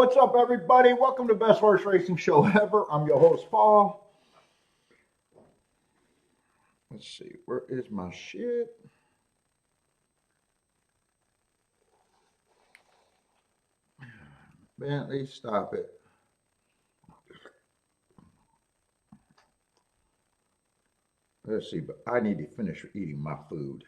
what's up, everybody? Welcome to Best Horse Racing Show Ever. I'm your host, Paul. Let's see, where is my shit? Bentley, stop it. Let's see, but I need to finish eating my food.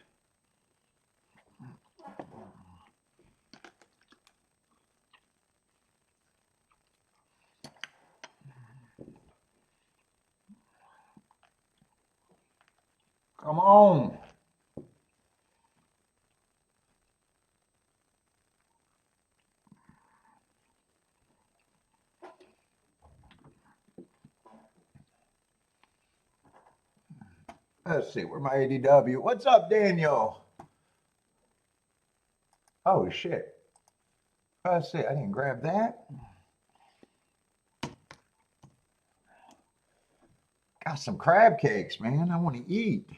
Come on. Let's see, where my ADW? What's up, Daniel? Oh, shit. Let's see, I didn't grab that. Got some crab cakes, man. I want to eat.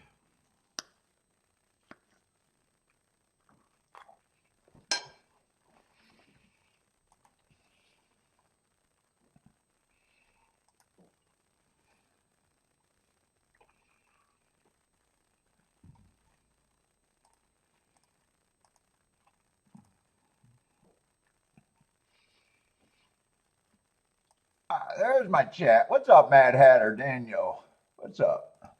There's my chat. What's up, Mad Hatter, Daniel? What's up?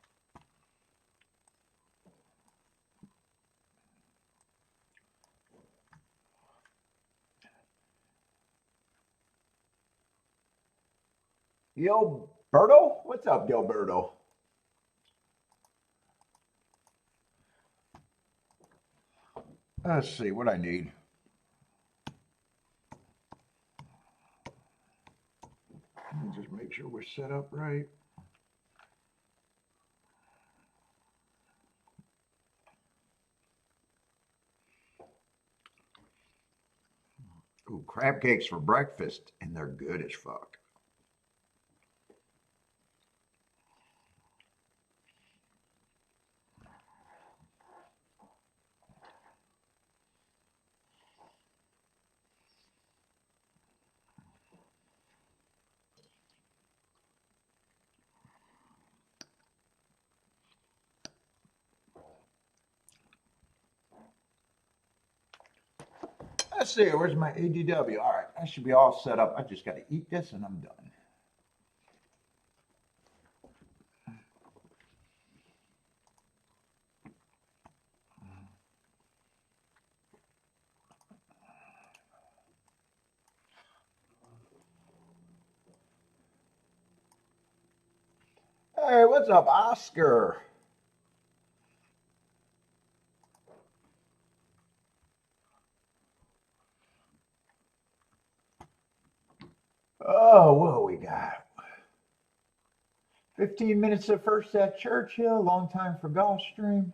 Gilberto? What's up, Gilberto? Let's see what I need. Let me just make sure we're set up right. Ooh, crab cakes for breakfast, and they're good as fuck. Let's see, where's my ADW? All right, I should be all set up. I just got to eat this and I'm done. Hey, what's up, Oscar? Oh, what we got? 15 minutes at first at Churchill, long time for Gulfstream.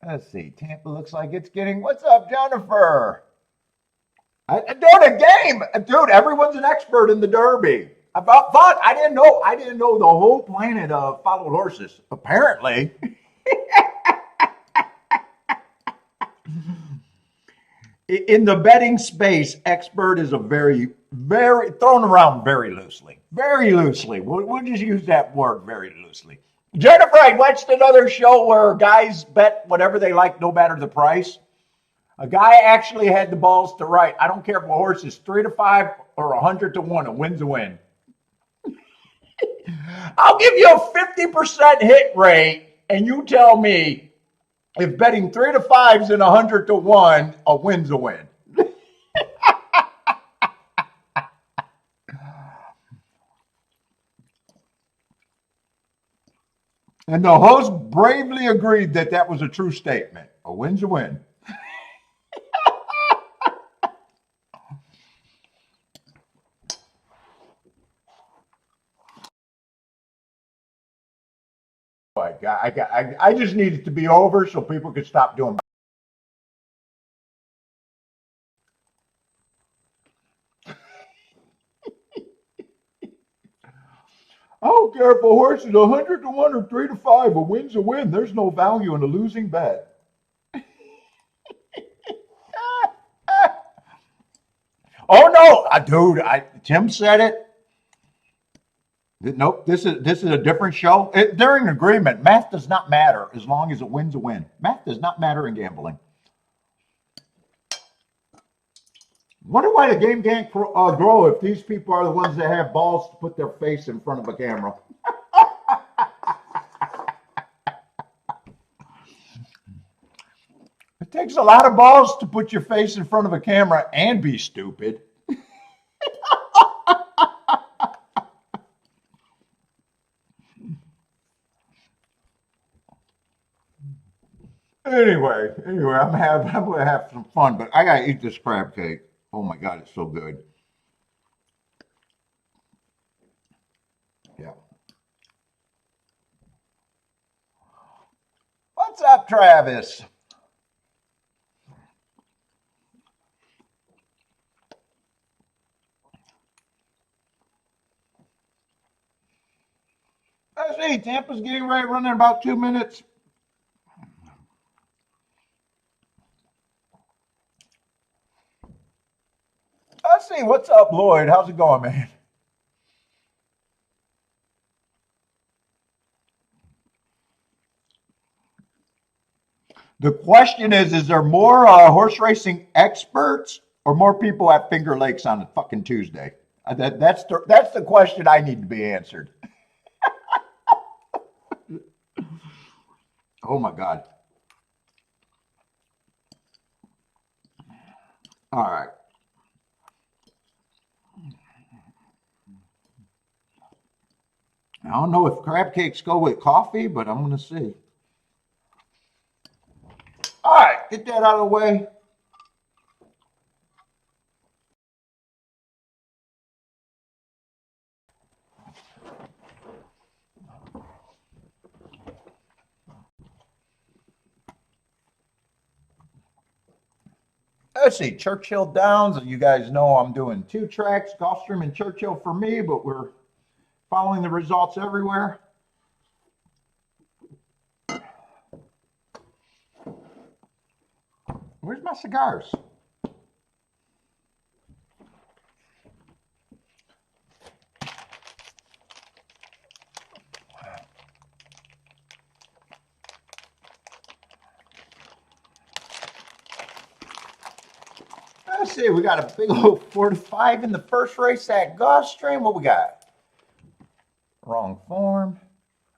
Let's see, Tampa looks like it's getting, what's up, Jennifer? Dude, a game, dude, everyone's an expert in the Derby. Fuck, I didn't know the whole planet followed horses, apparently. In the betting space, expert is a very thrown around very loosely. Very loosely. We'll just use that word very loosely. Jennifer, I watched another show where guys bet whatever they like, no matter the price. A guy actually had the balls to write, I don't care if a horse is 3 to 5 or 100 to 1, a win's a win. I'll give you a 50% hit rate, and you tell me if betting 3 to 5s and 100 to 1, a win's a win. And the host bravely agreed that that was a true statement. A win's a win. I just need it to be over so people could stop doing. I don't care if a horse is 100 to 1 or 3 to 5. A win's a win. There's no value in a losing bet. Oh no, dude! Tim said it. Nope, this is a different show. They're in agreement. Math does not matter as long as it wins a win. Math does not matter in gambling. Wonder why the game can't grow if these people are the ones that have balls to put their face in front of a camera. It takes a lot of balls to put your face in front of a camera and be stupid. Anyway, I'm gonna have some fun, but I gotta eat this crab cake. Oh my god, it's so good. Yeah. What's up, Travis? I see Tampa's getting ready, running about 2 minutes. I see. What's up, Lloyd? How's it going, man? The question is there more horse racing experts or more people at Finger Lakes on a fucking Tuesday? That's the question I need to be answered. Oh my God. All right. I don't know if crab cakes go with coffee, but I'm going to see. All right, get that out of the way. Let's see, Churchill Downs. You guys know I'm doing 2 tracks, Gulfstream and Churchill for me, but we're following the results everywhere. Where's my cigars? Let's see, we got a big old 4-5 in the first race at Gulfstream. What we got? Wrong form.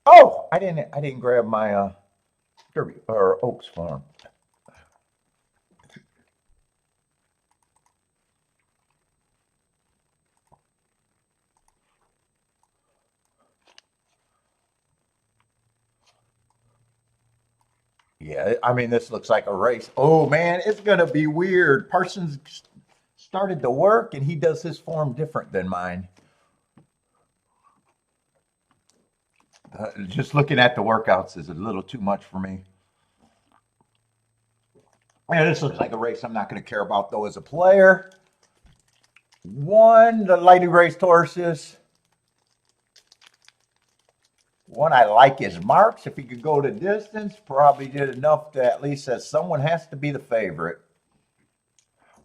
Oh, I didn't grab my Derby or Oaks form. Yeah, I mean, this looks like a race. Oh man, it's gonna be weird. Parsons started to work, and he does his form different than mine. Just looking at the workouts is a little too much for me. Yeah, this looks like a race I'm not going to care about though as a player. One, the lightly raced horses. One I like is Marks. If he could go the distance, probably did enough to at least says someone has to be the favorite.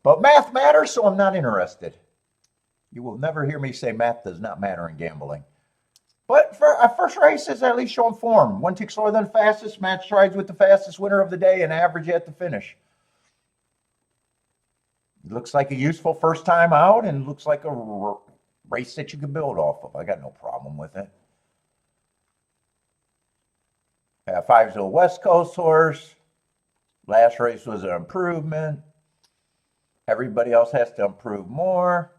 But math matters, so I'm not interested. You will never hear me say math does not matter in gambling. But for a first race is at least showing form. One tick slower than fastest, match strides with the fastest winner of the day, and average at the finish. It looks like a useful first time out, and looks like a race that you can build off of. I got no problem with it. 5's a West Coast horse. Last race was an improvement. Everybody else has to improve more.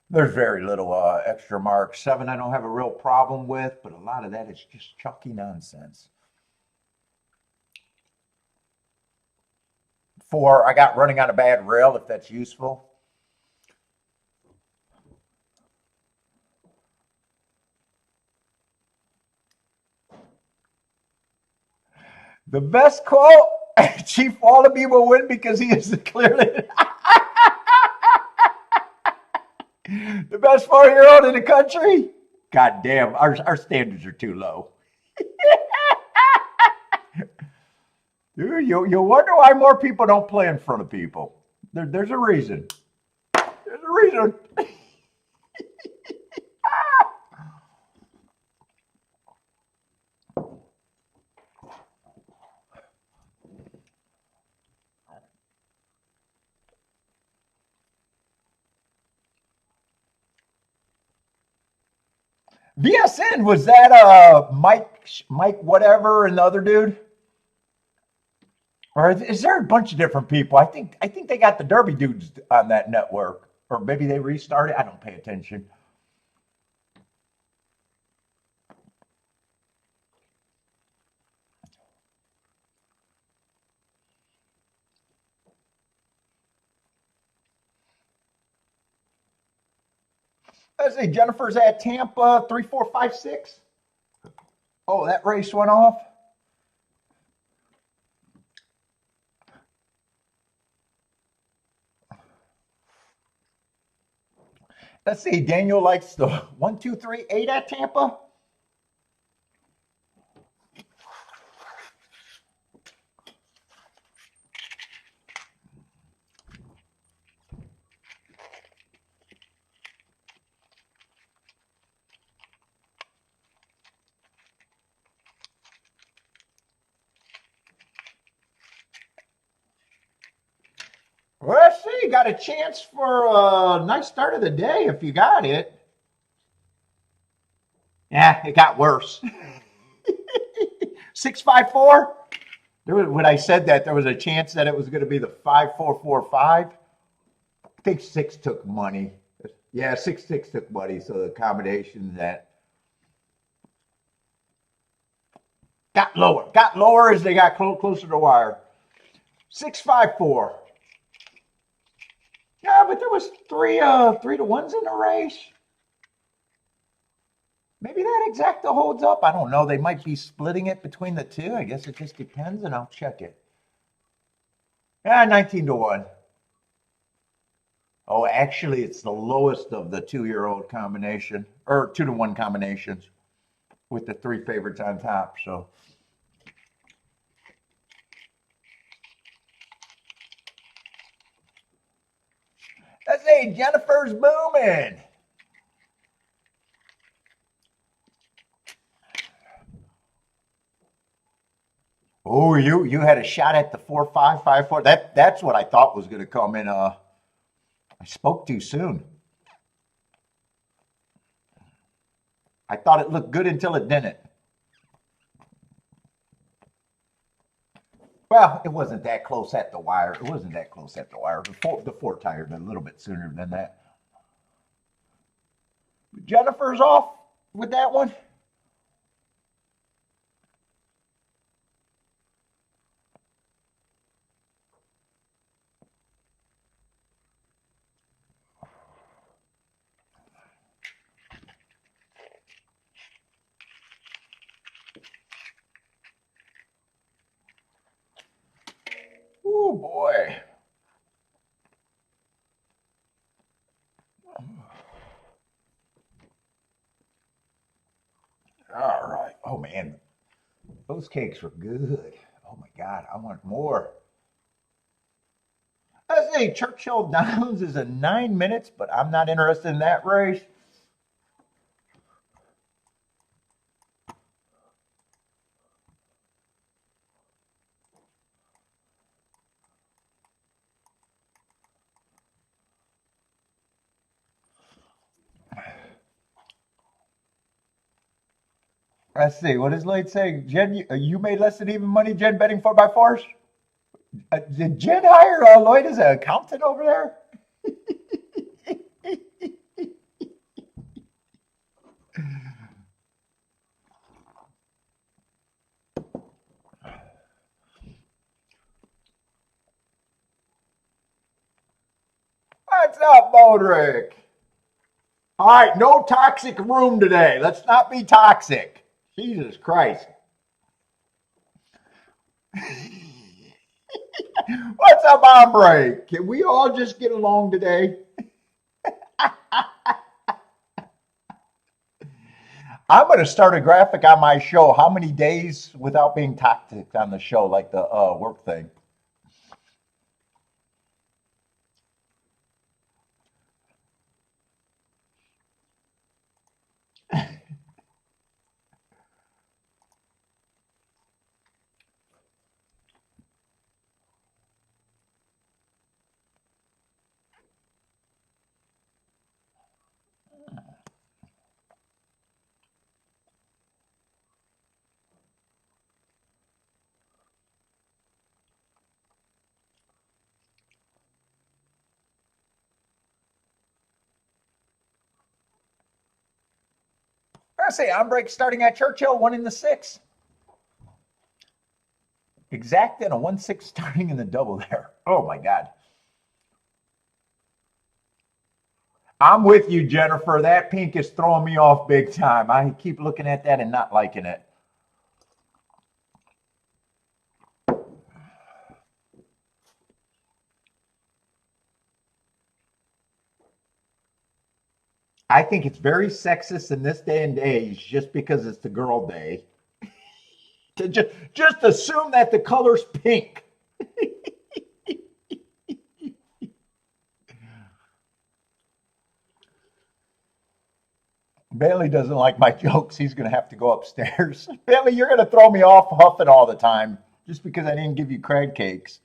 There's very little extra marks. 7 I don't have a real problem with, but a lot of that is just chalky nonsense. 4 I got running on a bad rail, if that's useful. The best quote, Chief Wallaby will win because he is clearly the best 4-year-old in the country. God damn, our standards are too low. Dude, you wonder why more people don't play in front of people. There's a reason. There's a reason. VSN, was that Mike whatever and the other dude? Or is there a bunch of different people? I think they got the Derby dudes on that network. Or maybe they restarted. I don't pay attention. Let's see, Jennifer's at Tampa, 3456. Oh, that race went off. Let's see, Daniel likes the 1238 at Tampa. Well, let's see, got a chance for a nice start of the day if you got it. Yeah, it got worse. 654. When I said that, there was a chance that it was going to be the 5445. I think 6 took money. Yeah, 6 took money. So the combination that got lower as they got closer to the wire. 654. Yeah, but there was three to ones in the race. Maybe that exacta holds up. I don't know. They might be splitting it between the two. I guess it just depends, and I'll check it. Yeah, 19 to 1. Oh, actually, it's the lowest of the 2-year-old combination, or 2 to 1 combinations with the 3 favorites on top. So let's say Jennifer's booming. Oh, you had a shot at the 4554. That's what I thought was going to come in. I spoke too soon. I thought it looked good until it didn't. Well, it wasn't that close at the wire. It wasn't that close at the wire. The four tired a little bit sooner than that. Jennifer's off with that one. Oh boy. All right. Oh man, those cakes were good. Oh my God, I want more. I say Churchill Downs is a 9 minutes, but I'm not interested in that race. Let's see. What does Lloyd say? Jen, you made less than even money, Jen, betting 4x4s? Did Jen hire Lloyd as an accountant over there? What's up, Bodrick? All right, no toxic room today. Let's not be toxic. Jesus Christ. What's up, hombre? Can we all just get along today? I'm going to start a graphic on my show. How many days without being toxic on the show, like the work thing? I say on break starting at Churchill, 1 in the 6. Exact and a 1-6 starting in the double there. Oh my God. I'm with you, Jennifer. That pink is throwing me off big time. I keep looking at that and not liking it. I think it's very sexist in this day and age, just because it's the girl day, to just assume that the color's pink. Bailey doesn't like my jokes. He's going to have to go upstairs. Bailey, you're going to throw me off huffing all the time just because I didn't give you crab cakes.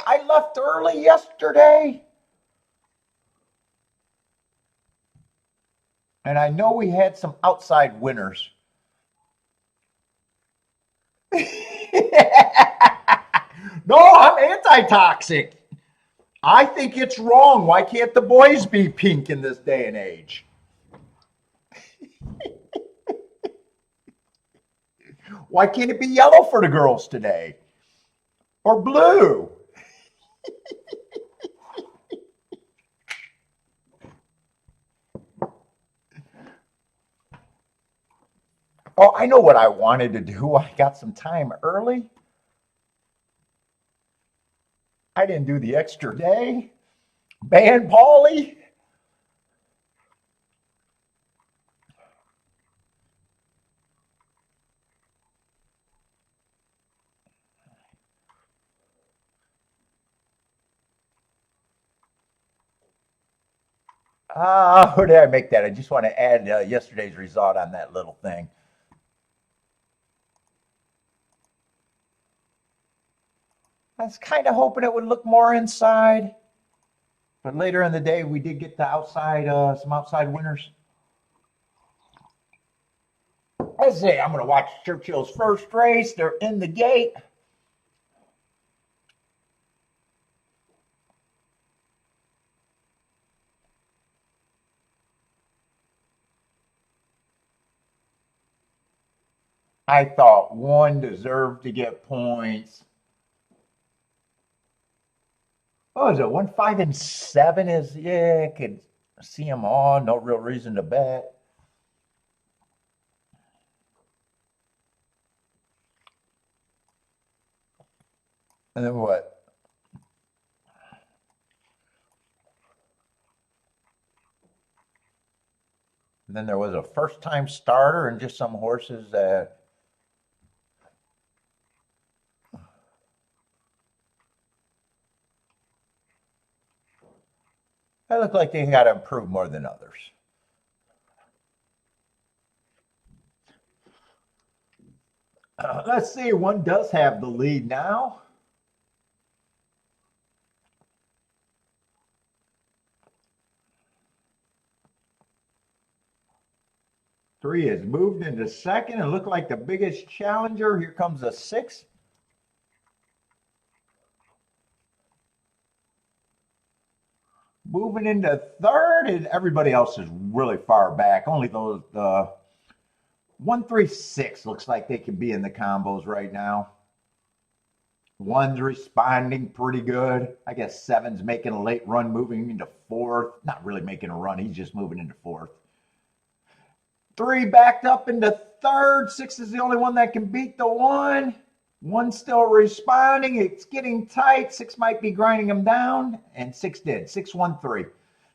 I left early yesterday. And I know we had some outside winners. No, I'm anti-toxic. I think it's wrong. Why can't the boys be pink in this day and age? Why can't it be yellow for the girls today? Or blue? Oh, I know what I wanted to do. I got some time early. I didn't do the extra day. Ban Paulie. Who did I make that? I just want to add yesterday's result on that little thing. I was kind of hoping it would look more inside. But later in the day, we did get the outside, some outside winners. Let's see, I'm going to watch Churchill's first race. They're in the gate. I thought 1 deserved to get points. What was it? 1, 5, and 7 is, yeah, I could see them all. No real reason to bet. And then what? And then there was a first time starter and just some horses that look like they got to improve more than others. Let's see, 1 does have the lead now. Three has moved into second and looked like the biggest challenger. Here comes a 6. Moving into third, and everybody else is really far back. Only those 1, 3, 6 looks like they could be in the combos right now. 1's responding pretty good. I guess 7's making a late run, moving into 4th. Not really making a run, he's just moving into 4th. 3 backed up into 3rd. 6 is the only one that can beat the 1. 1 still responding. It's getting tight. 6 might be grinding them down, and 6 did. 6, 1, 3.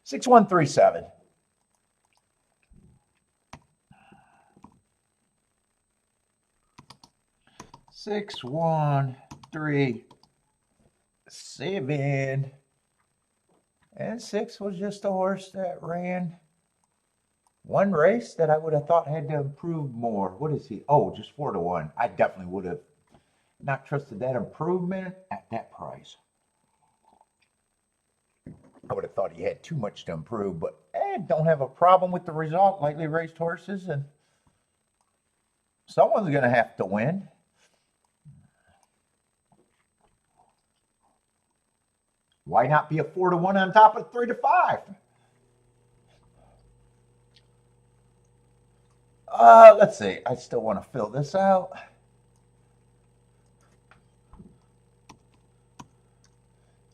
6, 1, 3, 7. Six, 1, 3, 7. And 6 was just a horse that ran 1 race that I would have thought had to improve more. What is he? Oh, just 4 to 1. I definitely would have not trusted that improvement at that price. I would have thought he had too much to improve, but don't have a problem with the result. Lightly raced horses, and someone's going to have to win. Why not be a 4-1 on top of 3-5? Let's see. I still want to fill this out.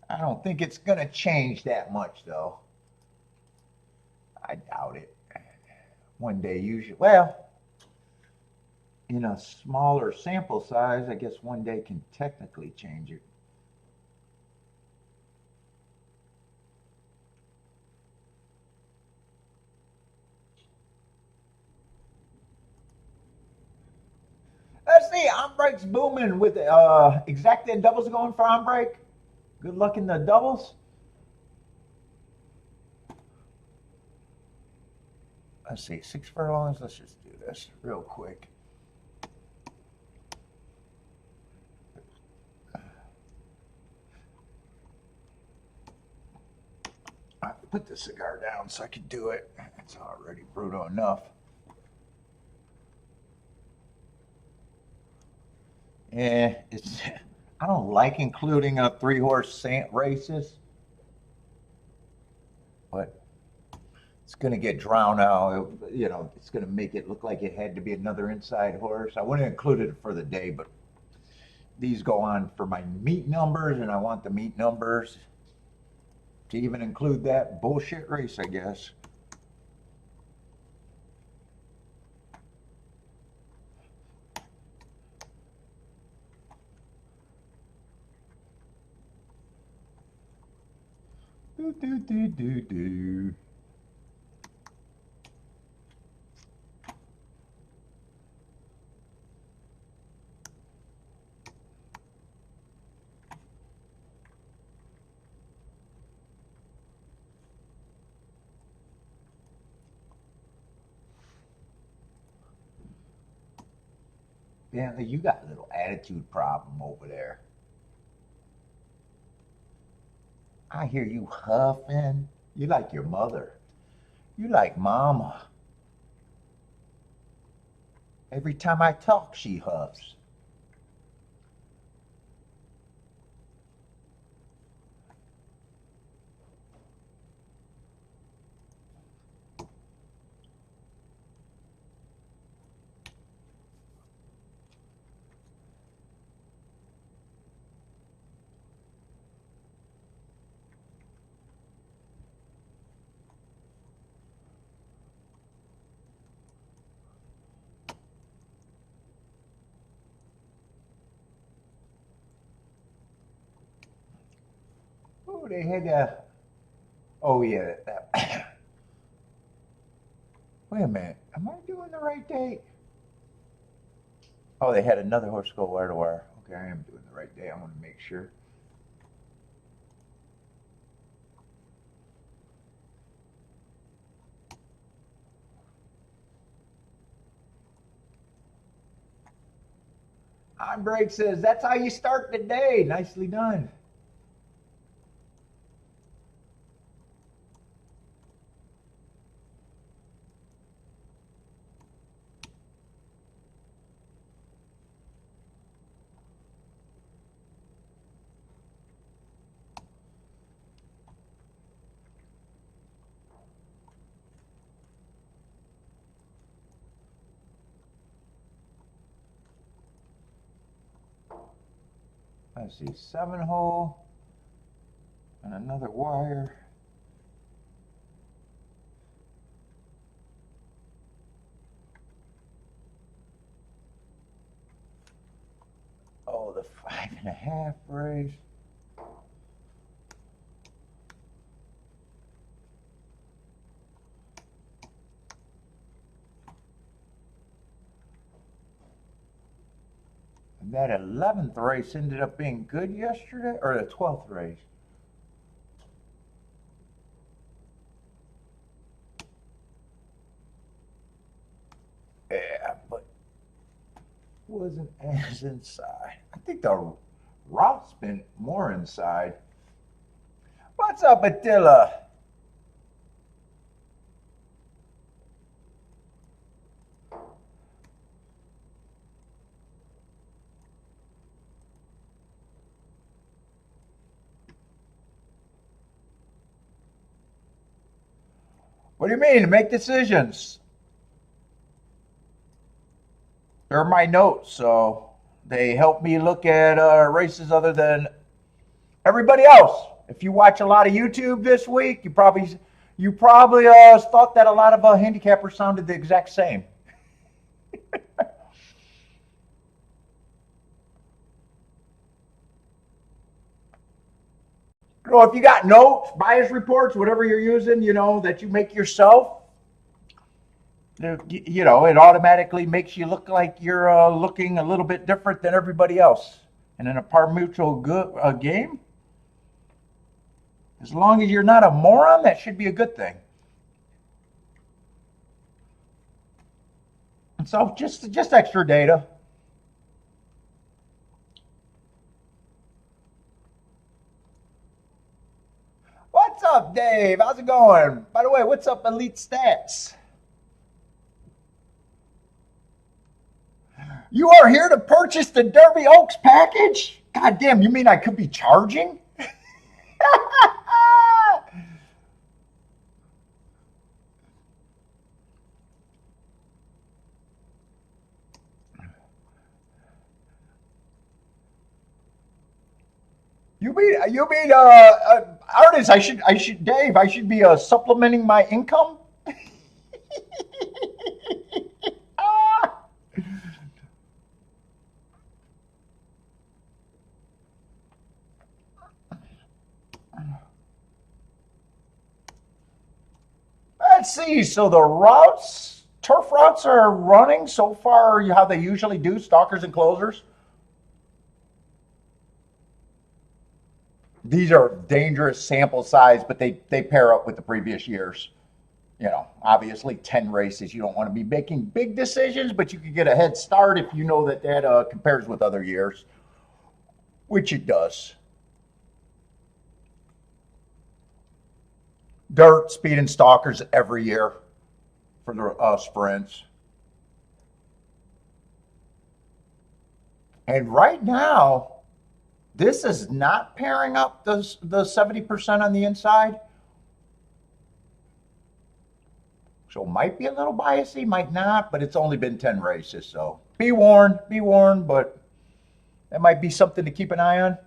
I don't think it's going to change that much, though. I doubt it. One day, usually, well, in a smaller sample size, I guess one day can technically change it. Let's see, on break's booming with exact and doubles going for on break. Good luck in the doubles. Let's see, 6 furlongs. Let's just do this real quick. I put the cigar down so I could do it. It's already brutal enough. Yeah, I don't like including 3-horse races, but it's going to get drowned out. You know, it's going to make it look like it had to be another inside horse. I wouldn't include it for the day, but these go on for my meet numbers, and I want the meet numbers to even include that bullshit race, I guess. Do, do, do, do, do. Bentley, you got a little attitude problem over there. I hear you huffing. You like your mother. You like mama. Every time I talk, she huffs. Oh, they had a. Oh, yeah. Wait a minute. Am I doing the right date? Oh, they had another horse go wire to wire. Okay, I am doing the right day. I want to make sure. On break says, that's how you start the day. Nicely done. Let's see, 7-hole and another wire. Oh, the 5.5 race. And that 11th race ended up being good yesterday, or the 12th race. Yeah, but wasn't as inside. I think the route's been more inside. What's up, Attila? What do you mean? Make decisions. They're my notes, so they help me look at races other than everybody else. If you watch a lot of YouTube this week, you probably thought that a lot of handicappers sounded the exact same. So if you got notes, bias reports, whatever you're using, that you make yourself, it automatically makes you look like you're looking a little bit different than everybody else. And in a par mutual game, as long as you're not a moron, that should be a good thing. And so just extra data. What's up, Dave? How's it going? By the way, what's up, Elite Stats? You are here to purchase the Derby Oaks package? God damn, you mean I could be charging? You mean artist? Dave. I should be supplementing my income. Let's see. So the turf routes are running so far. How they usually do, stalkers and closers. These are dangerous sample size, but they pair up with the previous years. Obviously 10 races. You don't want to be making big decisions, but you can get a head start if you know that compares with other years, which it does. Dirt, speed, and stalkers every year for the sprints. And right now, this is not pairing up the 70% on the inside. So might be a little biasy, might not, but it's only been 10 races. So be warned, but that might be something to keep an eye on.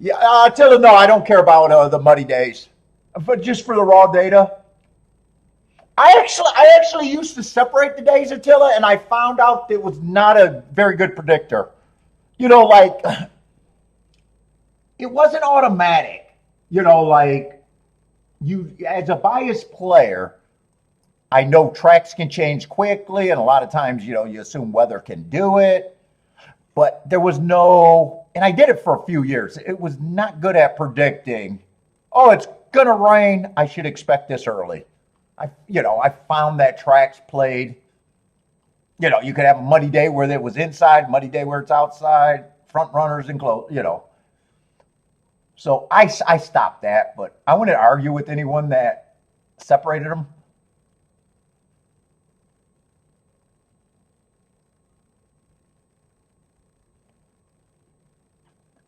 Yeah, Attila, no, I don't care about the muddy days, but just for the raw data. I actually used to separate the days, Attila, and I found out it was not a very good predictor. Like it wasn't automatic. Like you, as a biased player, I know tracks can change quickly, and a lot of times, you assume weather can do it. But there was no, and I did it for a few years. It was not good at predicting. Oh, it's gonna rain. I should expect this early. I found that tracks played. You could have a muddy day where it was inside, muddy day where it's outside, front runners and close. So I stopped that, but I wouldn't argue with anyone that separated them.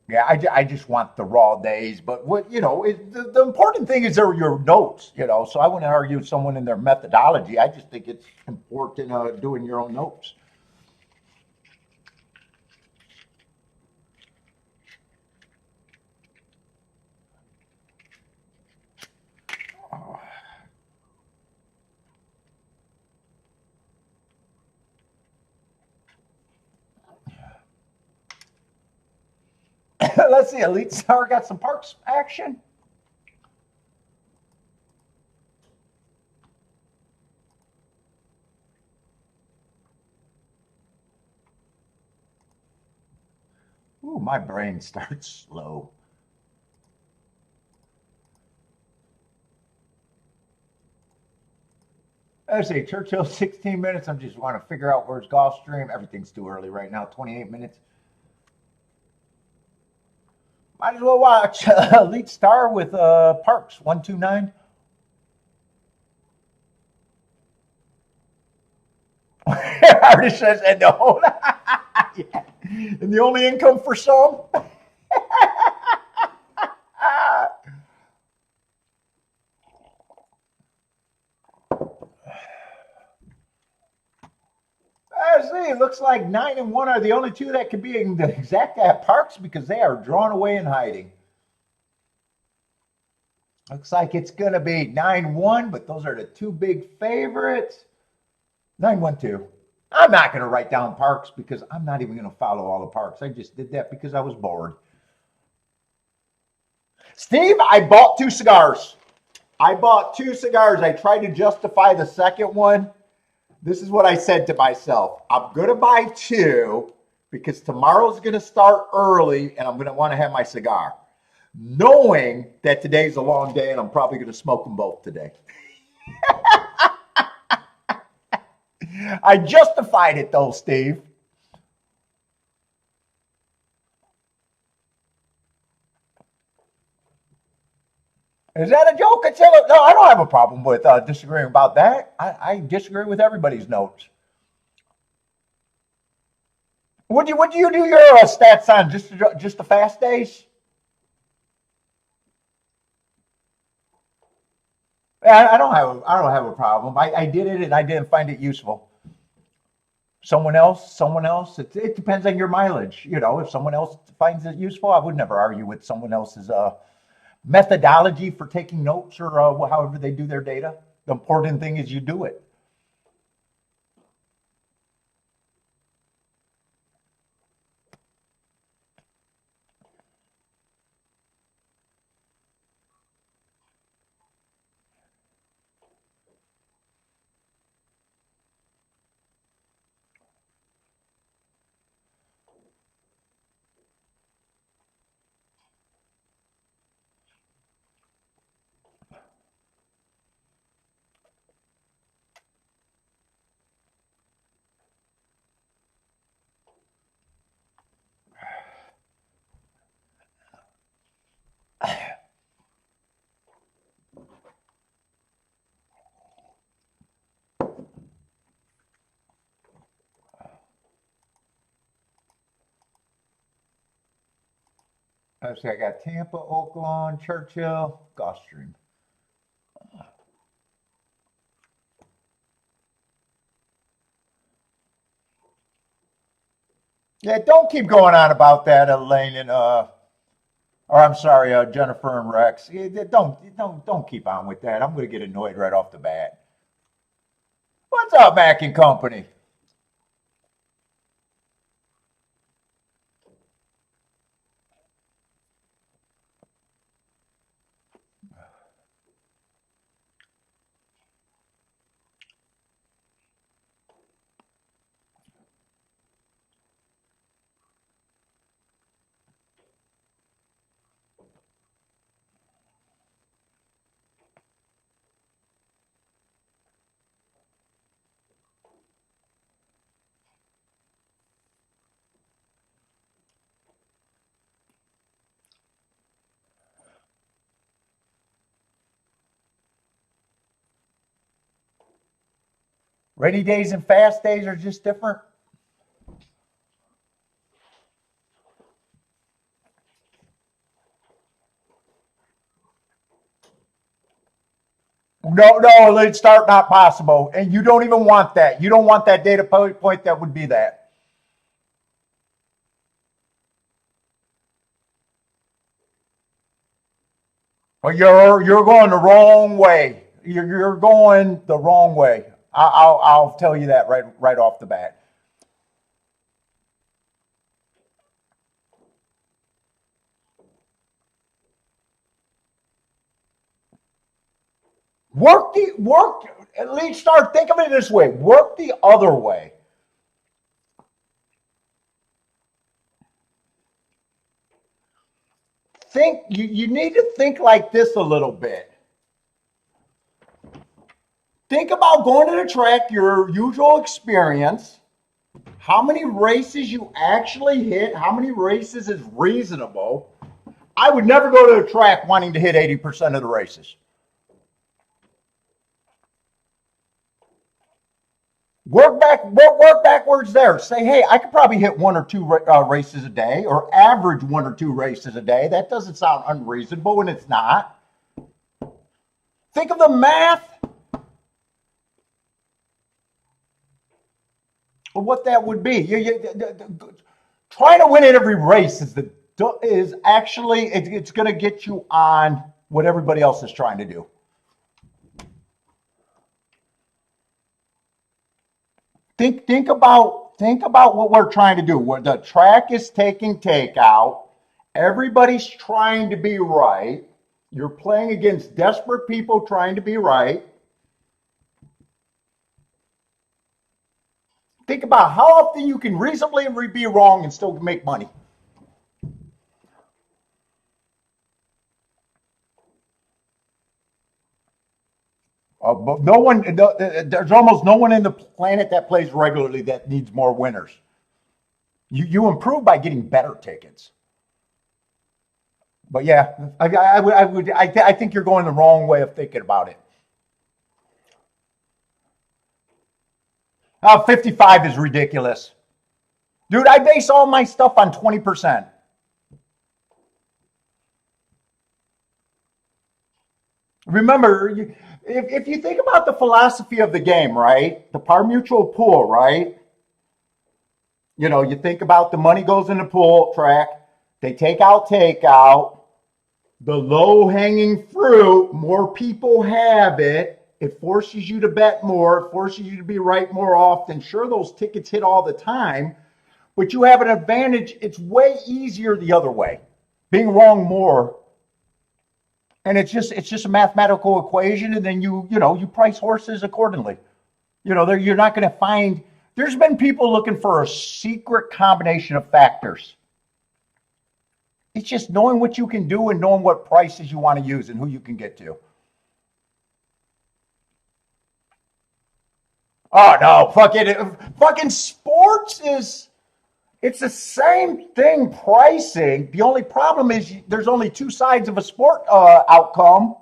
Yeah, I just want the raw days, but the important thing is they're your notes, so I wouldn't argue with someone in their methodology. I just think it's important doing your own notes. Let's see, Elite Star got some parks action. Ooh, my brain starts slow. Let's see, Churchill, 16 minutes. I just want to figure out where's Gulfstream. Everything's too early right now, 28 minutes. Might as well watch Elite Star with Parks, 129. Artist says, and no. Yeah. And the only income for some? it looks like 9 and 1 are the only two that can be in the exact parks because they are drawn away and hiding. Looks like it's going to be 9-1, but those are the two big favorites. 9-1-2. I'm not going to write down parks because I'm not even going to follow all the parks. I just did that because I was bored. Steve, I bought 2 cigars. I tried to justify the second one. This is what I said to myself. I'm going to buy 2 because tomorrow's going to start early and I'm going to want to have my cigar, knowing that today's a long day and I'm probably going to smoke them both today. I justified it though, Steve. Is that a joke, Attila? No, I don't have a problem with disagreeing about that. I disagree with everybody's notes. What do you do your stats on? Just the fast days? I don't have a problem. I did it and I didn't find it useful. Someone else. It depends on your mileage. You know, if someone else finds it useful, I would never argue with someone else's methodology for taking notes or however they do their data. The important thing is you do it. Let's see, I got Tampa, Oakland, Churchill, Gulfstream. Yeah, don't keep going on about that, Elaine and or I'm sorry, Jennifer and Rex. Don't keep on with that. I'm going to get annoyed right off the bat. What's up, Mac and Company? Rainy days and fast days are just different. No, late start not possible. And you don't even want that. You don't want that data point that would be that. But you're going the wrong way. You're going the wrong way. I'll tell you that right off the bat. Work. At least start. Think of it this way. Work the other way. Think. You need to think like this a little bit. Think about going to the track, your usual experience, how many races you actually hit, how many races is reasonable. I would never go to the track wanting to hit 80% of the races. Work backwards there. Say, hey, I could probably hit 1 or 2 races a day, or average 1 or 2 races a day. That doesn't sound unreasonable, and it's not. Think of the math. what that would be. Trying to win at every race is actually it's going to get you on what everybody else is trying to do. Think about what we're trying to do. Where the track is taking takeout, everybody's trying to be right. You're playing against desperate people trying to be right. Think about how often you can reasonably be wrong and still make money. But there's almost no one in the planet that plays regularly that needs more winners. You improve by getting better tickets. But yeah, I think you're going the wrong way of thinking about it. 55 is ridiculous. Dude, I base all my stuff on 20%. Remember, if you think about the philosophy of the game, right? The par mutual pool, right? You think about the money goes in the pool track. They take out. The low hanging fruit, more people have it. It forces you to bet more. It forces you to be right more often. Sure, those tickets hit all the time, but you have an advantage. It's way easier the other way, being wrong more. And it's just a mathematical equation, and then you price horses accordingly. You're not going to find. There's been people looking for a secret combination of factors. It's just knowing what you can do and knowing what prices you want to use and who you can get to. Oh no, fucking sports it's the same thing pricing. The only problem is there's only two sides of a sport outcome.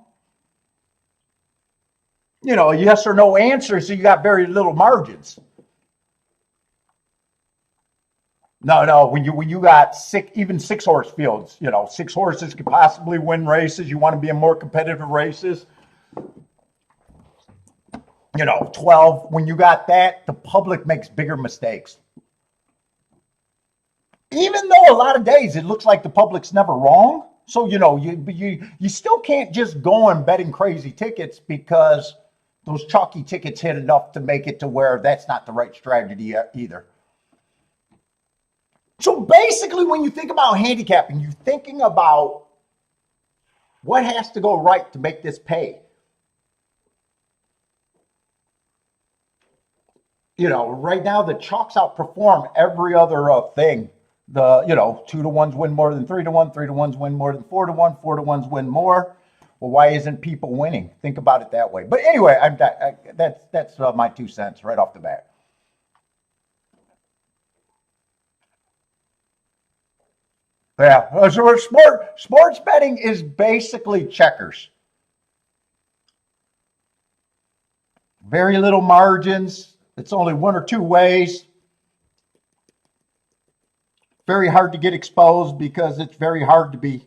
A yes or no answer, so you got very little margins. No. When you got even 6-horse fields, 6 horses could possibly win races. You want to be in more competitive races. 12. When you got that, the public makes bigger mistakes. Even though a lot of days it looks like the public's never wrong. So you still can't just go on betting crazy tickets because those chalky tickets hit enough to make it to where that's not the right strategy either. So basically, when you think about handicapping, you're thinking about what has to go right to make this pay. Right now the chalks outperform every other thing. The 2-to-1s win more than 3-to-1, 3-to-1s win more than 4-to-1, 4-to-1s win more. Well, why isn't people winning? Think about it that way. But anyway, that's my 2 cents right off the bat. Yeah, so sports betting is basically checkers. Very little margins. It's only one or two ways. Very hard to get exposed because it's very hard to be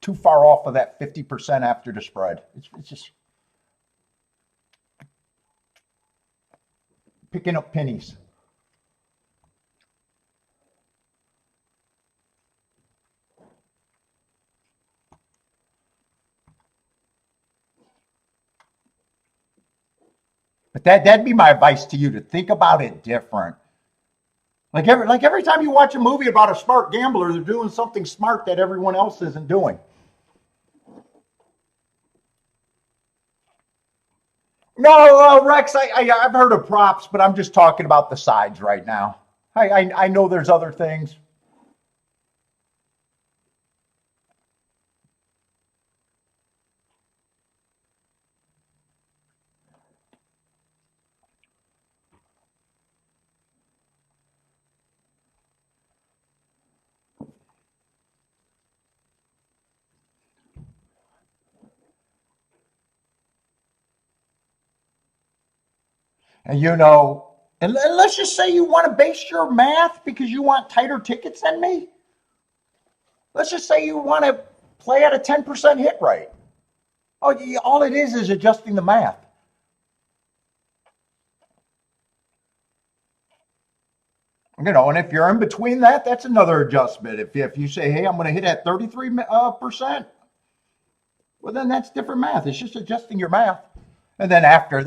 too far off of that 50% after the spread. It's just picking up pennies. But that'd be my advice to you, to think about it different. Like every time you watch a movie about a smart gambler, they're doing something smart that everyone else isn't doing. No, Rex, I've heard of props, but I'm just talking about the sides right now. I know there's other things. And and let's just say you want to base your math because you want tighter tickets than me. Let's just say you want to play at a 10% hit rate. Oh, all it is adjusting the math. And if you're in between that, that's another adjustment. If you say, hey, I'm going to hit at 33%, well, then that's different math. It's just adjusting your math. And then after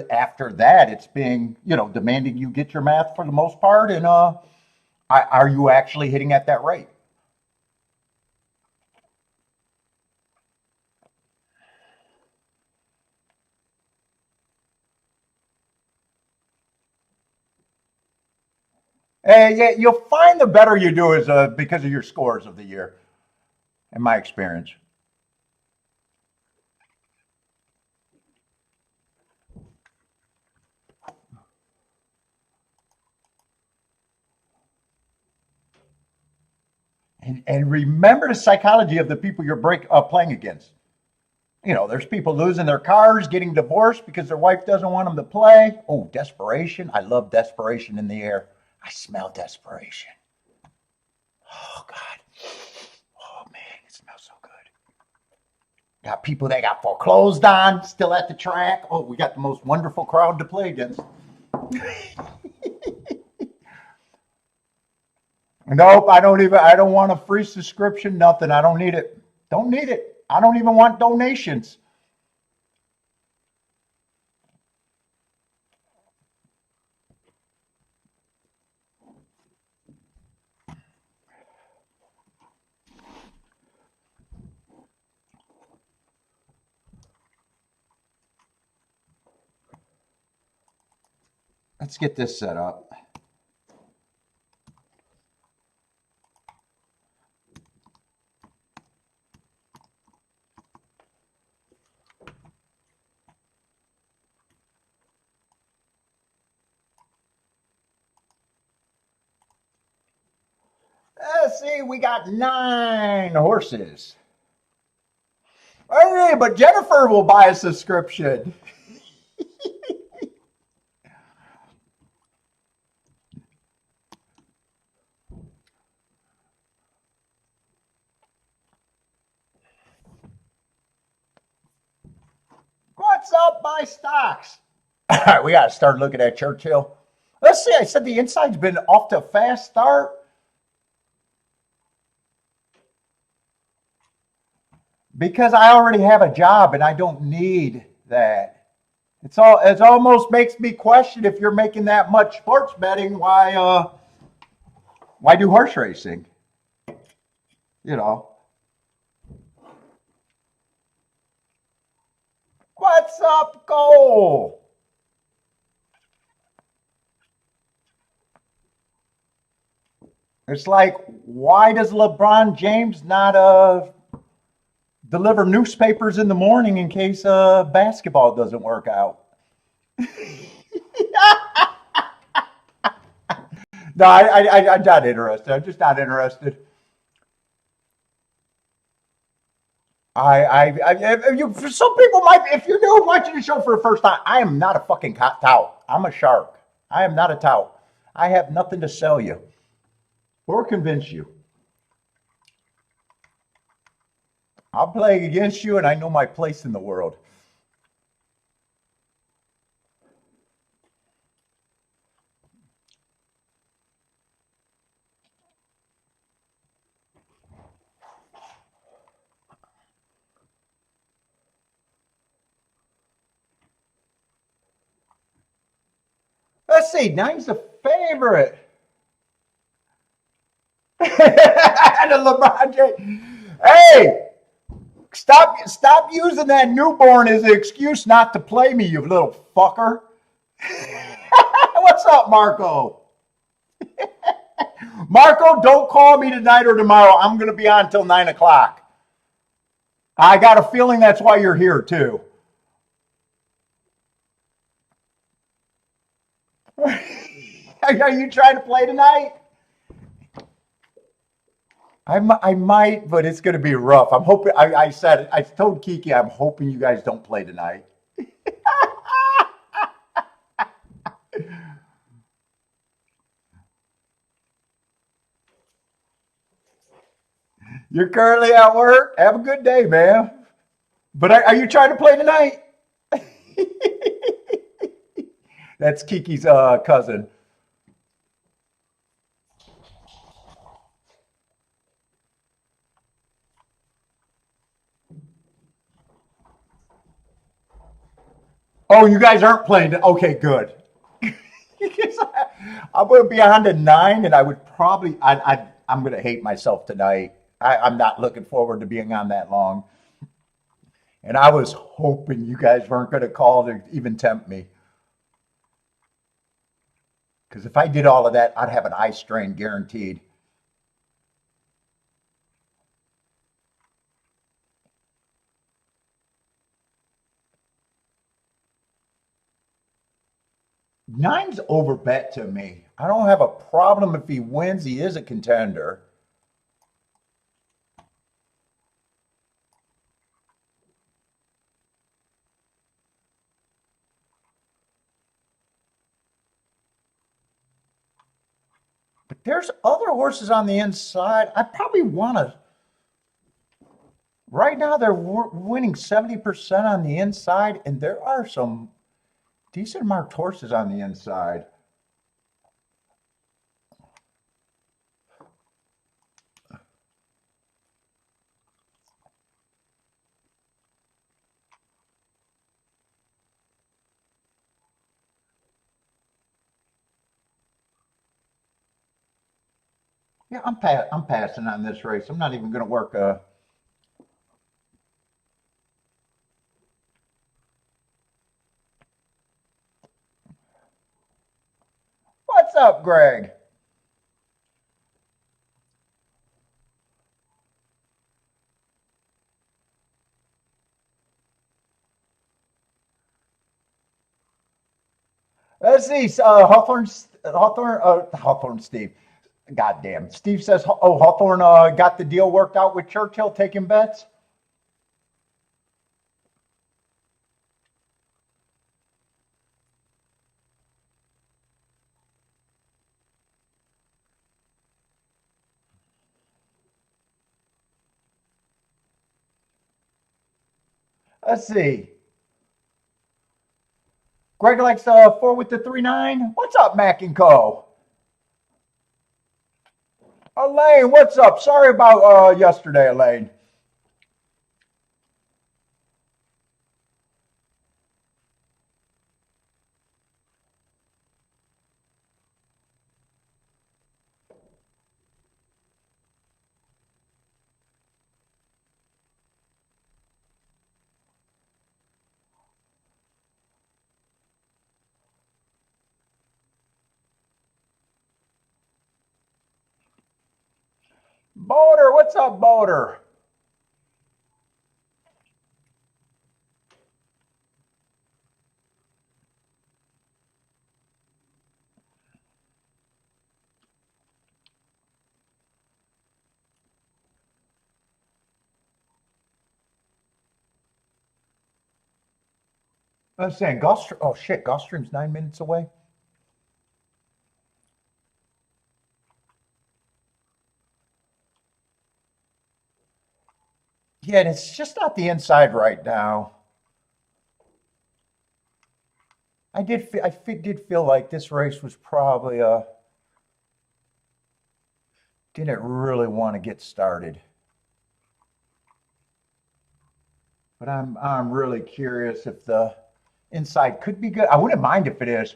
that, it's being, demanding you get your math for the most part. And are you actually hitting at that rate? And yeah, you'll find the better you do is because of your scores of the year, in my experience. And remember the psychology of the people you're playing against. There's people losing their cars, getting divorced because their wife doesn't want them to play. Oh, desperation. I love desperation in the air. I smell desperation. Oh, God. Oh, man, it smells so good. Got people that got foreclosed on, still at the track. Oh, we got the most wonderful crowd to play against. Nope, I don't want a free subscription, nothing. I don't need it. Don't need it. I don't even want donations. Let's get this set up. Let's see, we got 9 horses. Hey, but Jennifer will buy a subscription. What's up, my stocks? All right, we got to start looking at Churchill. Let's see, I said the inside's been off to a fast start. Because I already have a job and I don't need that. It almost makes me question if you're making that much sports betting, why do horse racing? What's up, Cole? It's like, why does LeBron James not deliver newspapers in the morning in case basketball doesn't work out? No, I'm not interested. I'm just not interested. Some people might, if you're new watching the show for the first time, I am not a fucking tout. I'm a shark. I am not a tout. I have nothing to sell you or convince you. I'm playing against you and I know my place in the world. Let's see, 9's the favorite. And the LeBron James. Hey, stop using that newborn as an excuse not to play me, you little fucker. What's up, Marco? Marco, don't call me tonight or tomorrow. I'm going to be on until 9 o'clock. I got a feeling that's why you're here, too. Are you trying to play tonight? I might, but it's going to be rough. I'm hoping. I told Kiki, I'm hoping you guys don't play tonight. You're currently at work. Have a good day, man. But are you trying to play tonight? That's Kiki's cousin. Oh, you guys aren't playing. Okay, good. I'm going to be on to 9, and I would probably. I'm going to hate myself tonight. I'm not looking forward to being on that long. And I was hoping you guys weren't going to call to even tempt me. Because if I did all of that, I'd have an eye strain guaranteed. Nine's over bet to me. I don't have a problem if he wins. He is a contender. But there's other horses on the inside. I probably want to. Right now, they're winning 70% on the inside, and there are some decent marked horses on the inside. Yeah, I'm passing on this race. I'm not even going to work a. What's up, Greg? Let's see. Hawthorne Steve. Goddamn. Steve says, oh, Hawthorne got the deal worked out with Churchill taking bets. Let's see. Greg likes 4 with the 3-9. What's up, Mac and Co? Elaine, what's up? Sorry about yesterday, Elaine. Boater, what's up, Boater? I was saying, Gulfstream. Oh shit, Gulfstream's 9 minutes away. Yeah, and it's just not the inside right now. I did feel like this race was probably didn't really want to get started. But I'm really curious if the inside could be good. I wouldn't mind if it is.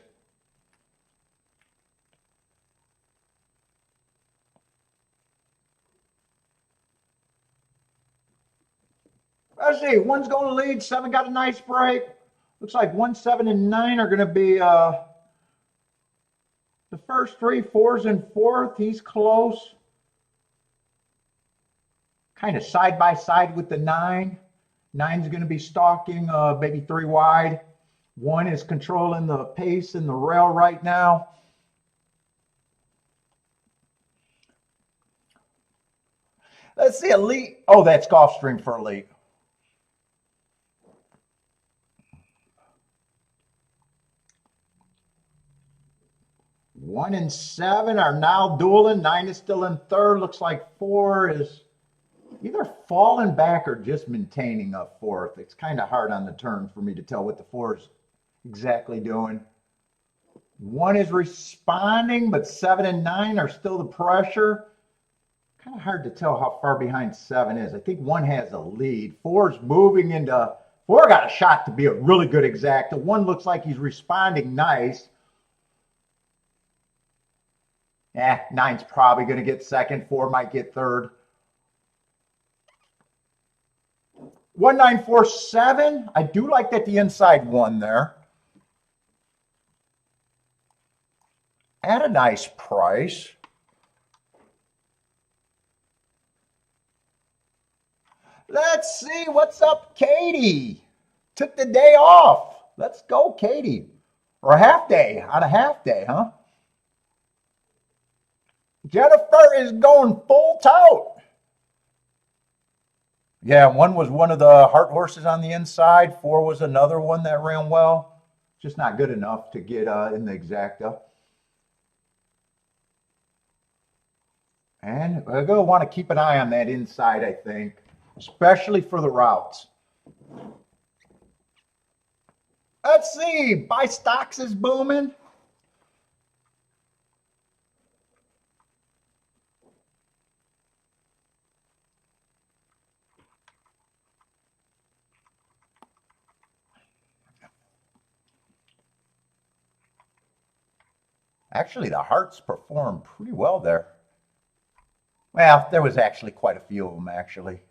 Let's see. One's going to lead. 7 got a nice break. Looks like 1, 7, and 9 are going to be the first 3, 4s, and 4th. He's close. Kind of side by side with the 9. 9's going to be stalking maybe 3 wide. 1 is controlling the pace and the rail right now. Let's see, Elite. Oh, that's Gulfstream for Elite. 1 and 7 are now dueling. 9 is still in third. Looks like 4 is either falling back or just maintaining a 4th. It's kind of hard on the turn for me to tell what the 4 is exactly doing. 1 is responding, but 7 and 9 are still the pressure. Kind of hard to tell how far behind 7 is. I think 1 has a lead. 4 is moving into 4 got a shot to be a really good exacta. 1 looks like he's responding nice. 9's probably going to get second. 4 might get third. 1947. I do like that the inside won there. At a nice price. Let's see what's up, Katie. Took the day off. Let's go, Katie. Or a half day. On a half day, huh? Jennifer is going full tout. Yeah, 1 was one of the heart horses on the inside. 4 was another one that ran well. Just not good enough to get in the exacta. And we're going to want to keep an eye on that inside, I think, especially for the routes. Let's see. Buy stocks is booming. Actually, the hearts performed pretty well there. Well, there was actually quite a few of them, actually.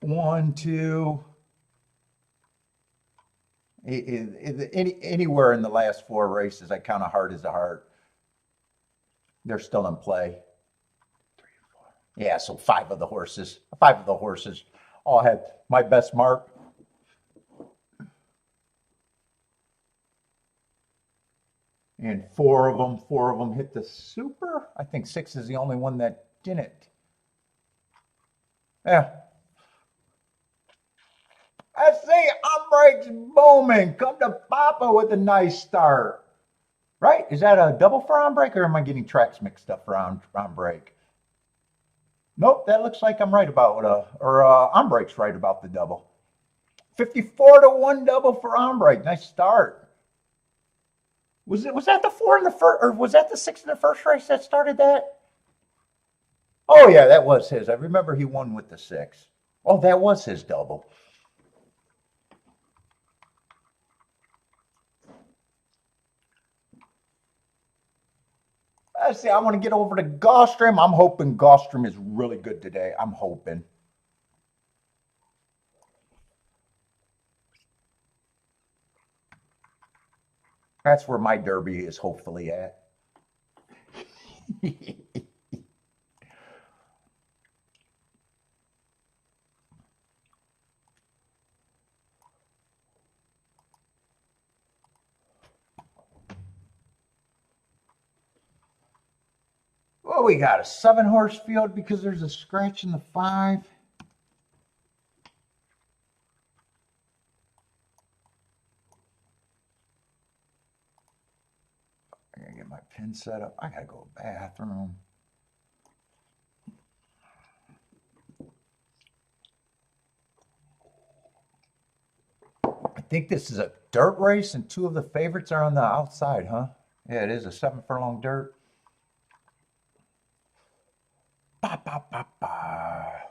1, 2. Anywhere in the last 4 races, I count a heart as a heart. They're still in play. 3, 4. Yeah, so 5 of the horses all had my best mark. And 4 of them hit the super. I think 6 is the only one that didn't. Yeah. Let's see, Umbreak's booming. Come to Papa with a nice start. Right? Is that a double for Umbrake, or am I getting tracks mixed up for Umbrake? Nope, that looks like I'm right about, Umbrake's right about the double. 54-1 double for Umbrake. Nice start. Was that the 4 in the first, or was that the 6 in the first race that started that? Oh yeah, that was his. I remember he won with the 6. Oh, that was his double. Let's see, I want to get over to Gulfstream. I'm hoping Gulfstream is really good today. I'm hoping. That's where my derby is hopefully at. Well, we got a 7-horse field because there's a scratch in the 5. I gotta get my pin set up. I gotta go to the bathroom. I think this is a dirt race, and 2 of the favorites are on the outside, huh? Yeah, it is a 7-furlong dirt. Ba, ba, ba, ba.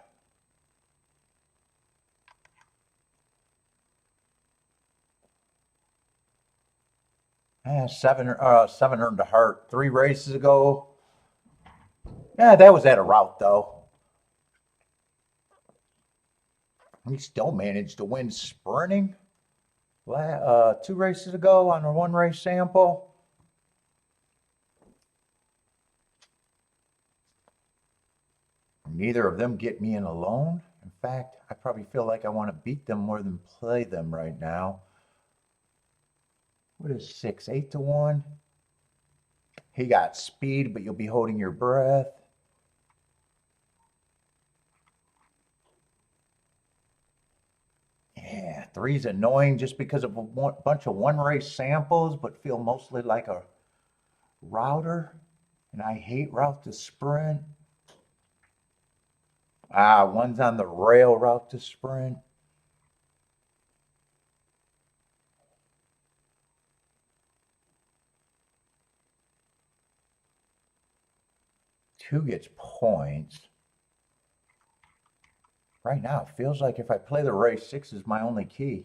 Yeah, 7 earned a heart 3 races ago. Yeah, that was at a route though. He still managed to win sprinting 2 races ago on a 1 race sample. Neither of them get me in alone. In fact, I probably feel like I want to beat them more than play them right now. What is 6? 8-1. He got speed, but you'll be holding your breath. Yeah, 3's annoying just because of a bunch of 1 race samples, but feel mostly like a router. And I hate route to sprint. 1's on the rail route to sprint. Two gets points. Right now, it feels like if I play the race, 6 is my only key.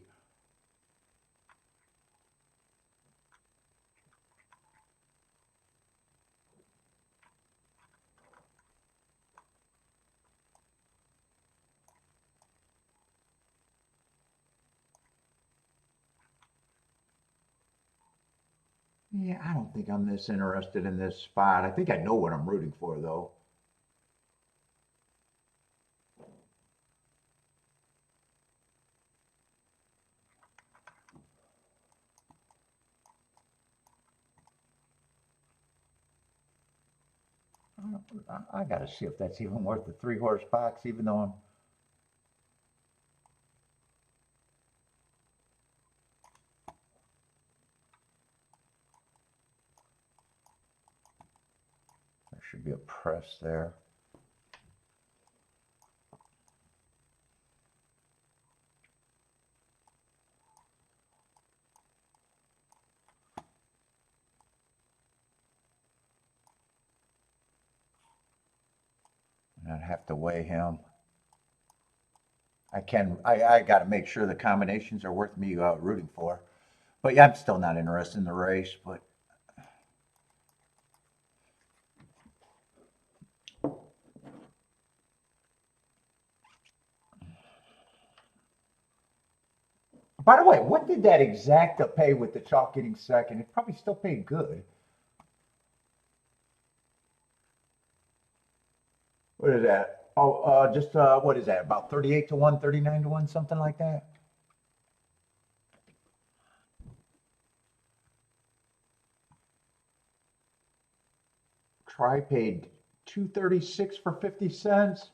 Yeah, I don't think I'm this interested in this spot. I think I know what I'm rooting for, though. I got to see if that's even worth the 3-horse box, even though I'm. There should be a press there. I'd have to weigh him. I got to make sure the combinations are worth me rooting for. But yeah, I'm still not interested in the race. But by the way, what did that exacta pay with the chalk getting second? It probably still paid good. What is that? Oh, just what is that? About 38 to 1, 39 to 1, something like that. Try paid 236 for 50 cents.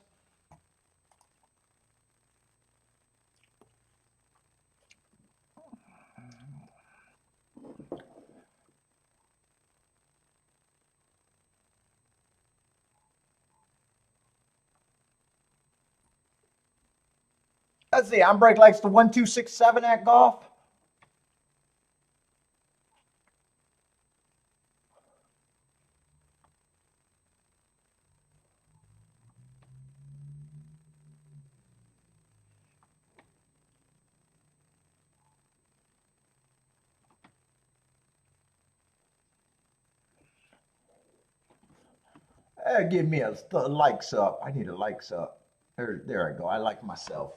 Let's see. Break likes the 1267 at golf. Give me a likes up. I need a likes up. There I go. I like myself.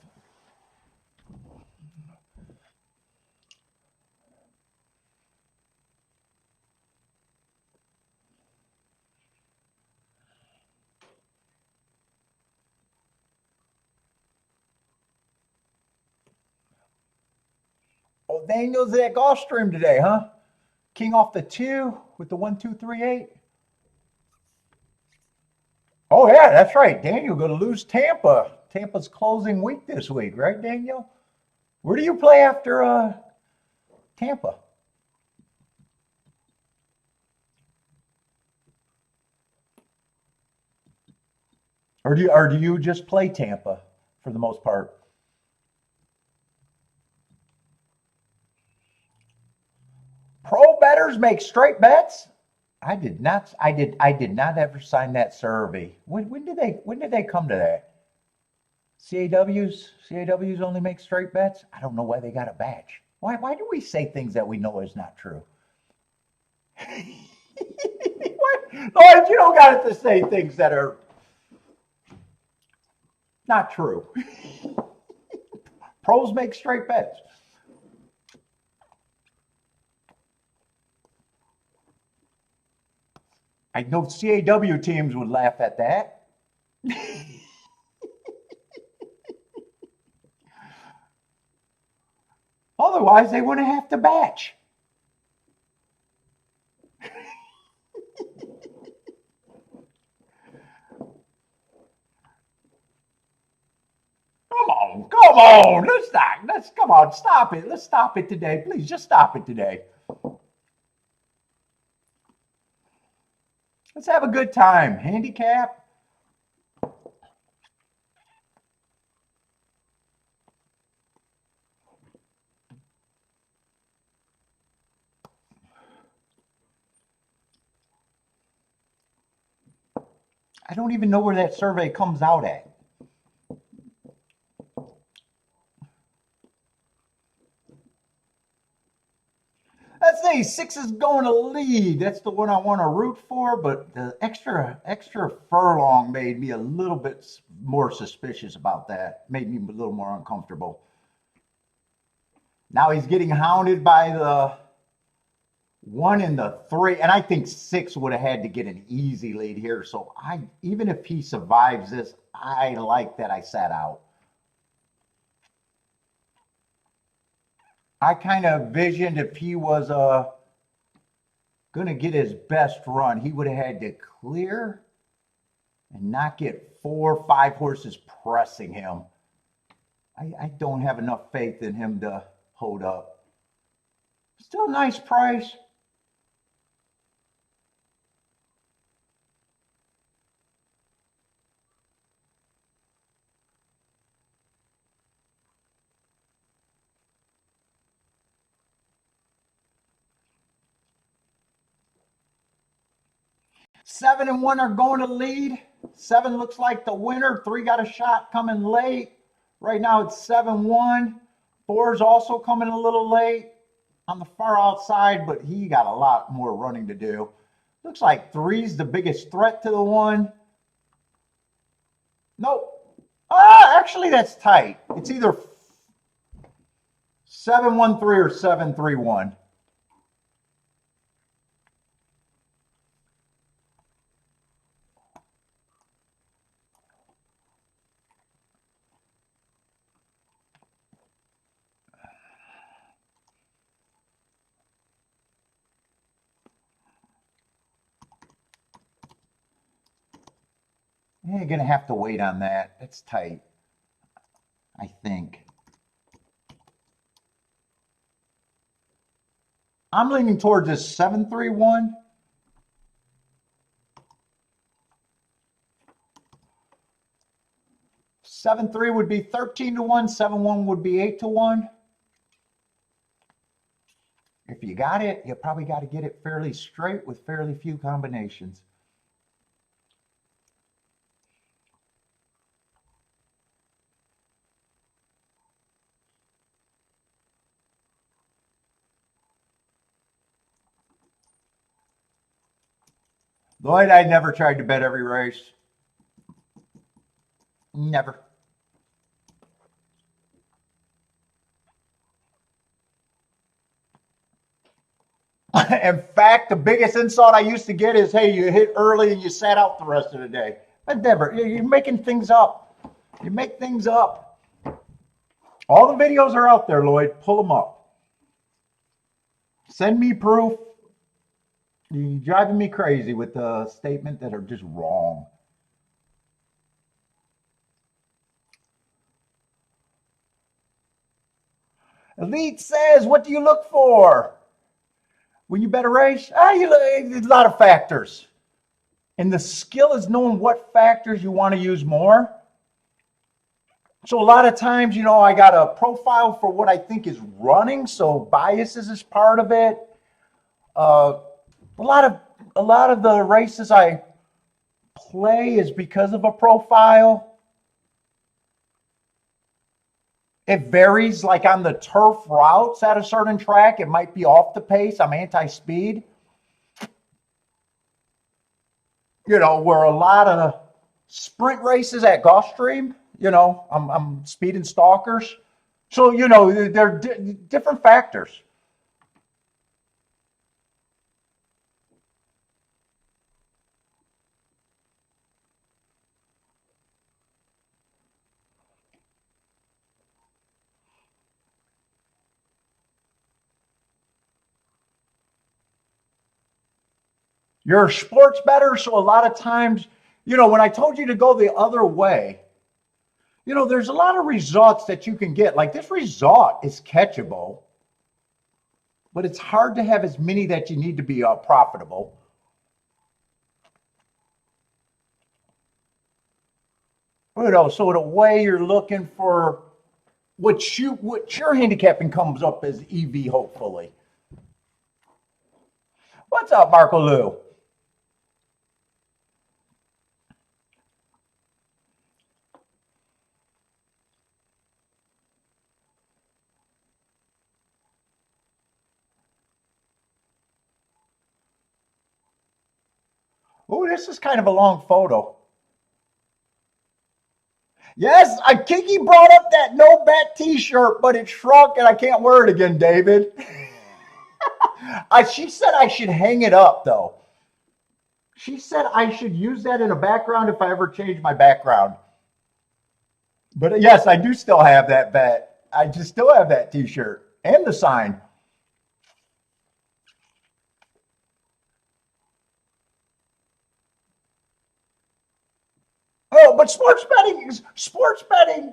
Oh, Daniel's at Gulfstream today, huh? King off the 2 with the 1238. Oh yeah, that's right. Daniel going to lose Tampa. Tampa's closing week this week, right, Daniel? Where do you play after Tampa? Or do you just play Tampa for the most part? Pro bettors make straight bets. I did not. I did not ever sign that survey. When did they come to that? CAWs only make straight bets. I don't know why they got a badge. Why do we say things that we know is not true? What? Lord, you don't got to say things that are not true. Pros make straight bets. I know CAW teams would laugh at that. Otherwise, they wouldn't have to batch. Come on. Let's not. Let's come on. Stop it. Let's stop it today. Please just stop it today. Let's have a good time. Handicap. I don't even know where that survey comes out at. Let's see, 6 is going to lead. That's the one I want to root for, but the extra furlong made me a little bit more suspicious about that. Made me a little more uncomfortable. Now he's getting hounded by the 1 and the 3, and I think 6 would have had to get an easy lead here. So even if he survives this, I like that I sat out. I kind of visioned if he was going to get his best run, he would have had to clear and not get 4 or 5 horses pressing him. I don't have enough faith in him to hold up. Still a nice price. Seven and 1 are going to lead. 7 looks like the winner. 3 got a shot coming late. Right now it's 7-1. 4 is also coming a little late on the far outside, but he got a lot more running to do. Looks like 3's the biggest threat to the 1. Nope. Actually, that's tight. It's either 7-1-3 or 7-3-1. You're going to have to wait on that. That's tight, I think. I'm leaning towards this 7-3-1. 7-3 would be 13-1. 7-1 would be 8-1. If you got it, you probably got to get it fairly straight with fairly few combinations. Lloyd, I never tried to bet every race. Never. In fact, the biggest insult I used to get is, hey, you hit early and you sat out the rest of the day. But never. You're making things up. You make things up. All the videos are out there, Lloyd. Pull them up. Send me proof. You're driving me crazy with the statement that are just wrong. Elite says, what do you look for when you bet a race? A lot of factors. And the skill is knowing what factors you want to use more. So a lot of times, I got a profile for what I think is running. So biases is part of it. A lot of the races I play is because of a profile. It varies, like on the turf routes at a certain track, it might be off the pace. I'm anti-speed. Where a lot of sprint races at Gulfstream, I'm speeding stalkers. So, there are different factors. You're a sports bettor, so a lot of times, when I told you to go the other way, there's a lot of results that you can get. Like this result is catchable, but it's hard to have as many that you need to be profitable. So in a way, you're looking for what your handicapping comes up as EV, hopefully. What's up, Marco Lou? Oh, this is kind of a long photo. Yes, Kiki brought up that no bet T-shirt, but it shrunk and I can't wear it again, David. She said I should hang it up though. She said I should use that in a background if I ever change my background. But yes, I do still have that bet. I just still have that T-shirt and the sign. Oh, but sports betting,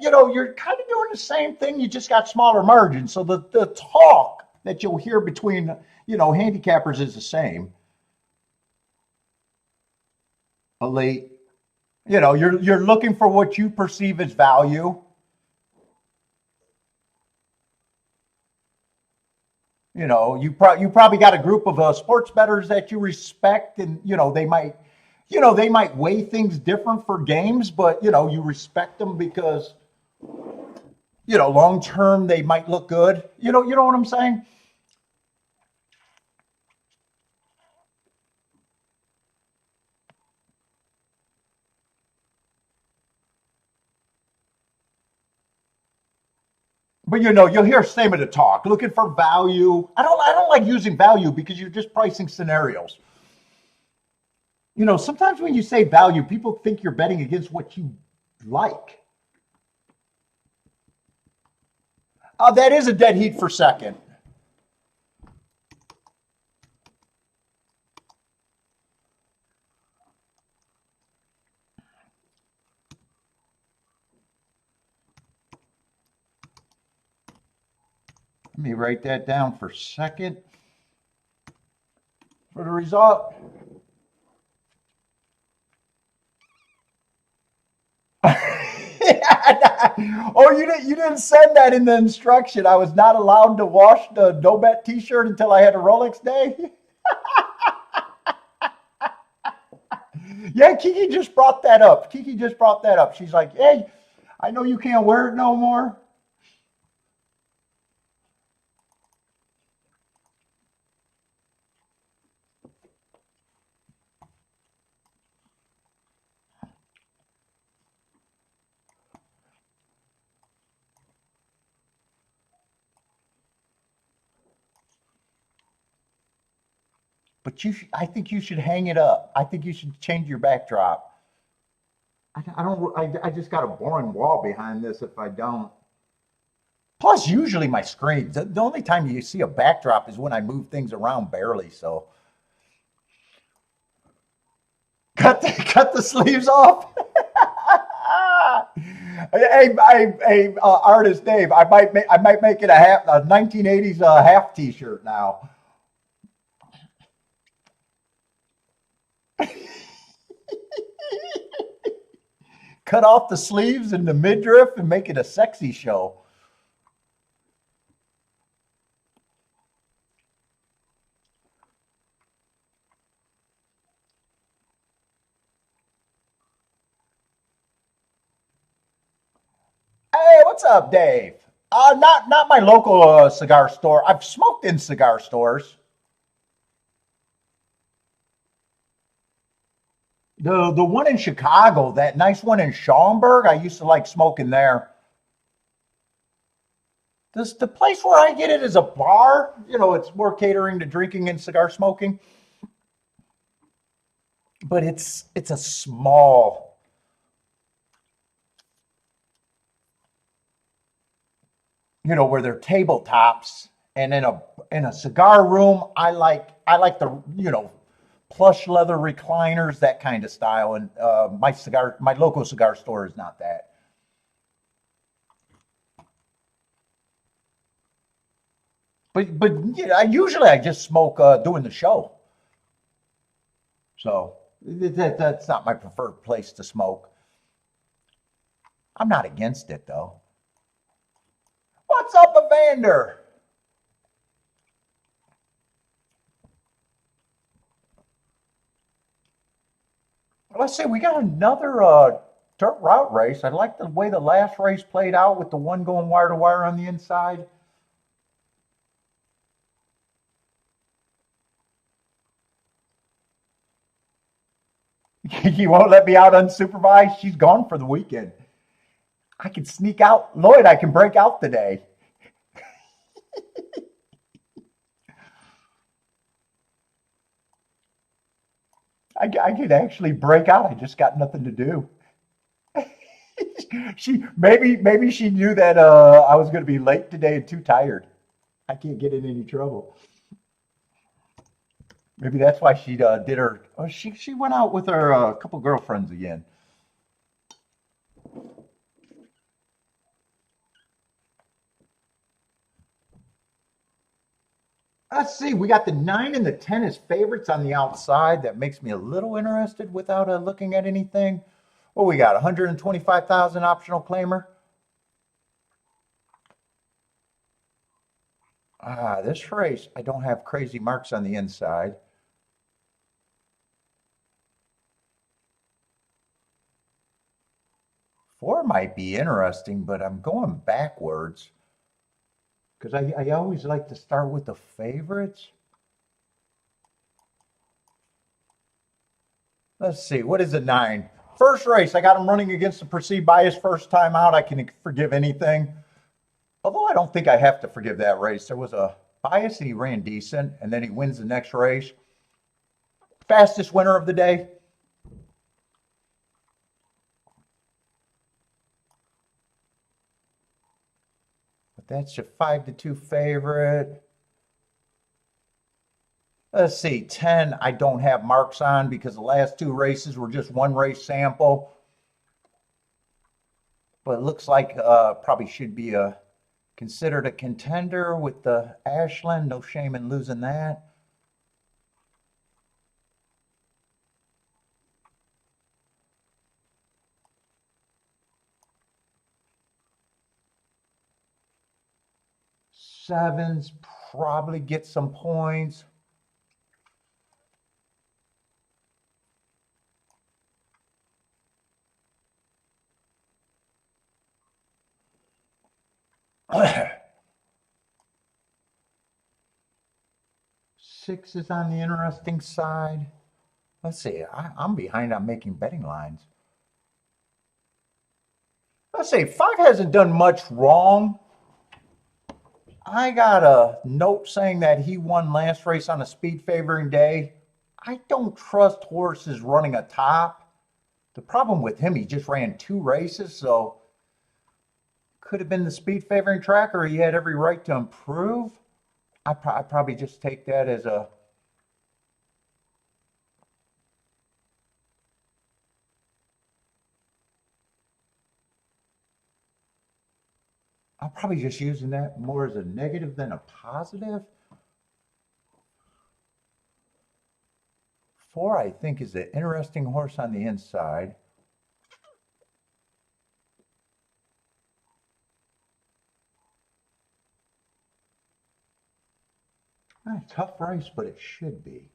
you're kind of doing the same thing. You just got smaller margins. So the talk that you'll hear between, handicappers is the same. Elite. You're looking for what you perceive as value. You probably got a group of sports bettors that you respect, and they might weigh things different for games, but you respect them because long term they might look good. You know what I'm saying? But you'll hear same of the talk, looking for value. I don't like using value because you're just pricing scenarios. Sometimes when you say value, people think you're betting against what you like. That is a dead heat for second. Let me write that down for second for the result. Oh, you didn't send that in the instruction. I was not allowed to wash the no bet T-shirt until I had a Rolex day. Yeah, Kiki just brought that up. Kiki just brought that up. She's like, "Hey, I know you can't wear it no more." But I think you should hang it up. I think you should change your backdrop. I don't. I just got a boring wall behind this. If I don't. Plus, usually my screen. The only time you see a backdrop is when I move things around barely. So cut the sleeves off. Hey, artist Dave, I might make it a 1980s half T-shirt now. Cut off the sleeves and the midriff and make it a sexy show. Hey, what's up, Dave? Not my local cigar store. I've smoked in cigar stores. The one in Chicago, that nice one in Schaumburg, I used to like smoking there. The place where I get it is a bar. It's more catering to drinking and cigar smoking, but it's a small. Where they're tabletops, and in a cigar room, I like the plush leather recliners, that kind of style. And my local cigar store is not that. But usually I just smoke doing the show, so that's not my preferred place to smoke. I'm not against it though. What's up, Evander? Let's see, we got another dirt route race. I like the way the last race played out with the one going wire to wire on the inside. You won't let me out unsupervised? She's gone for the weekend. I can sneak out. Lloyd, I can break out today. I could actually break out. I just got nothing to do. Maybe she knew that I was going to be late today and too tired. I can't get in any trouble. Maybe that's why she did her. Oh, she went out with her couple girlfriends again. Let's see. We got the 9 and the 10 as favorites on the outside. That makes me a little interested without looking at anything. What we got? 125,000 optional claimer. This race, I don't have crazy marks on the inside. Four might be interesting, but I'm going backwards because I always like to start with the favorites. Let's see, what is a 9? First race, I got him running against the perceived bias first time out. I can forgive anything. Although I don't think I have to forgive that race. There was a bias and he ran decent, and then he wins the next race. Fastest winner of the day. But that's your 5-2 favorite. Let's see, 10 I don't have marks on because the last 2 races were just one race sample. But it looks like probably should be considered a contender with the Ashland. No shame in losing that. Sevens probably get some points. Six is on the interesting side. Let's see, I'm behind on making betting lines. Let's say 5 hasn't done much wrong. I got a note saying that he won last race on a speed favoring day. I don't trust horses running a top. The problem with him, he just ran 2 races, so could have been the speed favoring track, or he had every right to improve. I probably just take that as a. I'm probably just using that more as a negative than a positive. 4, I think, is an interesting horse on the inside. Tough race, but it should be.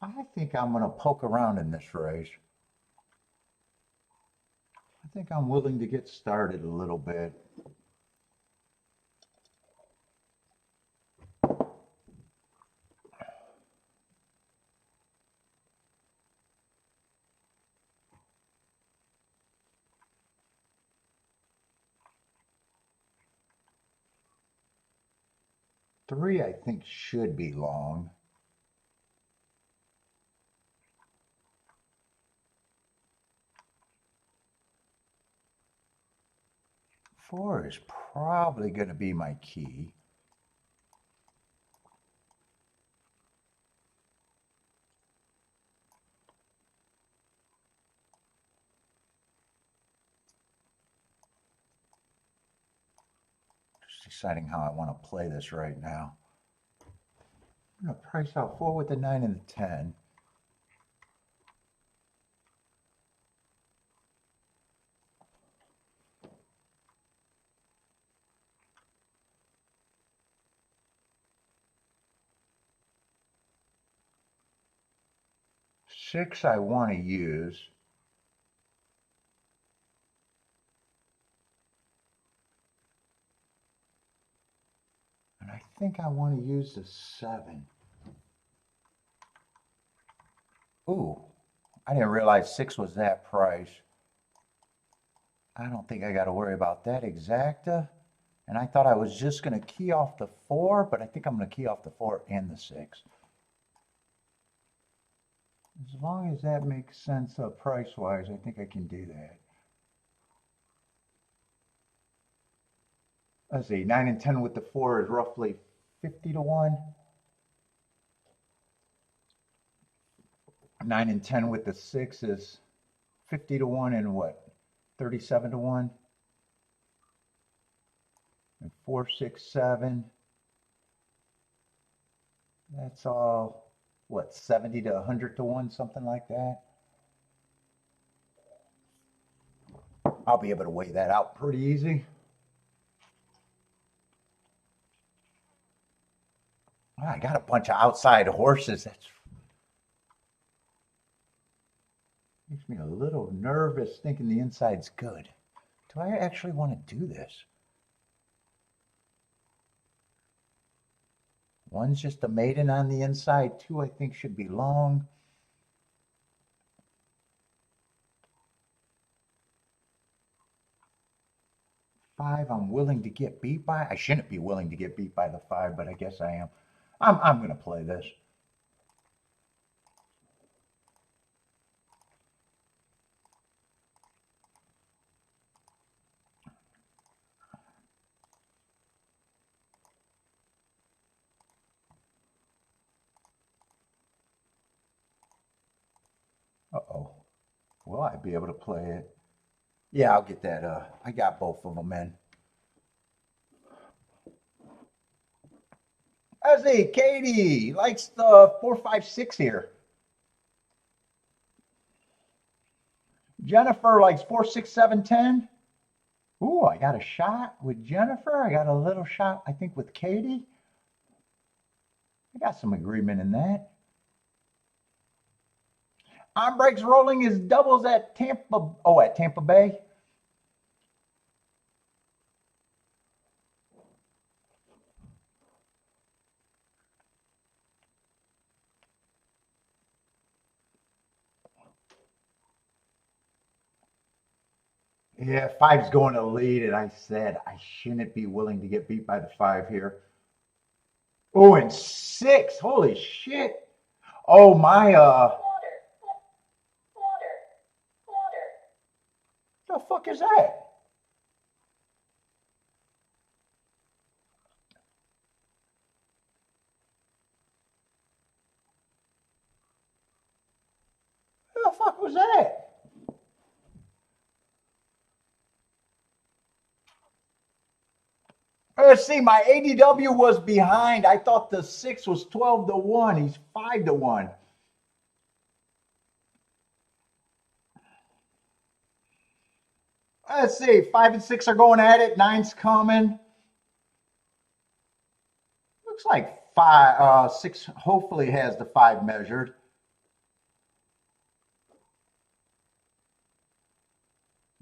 I think I'm going to poke around in this race. I think I'm willing to get started a little bit. Three, I think, should be long. Four is probably going to be my key. Just deciding how I want to play this right now. I'm going to price out 4 with the 9 and the 10. Six I want to use. And I think I want to use the 7. Ooh, I didn't realize 6 was that price. I don't think I got to worry about that exacta. And I thought I was just going to key off the 4, but I think I'm going to key off the 4 and the 6. As long as that makes sense price-wise, I think I can do that. Let's see, 9 and 10 with the 4 is roughly 50 to 1. 9 and 10 with the 6 is 50 to 1 and what? 37 to 1. And 4, 6, 7. That's all, what, 70 to 100 to 1, something like that. I'll be able to weigh that out pretty easy. I got a bunch of outside horses. That's makes me a little nervous thinking the inside's good. Do I actually want to do this? 1's just a maiden on the inside. 2, I think, should be long. Five, I'm willing to get beat by. I shouldn't be willing to get beat by the 5, but I guess I am. I'm going to play this. Uh-oh. Will I be able to play it? Yeah, I'll get that. I got both of them in. Let's see, Katie likes the 4, 5, 6 here. Jennifer likes 4, 6, 7, 10. Ooh, I got a shot with Jennifer. I got a little shot, I think, with Katie. I got some agreement in that. On breaks rolling is doubles at Tampa. Oh, at Tampa Bay. Yeah, 5's going to lead, and I said I shouldn't be willing to get beat by the 5 here. Oh, and 6. Holy shit. Oh, my, the fuck is that? What the fuck was that? Let's see, my ADW was behind. I thought the 6 was 12 to 1. He's 5 to 1. Let's see, 5 and 6 are going at it. 9's coming. Looks like 6 hopefully has the 5 measured.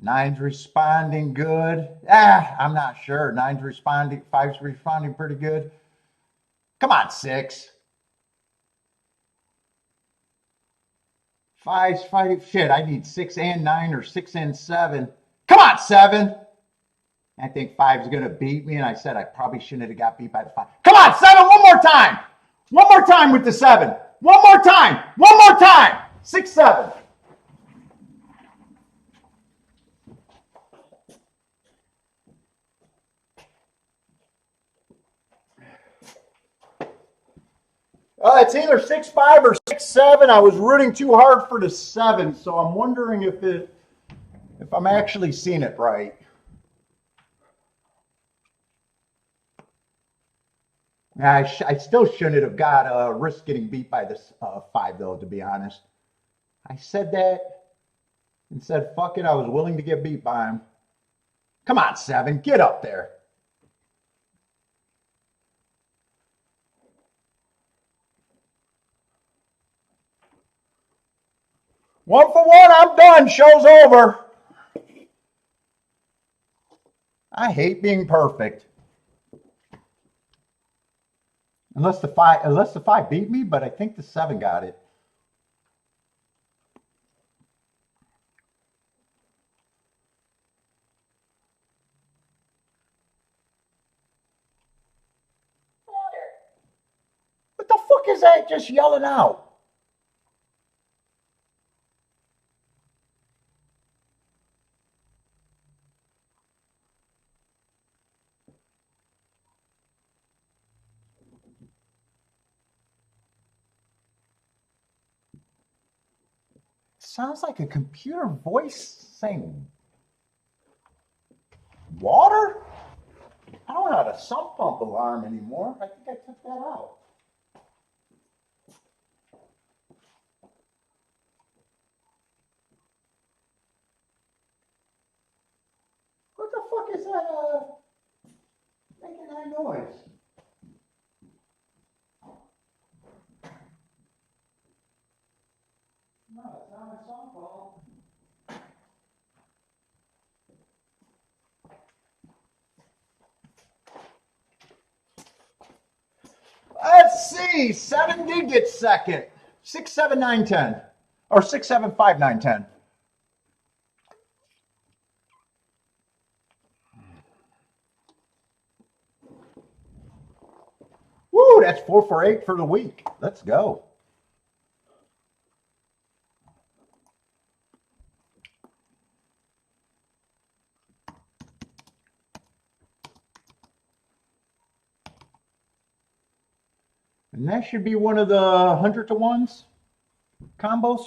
9's responding good. I'm not sure. 9's responding. 5's responding pretty good. Come on, 6. 5's fighting. Shit, I need 6 and 9 or 6 and 7. Come on, 7. I think 5's going to beat me, and I said I probably shouldn't have got beat by the 5. Come on, 7, one more time. One more time with the 7. One more time. One more time. 6, 7. It's either 6, 5 or 6, 7. I was rooting too hard for the 7, so I'm wondering if I'm actually seeing it right. I still shouldn't have got risk getting beat by this 5, though, to be honest. I said that and said, fuck it, I was willing to get beat by him. Come on, 7, get up there. One for one, I'm done. Show's over. I hate being perfect. Unless the 5 beat me, but I think the 7 got it. fuck is that just yelling out? Sounds like a computer voice saying water? I don't have a sump pump alarm anymore. I think I took that out. What the fuck is that making that noise? No, it's not my sump pump. Let's see, 7 digits second. 67910. Or 675910. Woo, that's 448 for the week. Let's go. And that should be one of the 100-to-1s combos.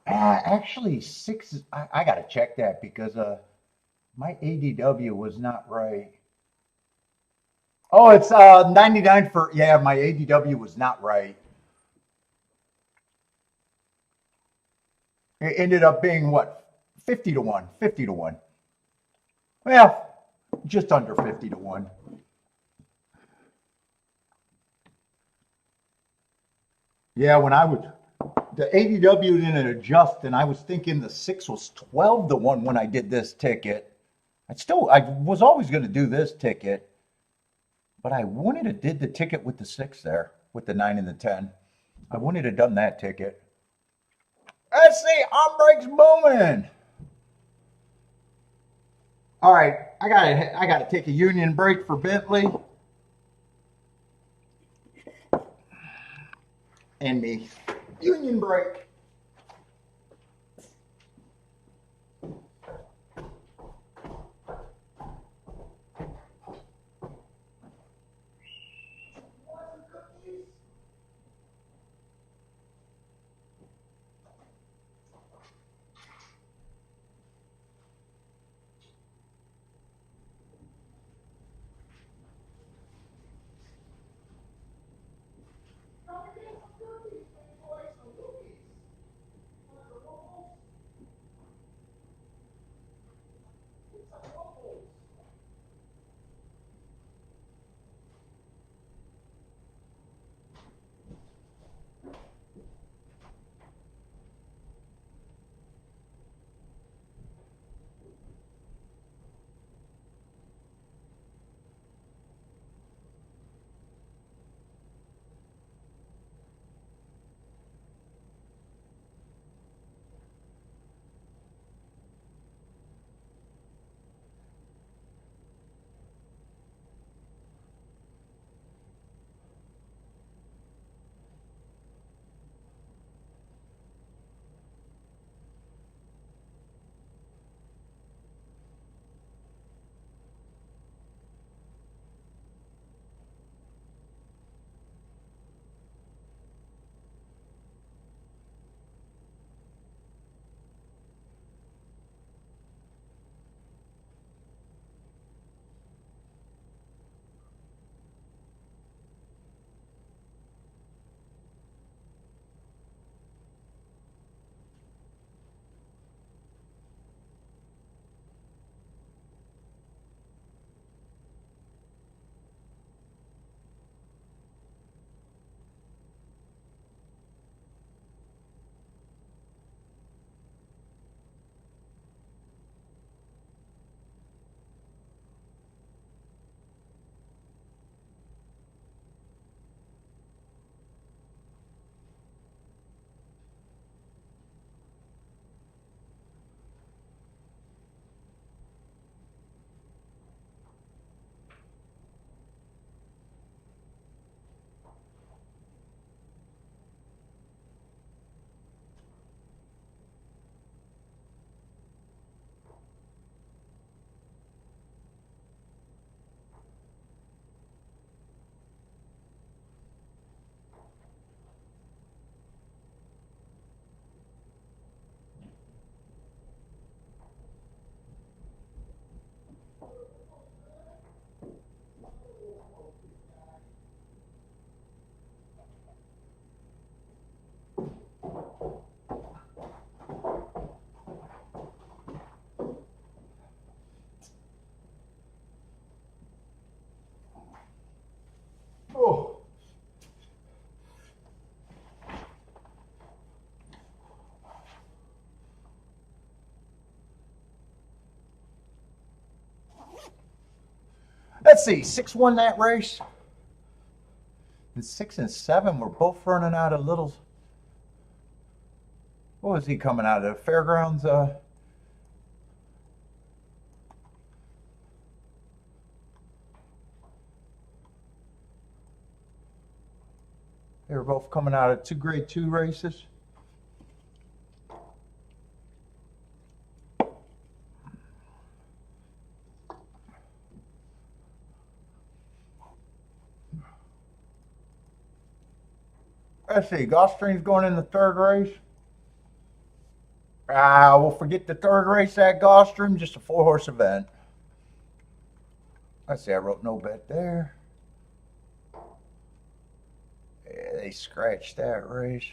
Actually, I got to check that because my ADW was not right. Oh, it's 99 for, yeah, my ADW was not right. It ended up being what? 50-to-1, 50-to-1. Well, just under 50-to-1. Yeah, when I would, the ADW didn't adjust, and I was thinking the 6 was 12-to-1 when I did this ticket. I was always going to do this ticket, but I wouldn't have did the ticket with the 6 there, with the 9 and the 10. I wouldn't have done that ticket. Let's see, on breaks booming. All right, I gotta take a union break for Bentley and me. Union break. Let's see, 6 won that race. And 6 and 7 were both running out of little. What was he coming out of? The fairgrounds? They were both coming out of 2 grade 2 races. Let's see, Gulfstream's going in the 3rd race. We'll forget the 3rd race at Gulfstream, just a 4-horse event. Let's see, I wrote no bet there. Yeah, they scratched that race.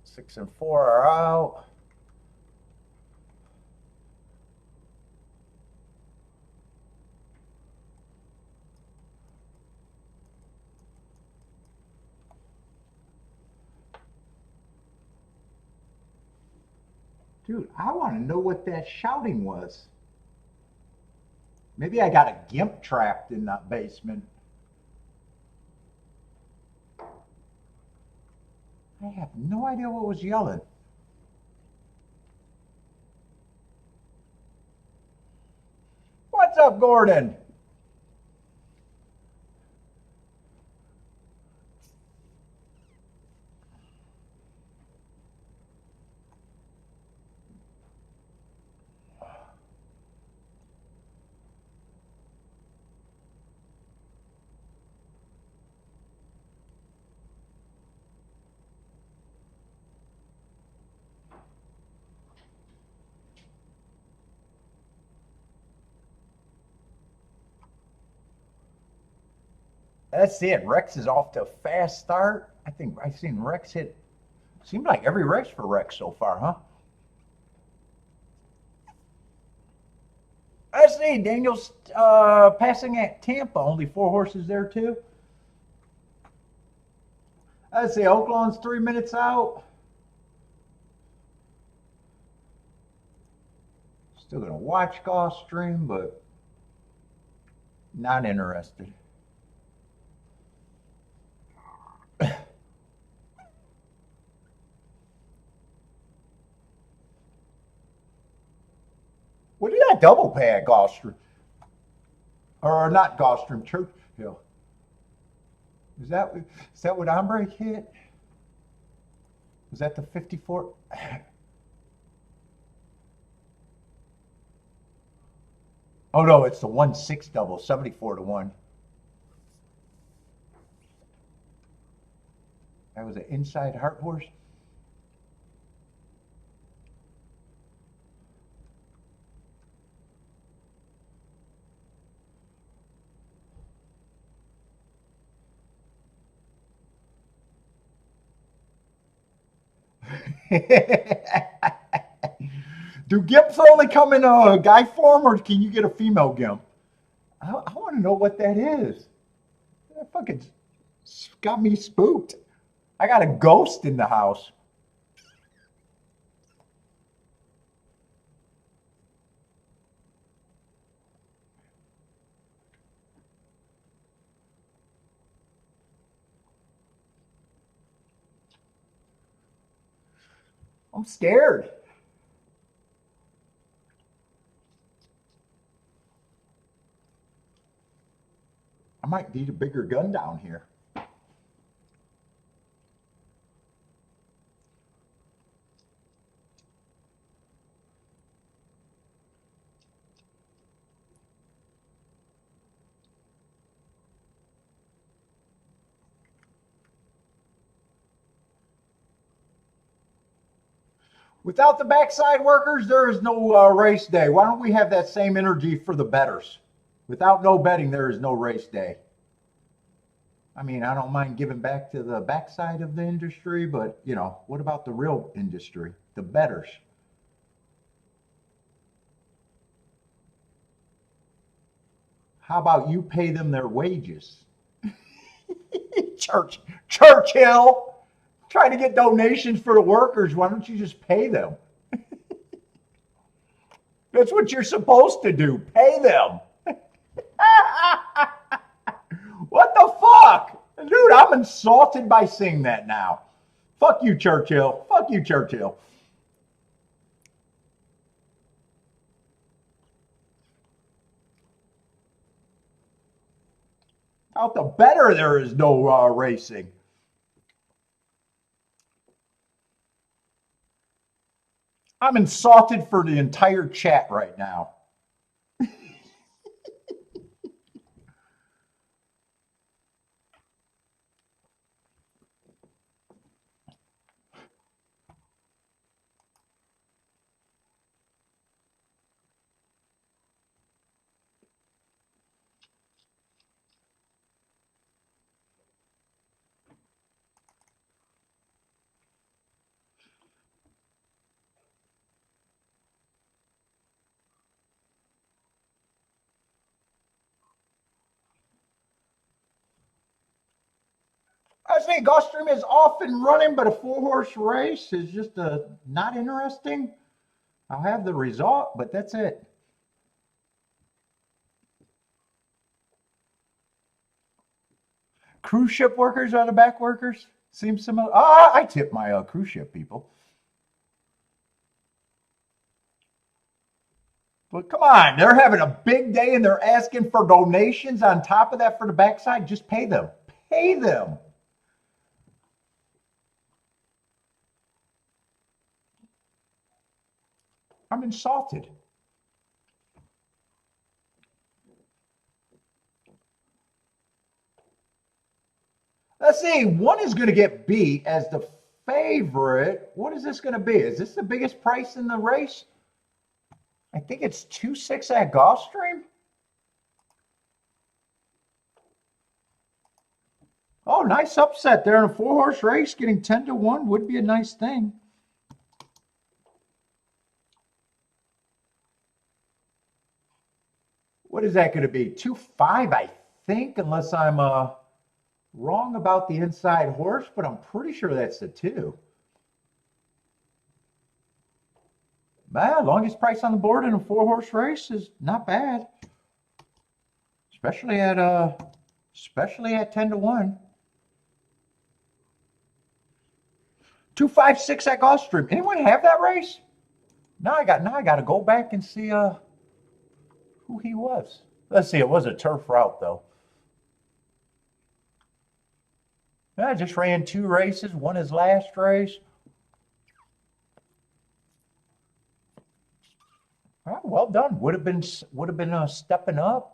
Six and 4 are out. Dude, I want to know what that shouting was. Maybe I got a gimp trapped in that basement. I have no idea what was yelling. What's up, Gordon? That's it. Rex is off to a fast start. I think I've seen Rex hit, seemed like every race for Rex so far, huh? Let's see. Daniel's passing at Tampa. Only 4 horses there, too. Let's see. Oakland's 3 minutes out. Still going to watch Gulfstream, but not interested. What did I double pay at Gulfstream? Or not Gulfstream, Churchill. Is that what Ombre hit? Was that the 54? Oh no, it's the 1-6 double, 74-1. That was an inside heart horse. Do gimps only come in a guy form, or can you get a female gimp? I want to know what that is. That fucking got me spooked. I got a ghost in the house. I'm scared. I might need a bigger gun down here. Without the backside workers, there is no race day. Why don't we have that same energy for the bettors? Without no betting, there is no race day. I mean, I don't mind giving back to the backside of the industry, but, you know, what about the real industry, the bettors? How about you pay them their wages? Churchill, trying to get donations for the workers. Why don't you just pay them? That's what you're supposed to do. Pay them. What the fuck? Dude, I'm insulted by seeing that now. Fuck you, Churchill. Fuck you, Churchill. Out the better there is no racing. I'm insulted for the entire chat right now. I say Gulfstream is off and running, but a 4-horse race is just not interesting. I'll have the result, but that's it. Cruise ship workers are the back workers. Seems similar. I tip my cruise ship people. But come on, they're having a big day and they're asking for donations on top of that for the backside. Just pay them. Pay them. I'm insulted. Let's see. One is going to get beat as the favorite. What is this going to be? Is this the biggest price in the race? I think it's 2.6 at Gulfstream. Oh, nice upset there in a 4-horse race. Getting 10-1 would be a nice thing. What is that going to be? 2.5, I think, unless I'm wrong about the inside horse, but I'm pretty sure that's the 2. Man, longest price on the board in a 4-horse race is not bad, especially at 10-1. 2.56 at Gulfstream. Anyone have that race? Now I got to go back and see who he was. Let's see. It was a turf route though. I just ran 2 races. Won his last race. Well done. Would have been stepping up.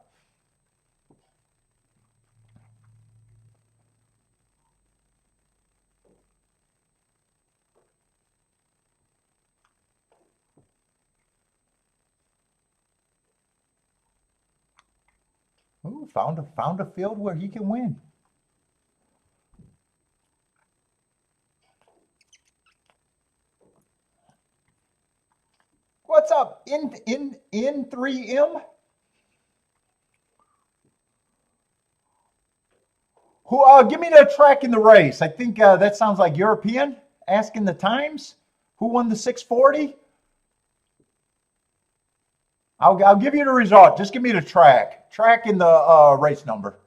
Ooh, found a field where he can win. What's up, in 3M? Who? Give me the track in the race. I think that sounds like European. Asking the times. Who won the 640? I'll give you the result. Just give me the track. Track in the race number.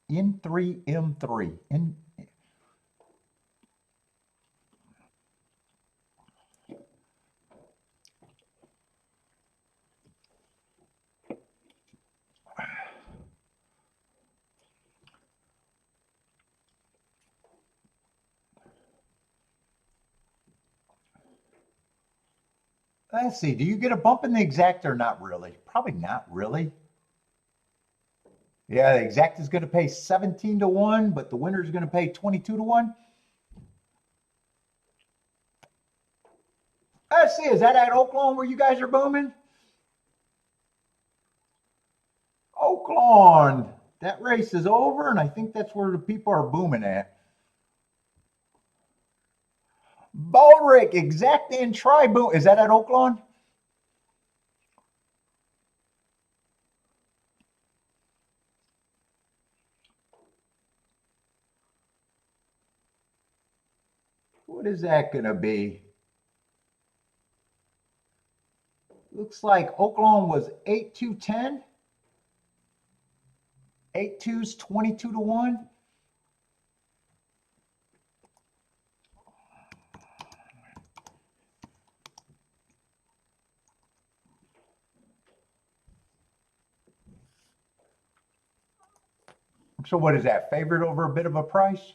In 3M3. Let's see. Do you get a bump in the exact or not really? Probably not really. Yeah, the exact is going to pay 17-1, but the winner is going to pay 22-1. Let's see. Is that at Oaklawn where you guys are booming? Oaklawn. That race is over, and I think that's where the people are booming at. Baldrick, exact and try boom. Is that at Oaklawn? What is that going to be? Looks like Oklahoma was 8-2-10. 8-2's 22-1. So what is that? Favorite over a bit of a price?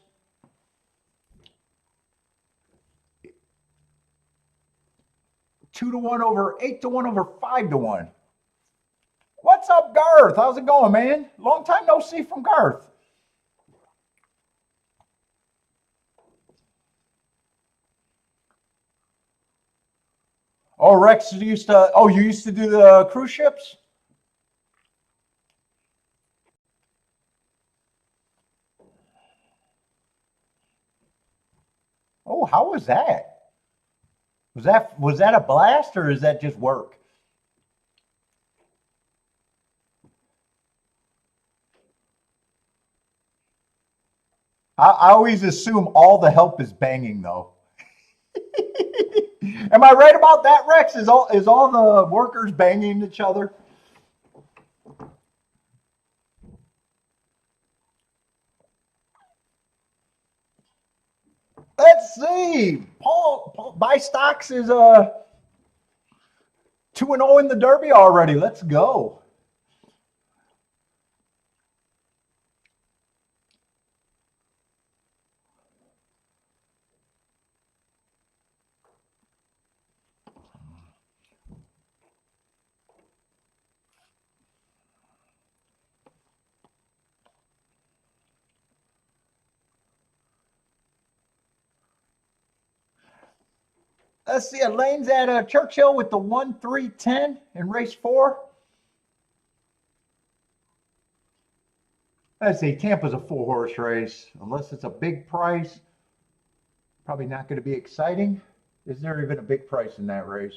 2-1 over 8-1 over 5-1. What's up, Garth? How's it going, man? Long time no see from Garth. Oh, Rex used to. Oh, you used to do the cruise ships? Oh, how was that? Was that a blast or is that just work? I always assume all the help is banging though. Am I right about that, Rex? Is all the workers banging each other? Let's see. Paul buy stocks is 2-0 in the Derby already. Let's go. Let's see. Lane's at Churchill with the 1-3-10 in race 4. Let's see. Tampa's a 4-horse race. Unless it's a big price, probably not going to be exciting. Is there even a big price in that race?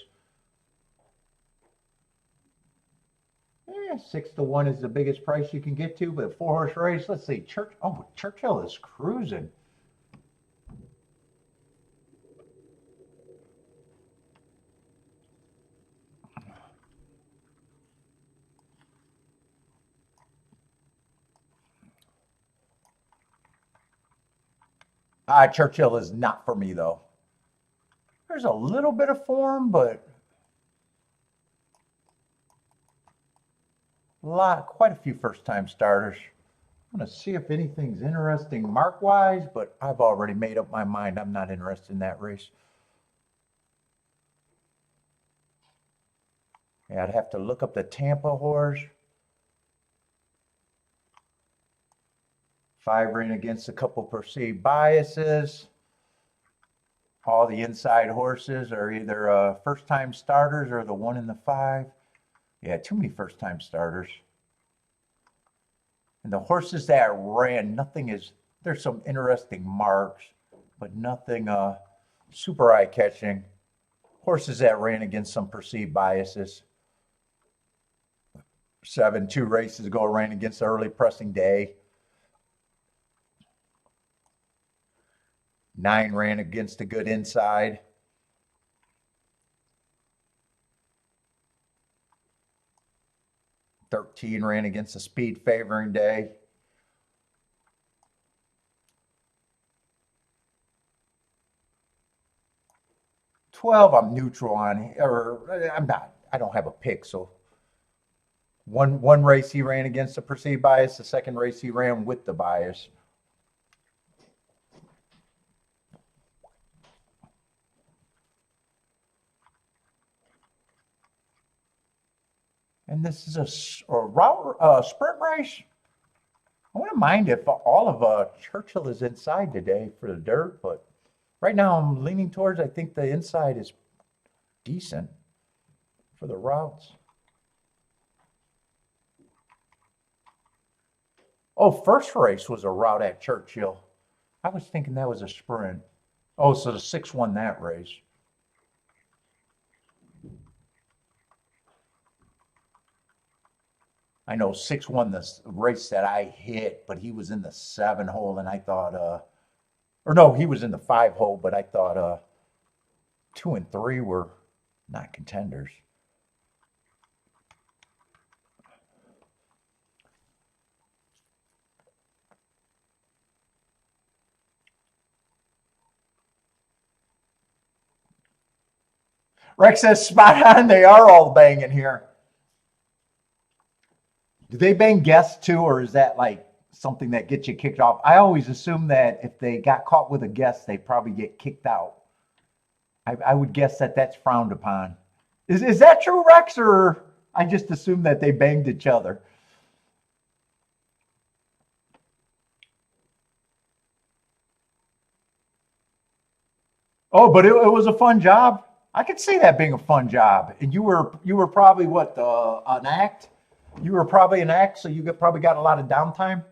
6-1 is the biggest price you can get to, but a 4-horse race. Let's see. Churchill is cruising. Churchill is not for me though. There's a little bit of form, but quite a few first-time starters. I'm going to see if anything's interesting mark-wise, but I've already made up my mind. I'm not interested in that race. Yeah, I'd have to look up the Tampa horse. 5 ran against a couple perceived biases. All the inside horses are either first-time starters or the 1 in the 5. Yeah, too many first-time starters. And the horses that ran, there's some interesting marks, but nothing super eye-catching. Horses that ran against some perceived biases. 7, 2 races ago, ran against the early pressing day. 9 ran against a good inside. 13 ran against a speed favoring day. 12 I'm neutral on, or I'm not. I don't have a pick, so one race he ran against the perceived bias, the second race he ran with the bias. And this is a sprint race. I wouldn't mind if all of Churchill is inside today for the dirt, but right now I'm leaning towards, I think the inside is decent for the routes. Oh, first race was a route at Churchill. I was thinking that was a sprint. Oh, so the 6 won that race. I know 6 won the race that I hit, but he was in the 7 hole, and I thought Or no, he was in the 5 hole, but I thought 2 and 3 were not contenders. Rex says spot on. They are all banging here. Do they bang guests too, or is that like something that gets you kicked off? I always assume that if they got caught with a guest, they probably get kicked out. I would guess that that's frowned upon. Is that true, Rex, or I just assume that they banged each other? Oh, but it was a fun job. I could see that being a fun job. And you were probably what, an act? You were probably an act, so you probably got a lot of downtime.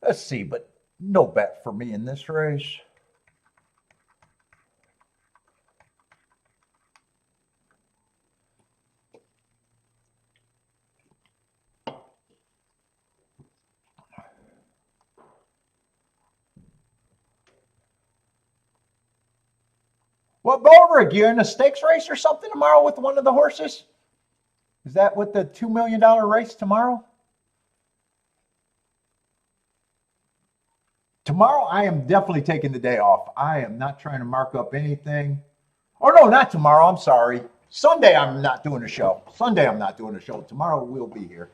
Let's see, but no bet for me in this race. What, Boberick, you in a stakes race or something tomorrow with one of the horses? Is that with the $2 million race tomorrow? Tomorrow, I am definitely taking the day off. I am not trying to mark up anything. Oh, no, not tomorrow. I'm sorry. Sunday, I'm not doing a show. Sunday, I'm not doing a show. Tomorrow, we'll be here.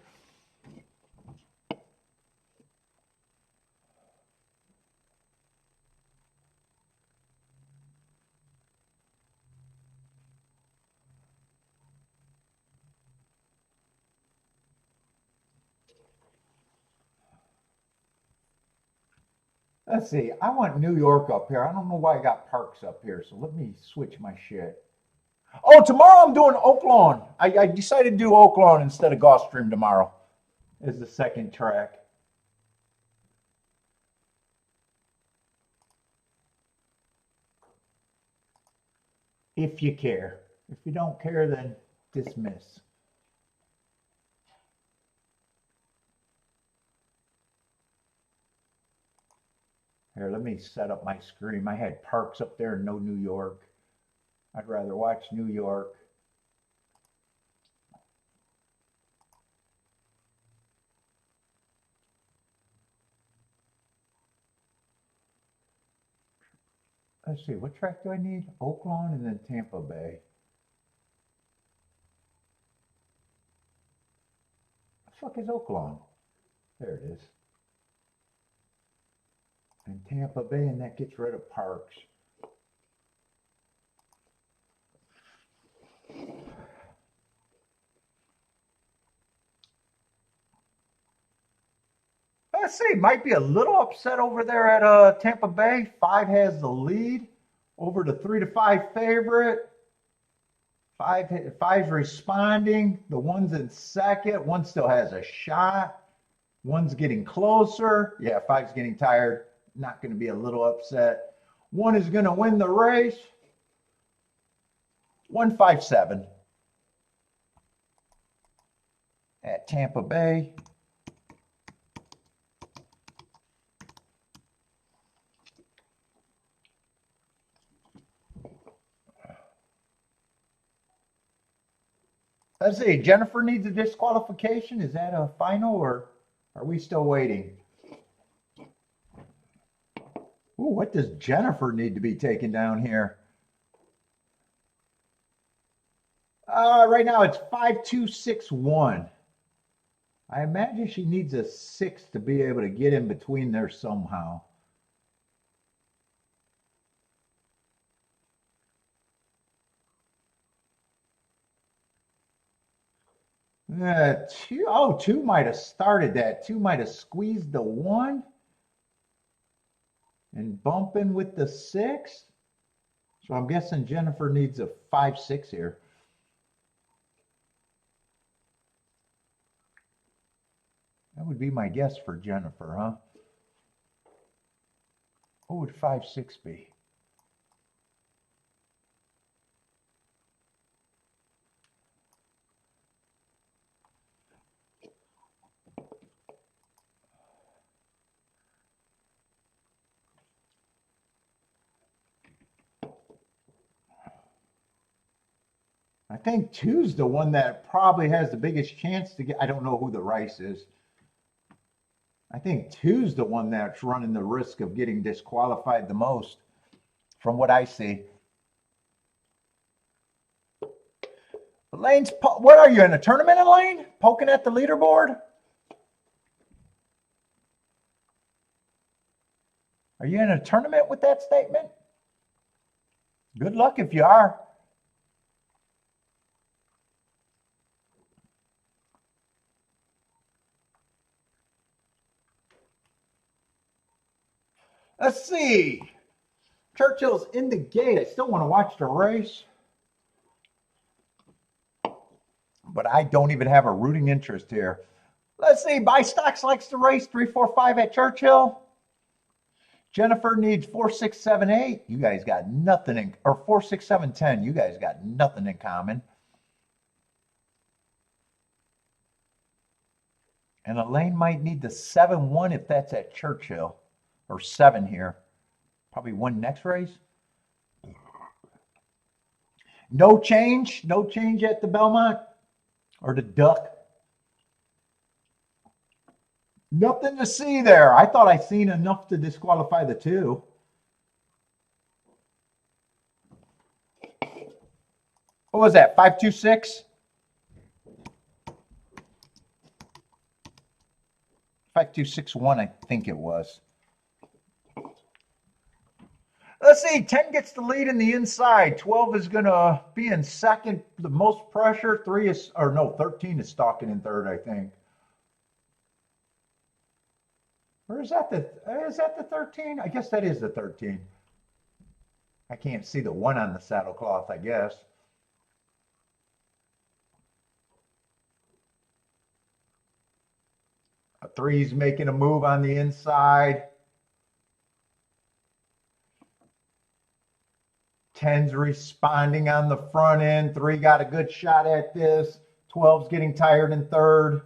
Let's see. I want New York up here. I don't know why I got Parks up here, so let me switch my shit. Oh, tomorrow I'm doing Oaklawn. I decided to do Oaklawn instead of Gulfstream tomorrow as the second track. If you care. If you don't care, then dismiss. Here, let me set up my screen. I had Parks up there and no New York. I'd rather watch New York. Let's see, what track do I need? Oaklawn and then Tampa Bay. The fuck is Oaklawn? There it is. And Tampa Bay, and that gets rid of Parks. Let's see, might be a little upset over there at Tampa Bay. 5 has the lead over the 3 to 5 favorite. Five's responding. The one's in second. One still has a shot. One's getting closer. Yeah, 5's getting tired. Not going to be a little upset. One is going to win the race. 157 at Tampa Bay. Let's see, Jennifer needs a disqualification. Is that a final or are we still waiting? Ooh, what does Jennifer need to be taken down here? Right now it's 5261. I imagine she needs a 6 to be able to get in between there somehow. Two might have started that. 2 might have squeezed the 1 and bumping with the 6. So I'm guessing Jennifer needs a 5-6 here. That would be my guess for Jennifer, huh? What would 5-6 be? I think 2's the one that probably has the biggest chance to get. I don't know who the Rice is. I think 2's the one that's running the risk of getting disqualified the most, from what I see. Elaine's, what are you in a tournament, Elaine? Poking at the leaderboard? Are you in a tournament with that statement? Good luck if you are. Let's see. Churchill's in the gate. I still want to watch the race, but I don't even have a rooting interest here. Let's see. Buy Stocks likes to race 3-4-5 at Churchill. Jennifer needs 4-6-7-8. You guys got nothing in, or 4-6-7-10. You guys got nothing in common. And Elaine might need the 7-1 if that's at Churchill, or 7 here. Probably 1 next race. No change at the Belmont or the Duck. Nothing to see there. I thought I seen enough to disqualify the 2. What was that? 5-2-6? 5-2-6-1, I think it was. Let's see, 10 gets the lead in the inside. 12 is going to be in second, the most pressure. 13 is stalking in third, I think. Or is that the 13? I guess that is the 13. I can't see the 1 on the saddle cloth, I guess. A 3's making a move on the inside. 10's responding on the front end. 3 got a good shot at this. 12's getting tired in third.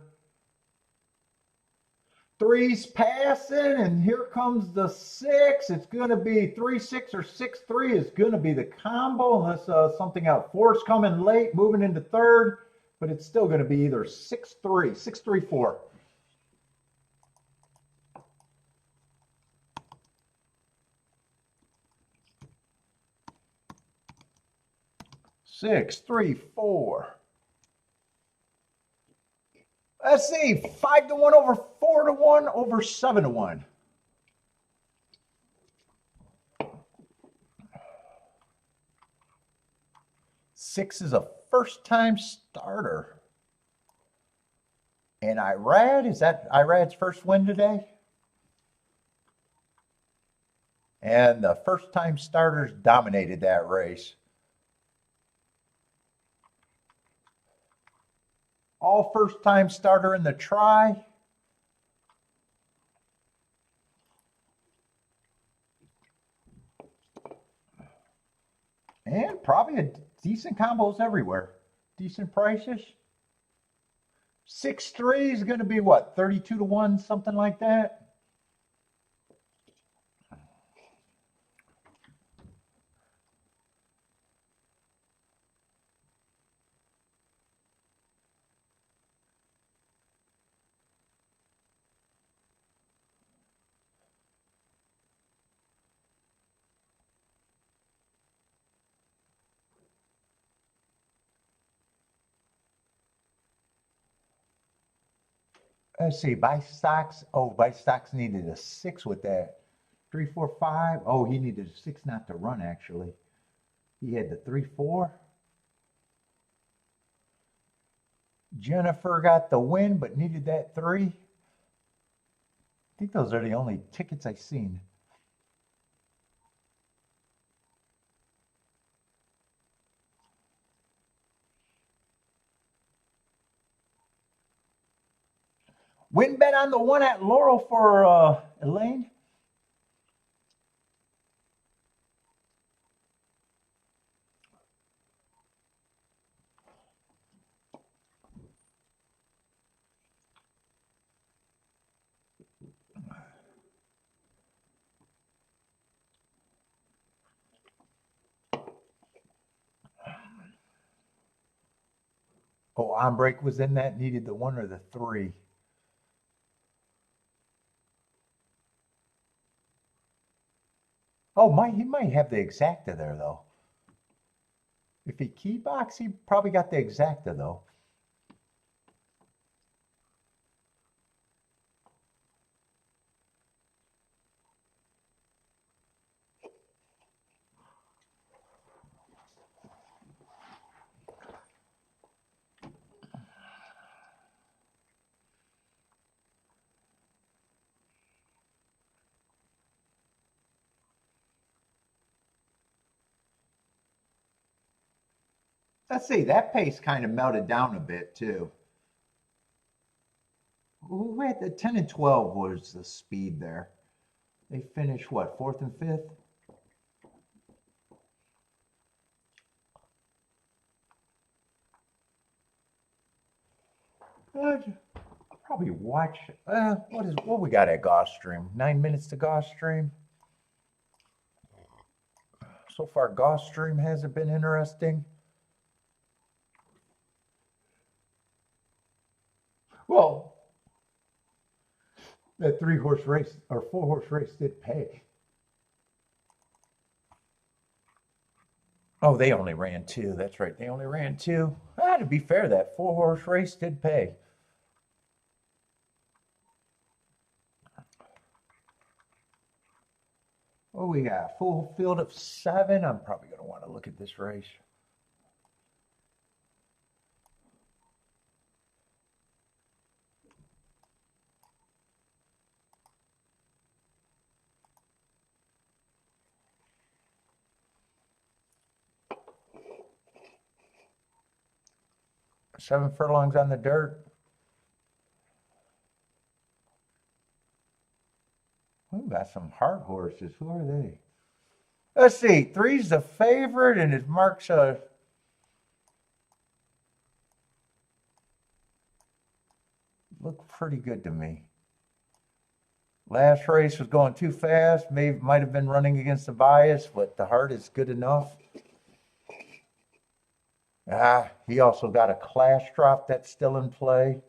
3's passing, and here comes the 6. It's going to be 3-6 or 6-3 is going to be the combo unless something else. 4's coming late, moving into third, but it's still going to be either 6-3, 6-3-4. Six, 3, 4. Let's see, 5-1 over 4-1 over 7-1. Six is a first-time starter. And Irad, is that Irad's first win today? And the first-time starters dominated that race. All first-time starter in the try. And probably a decent combos everywhere. Decent prices. 6-3 is going to be what? 32-1, something like that. Let's see, buy stocks. Oh, buy stocks needed a 6 with that. 3, 4, 5. Oh, he needed a 6 not to run, actually. He had the 3, 4. Jennifer got the win, but needed that 3. I think those are the only tickets I've seen. Win bet on the one at Laurel for Elaine. Oh, on break was in that. Needed the 1 or the 3. Oh, he might have the exacta there though. If he key box, he probably got the exacta though. Let's see, that pace kind of melted down a bit too. Who had the 10 and 12 was the speed there. They finished what, 4th and 5th? I'll probably watch. What we got at Gulfstream? 9 minutes to Gulfstream. So far, Gulfstream hasn't been interesting. Well, that 3-horse race or 4-horse race did pay. Oh, they only ran 2. That's right. They only ran 2. To be fair, that 4-horse race did pay. Oh, we got full field of 7. I'm probably going to want to look at this race. Seven furlongs on the dirt. We got some hard horses. Who are they? Let's see. 3's the favorite, and his marks look pretty good to me. Last race was going too fast. Might have been running against the bias, but the heart is good enough. He also got a class drop that's still in play.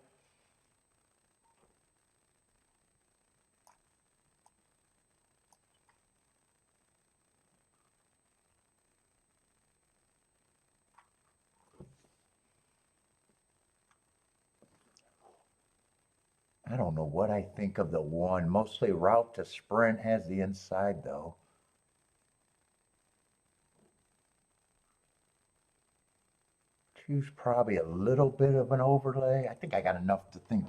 I don't know what I think of the 1. Mostly route to sprint has the inside though. Two's probably a little bit of an overlay. I think I got enough to think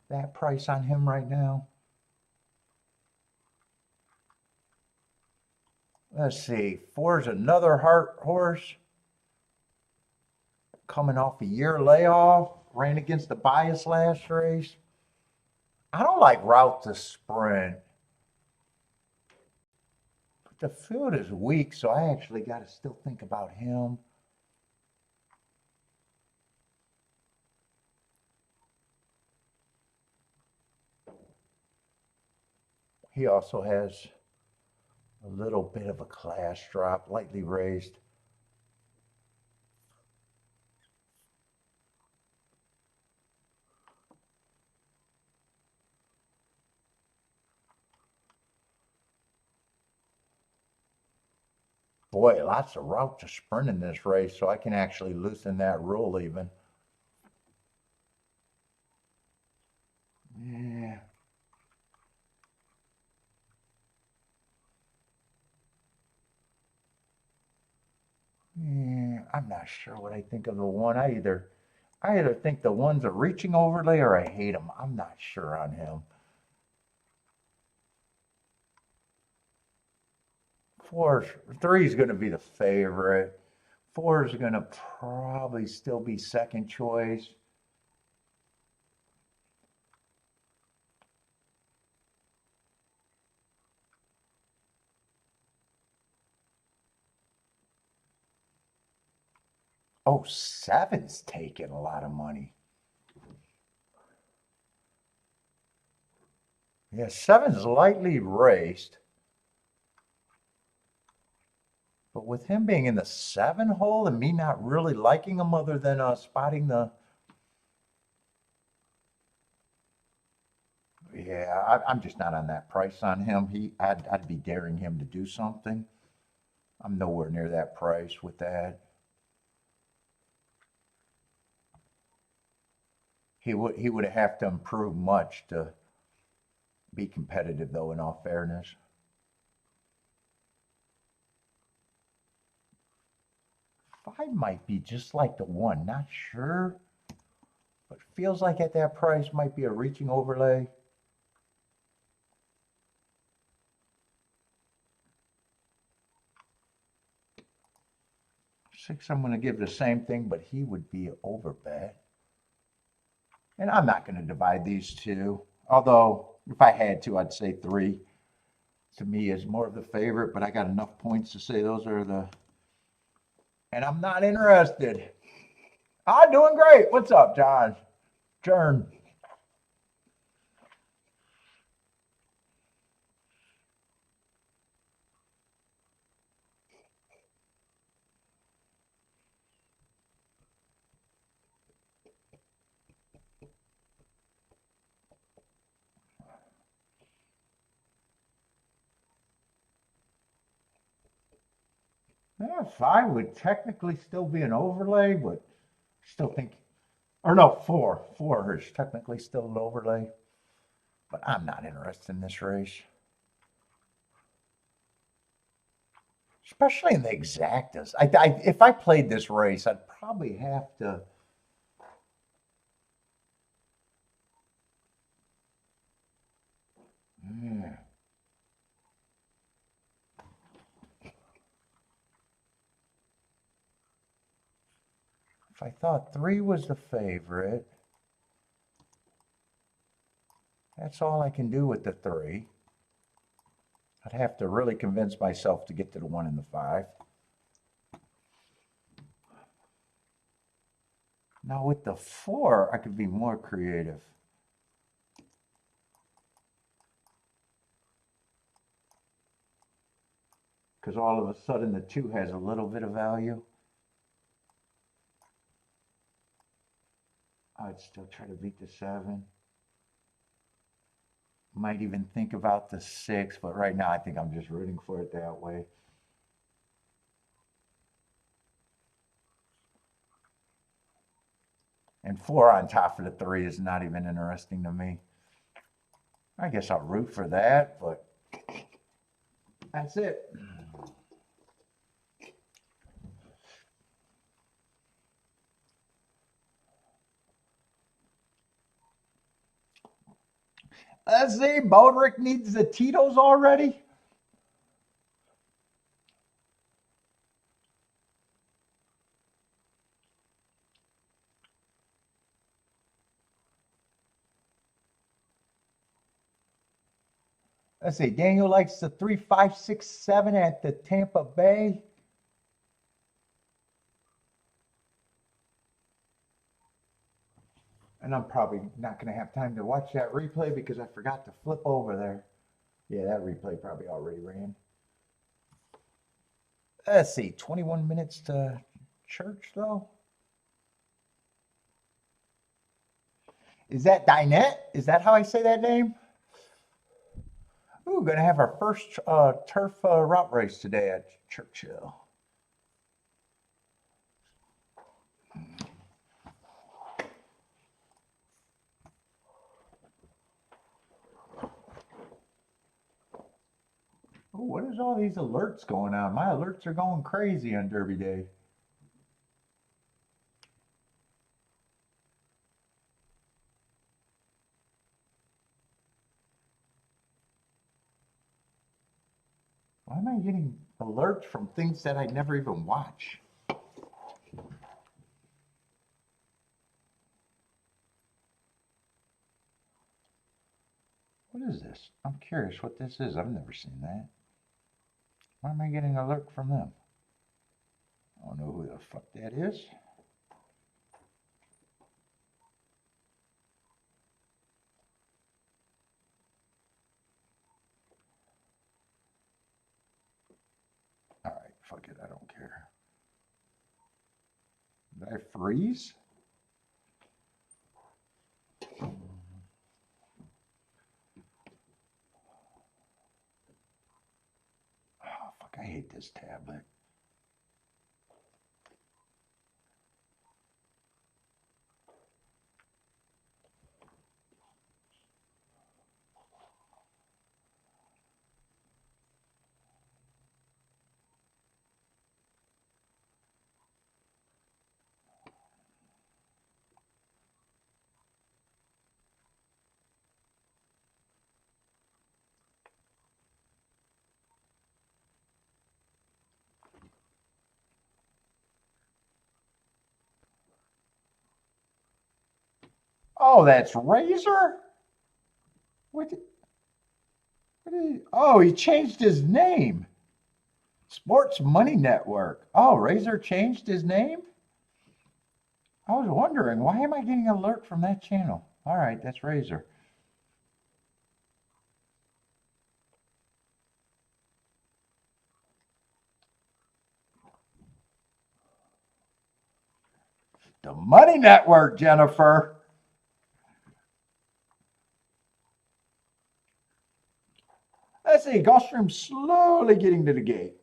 that price on him right now. Let's see. 4's another heart horse. Coming off a year layoff. Ran against the bias last race. I don't like route to sprint. But the field is weak, so I actually got to still think about him. He also has a little bit of a class drop, lightly raised. Boy, lots of route to sprint in this race, so I can actually loosen that rule even. Yeah. I'm not sure what I think of the 1. I either think the 1's a reaching overlay or I hate him. I'm not sure on him. 3's going to be the favorite. 4's going to probably still be second choice. Oh, seven's taking a lot of money. Yeah, seven's lightly raced. But with him being in the 7 hole and me not really liking him other than spotting the... Yeah, I'm just not on that price on him. I'd be daring him to do something. I'm nowhere near that price with that. He would have to improve much to be competitive, though, in all fairness. Five might be just like the one, not sure, but feels like at that price might be a reaching overlay. Six, I'm going to give the same thing, but he would be over bet. And I'm not going to divide these two, although if I had to, I'd say three. To me, is more of the favorite, but I got enough points to say those are the... And I'm not interested. I'm doing great. What's up, John? Turn. Yeah, five would technically still be an overlay, but still think, or no, four. Four is technically still an overlay, but I'm not interested in this race. Especially in the exactas. If I played this race, I'd probably have to. Yeah. If I thought three was the favorite, that's all I can do with the three. I'd have to really convince myself to get to the one and the five. Now with the four, I could be more creative. Because all of a sudden the two has a little bit of value. I'd still try to beat the seven. Might even think about the six, but right now I think I'm just rooting for it that way. And four on top of the three is not even interesting to me. I guess I'll root for that, but that's it. Let's see, Bodrick needs the Tito's already. Let's see, Daniel likes the 3, 5, 6, 7 at the Tampa Bay. And I'm probably not going to have time to watch that replay because I forgot to flip over there. Yeah, that replay probably already ran. Let's see, 21 minutes to church, though. Is that Dinette? Is that how I say that name? Ooh, going to have our first turf route race today at Churchill. Ooh, what is all these alerts going on? My alerts are going crazy on Derby Day. Why am I getting alerts from things that I never even watch? What is this? I'm curious what this is. I've never seen that. Why am I getting an alert from them? I don't know who the fuck that is. Fuck it, I don't care. Did I freeze? Oh, fuck, I hate this tablet. Oh, that's Razor? What? Oh, he changed his name. Sports Money Network. Oh, Razor changed his name? I was wondering, why am I getting an alert from that channel? All right, that's Razor. The Money Network, Jennifer. Let's see, Gulfstream slowly getting to the gate.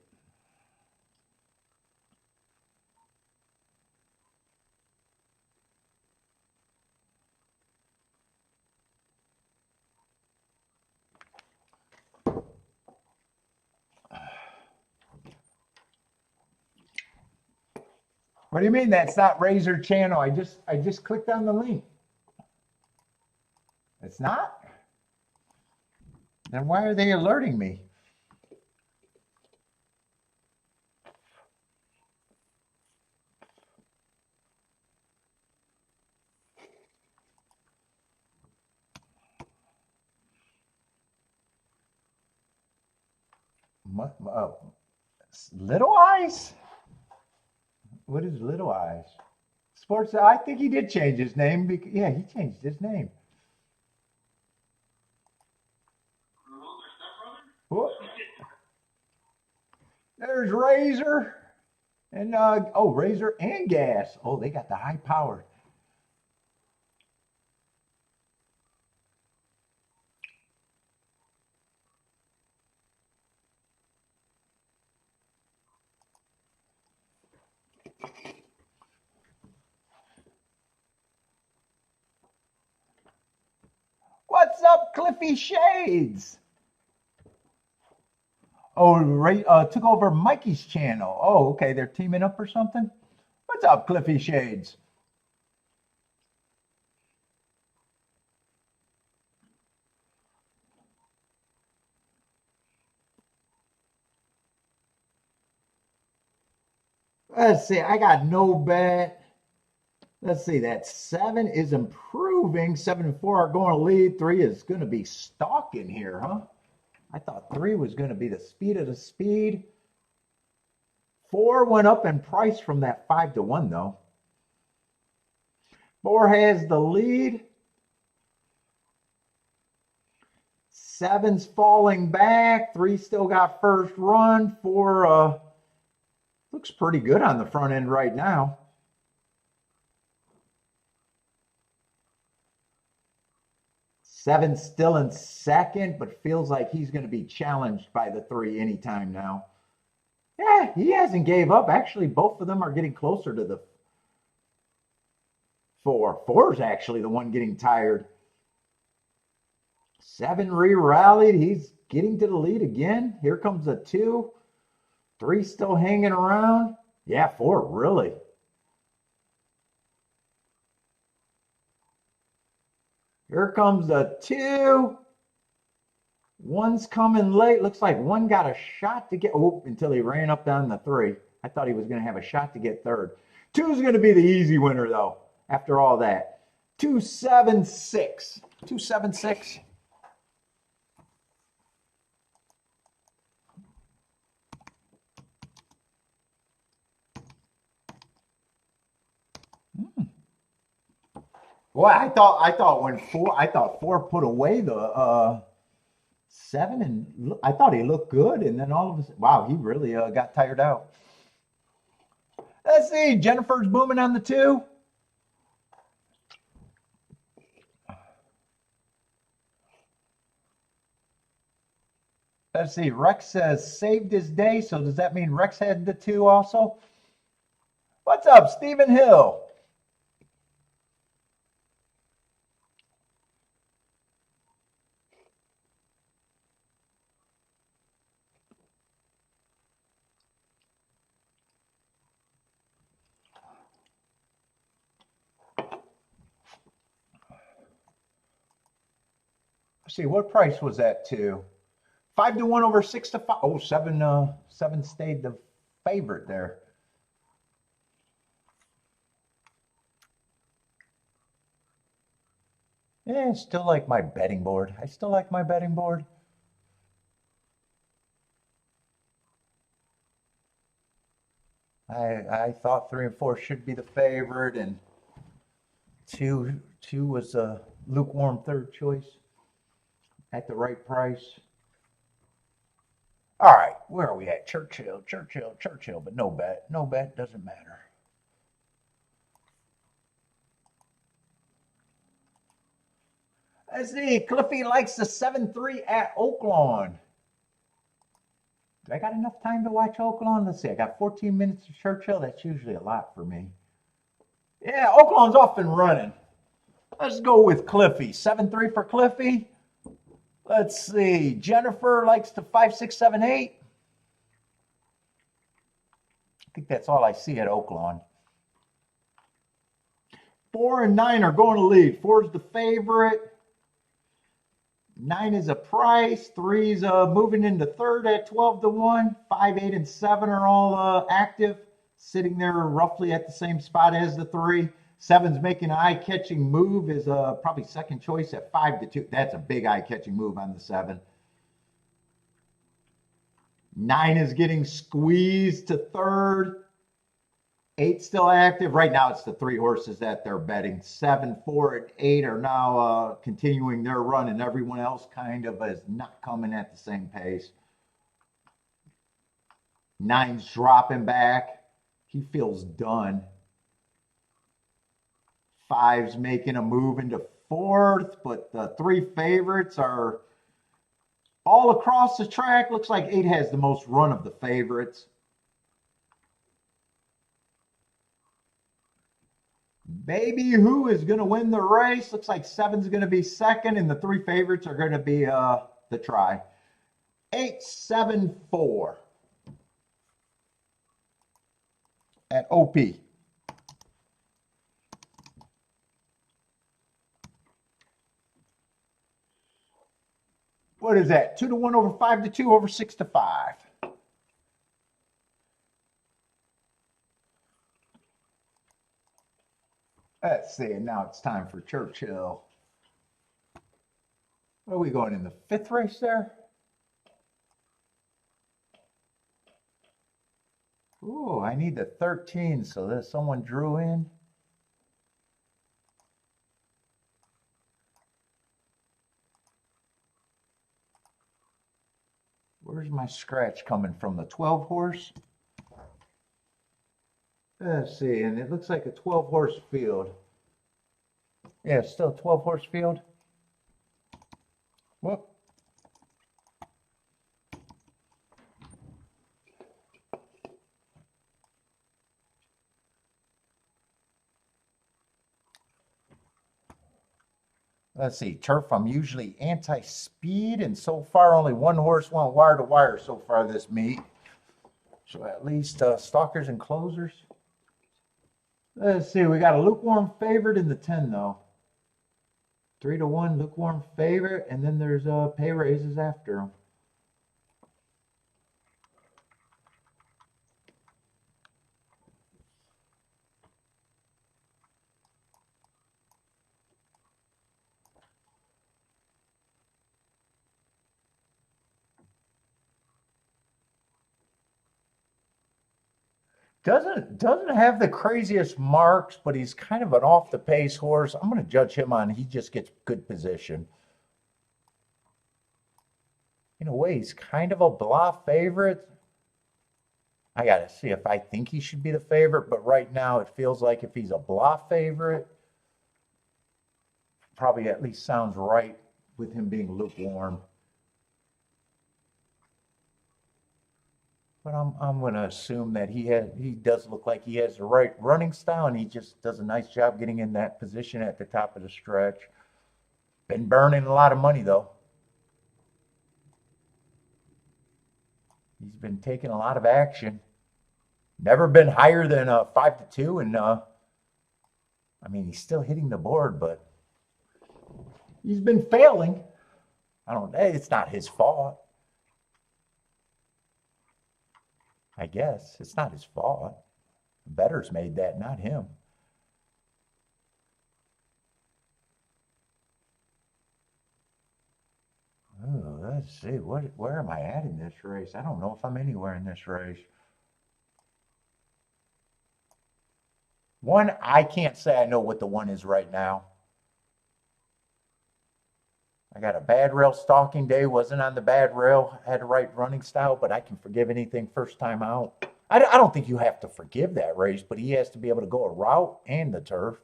What do you mean that's not Razor channel? I just clicked on the link. It's not? Then why are they alerting me? Little Eyes? What is Little Eyes? Sports, I think he did change his name. Yeah, he changed his name. Whoop. There's Razor. And, oh, Razor and Gas. Oh, they got the high power. What's up, Cliffy Shades? Oh, Ray took over Mikey's channel. Oh, okay, they're teaming up or something. What's up, Cliffy Shades? Let's see, I got no bet. Let's see, that 7 is improving. 7 and 4 are going to lead. 3 is going to be stalking here, huh? I thought 3 was going to be the speed of the speed. 4 went up in price from that 5 to 1, though. 4 has the lead. 7's falling back. 3 still got first run. 4 looks pretty good on the front end right now. 7's still in second, but feels like he's going to be challenged by the 3 anytime now. Yeah, he hasn't gave up. Actually, both of them are getting closer to the 4. 4's actually the one getting tired. 7 re-rallied. He's getting to the lead again. Here comes a 2. 3 still hanging around. Yeah, 4 really. Here comes a 2. 1's coming late. Looks like 1 got a shot to get, oh, until he ran up down the 3. I thought he was going to have a shot to get third. 2's going to be the easy winner, though, after all that. 276. 276. Well, I thought 4 put away the 7, and I thought he looked good, and then all of a sudden, wow, he really got tired out. Let's see, Jennifer's booming on the 2. Let's see, Rex says saved his day, so does that mean Rex had the 2 also? What's up, Stephen Hill? Let's see, what price was that 2? 5-1 over 6-5. Oh, 7 stayed the favorite there. Yeah, still like my betting board. I still like my betting board. I thought 3 and 4 should be the favorite, and two was a lukewarm third choice at the right price. All right, where are we at? Churchill, but no bet. No bet, doesn't matter. Let's see, Cliffy likes the 7-3 at Oaklawn. Do I got enough time to watch Oaklawn? Let's see, I got 14 minutes of Churchill. That's usually a lot for me. Yeah, Oaklawn's off and running. Let's go with Cliffy. 7-3 for Cliffy. Let's see, Jennifer likes the 5, 6, 7, 8. I think that's all I see at Oaklawn. 4 and 9 are going to lead. 4 is the favorite. 9 is a price. 3 is moving into third at 12-1. 5, 8, and 7 are all active, sitting there roughly at the same spot as the 3. 7's making an eye-catching move, is probably second choice at 5-2. That's a big eye-catching move on the 7. 9 is getting squeezed to third. 8 still active. Right now it's the 3 horses that they're betting. 7, 4, and 8 are now continuing their run, and everyone else kind of is not coming at the same pace. 9's dropping back. He feels done. 5's making a move into fourth, but the 3 favorites are all across the track. Looks like 8 has the most run of the favorites. Baby, who is going to win the race? Looks like 7's going to be second, and the 3 favorites are going to be the try. 8, 7, 4 at OP. What is that? 2-1 over 5-2 over 6-5. Let's see, and now it's time for Churchill. Where are we going, in the 5th race there? Ooh, I need the 13, so there's someone drew in. Where's my scratch coming from? The 12 horse? Let's see, and it looks like a 12 horse field. Yeah, it's still a 12 horse field. Whoop. Let's see, turf, I'm usually anti-speed, and so far only 1 horse went wire to wire so far this meet. So at least stalkers and closers. Let's see, we got a lukewarm favorite in the 10 though. 3-1 lukewarm favorite, and then there's pay raises after them. Doesn't have the craziest marks, but he's kind of an off the pace horse. I'm going to judge him on he just gets good position. in a way, he's kind of a bluff favorite. I got to see if I think he should be the favorite, but right now it feels like if he's a bluff favorite, probably at least sounds right with him being lukewarm. But I'm going to assume that he does look like he has the right running style, and he just does a nice job getting in that position at the top of the stretch. Been burning a lot of money though. He's been taking a lot of action. Never been higher than 5-2, and I mean he's still hitting the board, but he's been failing. It's not his fault. I guess it's not his fault. The bettors made that, not him. Oh, let's see. Where am I at in this race? I don't know if I'm anywhere in this race. One, I can't say I know what the one is right now. I got a bad rail stalking day, wasn't on the bad rail, had the right running style, but I can forgive anything first time out. I don't think you have to forgive that race, but he has to be able to go a route and the turf.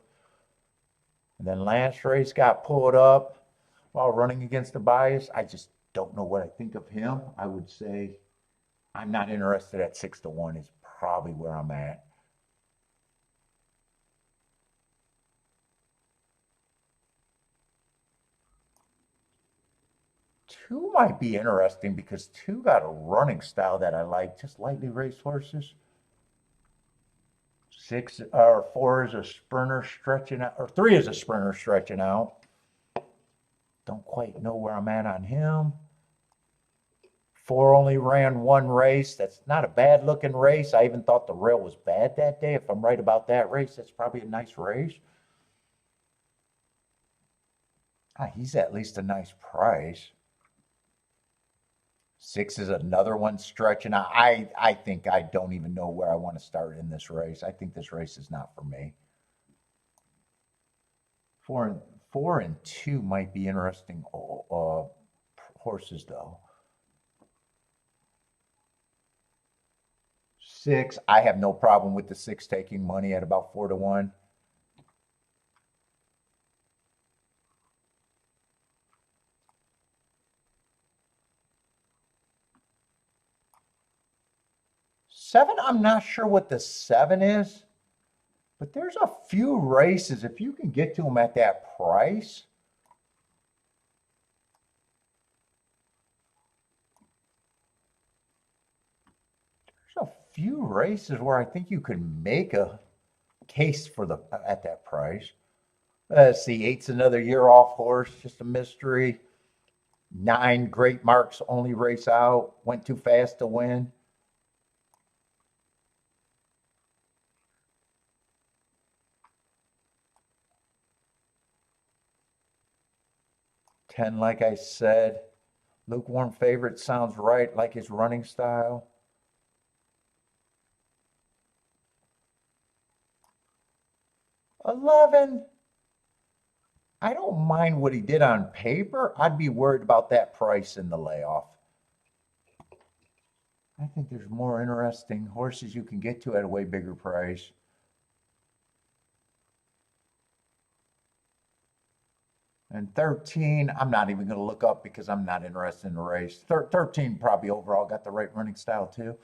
And then last race got pulled up while running against the bias. I just don't know what I think of him. I would say I'm not interested at 6-1 is probably where I'm at. Two might be interesting because two got a running style that I like, just lightly raced horses. 6 or 4 is a sprinter stretching out, or 3 is a sprinter stretching out. Don't quite know where I'm at on him. 4 only ran 1 race. That's not a bad looking race. I even thought the rail was bad that day. If I'm right about that race, that's probably a nice race. He's at least a nice price. 6 is another one stretching out. I think I don't even know where I want to start in this race. I think this race is not for me. 4 and 2 might be interesting horses though. 6, I have no problem with the 6 taking money at about 4-1. Seven, I'm not sure what the 7 is, but there's a few races, if you can get to them at that price. There's a few races where I think you could make a case for at that price. Let's see, 8's another year off horse, just a mystery. 9, Great Marks only race out, went too fast to win. 10, like I said. Lukewarm favorite sounds right, like his running style. 11, I don't mind what he did on paper. I'd be worried about that price in the layoff. I think there's more interesting horses you can get to at a way bigger price. And 13, I'm not even going to look up because I'm not interested in the race. 13 probably overall got the right running style too.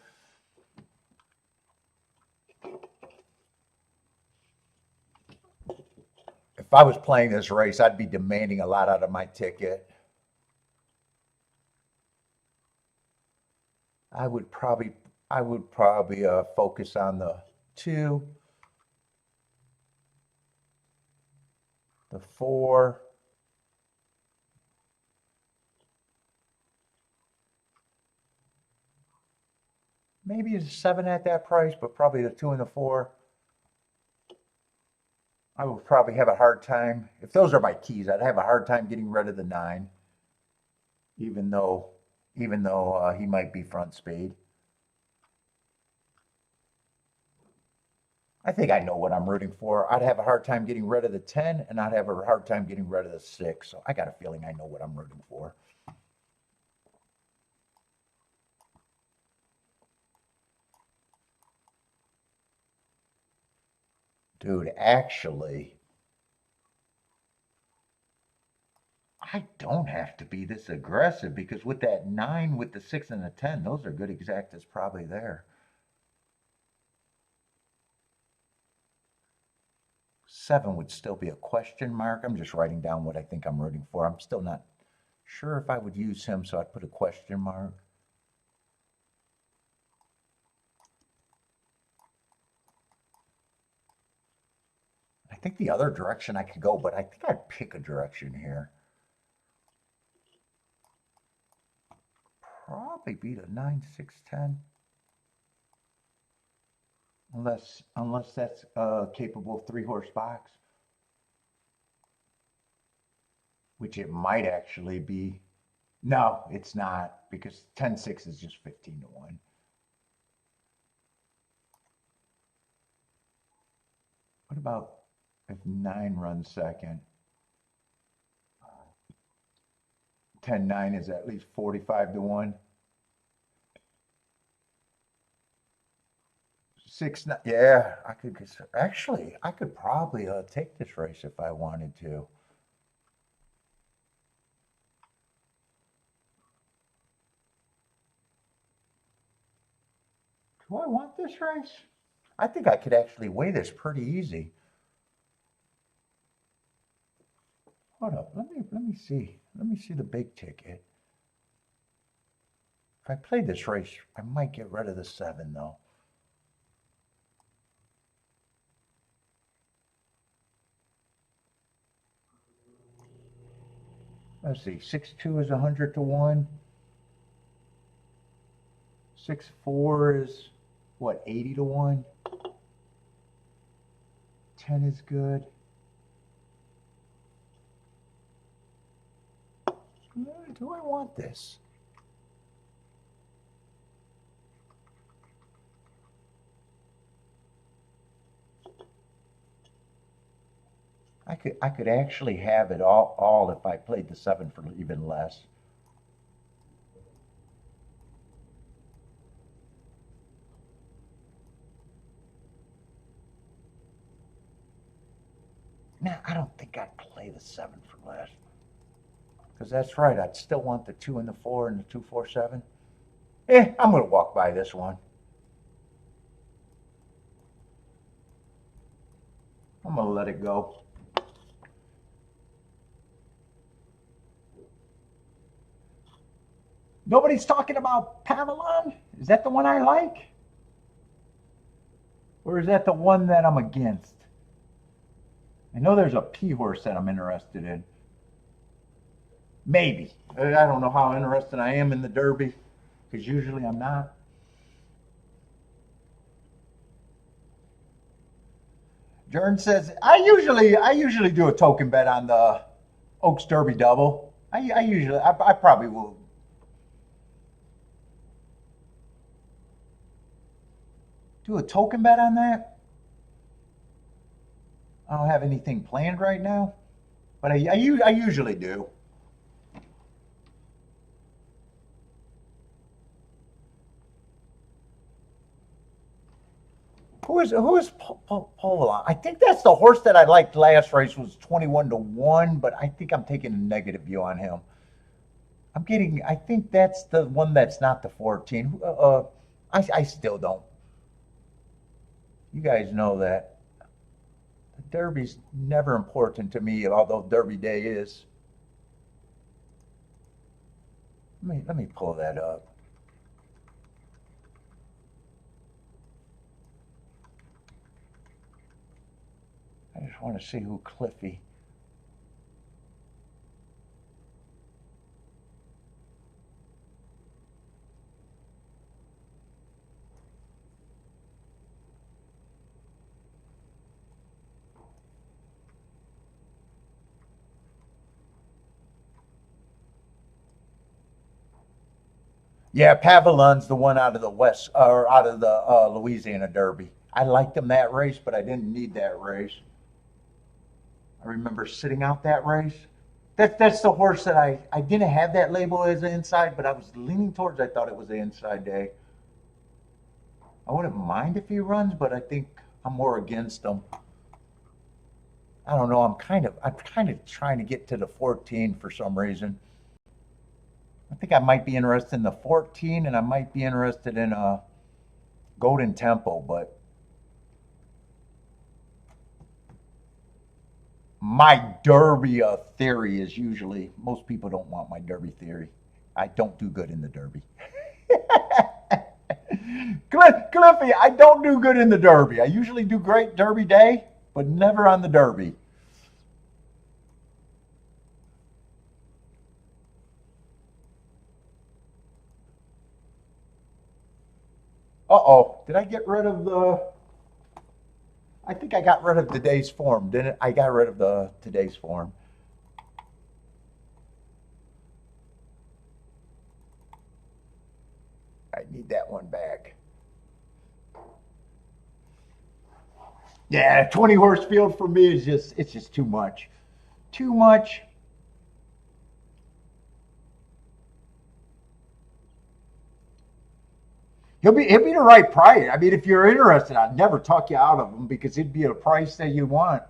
If I was playing this race, I'd be demanding a lot out of my ticket. I would probably focus on the 2, the 4, maybe a 7 at that price, but probably the 2 and the 4. I would probably have a hard time, if those are my keys, I'd have a hard time getting rid of the 9, even though he might be front speed. I think I know what I'm rooting for. I'd have a hard time getting rid of the 10, and I'd have a hard time getting rid of the 6. So I got a feeling I know what I'm rooting for. Dude, actually, I don't have to be this aggressive because with that 9, with the 6 and the 10, those are good exactas probably there. 7 would still be a question mark. I'm just writing down what I think I'm rooting for. I'm still not sure if I would use him, so I'd put a question mark. I think the other direction I could go, but I think I'd pick a direction here. Probably be the 9, 6, 10. Unless that's capable of 3-horse box, which it might actually be. No, it's not, because 10-6 is just 15 to 1. What about if 9 runs second? 10-9 is at least 45 to 1. 6, 9, yeah, I could actually, I could probably take this race if I wanted to. Do I want this race? I think I could actually weigh this pretty easy. Hold up, let me see. Let me see the big ticket. If I played this race, I might get rid of the 7 though. Let's see, 6-2 is 100 to 1. 6-4 is what, 80 to 1? 10 is good. Do I want this? I could actually have it all if I played the 7 for even less. Nah, I don't think I'd play the 7 for less. Because that's right, I'd still want the 2 and the 4 and the 2, 4, 7. I'm going to walk by this one. I'm going to let it go. Nobody's talking about Pavilion? Is that the one I like? Or is that the one that I'm against? I know there's a P horse that I'm interested in. Maybe. I don't know how interested I am in the Derby, because usually I'm not. Jern says, I usually do a token bet on the Oaks Derby double. I probably will. Do a token bet on that? I don't have anything planned right now, but I usually do. Who is Pavilion? I think that's the horse that I liked last race, was 21 to 1, but I think I'm taking a negative view on him. I think that's the one that's not the 14. I still don't. You guys know that. The Derby's never important to me, although Derby Day is. Let me pull that up. I just want to see who Cliffy. Yeah, Pavilion's the one out of the West, or out of the Louisiana Derby. I liked him that race, but I didn't need that race. I remember sitting out that race. That's the horse that I didn't have that label as an inside, but I was leaning towards, I thought it was the inside day. I wouldn't mind if he runs, but I think I'm more against him. I don't know. I'm kind of trying to get to the 14 for some reason. I think I might be interested in the 14, and I might be interested in a Golden Temple, but my Derby theory is usually most people don't want my Derby theory. I don't do good in the Derby. Cliffy, I don't do good in the Derby. I usually do great Derby day, but never on the Derby. Uh-oh, did I get rid of the... I think I got rid of today's form, didn't I? I got rid of the today's form. I need that one back. Yeah, 20 horse field for me is just too much. Too much. He'll be the right price. I mean, if you're interested, I'd never talk you out of him because it'd be a price that you want.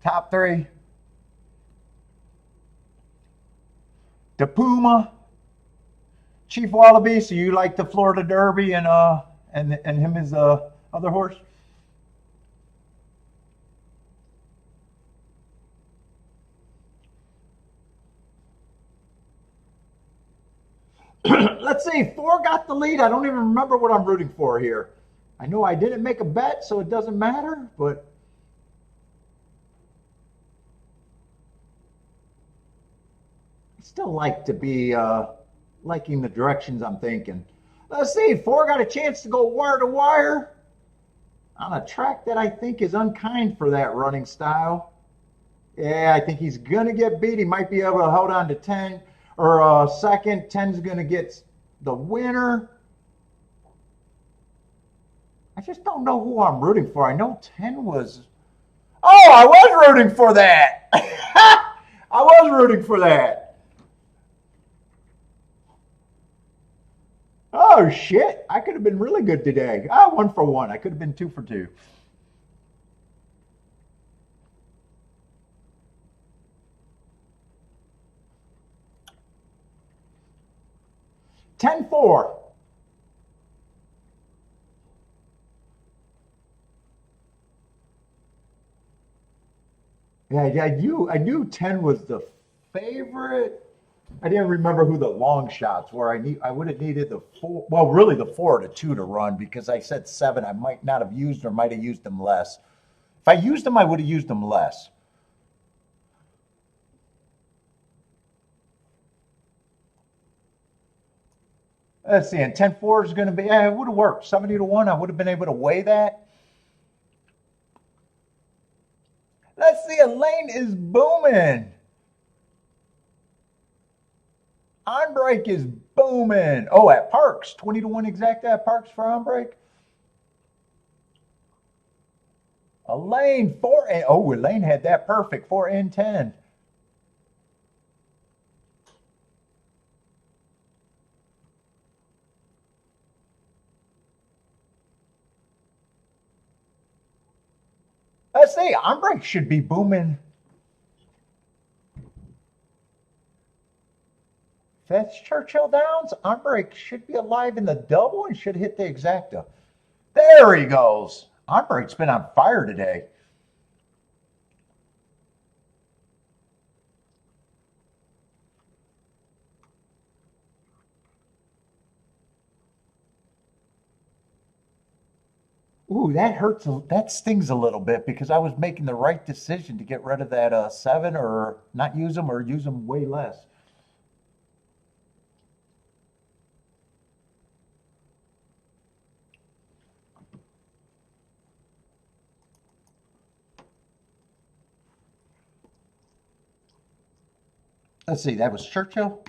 Top three: the Puma, Chief Wallaby. So you like the Florida Derby and him as other horse. Let's see. Four got the lead. I don't even remember what I'm rooting for here. I know I didn't make a bet, so it doesn't matter. But I still like to be liking the directions I'm thinking. Let's see. Four got a chance to go wire to wire on a track that I think is unkind for that running style. Yeah, I think he's going to get beat. He might be able to hold on to 10 or second. 10's going to get the winner. I just don't know who I'm rooting for. I know 10 was. Oh, I was rooting for that. I was rooting for that. Oh, shit. I could have been really good today. Ah, 1 for 1. I could have been 2 for 2. 10-4. Yeah, I knew 10 was the favorite. I didn't remember who the long shots were. I would have needed the four. Well, really the 4 or the 2 to run because I said 7. I might not have used or might have used them less. If I used them, I would have used them less. Let's see. And 10-4 is going to be. It would have worked. 70-1. I would have been able to weigh that. Let's see. Elaine is booming. On break is booming. Oh, at Parks, 20-1 exact at Parks for on break. Elaine, 4 and oh, Elaine had that perfect 4 and 10. Let's see, on break should be booming. That's Churchill Downs. On break should be alive in the double and should hit the exacta. There he goes. On break's been on fire today. Ooh, that hurts. That stings a little bit because I was making the right decision to get rid of that 7 or not use them or use them way less. Let's see, that was Churchill.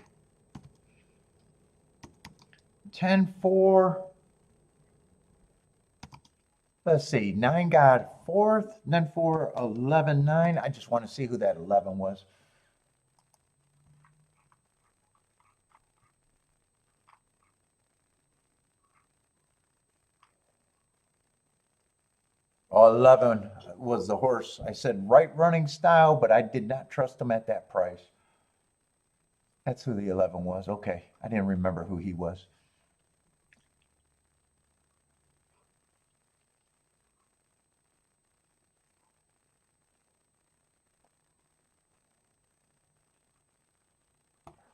10-4. Let's see, 9 got fourth, then 4, 11, 9. I just want to see who that 11 was. Oh, 11 was the horse. I said right running style, but I did not trust him at that price. That's who the 11 was. Okay. I didn't remember who he was.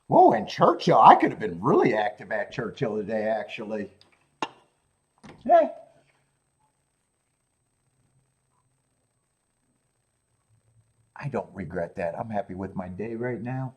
Whoa, and Churchill. I could have been really active at Churchill today, actually. Yeah. I don't regret that. I'm happy with my day right now.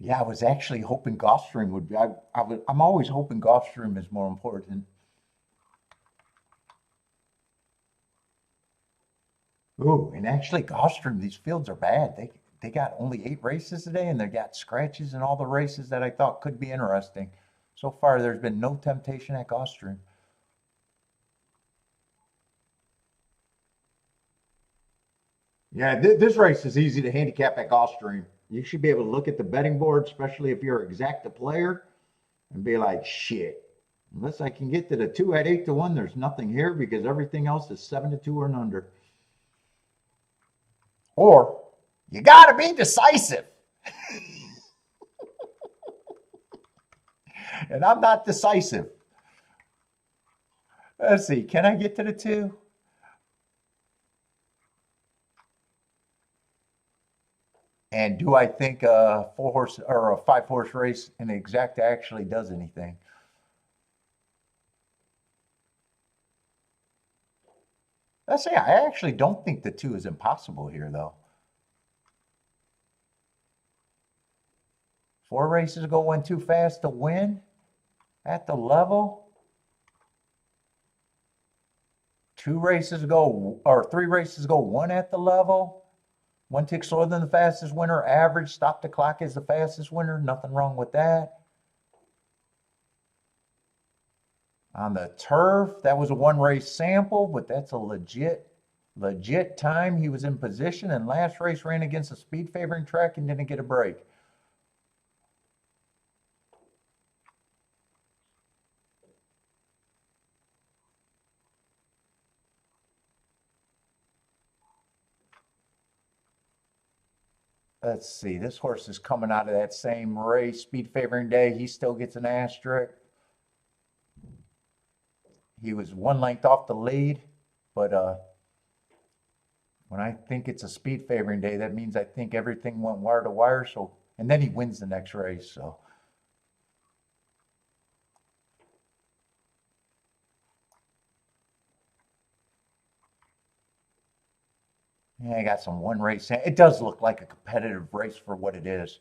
Yeah, I was actually hoping Gulfstream would be. I'm always hoping Gulfstream is more important. Ooh, and actually, Gulfstream, these fields are bad. They got only 8 races today, and they got scratches in all the races that I thought could be interesting. So far, there's been no temptation at Gulfstream. Yeah, this race is easy to handicap at Gulfstream. You should be able to look at the betting board, especially if you're exacta player, and be like, shit. Unless I can get to the 2 at 8 to 1, there's nothing here because everything else is 7 to 2 or under. Or you got to be decisive. And I'm not decisive. Let's see. Can I get to the 2? And do I think a 4-horse or a 5-horse race in the exacta actually does anything? Let's say I actually don't think the 2 is impossible here, though. 4 races go one too fast to win at the level. 2 races go, or 3 races go 1 at the level. 1 tick slower than the fastest winner. Average stop the clock is the fastest winner. Nothing wrong with that. On the turf, that was a 1 race sample, but that's a legit time. He was in position, and last race ran against a speed favoring track and didn't get a break. Let's see, this horse is coming out of that same race, speed favoring day. He still gets an asterisk. He was 1 length off the lead, but when I think it's a speed favoring day, that means I think everything went wire to wire. So, and then he wins the next race. So, yeah, I got some 1 race. It does look like a competitive race for what it is.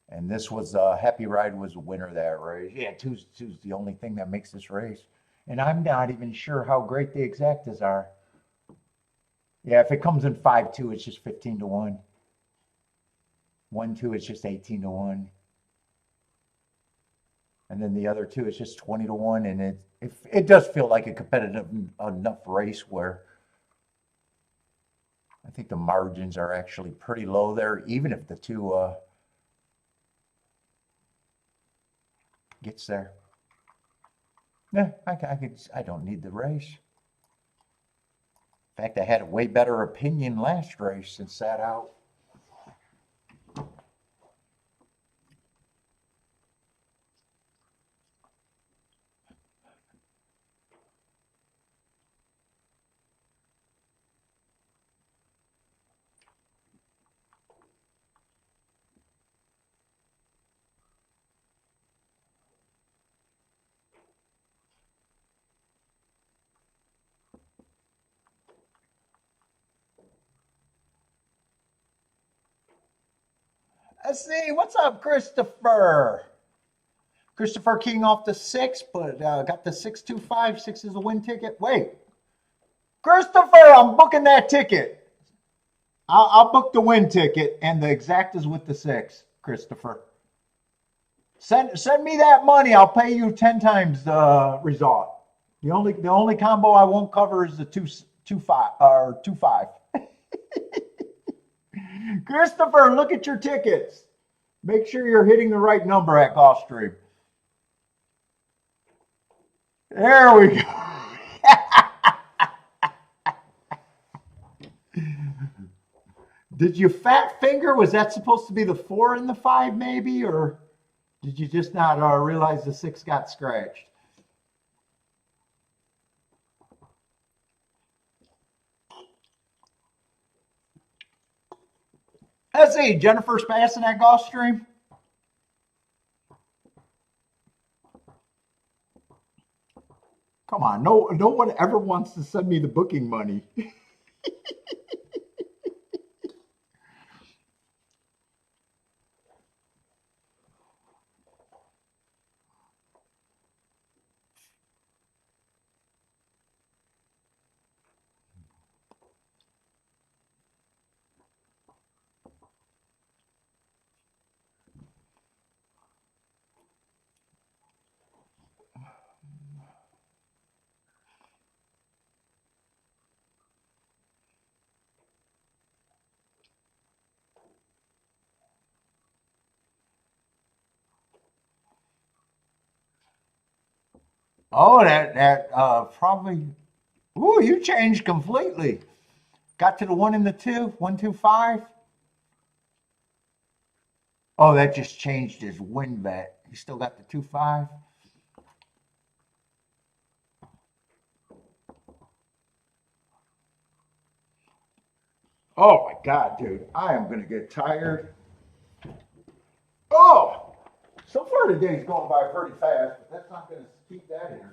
And this was Happy Ride was a winner of that race. Yeah, two's the only thing that makes this race. And I'm not even sure how great the exactas are. Yeah, if it comes in 5-2, it's just 15 to 1. 1-2, it's just 18 to 1. And then the other 2, it's just 20 to 1. And it does feel like a competitive enough race where I think the margins are actually pretty low there, even if the 2 gets there. Yeah, I don't need the race. In fact, I had a way better opinion last race and sat out. Let's see, what's up, Christopher? Christopher King off the 6, but got the 625. 6 is a win ticket. Wait, Christopher, I'm booking that ticket. I'll book the win ticket and the exact is with the 6, Christopher. Send me that money. I'll pay you 10 times the result. The only combo I won't cover is the 2 5 or 2 5. Christopher, look at your tickets. Make sure you're hitting the right number at Gulfstream. There we go. Did you fat finger? Was that supposed to be the 4 and the 5 maybe? Or did you just not realize the 6 got scratched? Let's see. Jennifer's passing that Gulfstream. Come on. No one ever wants to send me the booking money. Oh, that probably. Ooh, you changed completely. Got to the 1 and the 2, 1 2 5. Oh, that just changed his win bet. He still got the 2 5. Oh my God, dude. I am gonna get tired. Oh, so far the day's going by pretty fast, but that's not gonna keep that energy.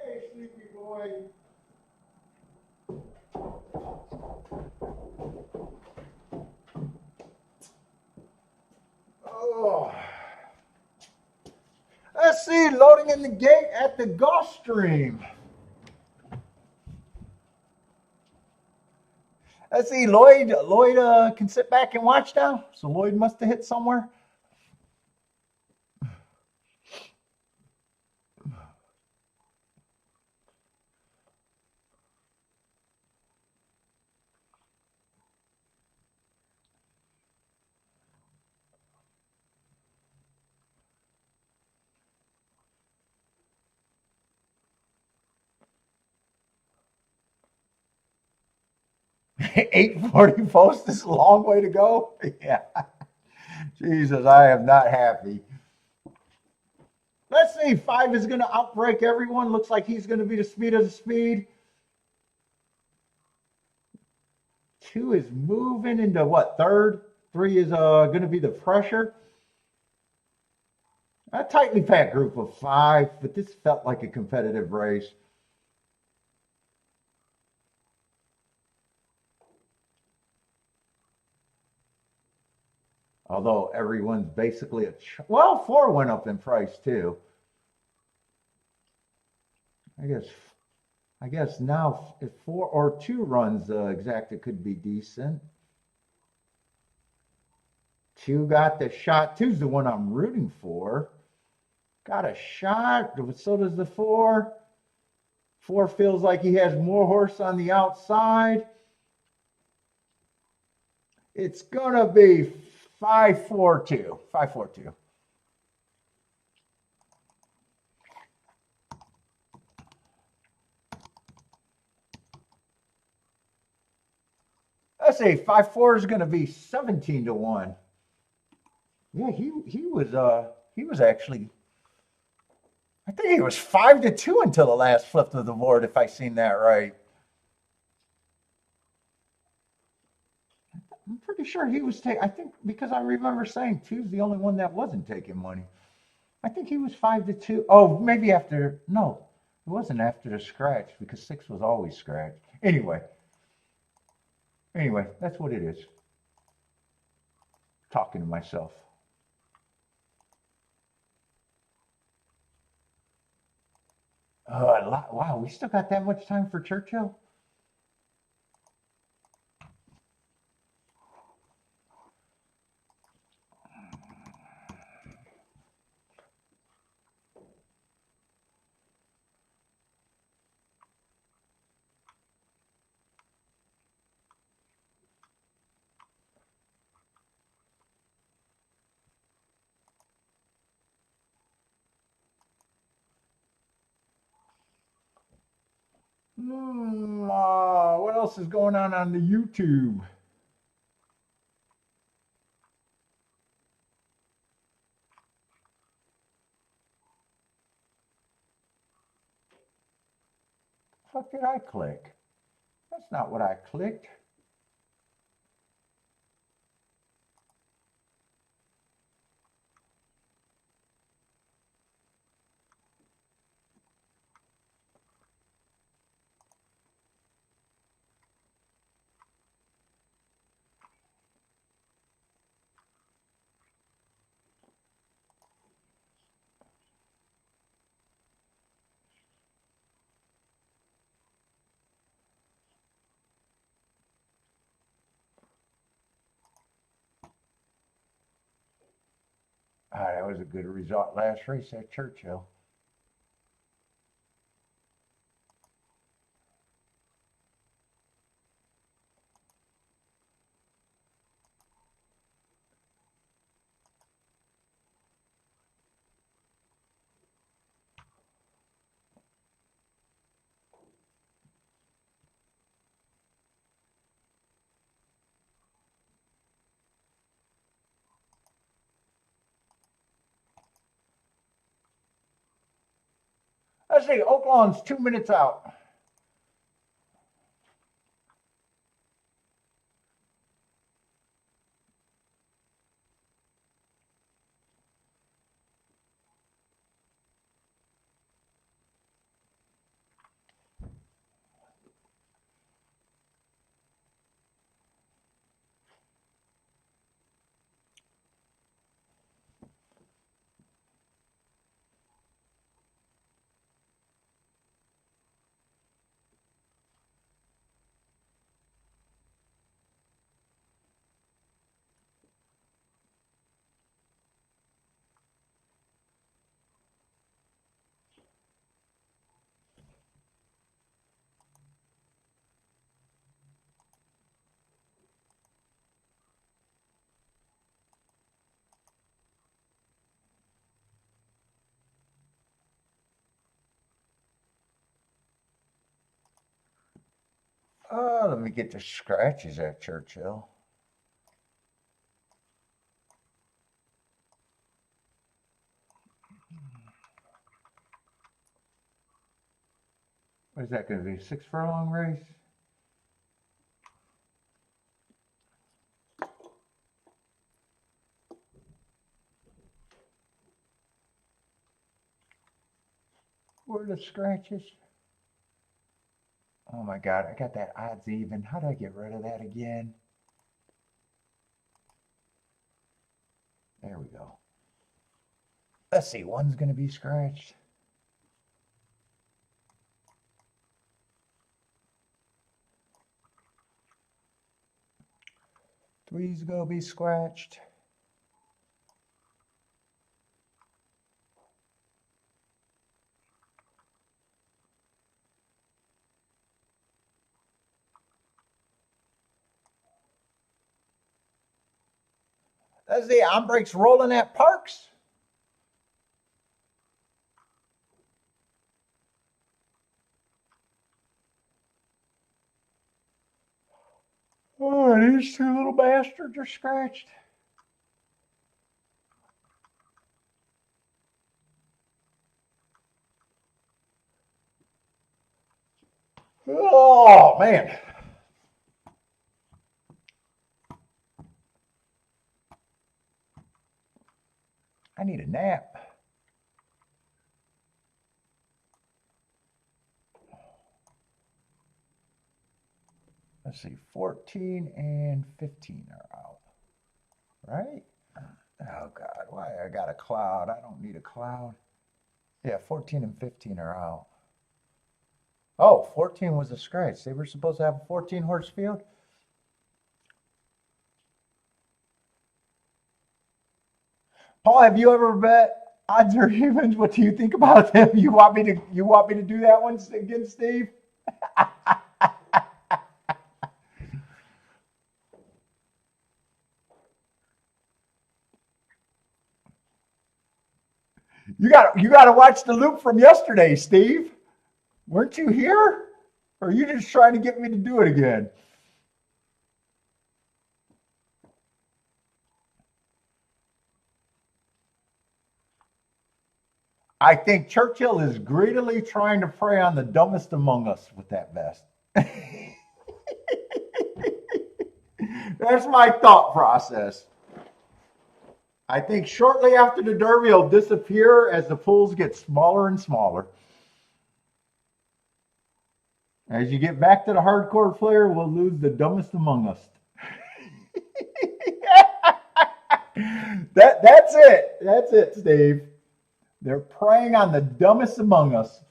Hey, sleepy boy. Oh. Let's see, loading in the gate at the Gulfstream. Let's see, Lloyd can sit back and watch now. So Lloyd must have hit somewhere. – 8:40 post is a long way to go. Yeah. Jesus, I am not happy. Let's see, 5 is going to outbreak everyone. Looks like he's going to be the speed of the speed. 2 is moving into what, third? 3 is going to be the pressure. A tightly packed group of 5, but this felt like a competitive race. Although everyone's basically well, 4 went up in price too. I guess now if 4 or 2 runs exacted could be decent. 2 got the shot. 2's the one I'm rooting for. got a shot. So does the 4. 4 feels like he has more horse on the outside. It's going to be 5-4-2. 5-4-2. Let's say 5-4 is going to be 17-1. Yeah, he was actually, I think it was 5-2 until the last flip of the board, if I seen that right. I'm pretty sure he was taking, I think, because I remember saying 2's the only one that wasn't taking money. I think he was 5-2. Oh, maybe after, no, it wasn't after the scratch because 6 was always scratched. Anyway, that's what it is. Talking to myself. Wow, we still got that much time for Churchill? What else is going on the YouTube? What did I click? That's not what I clicked. That was a good result last race at Churchill. Let's see, Oaklawn's 2 minutes out. Let me get the scratches at Churchill. What is that going to be? 6 furlong race? Where are the scratches? Oh my God, I got that odds even. How do I get rid of that again? There we go. Let's see, 1's going to be scratched. 3's going to be scratched. That's the handbrakes rolling at Parks. Oh, these two little bastards are scratched. Oh, man. I need a nap. Let's see, 14 and 15 are out, right? Oh, God, why I got a cloud? I don't need a cloud. Yeah, 14 and 15 are out. Oh, 14 was a scratch. They were supposed to have a 14 horse field. Paul, have you ever bet odds or evens? What do you think about them? You want me to do that one against Steve? You got to watch the loop from yesterday, Steve. Weren't you here? Or are you just trying to get me to do it again? I think Churchill is greedily trying to prey on the dumbest among us with that vest. That's my thought process. I think shortly after the Derby, it'll disappear as the pools get smaller and smaller. As you get back to the hardcore player, we'll lose the dumbest among us. That's it. That's it, Steve. They're preying on the dumbest among us.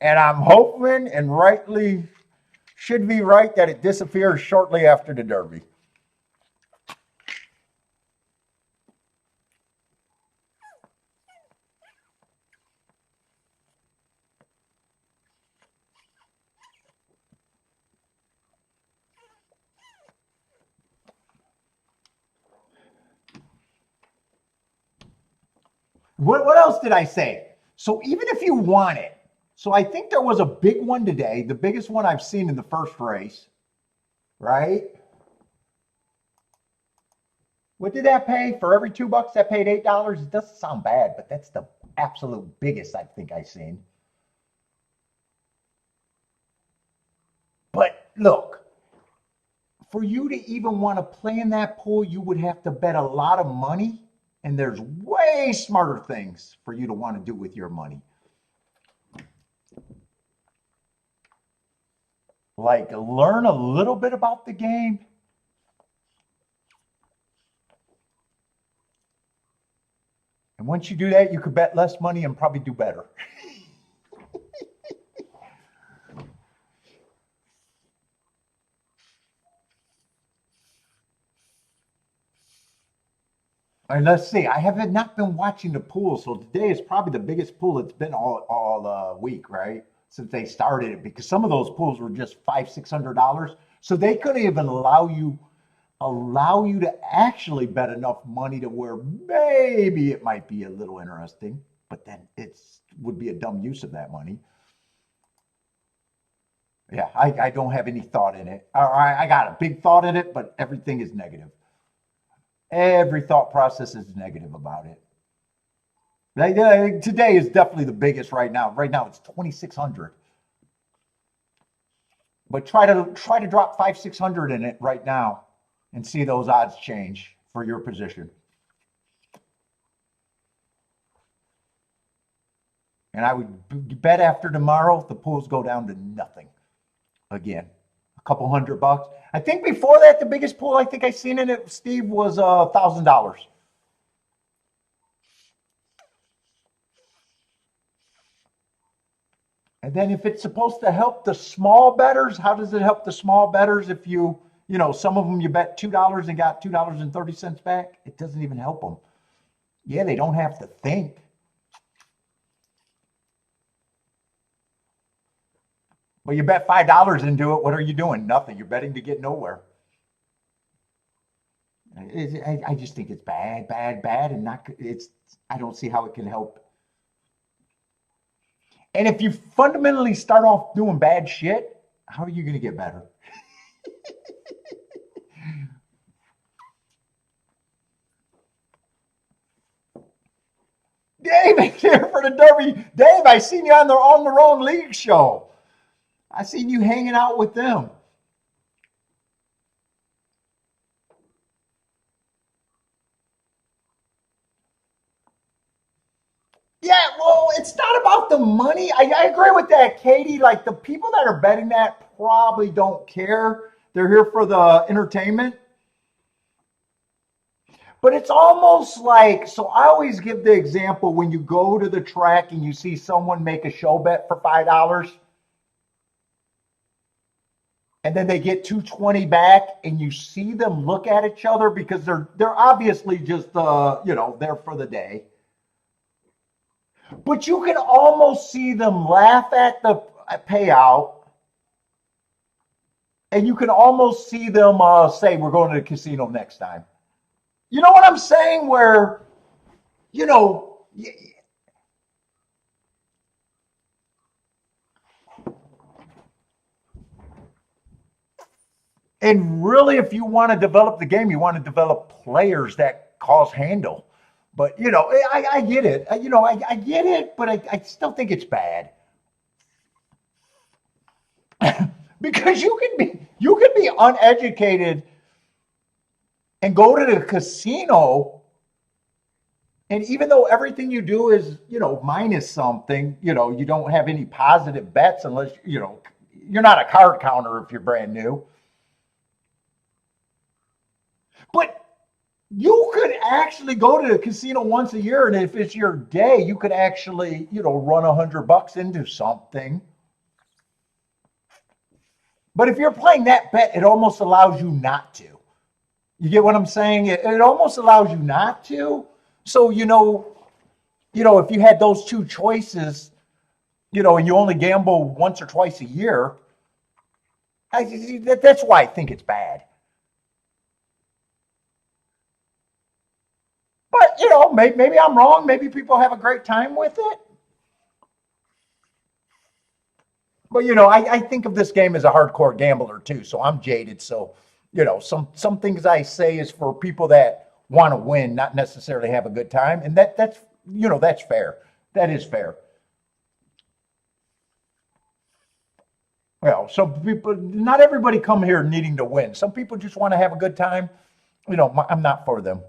And I'm hoping and rightly should be right that it disappears shortly after the Derby. What else did I say? So even if you want it, so I think there was a big one today, the biggest one I've seen in the first race, right? What did that pay? For every $2, that paid $8? It doesn't sound bad, but that's the absolute biggest I think I've seen. But look, for you to even want to play in that pool, you would have to bet a lot of money. And there's way smarter things for you to want to do with your money. Like learn a little bit about the game. And once you do that, you could bet less money and probably do better. And let's see, I have not been watching the pool, so today is probably the biggest pool it's been all week, right? Since they started it, because some of those pools were just $500-600, so they couldn't even allow you to actually bet enough money to where maybe it might be a little interesting, but then it would be a dumb use of that money. Yeah, I don't have any thought in it. I got a big thought in it, but everything is negative. Every thought process is negative about it. Today is definitely the biggest right now. Right now it's 2,600. But try to drop 500-600 in it right now and see those odds change for your position. And I would bet after tomorrow the pools go down to nothing again. A couple $100. I think before that, the biggest pool I think I seen in it, Steve, was $1,000. And then if it's supposed to help the small bettors, how does it help the small bettors if some of them you bet $2 and got $2.30 back? It doesn't even help them. Yeah, they don't have to think. Well, you bet $5 into it. What are you doing? Nothing. You're betting to get nowhere. I just think it's bad, bad, bad, and not. It's. I don't see how it can help. And if you fundamentally start off doing bad shit, how are you going to get better? Dave is here for the Derby. Dave, I seen you on the wrong league show. I seen you hanging out with them. Yeah, well, it's not about the money. I agree with that, Katie. Like the people that are betting that probably don't care. They're here for the entertainment. But it's almost like, so I always give the example when you go to the track and you see someone make a show bet for $5 and then they get 220 back and you see them look at each other because they're obviously just there for the day. But you can almost see them laugh at the payout, and you can almost see them say, "We're going to the casino next time." You know what I'm saying? Where, you know, and really, if you want to develop the game, you want to develop players that cause handle. But I get it. I get it, but I still think it's bad because you can be uneducated and go to the casino, and even though everything you do is minus something, you don't have any positive bets unless you're not a card counter if you're brand new. But you could actually go to the casino once a year, and if it's your day, you could actually run $100 into something. But if you're playing that bet, it almost allows you not to. You get what I'm saying? It almost allows you not to. So if you had those two choices, and you only gamble once or twice a year, that's why I think it's bad. But maybe I'm wrong. Maybe people have a great time with it. But I think of this game as a hardcore gambler too. So I'm jaded. So some things I say is for people that want to win, not necessarily have a good time, and that's fair. That is fair. Some people, not everybody come here needing to win. Some people just want to have a good time. I'm not for them.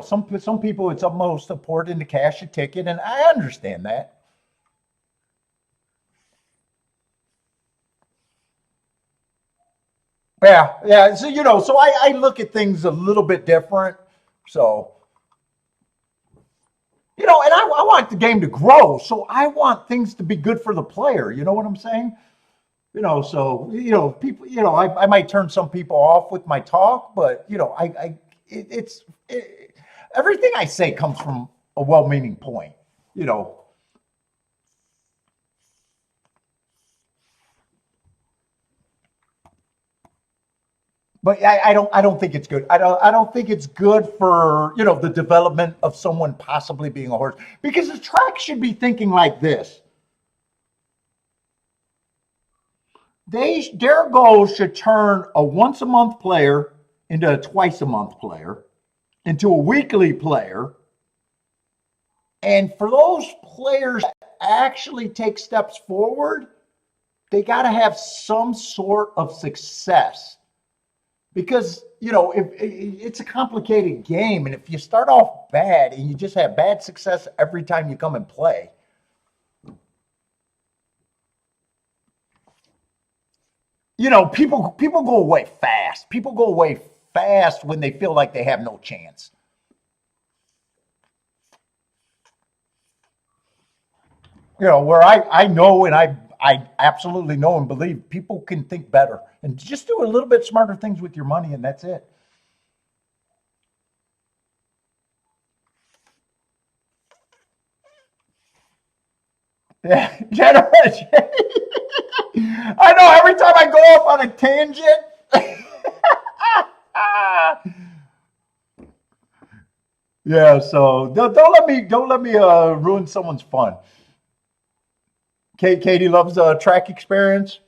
Some people it's almost important to cash a ticket, and I understand that. Yeah, yeah. So I look at things a little bit different. So and I want the game to grow. So I want things to be good for the player. You know what I'm saying? So people. I might turn some people off with my talk, but everything I say comes from a well-meaning point. You know, but I don't think it's good. I don't think it's good for the development of someone possibly being a horse because the track should be thinking like this. Their goal should turn a once a month player into a twice a month player, into a weekly player, and for those players to actually take steps forward, they got to have some sort of success because if it's a complicated game, and if you start off bad and you just have bad success every time you come and play, people go away fast. People go away fast when they feel like they have no chance. Where I know, and I absolutely know and believe people can think better and just do a little bit smarter things with your money, and that's it. Yeah, Jennifer. I know every time I go off on a tangent. Yeah, so don't let me ruin someone's fun. Katie loves track experience.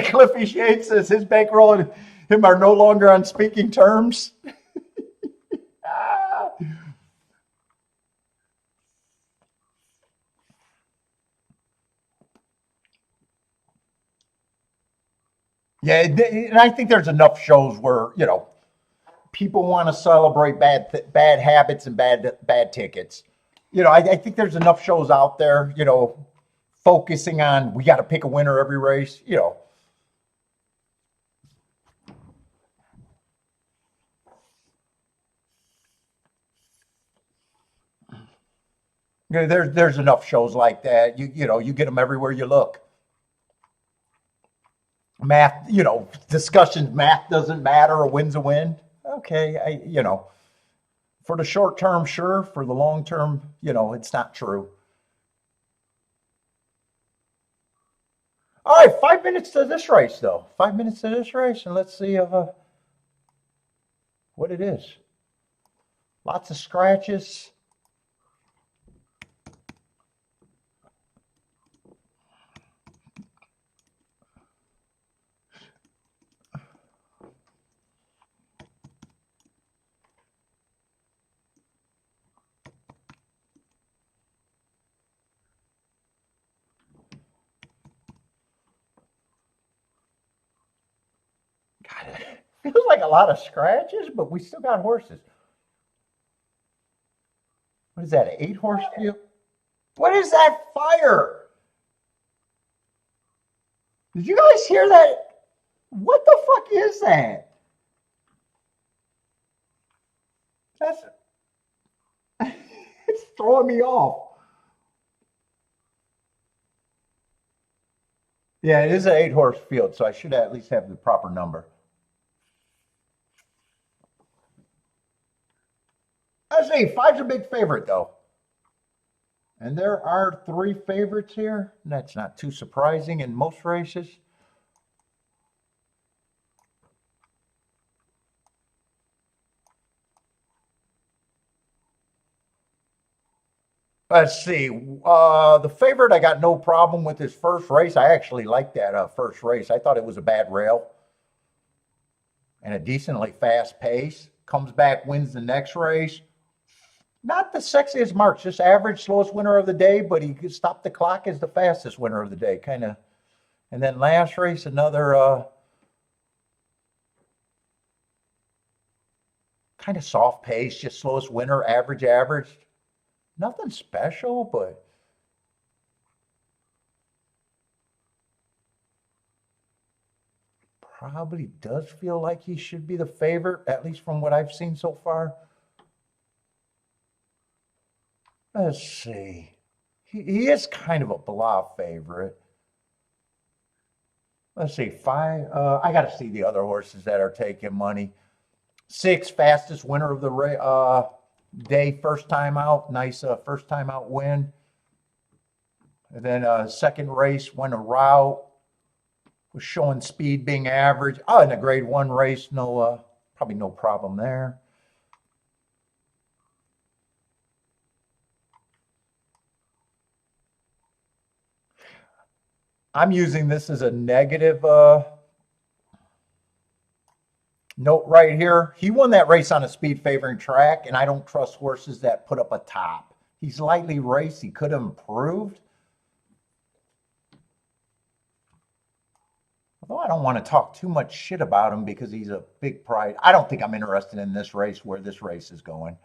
Cliffy Shade says his bankroll and him are no longer on speaking terms. Ah. Yeah, and I think there's enough shows where people want to celebrate bad habits and bad tickets. I think there's enough shows out there. Focusing on we got to pick a winner every race. There's enough shows like that. You get them everywhere you look. Math, discussions. Math doesn't matter. A win's a win. Okay, for the short term, sure. For the long term, it's not true. All right, 5 minutes to this race, though. 5 minutes to this race, and let's see what it is. Lots of scratches. God, it feels like a lot of scratches, but we still got horses. What is that, an 8 horse field? What is that fire? Did you guys hear that? What the fuck is that? That's it's throwing me off. Yeah, it is an 8 horse field, so I should at least have the proper number. I say five's a big favorite though. And there are 3 favorites here. That's not too surprising in most races. Let's see. The favorite, I got no problem with his first race. I actually liked that first race. I thought it was a bad rail and a decently fast pace. Comes back, wins the next race. Not the sexiest marks, just average, slowest winner of the day, but he could stop the clock as the fastest winner of the day, kind of. And then last race, another kind of soft pace, just slowest winner, average. Nothing special, but probably does feel like he should be the favorite, at least from what I've seen so far. Let's see. He is kind of a blah favorite. Let's see, 5. I got to see the other horses that are taking money. 6, fastest winner of the day, first time out. Nice first time out win. And then second race, won a route. Was showing speed being average. Oh, in a grade 1 race, no, probably no problem there. I'm using this as a negative note right here. He won that race on a speed favoring track, and I don't trust horses that put up a top. He's lightly raced. He could have improved. Although I don't want to talk too much shit about him because he's a big pride. I don't think I'm interested in this race where this race is going.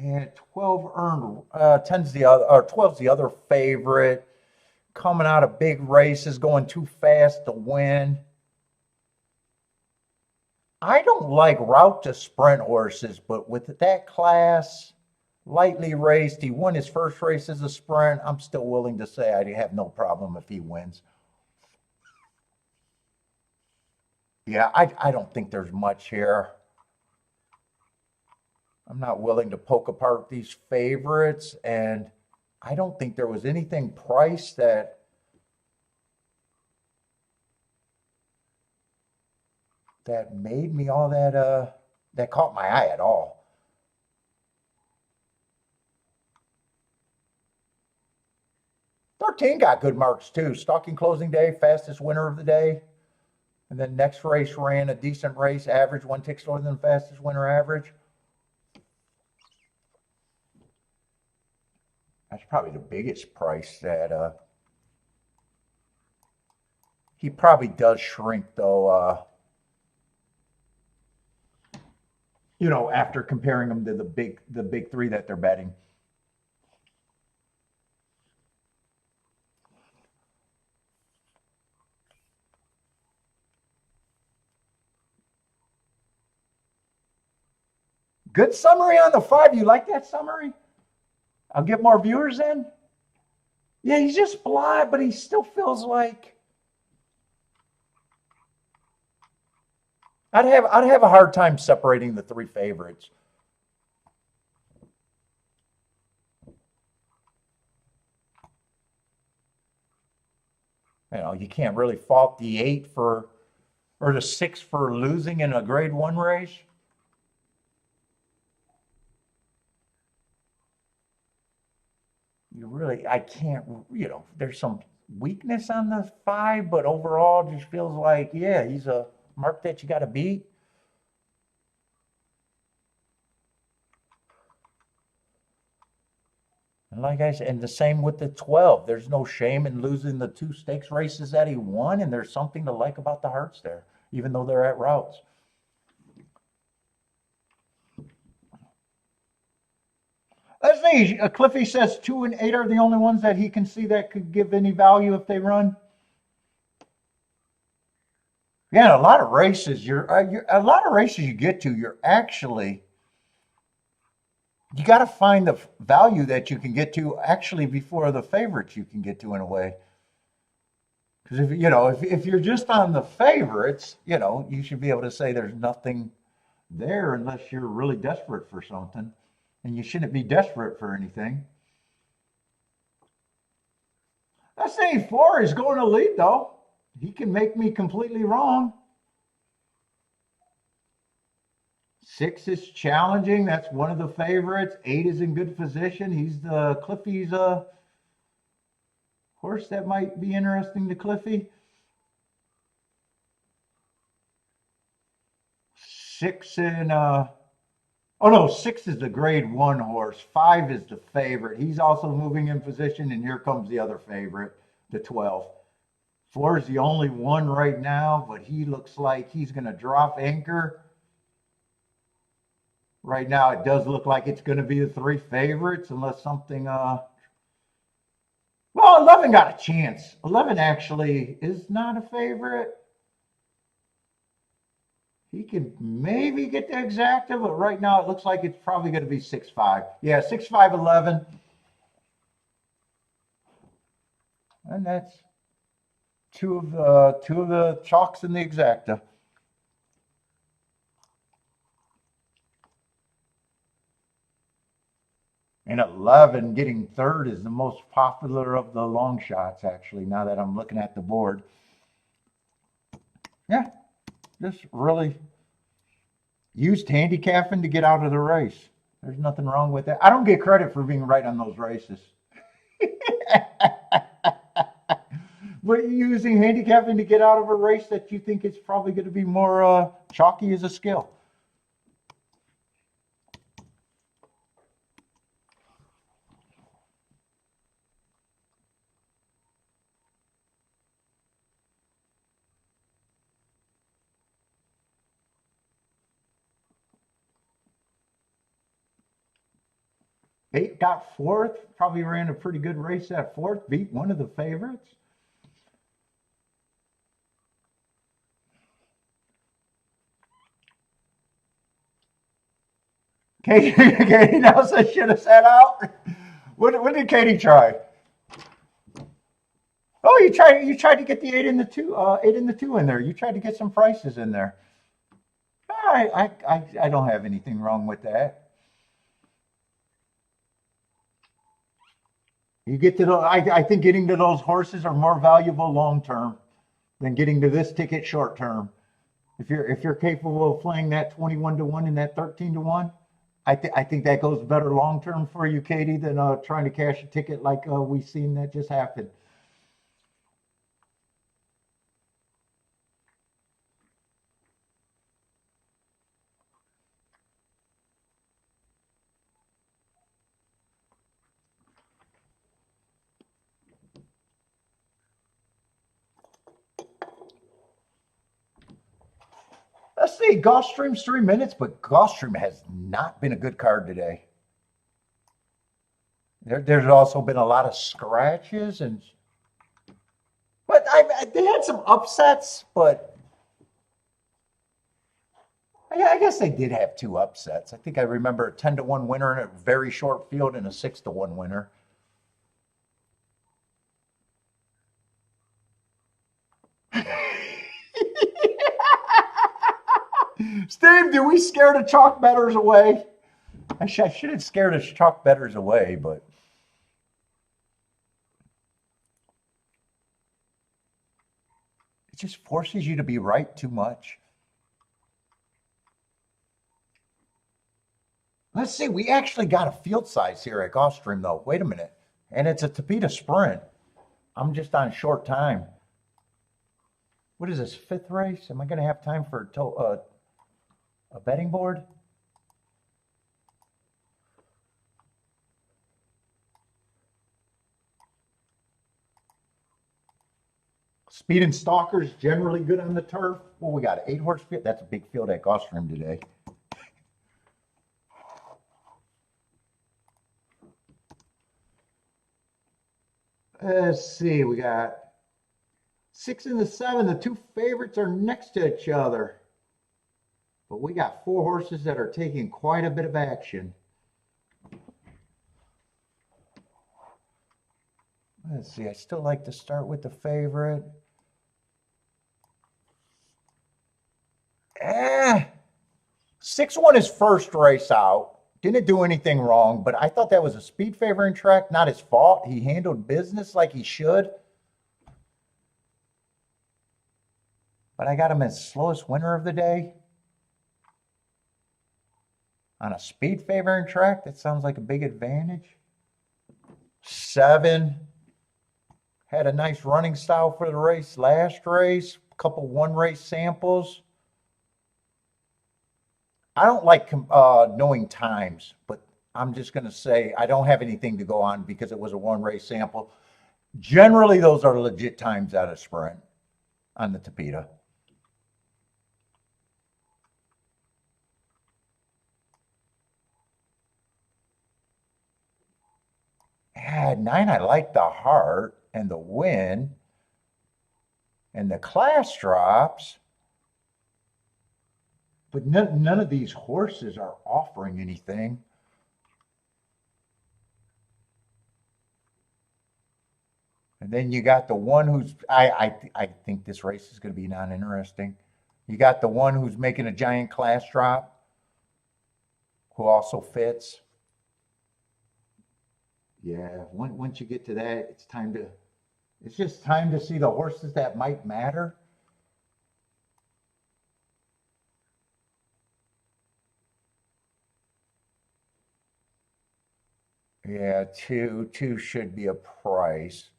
And 12 earned, 10's the other, or 12's the other favorite. Coming out of big races, going too fast to win. I don't like route to sprint horses, but with that class, lightly raced. He won his first race as a sprint. I'm still willing to say I have no problem if he wins. Yeah, I don't think there's much here. I'm not willing to poke apart these favorites, and I don't think there was anything priced that made me all that caught my eye at all. '13 got good marks too. Stalking closing day, fastest winner of the day. And then next race ran a decent race, average, one tick slower than the fastest winner average. That's probably the biggest price that he probably does shrink though. After comparing them to the big three that they're betting. Good summary on the 5. You like that summary? I'll get more viewers in. Yeah, he's just fly, but he still feels like I'd have a hard time separating the 3 favorites. You can't really fault the 8 or the 6 for losing in a grade 1 race. I can't, there's some weakness on the 5, but overall just feels like, yeah, he's a mark that you got to beat. And like I said, and the same with the 12. There's no shame in losing the 2 stakes races that he won, and there's something to like about the Hearts there, even though they're at routes. Let's see. Cliffy says 2 and 8 are the only ones that he can see that could give any value if they run. Yeah, a lot of races. A lot of races you get to. You got to find the value that you can get to actually before the favorites you can get to in a way. Because if you're just on the favorites, you should be able to say there's nothing there unless you're really desperate for something. And you shouldn't be desperate for anything. Let's say 4 is going to lead, though. He can make me completely wrong. 6 is challenging. That's one of the favorites. 8 is in good position. Cliffy's a horse that might be interesting to Cliffy. 6 6 is the grade 1 horse. 5 is the favorite. He's also moving in position, and here comes the other favorite, the 12. 4 is the only one right now, but he looks like he's going to drop anchor. Right now, it does look like it's going to be the 3 favorites, unless something. Well, 11 got a chance. 11 actually is not a favorite. He could maybe get the exacta, but right now it looks like it's probably going to be 6-5. Yeah, 6-5, 11. And that's two of the chalks in the exacta. And 11 getting 3rd is the most popular of the long shots, actually, now that I'm looking at the board. Yeah, just really used handicapping to get out of the race. There's nothing wrong with that. I don't get credit for being right on those races. But using handicapping to get out of a race that you think is probably going to be more chalky is a skill. Eight got 4th, probably ran a pretty good race at 4th, beat one of the favorites. Katie Nelson should have sat out. What did Katie try? Oh, you tried to get the 8 in the 2 in there. You tried to get some prices in there. I don't have anything wrong with that. You get to the, I think getting to those horses are more valuable long term than getting to this ticket short term. If you're capable of playing that 21-1 and that 13-1, I think that goes better long term for you, Katie, than trying to cash a ticket like we've seen that just happen. Let's see, Gulfstream's 3 minutes, but Gulfstream has not been a good card today. There's also been a lot of scratches, but they had some upsets. But I guess they did have two upsets. I think I remember a 10-1 winner in a very short field and a 6-1 winner. Steve, do we scare the chalk bettors away? I should have scared the chalk bettors away, but it just forces you to be right too much. Let's see, we actually got a field size here at Gulfstream, though. Wait a minute. And it's a Tapeta sprint. I'm just on short time. What is this, fifth race? Am I going to have time for a betting board? Speed and Stalkers generally good on the turf. Well, we got an 8-horse field. That's a big field at Gulfstream today. Let's see, we got 6 and the 7. The two favorites are next to each other. But we got 4 horses that are taking quite a bit of action. Let's see, I still like to start with the favorite. 6-1 is first race out. Didn't do anything wrong, but I thought that was a speed favoring track. Not his fault. He handled business like he should. But I got him as slowest winner of the day. On a speed favoring track, that sounds like a big advantage. 7 had a nice running style for the race last race. A couple one-race samples. I don't like knowing times, but I'm just going to say I don't have anything to go on because it was a one-race sample. Generally, those are legit times out of sprint on the Tapeta. At 9, I like the heart and the win and the class drops. But none of these horses are offering anything. And then you got the one who's, I think this race is going to be non-interesting. You got the one who's making a giant class drop, who also fits. Yeah, once you get to that, it's just time to see the horses that might matter. Yeah, two should be a price.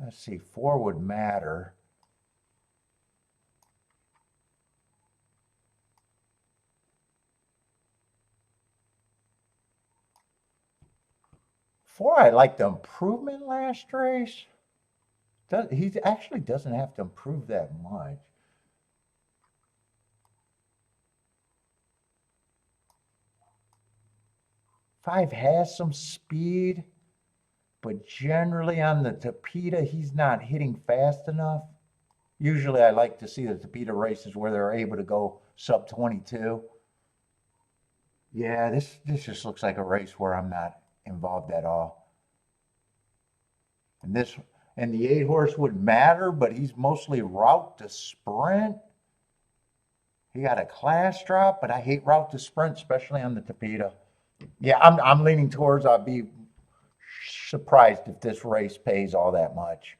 Let's see, 4 would matter. Four, I like the improvement last race. He actually doesn't have to improve that much. 5 has some speed, but generally on the Tapeta, he's not hitting fast enough. Usually I like to see the Tapeta races where they're able to go sub 22. Yeah, this just looks like a race where I'm not involved at all. And this and the 8 horse would matter, but he's mostly route to sprint. He got a class drop, but I hate route to sprint, especially on the torpedo. Yeah, I'm leaning towards I'd be surprised if this race pays all that much.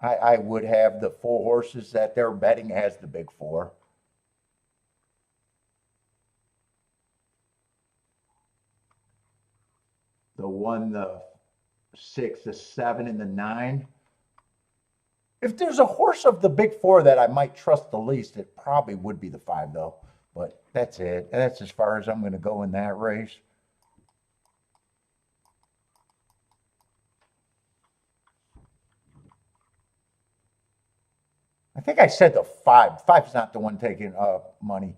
I would have the 4 horses that they're betting as the big four. The 1, the 6, the 7, and the 9. If there's a horse of the big four that I might trust the least, it probably would be the 5, though. But that's it. That's as far as I'm going to go in that race. I think I said the 5. 5 is not the one taking money.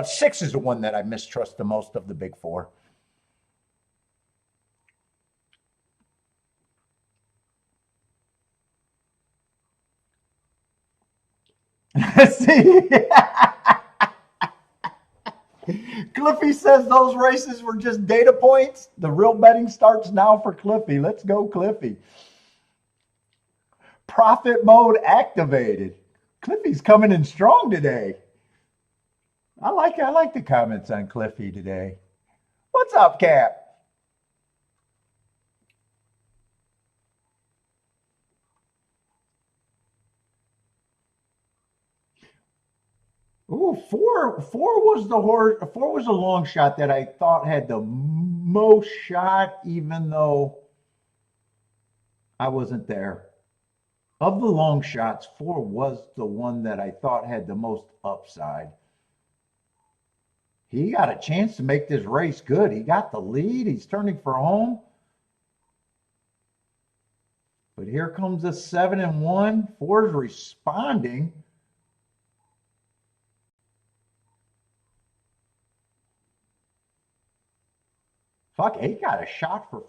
6 is the one that I mistrust the most of the big four. See, Cliffy says those races were just data points. The real betting starts now for Cliffy. Let's go, Cliffy. Profit mode activated. Cliffy's coming in strong today. I like the comments on Cliffy today. What's up, Cap? Ooh, four was the horse. 4 was a long shot that I thought had the most shot, even though I wasn't there. Of the long shots, 4 was the one that I thought had the most upside. He got a chance to make this race good. He got the lead. He's turning for home. But here comes a 7 and 1. 4's responding. Fuck, 8 got a shot for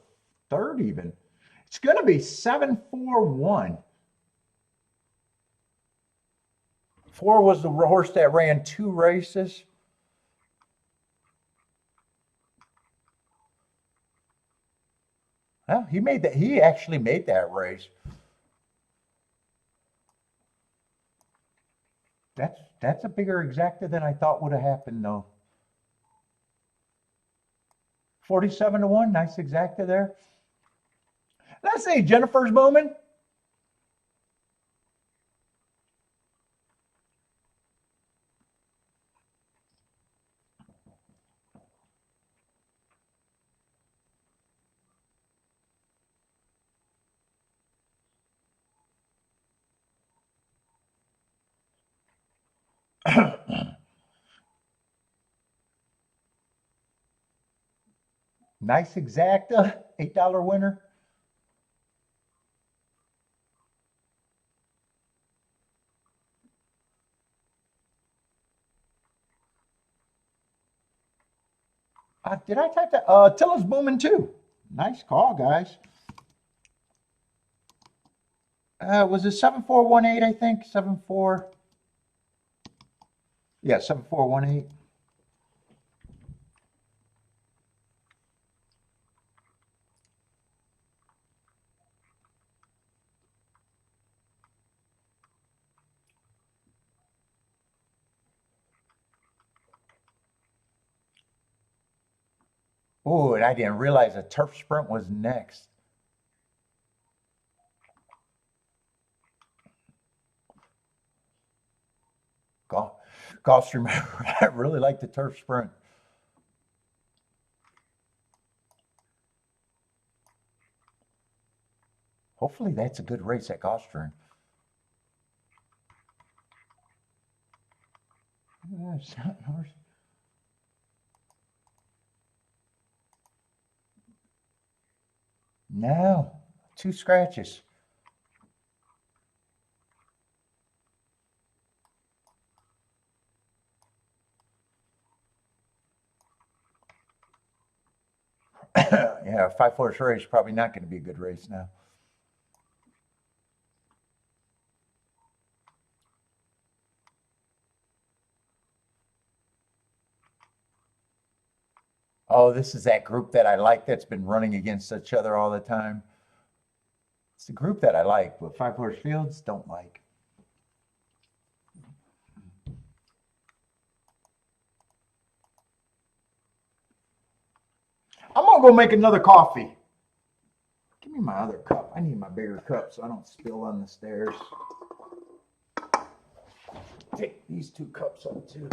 third even. It's going to be 7-4-1. 4 was the horse that ran 2 races. Well, he made that. He actually made that race. That's a bigger exacta than I thought would have happened, though. 47-1, nice exacta there. Let's say Jennifer's Bowman. Nice exacta, $8 winner. Did I type that? Tilla's booming too. Nice call, guys. Was it 7418? I think 74. Yeah, 7418. Oh, and I didn't realize a turf sprint was next. Golf, Gulfstream. I really like the turf sprint. Hopefully, that's a good race at Gulfstream. No, 2 scratches. Yeah, 5 horse race probably not going to be a good race now. Oh, this is that group that I like that's been running against each other all the time. It's the group that I like, but Five Horse Fields don't like. I'm gonna go make another coffee. Give me my other cup. I need my bigger cup so I don't spill on the stairs. Take these 2 cups up too.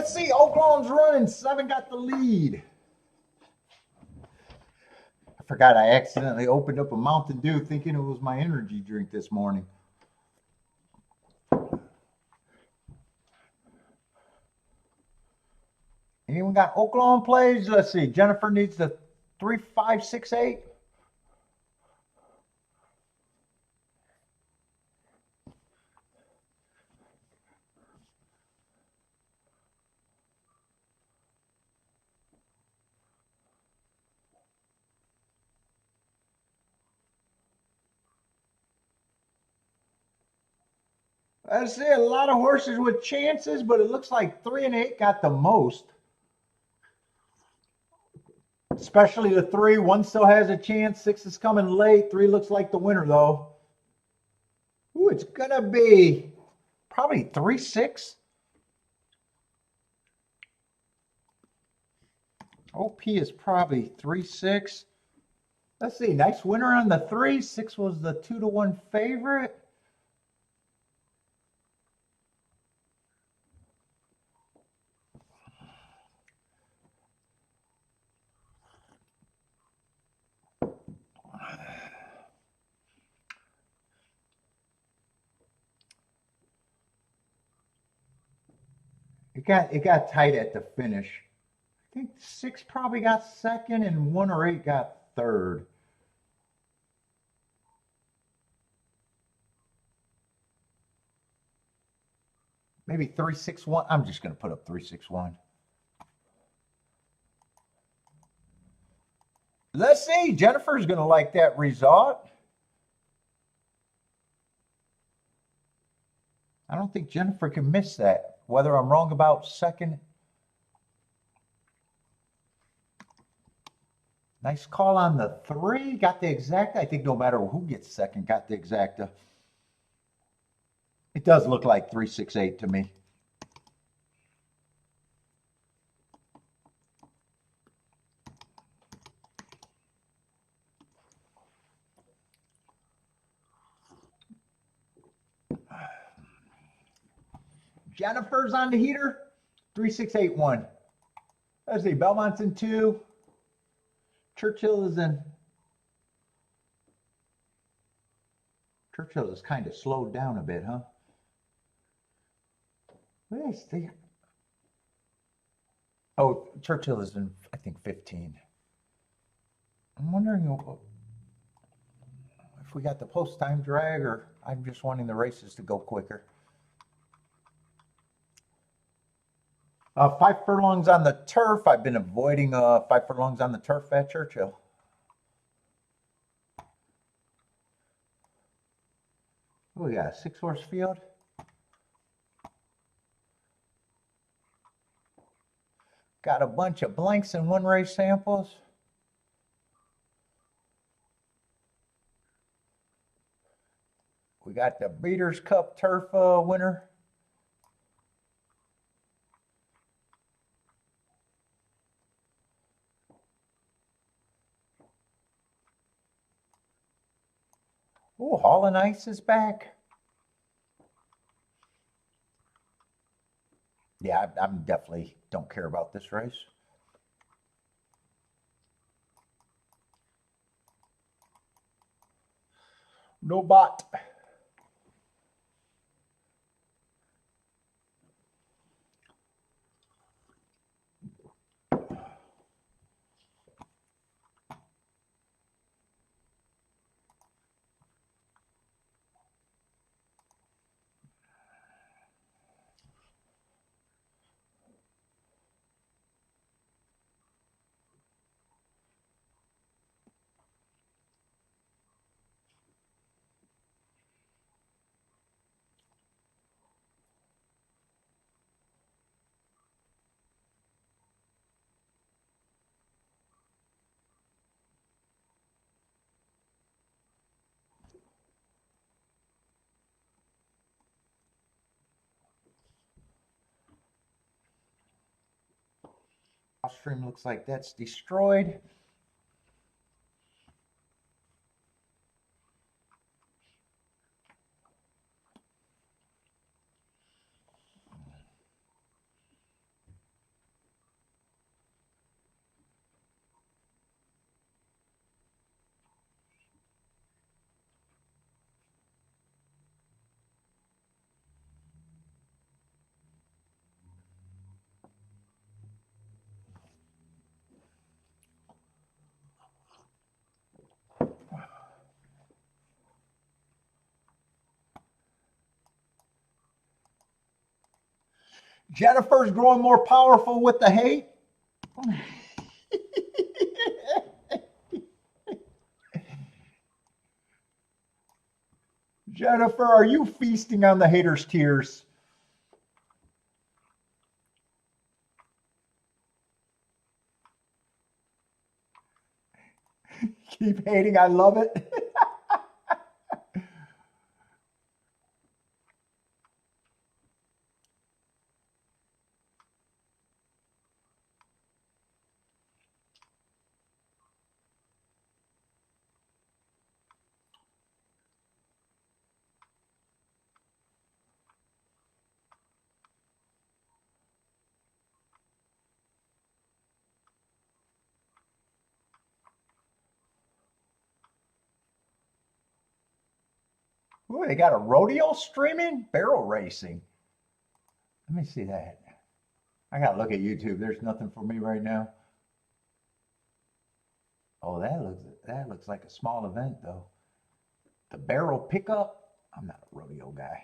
Let's see. Oaklawn's running. 7 got the lead. I forgot I accidentally opened up a Mountain Dew thinking it was my energy drink this morning. Anyone got Oaklawn plays? Let's see. Jennifer needs the 3, 5, 6, 8. Let's see, a lot of horses with chances, but it looks like 3 and 8 got the most. Especially the 3. 1 still has a chance. 6 is coming late. 3 looks like the winner, though. Ooh, it's going to be probably 3, 6. OP is probably 3, 6. Let's see, nice winner on the 3. 6 was the 2-1 favorite. It got tight at the finish. I think 6 probably got second and 1 or 8 got third. Maybe 3, 6, 1. I'm just going to put up 3, 6, 1. Let's see. Jennifer's going to like that result. I don't think Jennifer can miss that. Whether I'm wrong about second. Nice call on the 3. Got the exacta. I think no matter who gets second, got the exacta. It does look like 3, 6, 8 to me. Jennifer's on the heater. 3, 6, 8, 1. Let's see. Belmont's in 2. Churchill is in. Churchill is kind of slowed down a bit, huh? Let's see. Oh, Churchill is in, I think, 15. I'm wondering if we got the post time drag or I'm just wanting the races to go quicker. 5 furlongs on the turf. I've been avoiding 5 furlongs on the turf at Churchill. Oh, we got a 6-horse field. Got a bunch of blanks and 1 race samples. We got the Breeders' Cup Turf winner. Oh, Hall and Ice is back. Yeah, I'm definitely don't care about this race. No bot. Gulfstream looks like that's destroyed. Jennifer's growing more powerful with the hate. Jennifer, are you feasting on the haters' tears? Keep hating, I love it. Ooh, they got a rodeo streaming? Barrel racing. Let me see that. I gotta look at YouTube. There's nothing for me right now. Oh, that looks like a small event though. The barrel pickup. I'm not a rodeo guy.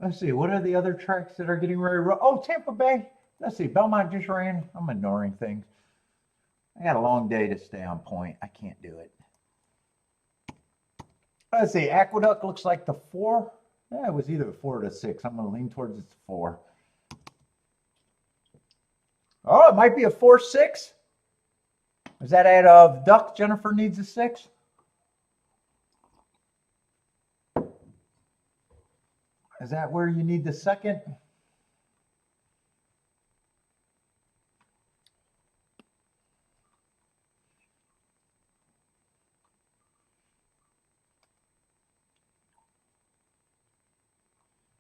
Let's see, what are the other tracks that are getting ready to Oh, Tampa Bay. Let's see, Belmont just ran. I'm ignoring things. I got a long day to stay on point. I can't do it. Let's see, Aqueduct looks like the 4. Yeah, it was either a 4 or a 6. I'm going to lean towards it's 4. Oh, it might be a 4-6. Is that at Duck? Jennifer needs a 6. Is that where you need the second?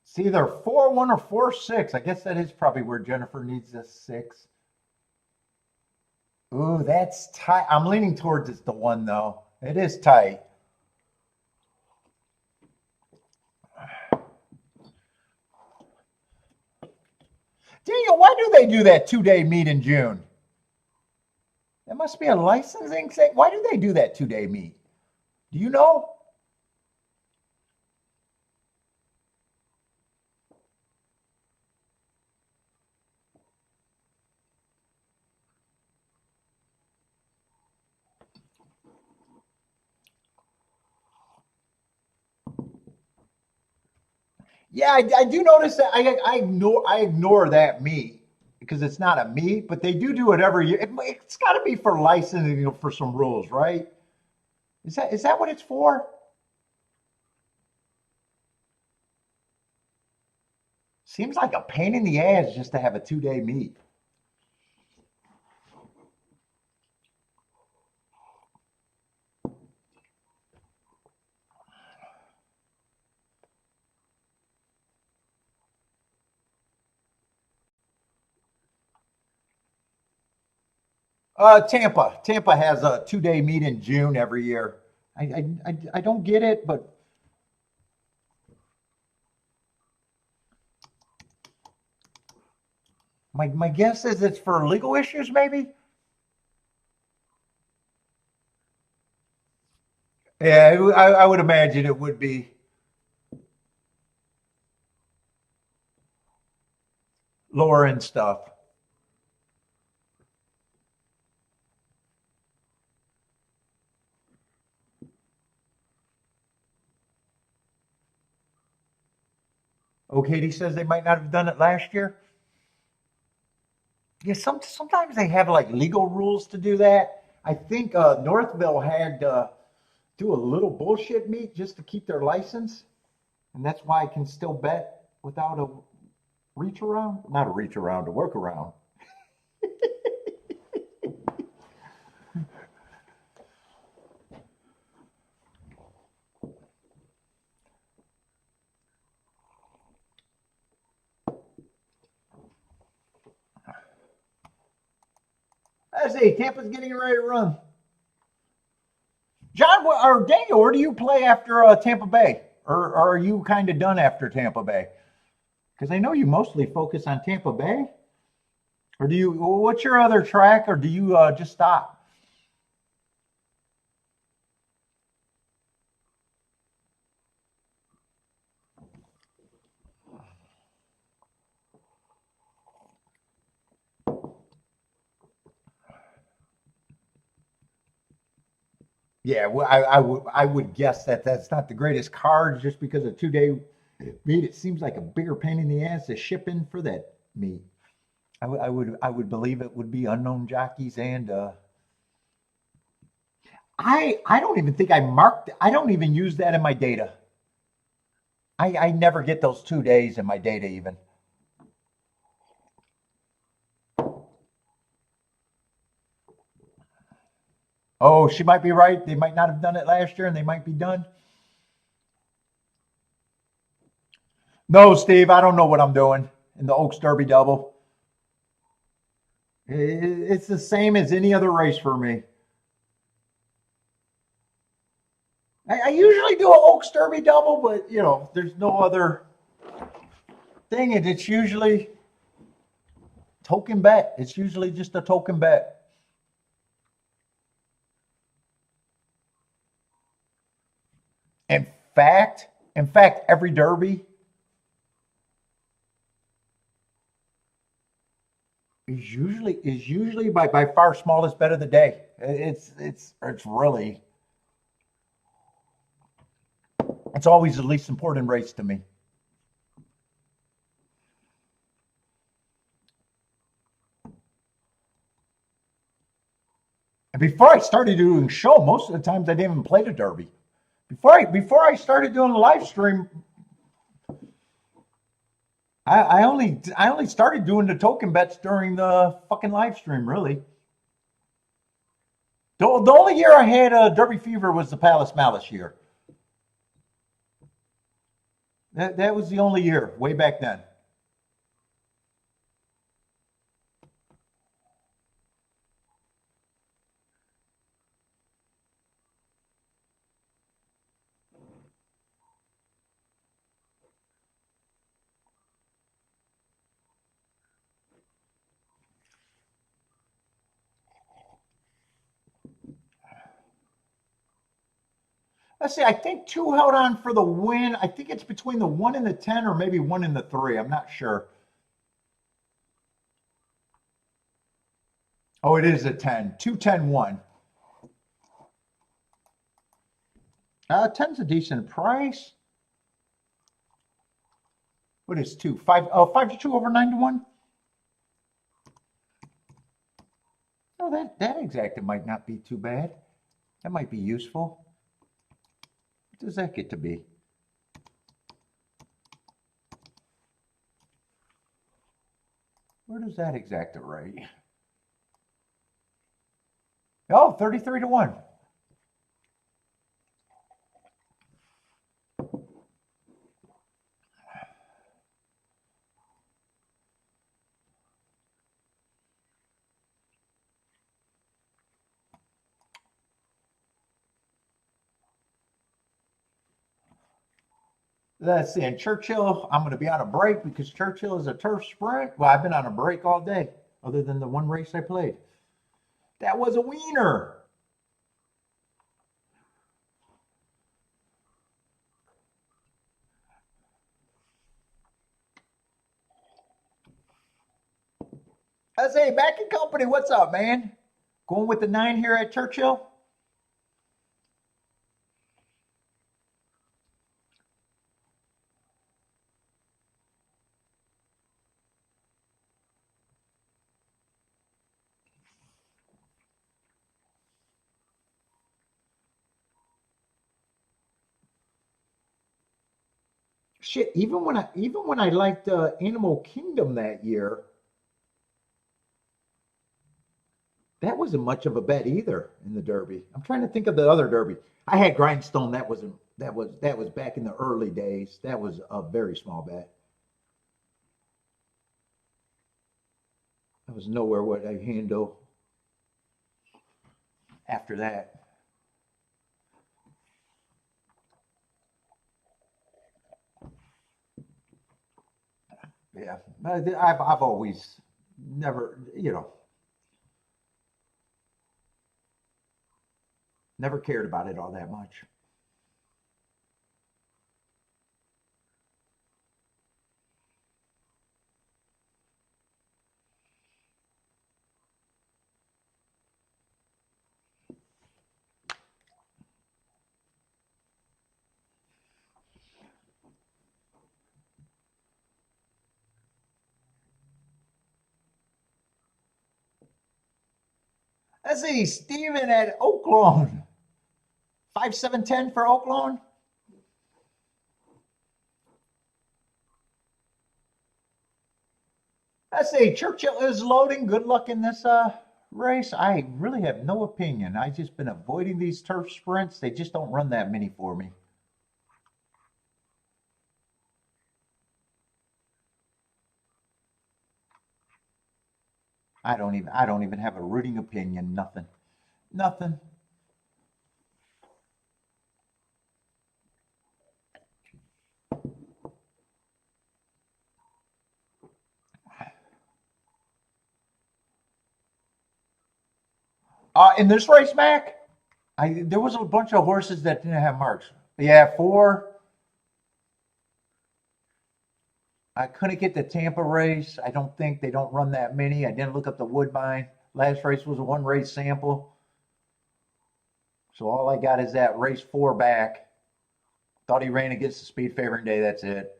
It's either 4-1 or 4-6. I guess that is probably where Jennifer needs a 6. Ooh, that's tight. I'm leaning towards it's the 1 though. It is tight. Daniel, why do they do that 2-day meet in June? That must be a licensing thing. Why do they do that 2-day meet? Do you know? Yeah, I do notice that I ignore that meet because it's not a meet, but they do it every year. It's got to be for licensing, for some rules, right? Is that what it's for? Seems like a pain in the ass just to have a 2-day meet. Tampa. Tampa has a 2-day meet in June every year. I don't get it, but my guess is it's for legal issues, maybe. Yeah, I would imagine it would be lower end stuff. Oh, Katie says they might not have done it last year. Yeah, sometimes they have like legal rules to do that. I think Northville had do a little bullshit meet just to keep their license, and that's why I can still bet without a reach around. Not a reach around, a work around. I say Tampa's getting ready to run. John or Daniel, where do you play after Tampa Bay? Or are you kind of done after Tampa Bay? Because I know you mostly focus on Tampa Bay. Or do you, what's your other track, or do you just stop? Yeah, well, I would guess that that's not the greatest card just because a 2 day meet. It seems like a bigger pain in the ass to ship in for that meet. I would believe it would be unknown jockeys and I don't even think I marked. I don't even use that in my data. I never get those 2 days in my data even. Oh, she might be right. They might not have done it last year, and they might be done. No, Steve, I don't know what I'm doing in the Oaks Derby double. It's the same as any other race for me. I usually do an Oaks Derby double, but there's no other thing, and it's usually token bet. It's usually just a token bet. In fact, in fact, every Derby is usually by far smallest bet of the day. It's really it's always the least important race to me. And before I started doing show, most of the times I didn't even play the Derby. Before I started doing the live stream, I only started doing the token bets during the fucking live stream. Really, the only year I had a Derby fever was the Palace Malice year. That was the only year way back then. Let's see. I think two held on for the win. I think it's between the 1 and the 10, or maybe 1 and the 3. I'm not sure. Oh, it is a 10. 2, 10, 1. 10's a decent price. What is two? 5, 5 to 2 over 9 to 1. Oh, that exacta might not be too bad. That might be useful. What does that get to be? Where does that exacta rate? Oh, 33 to 1. Let's see. In Churchill, I'm going to be on a break because Churchill is a turf sprint. Well, I've been on a break all day, other than the one race I played. That was a wiener. I say, back in company. What's up, man? Going with the 9 here at Churchill? Shit, even when I liked Animal Kingdom that year, that wasn't much of a bet either in the Derby. I'm trying to think of the other Derby. I had Grindstone. That was back in the early days. That was a very small bet. That was nowhere what I handle. after that. Yeah, I've always never, never cared about it all that much. Let's see, Steven at Oaklawn. 5710 for Oaklawn. Let's see, Churchill is loading. Good luck in this race. I really have no opinion. I've just been avoiding these turf sprints. They just don't run that many for me. I don't even have a rooting opinion. Nothing. Nothing. In this race, Mac, there was a bunch of horses that didn't have marks. Yeah, 4. I couldn't get the Tampa race. I don't think they don't run that many. I didn't look up the Woodbine. Last race was a 1 race sample. So all I got is that race 4 back. Thought he ran against the speed favoring day. That's it.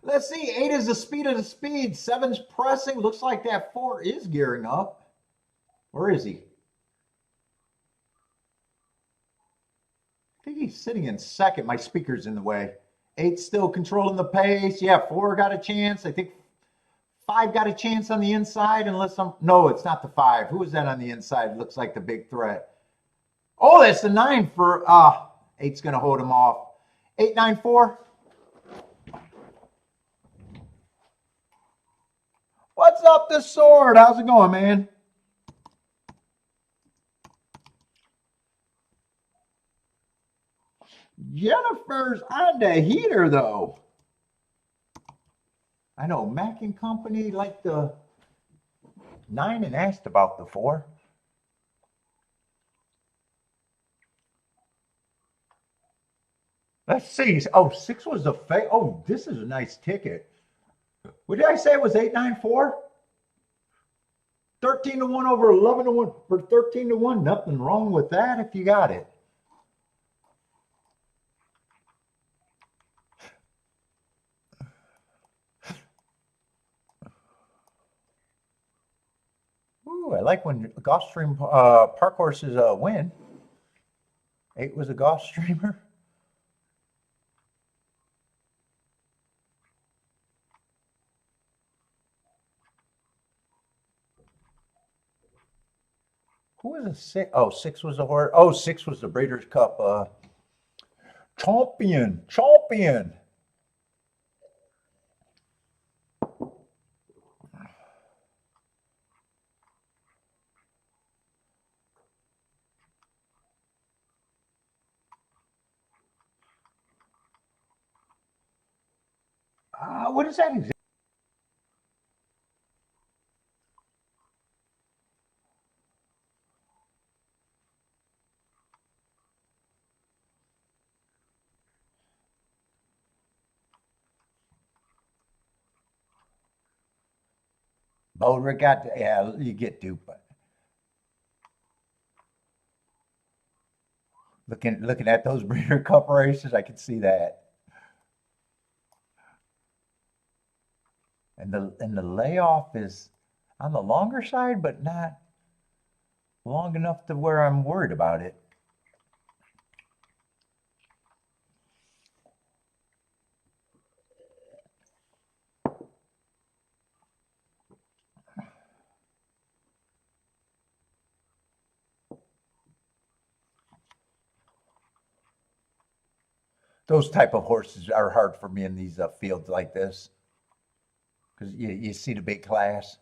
Let's see. 8 is the speed of the speed. 7's pressing. Looks like that 4 is gearing up. Where is he? I think he's sitting in second. My speaker's in the way. 8 still controlling the pace. Yeah, 4 got a chance. I think 5 got a chance on the inside, unless I'm. No, it's not the 5. Who is that on the inside? Looks like the big threat. Oh, that's the 9 for. 8's going to hold him off. 894. What's up, the sword? How's it going, man? Jennifer's on the heater, though. I know Mac and Company like the 9 and asked about the 4. Let's see. Oh, 6 was the Oh, this is a nice ticket. What did I say? It was 894? 13 to 1 over 11 to 1 for 13 to 1. Nothing wrong with that if you got it. Ooh, I like when Gulfstream Park horses win. 8 was a Gulfstreamer. Who was a 6? Oh, 6 was the horse. Oh, 6 was the Breeders' Cup champion. Champion. What is that exactly? Boulder got, yeah, you get duped. Looking at those Breeder Cup races, I can see that. And the layoff is on the longer side, but not long enough to where I'm worried about it. Those type of horses are hard for me in these fields like this because you see the big class.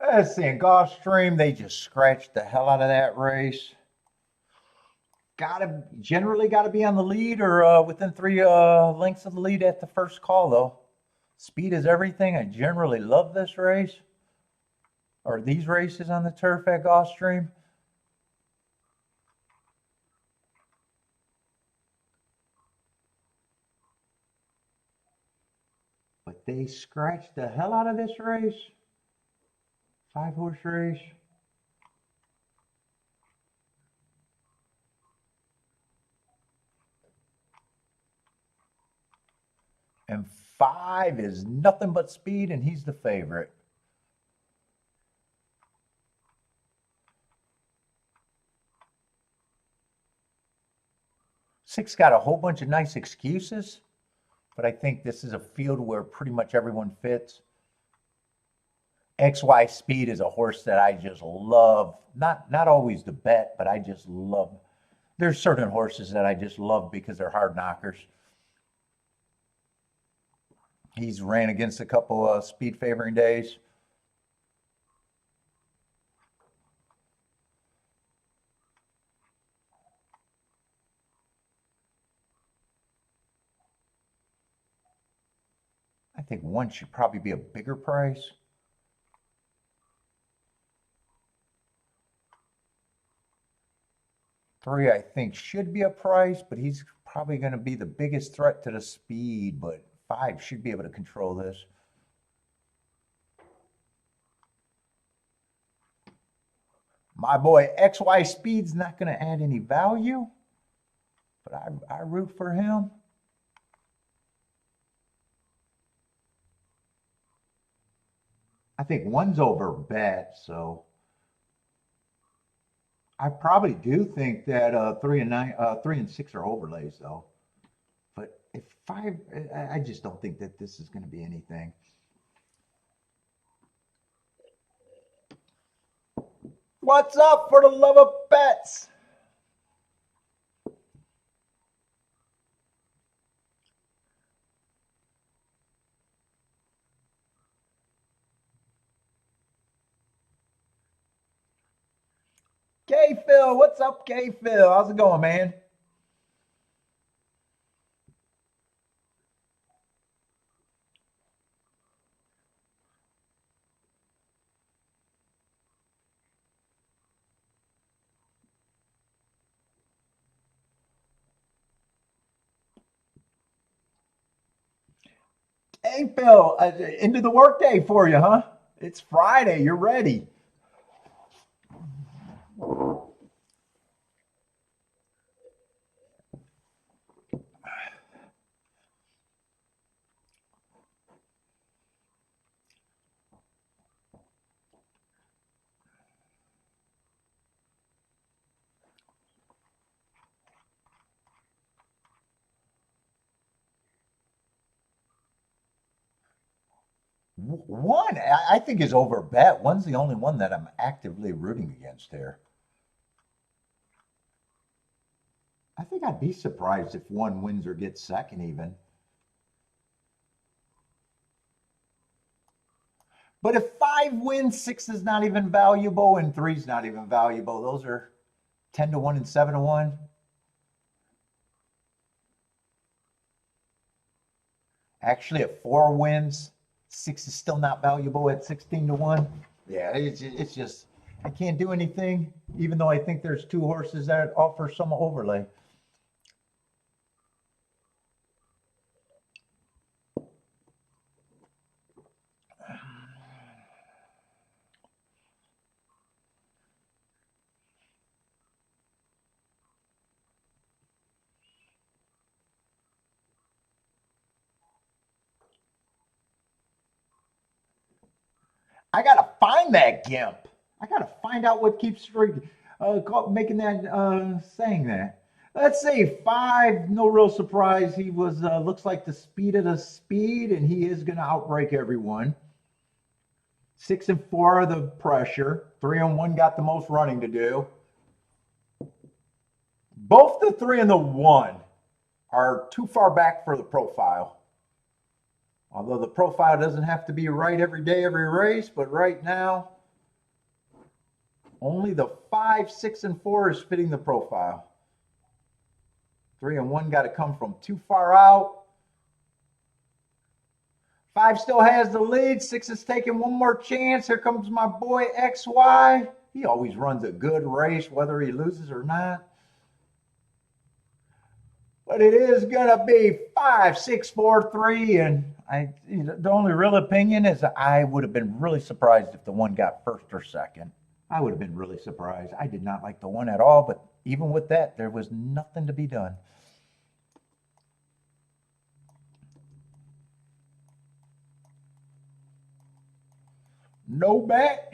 Let's see, in Gulfstream, they just scratched the hell out of that race. Generally got to be on the lead or within 3 lengths of the lead at the first call, though. Speed is everything. I generally love this race or these races on the turf at Gulfstream. But they scratched the hell out of this race. 5-horse race. And 5 is nothing but speed, and he's the favorite. Six got a whole bunch of nice excuses, but I think this is a field where pretty much everyone fits. XY Speed is a horse that I just love. Not always the bet, but I just love. There's certain horses that I just love because they're hard knockers. He's ran against a couple of speed favoring days. I think 1 should probably be a bigger price. 3, I think, should be a price, but he's probably going to be the biggest threat to the speed, but 5 should be able to control this. My boy XY Speed's not going to add any value, but I root for him. I think 1's over bet, so I probably do think that 3 and 6 are overlays, though. But if 5, I just don't think that this is going to be anything. What's up for the love of bets? K-Phil, what's up, K-Phil? How's it going, man? Hey, Phil, into the workday for you, huh? It's Friday. You're ready. One, I think, is over bet. 1's the only one that I'm actively rooting against here. I think I'd be surprised if 1 wins or gets second even. But if 5 wins, 6 is not even valuable, and 3's not even valuable. Those are 10-1 and 7-1. Actually, if 4 wins, 6 is still not valuable at 16-1. Yeah, it's just, I can't do anything, even though I think there's 2 horses that offer some overlay. I gotta find that gimp. I gotta find out what keeps making that saying that. Let's see, 5, no real surprise. He was looks like the speed of the speed, and he is gonna outbreak everyone. 6 and 4 are the pressure. 3 and 1 got the most running to do. Both the 3 and the 1 are too far back for the profile. Although the profile doesn't have to be right every day, every race, but right now, only the 5, 6, and 4 is fitting the profile. 3 and 1 got to come from too far out. 5 still has the lead. 6 is taking one more chance. Here comes my boy XY. He always runs a good race, whether he loses or not. But it is going to be 5, 6, 4, 3. And the only real opinion is I would have been really surprised if the 1 got first or second. I would have been really surprised. I did not like the 1 at all, but even with that, there was nothing to be done. No bet.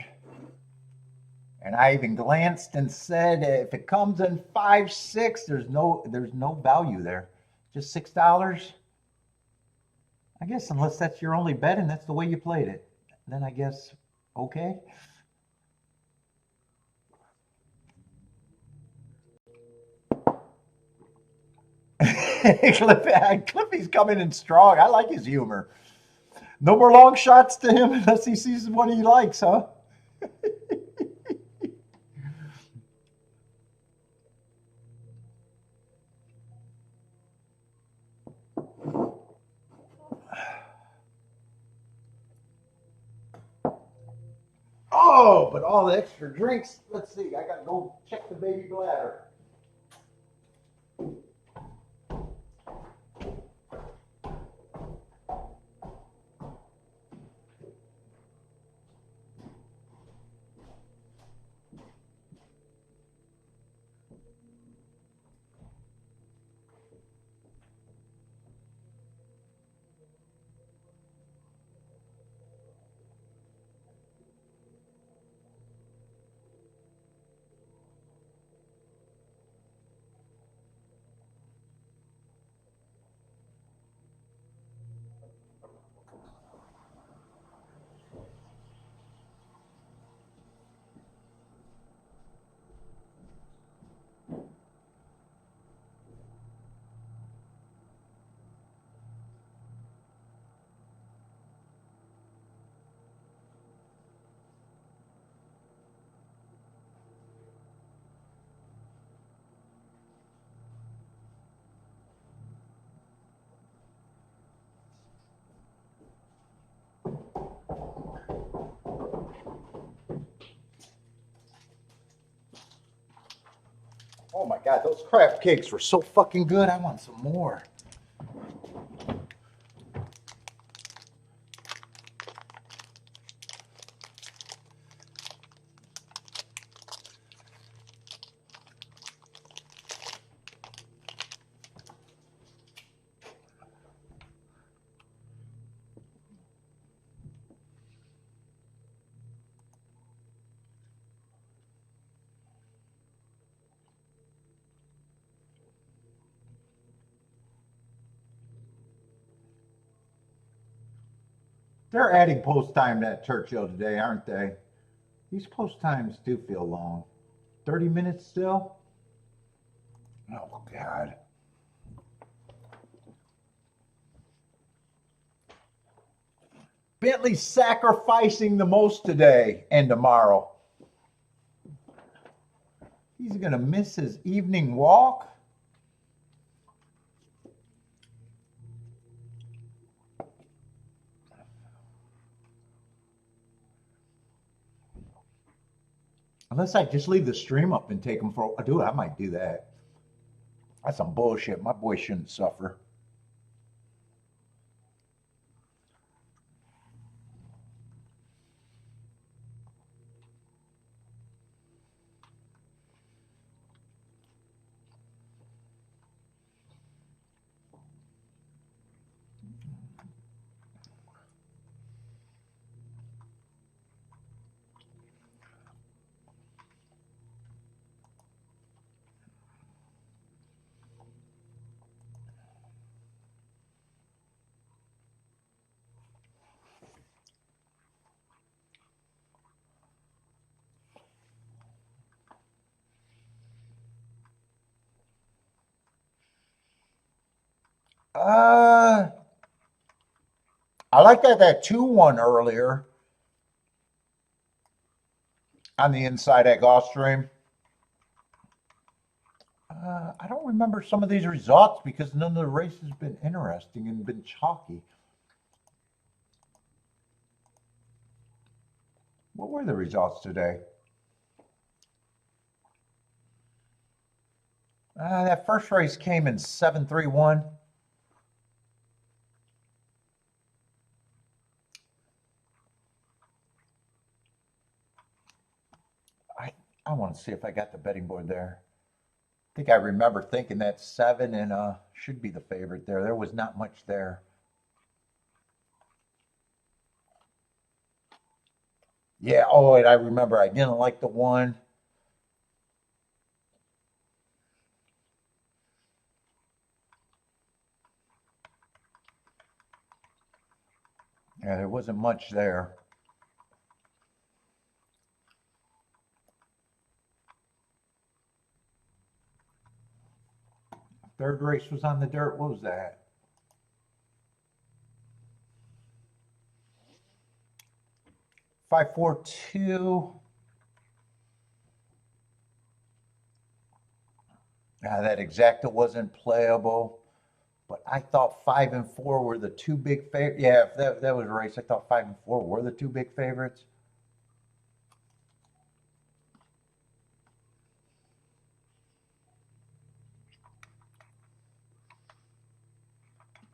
And I even glanced and said, if it comes in 5, 6, there's no value there. Just $6. I guess unless that's your only bet and that's the way you played it, then I guess okay. Cliffy's coming in strong. I like his humor. No more long shots to him unless he sees what he likes, huh? Oh, but all the extra drinks. Let's see. I got to go check the baby bladder. Oh my God, those crab cakes were so fucking good. I want some more. They're adding post time to Churchill today, aren't they? These post times do feel long. 30 minutes still? Oh, God. Bentley's sacrificing the most today and tomorrow. He's going to miss his evening walk. Unless I just leave the stream up and take him for a dude, I might do that. That's some bullshit. My boy shouldn't suffer. I like that 2-1 earlier on the inside at Gulfstream. I don't remember some of these results because none of the races have been interesting and been chalky. What were the results today? That first race came in 7-3-1. I want to see if I got the betting board there. I think I remember thinking that 7 and should be the favorite there. There was not much there. Yeah, oh, and I remember I didn't like the 1. Yeah, there wasn't much there. Third race was on the dirt. What was that? Five, 4, 2. That exacta wasn't playable, but I thought 5 and 4 were the two big favorites. Yeah, if that was a race, I thought 5 and 4 were the two big favorites.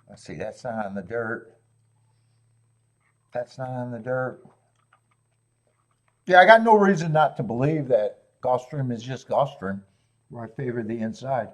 Let's see, that's not on the dirt. That's not on the dirt. Yeah, I got no reason not to believe that Gulfstream is just Gulfstream, where I favor the inside.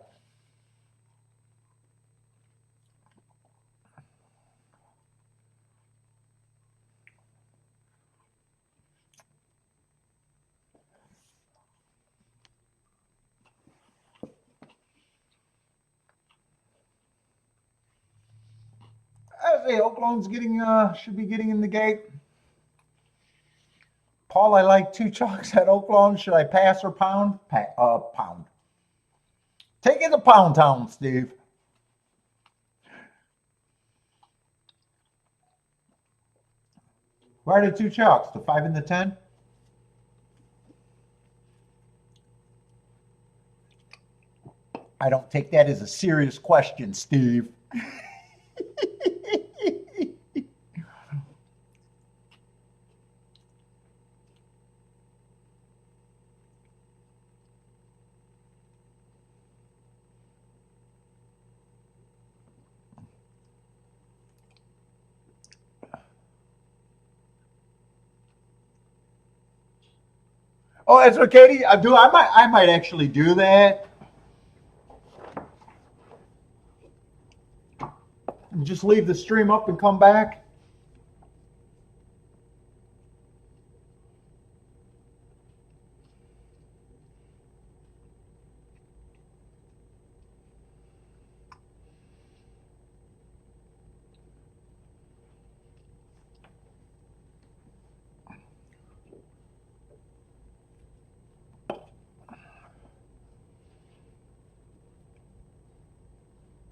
I say Oakland's getting should be getting in the gate. Paul, I like 2 chalks at Oakland. Should I pass or pound? Pound. Take it to Pound Town, Steve. Where are the 2 chalks? The 5 and the 10? I don't take that as a serious question, Steve. Oh, that's what Katie. I might actually do that. And just leave the stream up and come back.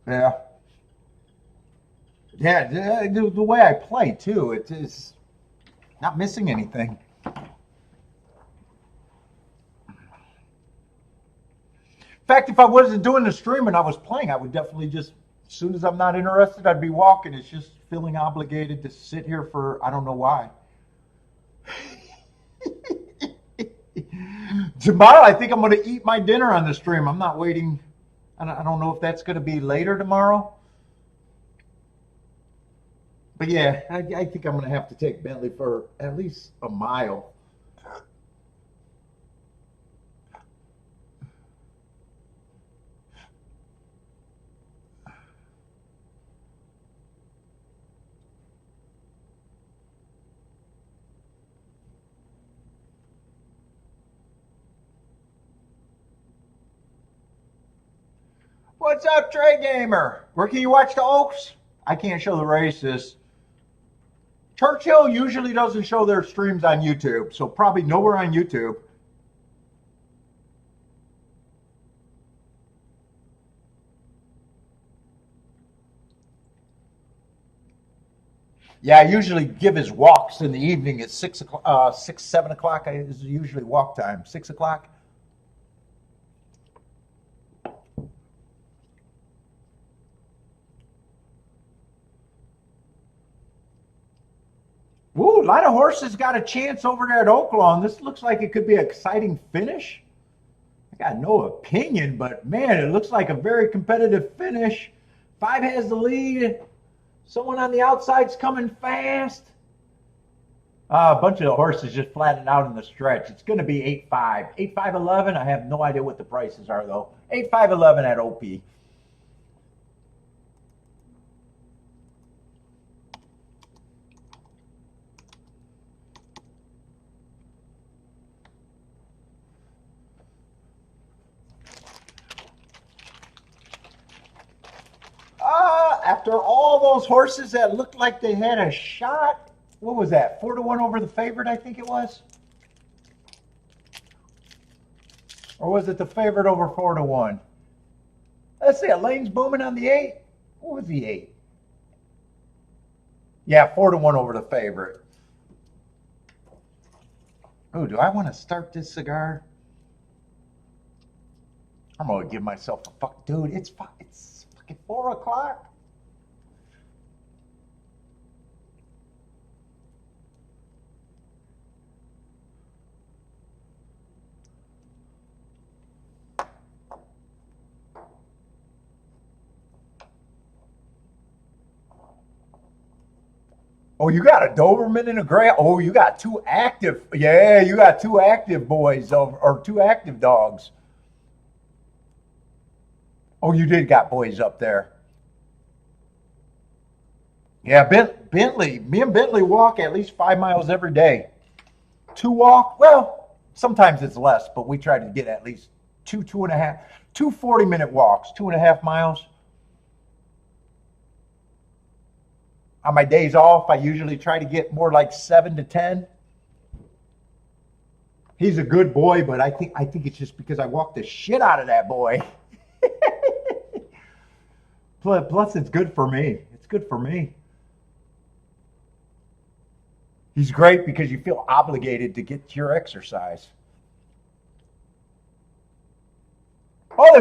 Yeah. Yeah, the way I play too, it is not missing anything. In fact, if I wasn't doing the stream and I was playing, I would definitely just, as soon as I'm not interested, I'd be walking. It's just feeling obligated to sit here for, I don't know why. Tomorrow, I think I'm going to eat my dinner on the stream. I'm not waiting. I don't know if that's going to be later tomorrow. But yeah, I think I'm going to have to take Bentley for at least a mile. What's up, Trey Gamer? Where can you watch the Oaks? I can't show the races. Churchill usually doesn't show their streams on YouTube, so probably nowhere on YouTube. Yeah, I usually give his walks in the evening at 6 o'clock, 7 o'clock is usually walk time. 6 o'clock. Woo, a lot of horses got a chance over there at Oaklawn. This looks like it could be an exciting finish. I got no opinion, but man, it looks like a very competitive finish. Five has the lead. Someone on the outside's coming fast. A bunch of the horses just flattened out in the stretch. It's going to be 8-5. 8-5-11. I have no idea what the prices are, though. 8-5-11 at OP. After all those horses that looked like they had a shot, what was that? 4-1 over the favorite, I think it was? Or was it the favorite over 4-1? Let's see, Lane's booming on the 8. What was the 8? Yeah, 4-1 over the favorite. Oh, do I want to start this cigar? I'm gonna give myself a fuck, dude. It's fucking 4 o'clock. Oh, you got a Doberman and a Gray. Oh, you got two active. Yeah, you got two active boys or two active dogs. Oh, you did got boys up there. Yeah, Bentley. Me and Bentley walk at least 5 miles every day. Two walk. Well, sometimes it's less, but we try to get at least two and a half, 2 40-minute walks, 2.5 miles. On my days off, I usually try to get more like 7 to 10. He's a good boy, but I think it's just because I walk the shit out of that boy. Plus, it's good for me. It's good for me. He's great because you feel obligated to get your exercise. Oh,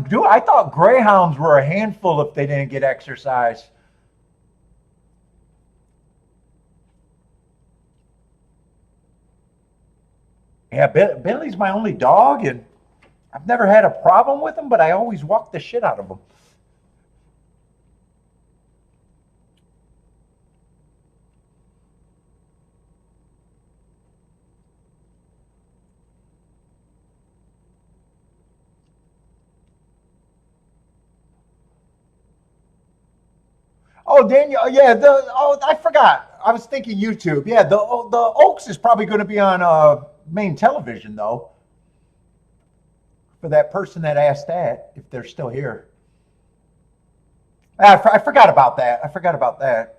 dude, I thought greyhounds were a handful if they didn't get exercise. Yeah, Bentley's my only dog, and I've never had a problem with him, but I always walk the shit out of him. Oh, Daniel, yeah, I forgot. I was thinking YouTube. Yeah, the Oaks is probably going to be on main television, though, for that person that asked that, if they're still here. I forgot about that. I forgot about that.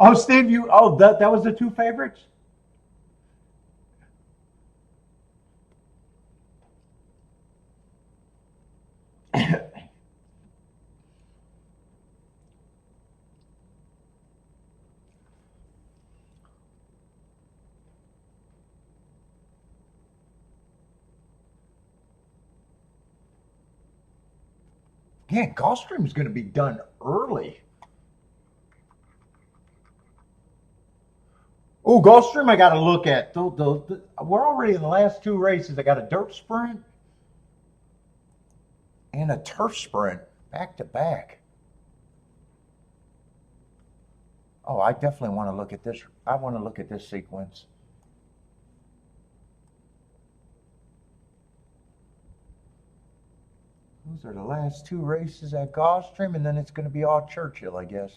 Oh, Steve, that was the two favorites? Yeah, Gulfstream is going to be done early. Oh, Gulfstream, I got to look at. We're already in the last two races. I got a dirt sprint and a turf sprint back to back. Oh, I definitely want to look at this. I want to look at this sequence. Those are the last two races at Gulfstream, and then it's going to be all Churchill, I guess.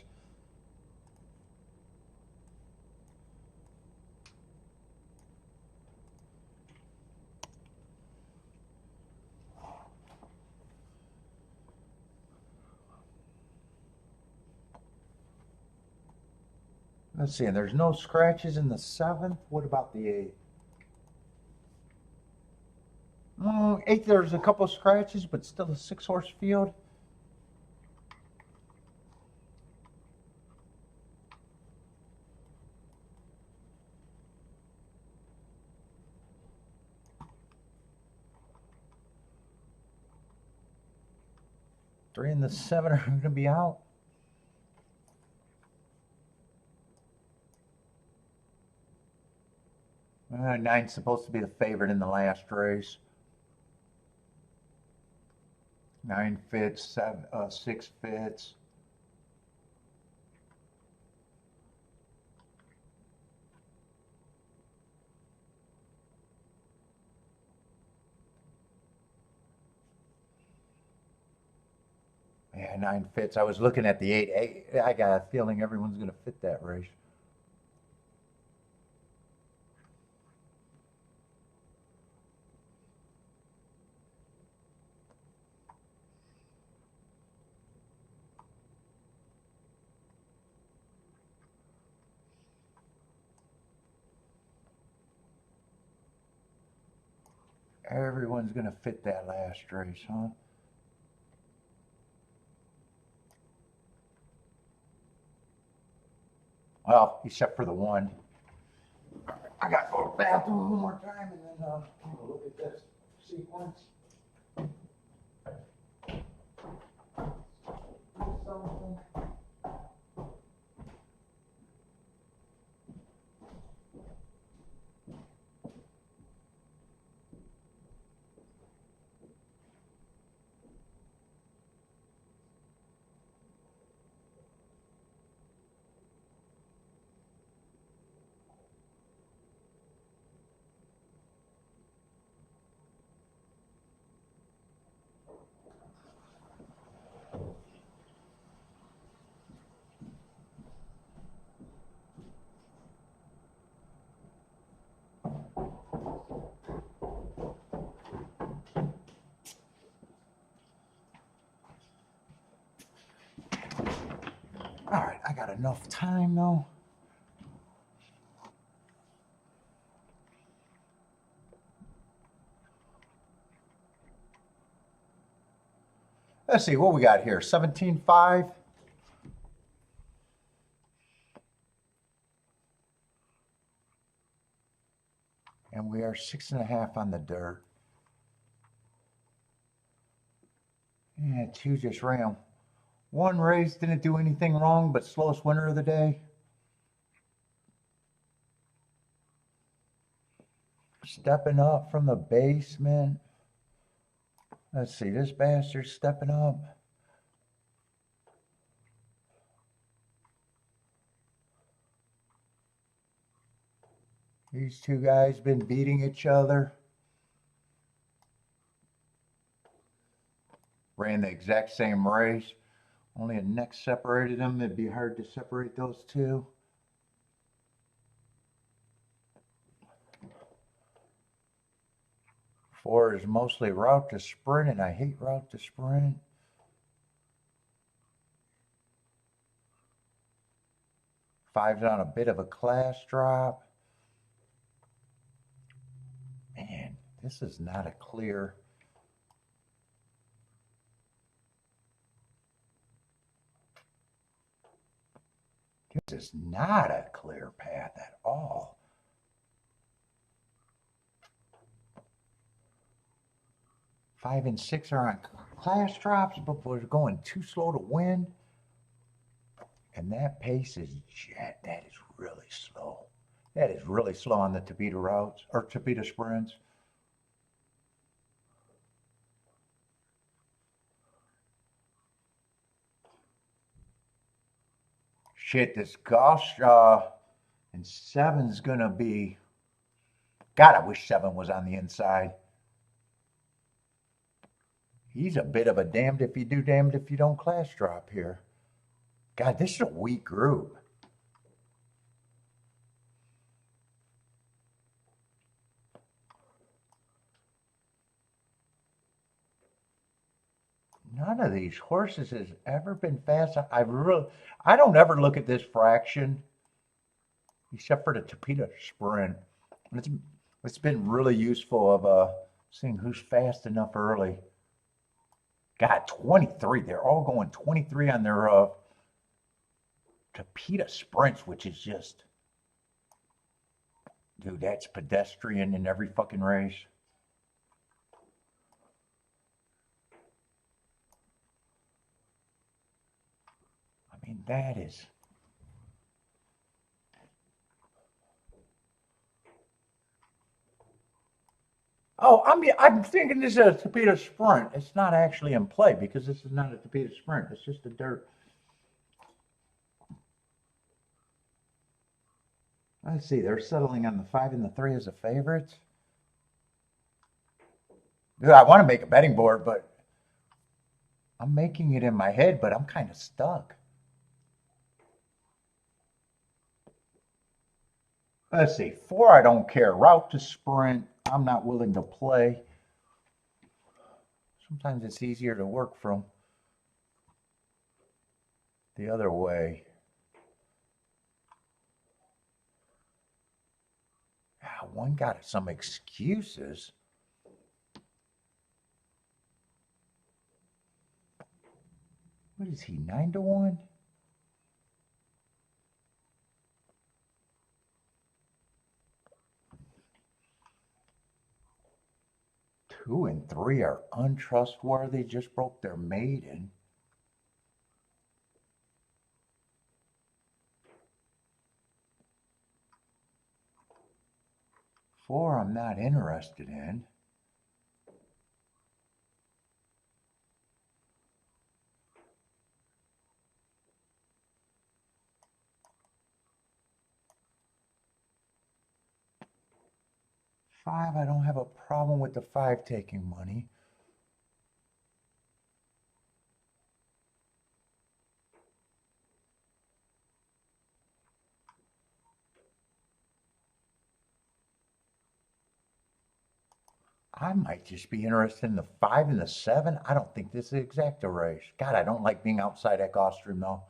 Let's see, and there's no scratches in the 7th. What about the 8th? 8th, there's a couple scratches, but still a 6-horse field. Three and the 7 are going to be out. Nine's supposed to be the favorite in the last race. 9 fits, 6 fits. Yeah, 9 fits. I was looking at the 8. I got a feeling everyone's going to fit that race. Everyone's going to fit that last race, huh? Well, except for the 1. I got to go to the bathroom one more time and then look at this sequence. All right, I got enough time though. Let's see what we got here. 17.5. And we are 6.5 on the dirt. Yeah, 2 just ran. 1 race, didn't do anything wrong, but slowest winner of the day. Stepping up from the basement. Let's see, this bastard's stepping up. These 2 guys been beating each other. Ran the exact same race. Only a neck separated them. It'd be hard to separate those 2. Four is mostly route to sprint, and I hate route to sprint. Five's on a bit of a class drop. Man, this is not a clear. This is not a clear path at all. Five and 6 are on class drops, but we're going too slow to win. And that pace is that is really slow. That is really slow on the Tabita routes or Tabita sprints. Shit, this gosh, and 7's gonna be. God, I wish 7 was on the inside. He's a bit of a damned if you do, damned if you don't class drop here. God, this is a weak group. None of these horses has ever been fast. I don't ever look at this fraction except for the Tapeta sprint. It's been really useful of seeing who's fast enough early. God, 23. They're all going 23 on their Tapeta sprints, which is just, dude, that's pedestrian in every fucking race. I mean, that is. Oh, I'm thinking this is a Tapeta sprint. It's not actually in play because this is not a Tapeta sprint. It's just a dirt. Let's see. They're settling on the 5 and the 3 as the favorites. Dude, I want to make a betting board, but I'm making it in my head, but I'm kind of stuck. Let's see. 4, I don't care. Route to sprint, I'm not willing to play. Sometimes it's easier to work from the other way. Ah, one got some excuses. What is he, 9-1? Two and 3 are untrustworthy, just broke their maiden. 4, I'm not interested in. Five, I don't have a problem with the 5 taking money. I might just be interested in the 5 and the 7. I don't think this is exact a race. God, I don't like being outside at Gulfstream though.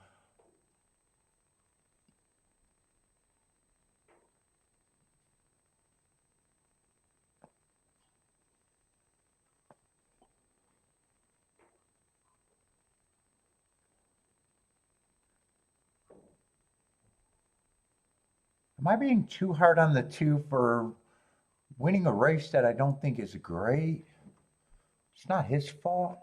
Am I being too hard on the 2 for winning a race that I don't think is great? It's not his fault.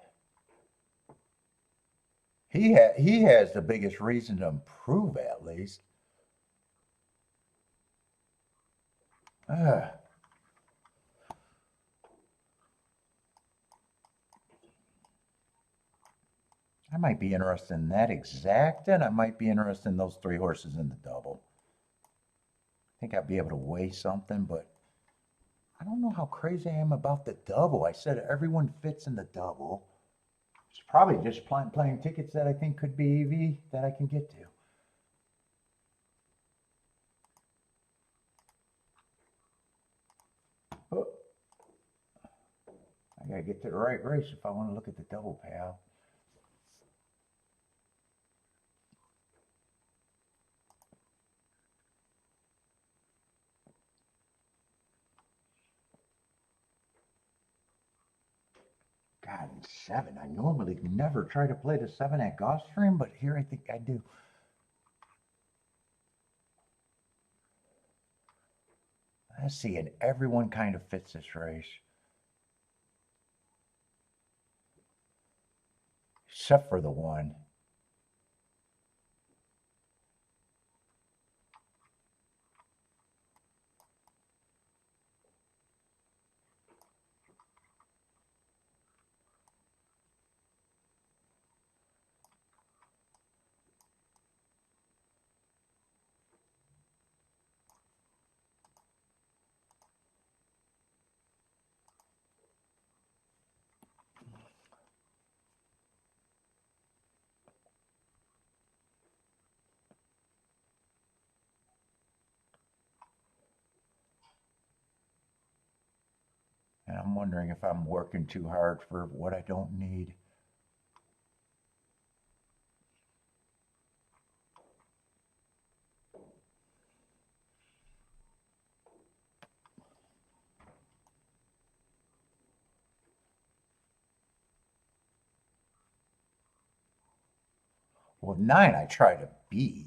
He has the biggest reason to improve at least. Ugh. I might be interested in that exact, and I might be interested in those 3 horses in the double. I think I'd be able to weigh something, but I don't know how crazy I am about the double. I said everyone fits in the double. It's probably just playing tickets that I think could be EV that I can get to. Oh, I gotta get to the right race if I want to look at the double payout. God, 7. I normally never try to play the 7 at Gulfstream, but here I think I do. Let's see, and everyone kind of fits this race. Except for the 1. And I'm wondering if I'm working too hard for what I don't need. Well, 9 I try to beat.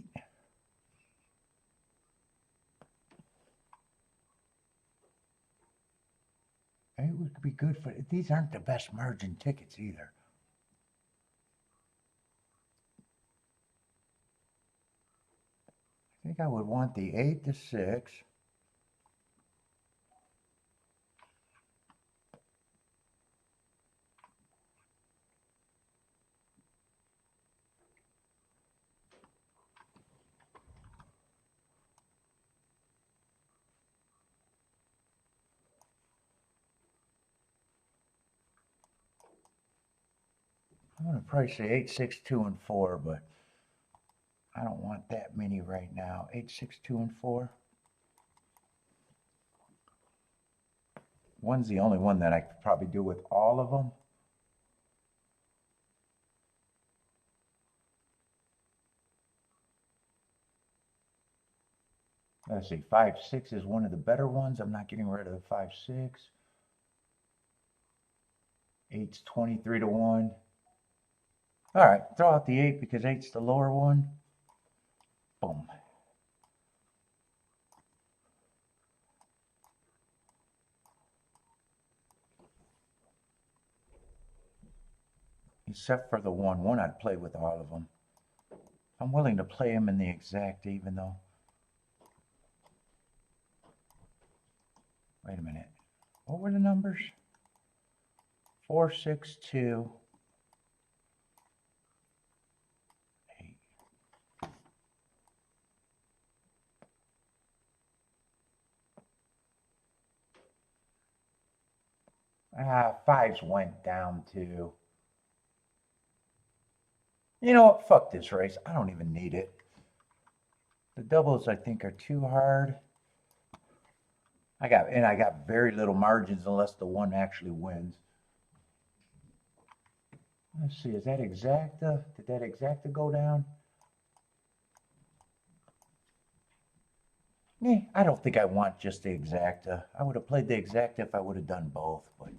It would be good for, these aren't the best margin tickets either. I think I would want the 8 to 6. I'm going to probably say 8, 6, 2, and 4, but I don't want that many right now. 8, 6, 2, and 4. One's the only one that I could probably do with all of them. Let's see, 5, 6 is one of the better ones. I'm not getting rid of the 5, 6. 8's 23 to 1. All right, throw out the 8 because 8's the lower one. Boom. Except for the 1. 1 I'd play with all of them. I'm willing to play them in the exact even though. Wait a minute. What were the numbers? 4, 6, 2. 5s went down to. You know what? Fuck this race. I don't even need it. The doubles I think are too hard. I got very little margins unless the 1 actually wins. Let's see, is that exacta? Did that exacta go down? I don't think I want just the exacta. I would have played the exacta if I would have done both, but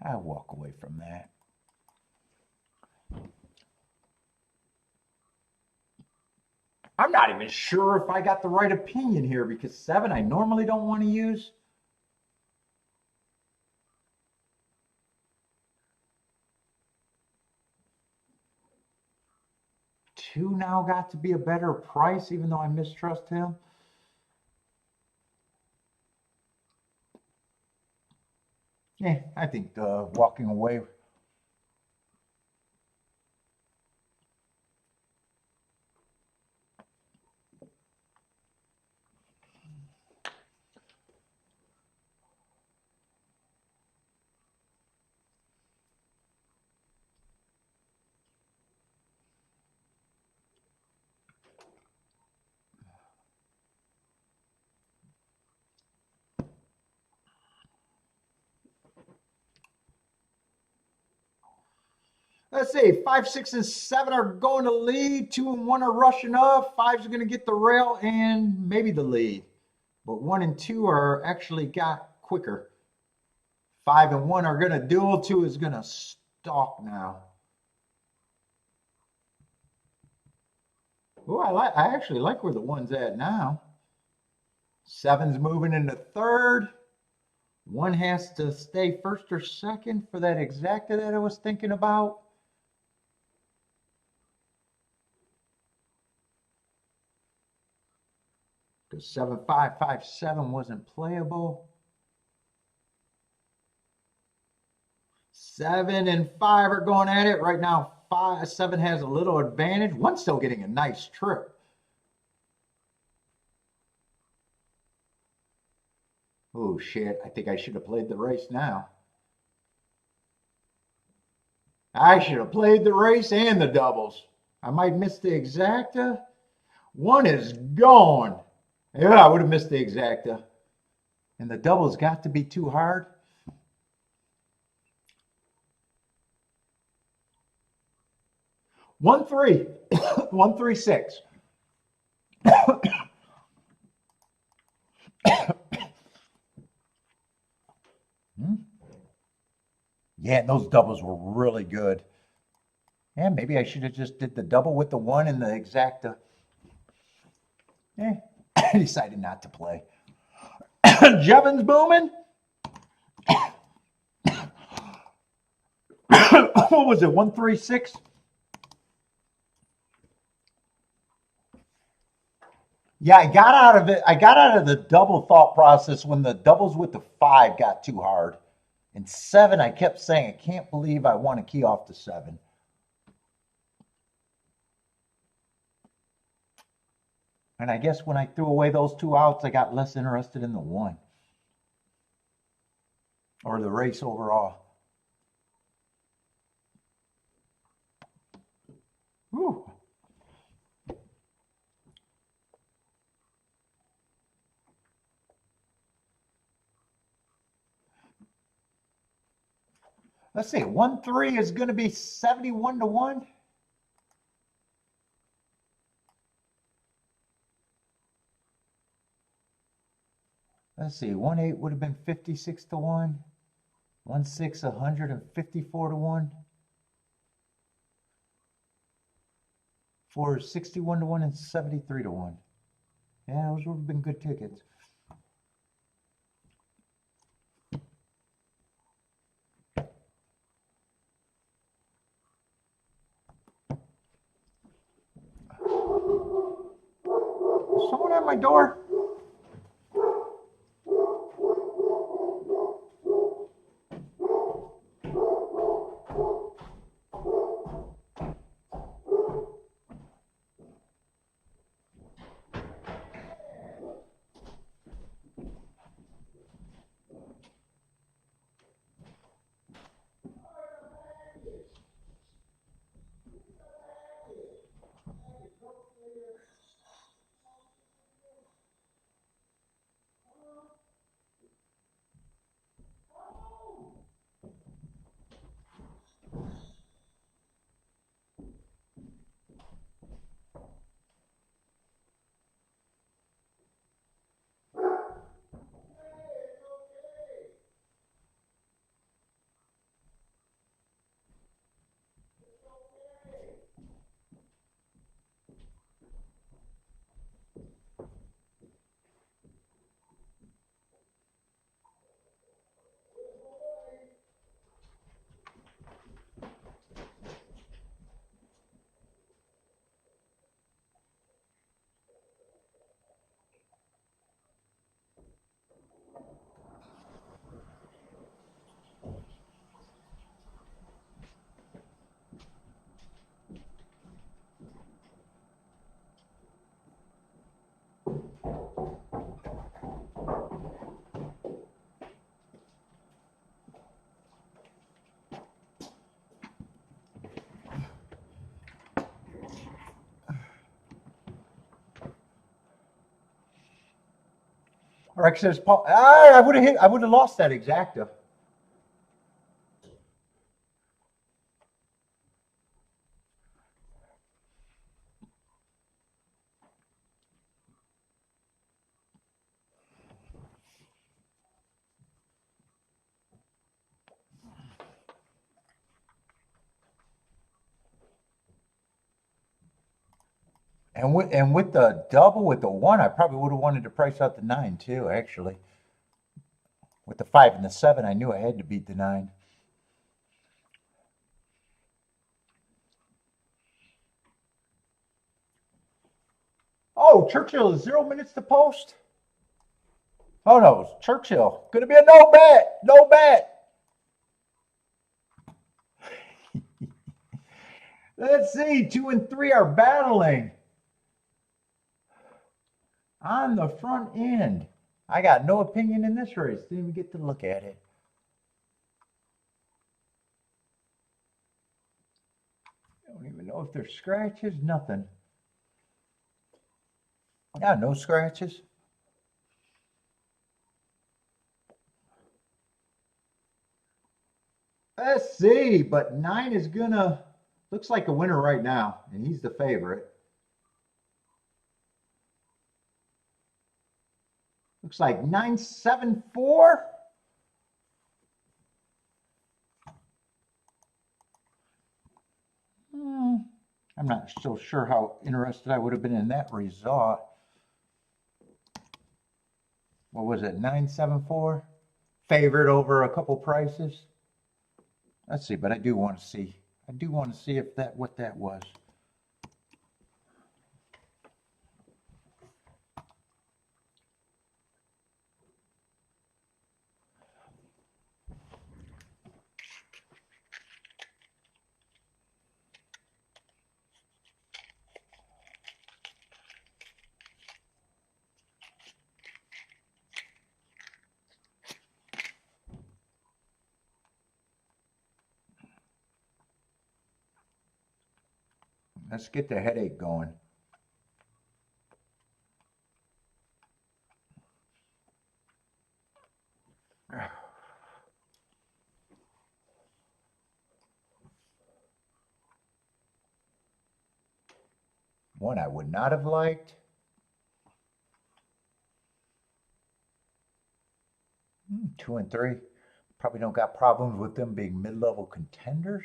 I'll walk away from that. I'm not even sure if I got the right opinion here because 7 I normally don't want to use. Two now got to be a better price even though I mistrust him. I think walking away. Let's see, 5, 6, and 7 are going to lead. 2 and 1 are rushing up. 5's going to get the rail and maybe the lead. But 1 and 2 are actually got quicker. 5 and 1 are going to duel. 2 is going to stalk now. Oh, I actually like where the 1's at now. 7's moving into third. 1 has to stay first or second for that exacta that I was thinking about. Because 7, 5, 5, 7 wasn't playable. 7 and 5 are going at it right now. 7 has a little advantage. 1's still getting a nice trip. Oh shit, I think I should have played the race now. I should have played the race and the doubles. I might miss the exacta. 1 is gone. Yeah, I would have missed the exacta. And the doubles got to be too hard. 1, 3. 1, 3, 6. Yeah, those doubles were really good. Yeah, maybe I should have just did the double with the 1 and the exacta. I decided not to play. Jevons booming. What was it? 136. Yeah, I got out of it. I got out of the double thought process when the doubles with the 5 got too hard. And 7, I kept saying, I can't believe I want to key off the 7. And I guess when I threw away those 2 outs, I got less interested in the 1 or the race overall. Whew. Let's see, 1-3 is going to be 71 to 1. Let's see, 1-8 would have been 56 to 1. 1-6, 154 to 1. 4, 61 to 1 and 73 to 1. Yeah, those would have been good tickets. Is someone at my door? Rex says, Paul, I would have lost that exacta. And with the double with the 1, I probably would have wanted to price out the 9 too, actually. With the 5 and the 7, I knew I had to beat the 9. Oh, Churchill is 0 minutes to post. Oh no, Churchill. Gonna be a no bet. No bet. Let's see. 2 and 3 are battling on the front end. I got no opinion in this race. Didn't even get to look at it. I don't even know if there's scratches. Nothing. Yeah, no scratches. Let's see, but 9 is gonna, looks like a winner right now, and he's the favorite. Looks like 974. I'm not so sure how interested I would have been in that result. What was it, 974? Favored over a couple prices. Let's see, but I do want to see. I do want to see if what that was. Let's get the headache going. One I would not have liked. 2 and 3. Probably don't got problems with them being mid-level contenders.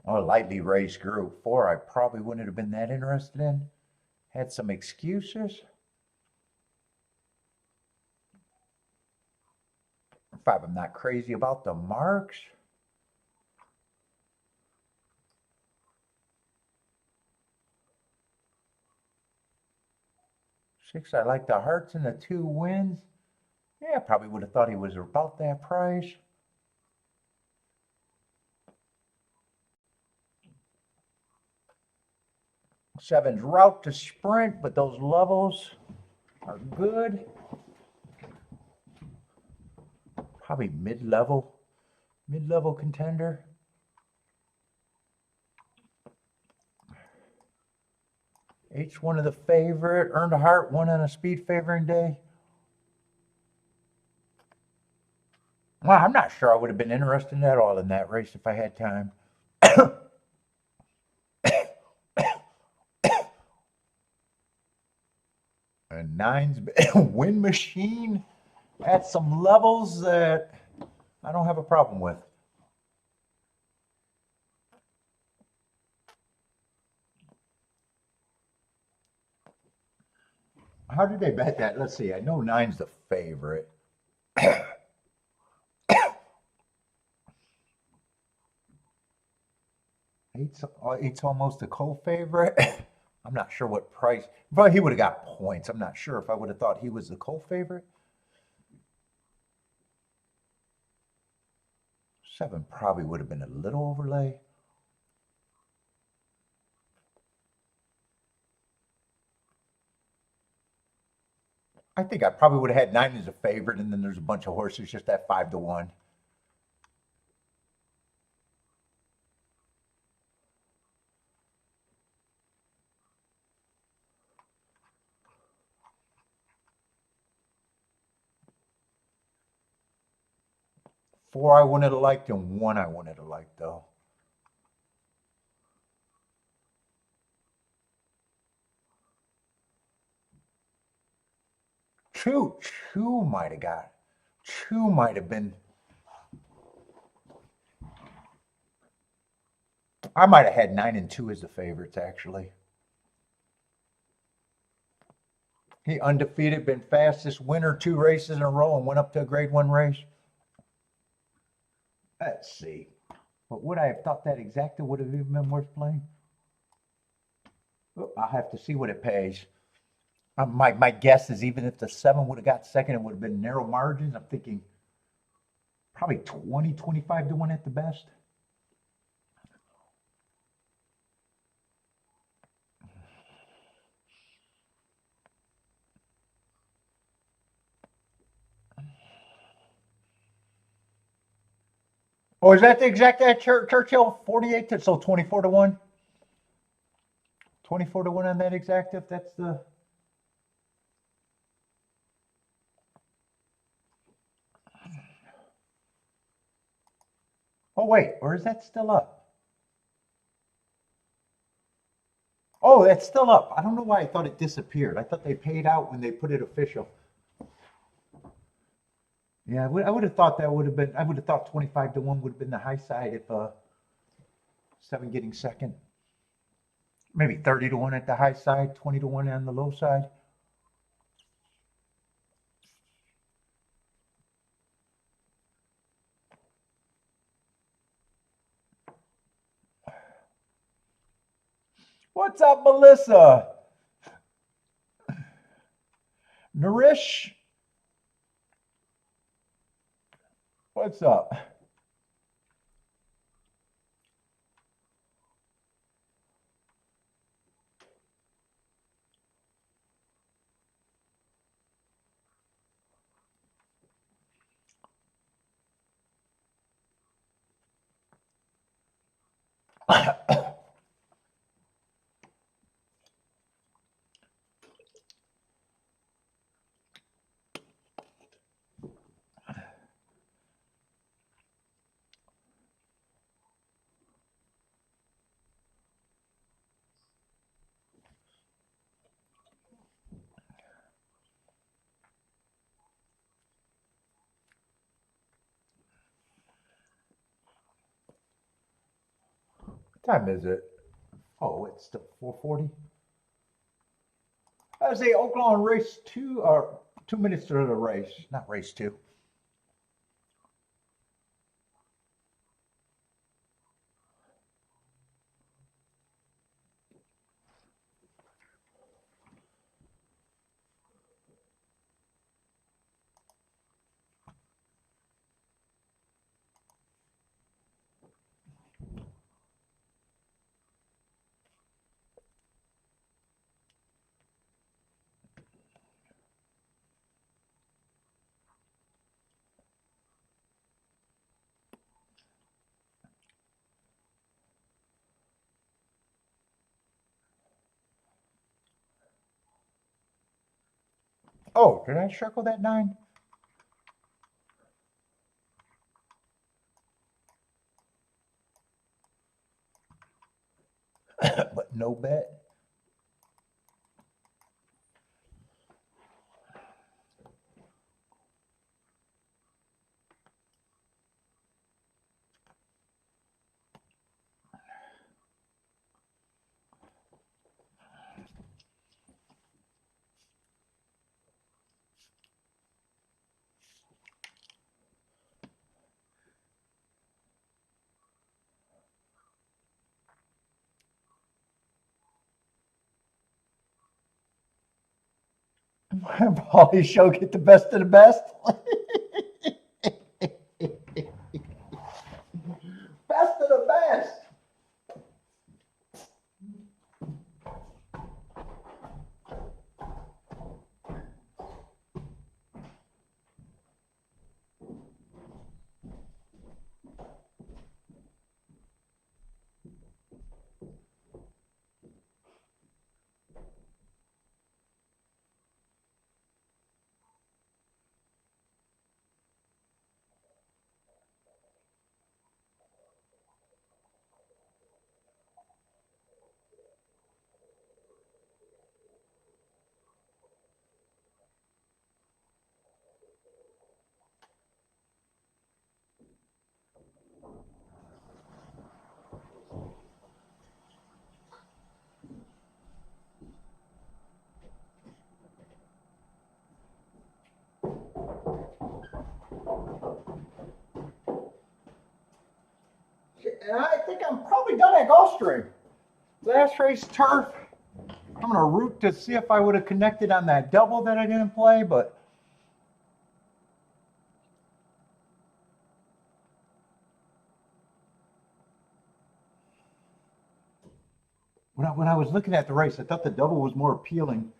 Oh, lightly raised group. 4 I probably wouldn't have been that interested in. Had some excuses. 5 I'm not crazy about the marks. 6 I like the hearts and the 2 wins. Yeah, probably would have thought he was about that price. 7's route to sprint, but those levels are good. Probably mid-level contender. 8's one of the favorite. Earned a heart, won on a speed favoring day. Well, I'm not sure I would have been interested at all in that race if I had time. And 9's win machine at some levels that I don't have a problem with. How did they bet that? Let's see. I know 9's the favorite. 8's almost a co-favorite. I'm not sure what price, but he would have got points. I'm not sure if I would have thought he was the co-favorite. 7 probably would have been a little overlay. I think I probably would have had 9 as a favorite, and then there's a bunch of horses just at 5 to 1. Four I wouldn't have liked, and 1 I wouldn't have liked, though. Two might have got. 2 might have been. I might have had 9 and 2 as the favorites, actually. He undefeated, been fastest winner 2 races in a row, and went up to a grade 1 race. Let's see. But would I have thought that exacta would have even been worth playing? Oh, I'll have to see what it pays. My guess is even if the 7 would have got second, it would have been narrow margins. I'm thinking probably 20, 25 to 1 at the best. Oh, is that the exact Churchill 48 to, so 24 to 1? 24 to 1 on that exact, if that's the. Oh, wait, or is that still up? Oh, that's still up. I don't know why I thought it disappeared. I thought they paid out when they put it official. Yeah, I would have thought that would have been, I would have thought 25 to 1 would have been the high side if 7 getting second. Maybe 30 to 1 at the high side, 20 to 1 on the low side. What's up, Melissa? Narish? What's up? What time is it? Oh, it's still 4:40. I was say Oklahoma race 2 or 2 minutes to the race, not race 2. Oh, did I circle that 9? But no bet. Paulie show get the best of the best. Best of the best. And I think I'm probably done at Gulfstream. Last race turf. I'm gonna root to see if I would have connected on that double that I didn't play, but when I was looking at the race, I thought the double was more appealing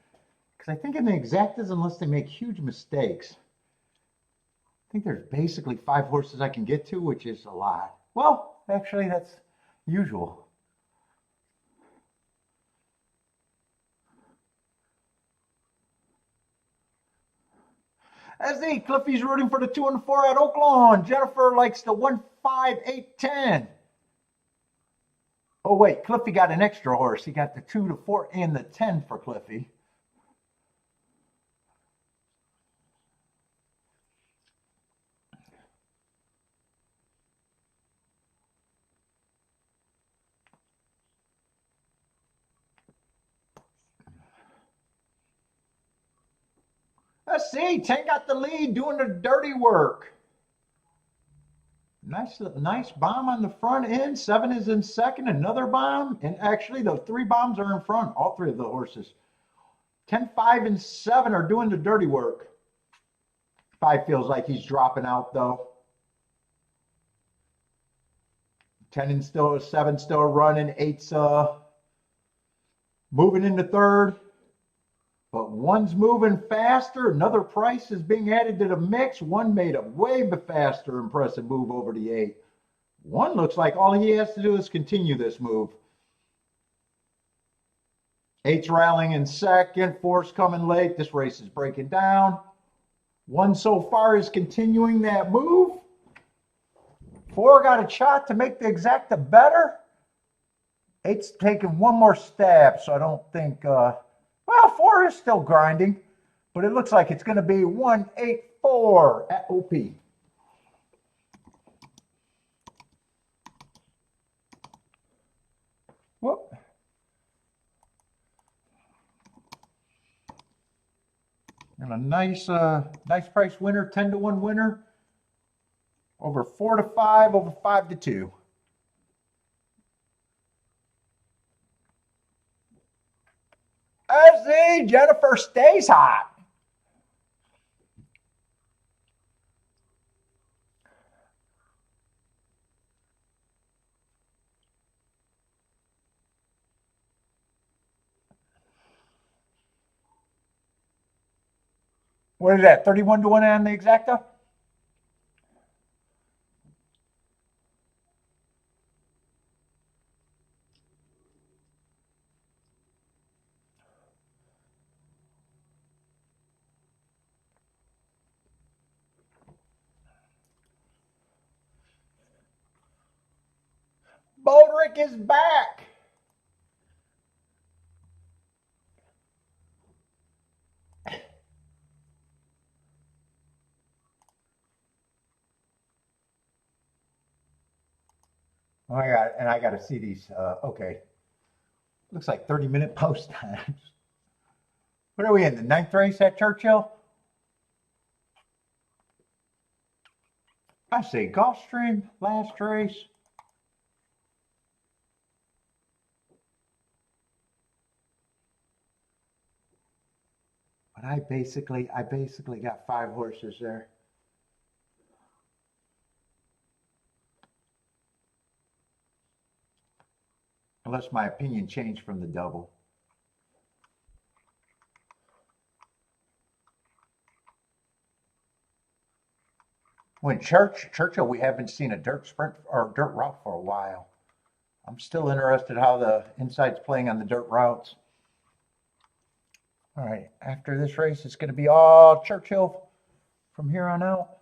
because I think in the exactas, unless they make huge mistakes, I think there's basically 5 horses I can get to, which is a lot. Well, actually, that's usual. As the Cliffy's rooting for the 2 and 4 at Oaklawn. Jennifer likes the 1, 5, 8, 10. Oh wait, Cliffy got an extra horse. He got the 2, the 4, and the 10 for Cliffy. Let's see. 10 got the lead, doing the dirty work. Nice bomb on the front end. 7 is in second. Another bomb. And actually, the 3 bombs are in front. All 3 of the horses. 10, 5, and 7 are doing the dirty work. 5 feels like he's dropping out, though. 10 and still 7 still running. 8's moving into third. But 1's moving faster. Another price is being added to the mix. 1 made a way faster, impressive move over the 8. 1 looks like all he has to do is continue this move. 8's rallying in second. 4's coming late. This race is breaking down. 1 so far is continuing that move. 4 got a shot to make the exacta better. 8's taking 1 more stab, so I don't think... well, 4 is still grinding, but it looks like it's going to be 184 at OP. Whoop. And a nice price winner, 10-1 winner. Over 4-5, over 5-2. I see Jennifer stays hot. What is that? 31-1 on the exacta? Bodrick is back. Oh my God, and I got to see these. Okay. Looks like 30-minute post times. What are we in, the 9th race at Churchill? I see Gulfstream, last race. But I basically got 5 horses there. Unless my opinion changed from the double. When Churchill, we haven't seen a dirt sprint or dirt route for a while. I'm still interested how the inside's playing on the dirt routes. All right, after this race, it's going to be all Churchill from here on out.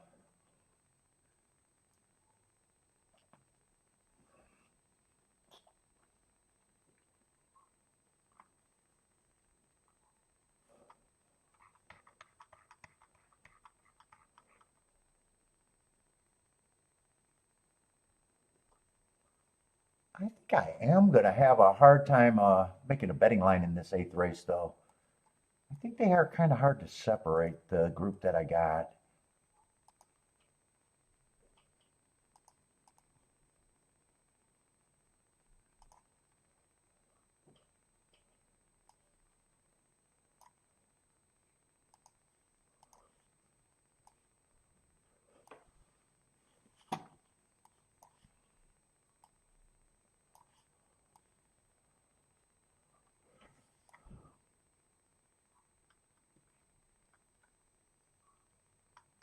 I think I am going to have a hard time making a betting line in this 8th race, though. I think they are kind of hard to separate, the group that I got.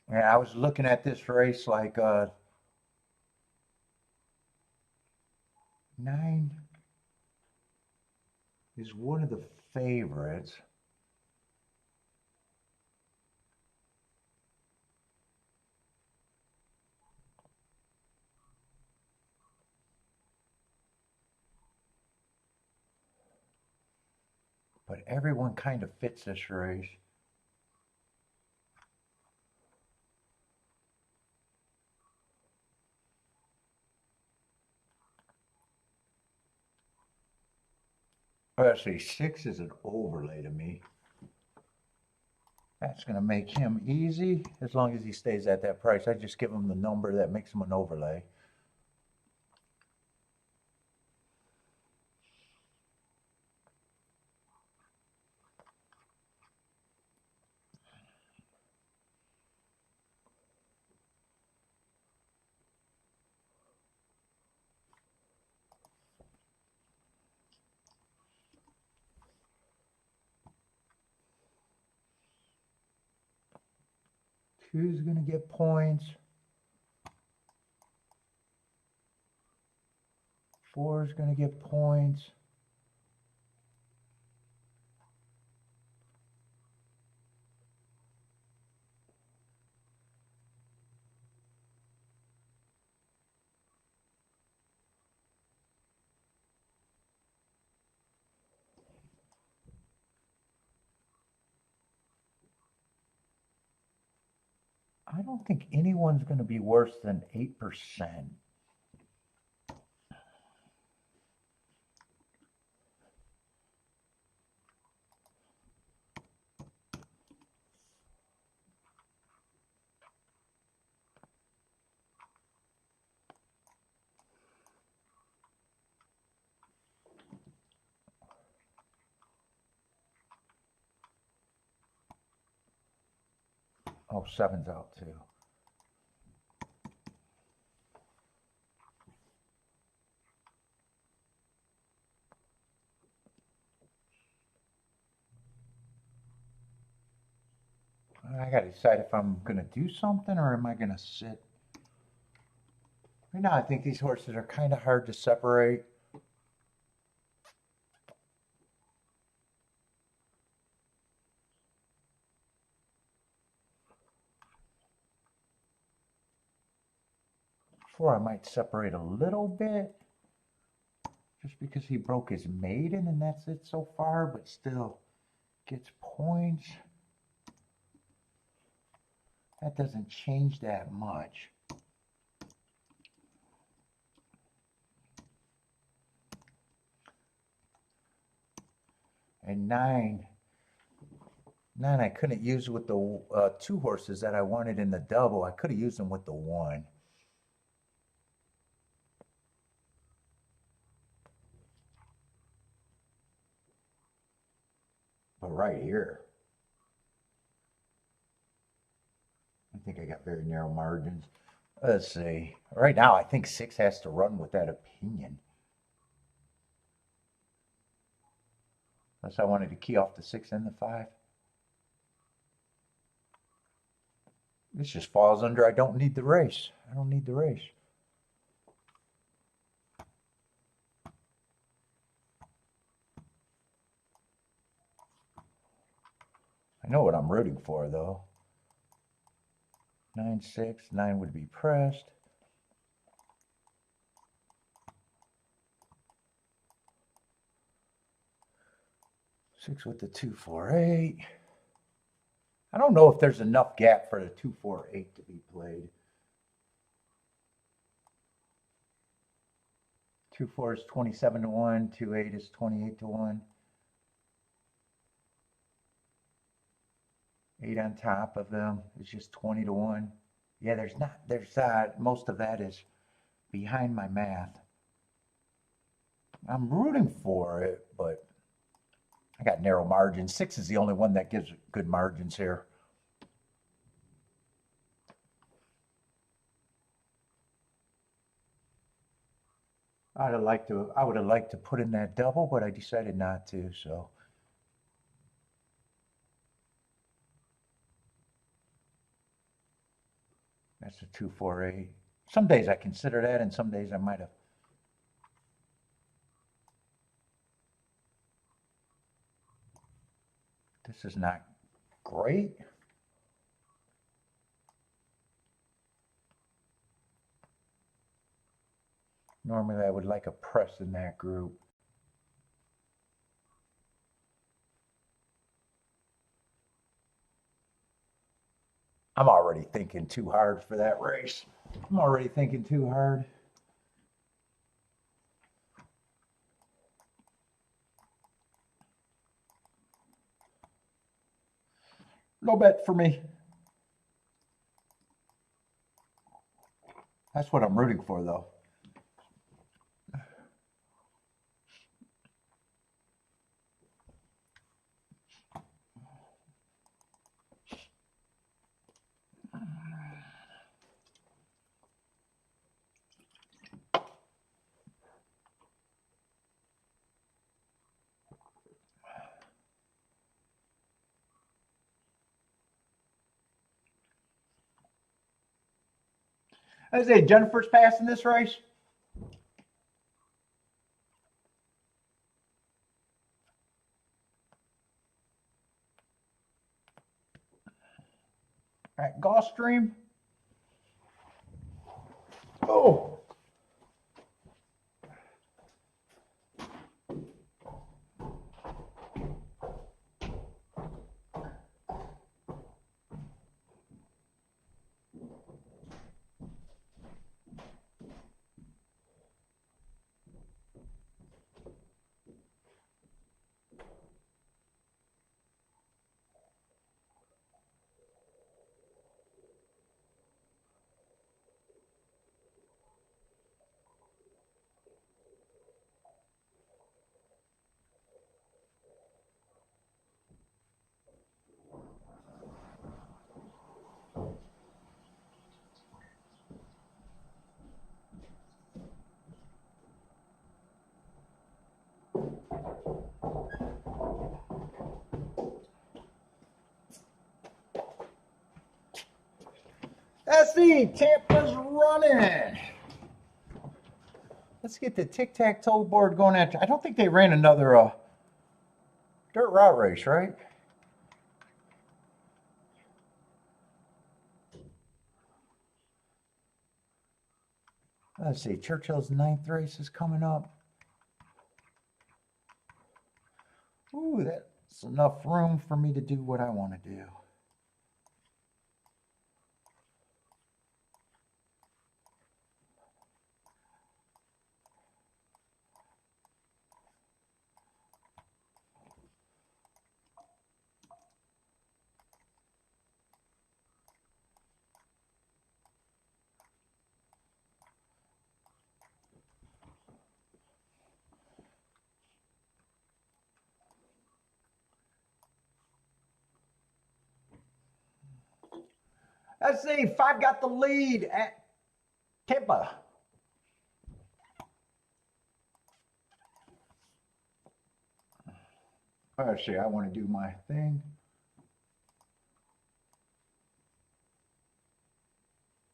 Yeah, I was looking at this race like 9 is one of the favorites. But everyone kind of fits this race. Let's see, 6 is an overlay to me. That's going to make him easy as long as he stays at that price. I just give him the number that makes him an overlay. Two's going to get points. Four's going to get points. I don't think anyone's going to be worse than 8%. Oh, 7's out too. I got to decide if I'm going to do something or am I going to sit. Right now, I think these horses are kind of hard to separate. Before I might separate a little bit, just because he broke his maiden and that's it so far, but still gets points. That doesn't change that much. And 9 I couldn't use with the 2 horses that I wanted in the double. I could have used them with the 1. But right here, I think I got very narrow margins. Let's see. Right now, I think 6 has to run with that opinion. Unless I wanted to key off the 6 and the 5. This just falls under I don't need the race. I don't need the race. I know what I'm rooting for, though. 9, 6, 9 would be pressed. Six with the 2, 4, 8. I don't know if there's enough gap for the 2, 4, 8 to be played. 2, 4 is 27 to 1. 2, 8 is 28 to 1. 8 on top of them is just 20 to 1. Yeah, there's most of that is behind my math. I'm rooting for it, but I got narrow margins. 6 is the only one that gives good margins here. I would have liked to put in that double, but I decided not to, so. That's a 2, 4, 8. Some days I consider that, and some days I might have. This is not great. Normally I would like a press in that group. I'm already thinking too hard for that race. I'm already thinking too hard. No bet for me. That's what I'm rooting for, though. I say Jennifer's passing this race. At Gulfstream. Oh. Let's see, Tampa's running. Let's get the tic-tac-toe board going after. I don't think they ran another dirt route race, right? Let's see, Churchill's 9th race is coming up. Ooh, that's enough room for me to do what I want to do. Let's see, 5 got the lead at Tampa. Let's see, I want to do my thing.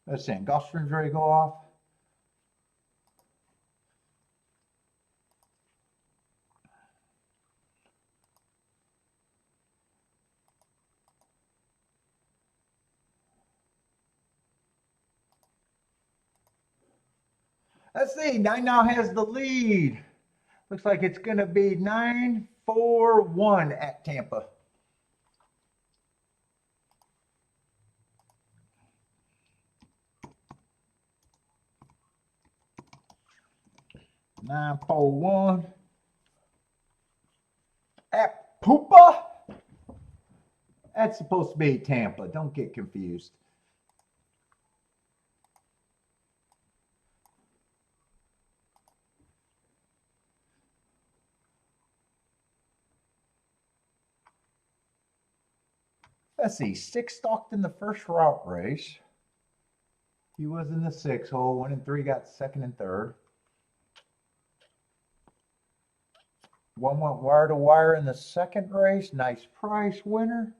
Let's see, Gulfstream's ready to go off. Let's see, 9 now has the lead. Looks like it's going to be 9-4-1 at Tampa. Nine, 4-1 at Poopa. That's supposed to be Tampa. Don't get confused. Let's see, 6 stalked in the first route race. He was in the 6 hole. 1 and 3 got 2nd and 3rd. 1 went wire to wire in the 2nd race. Nice price winner.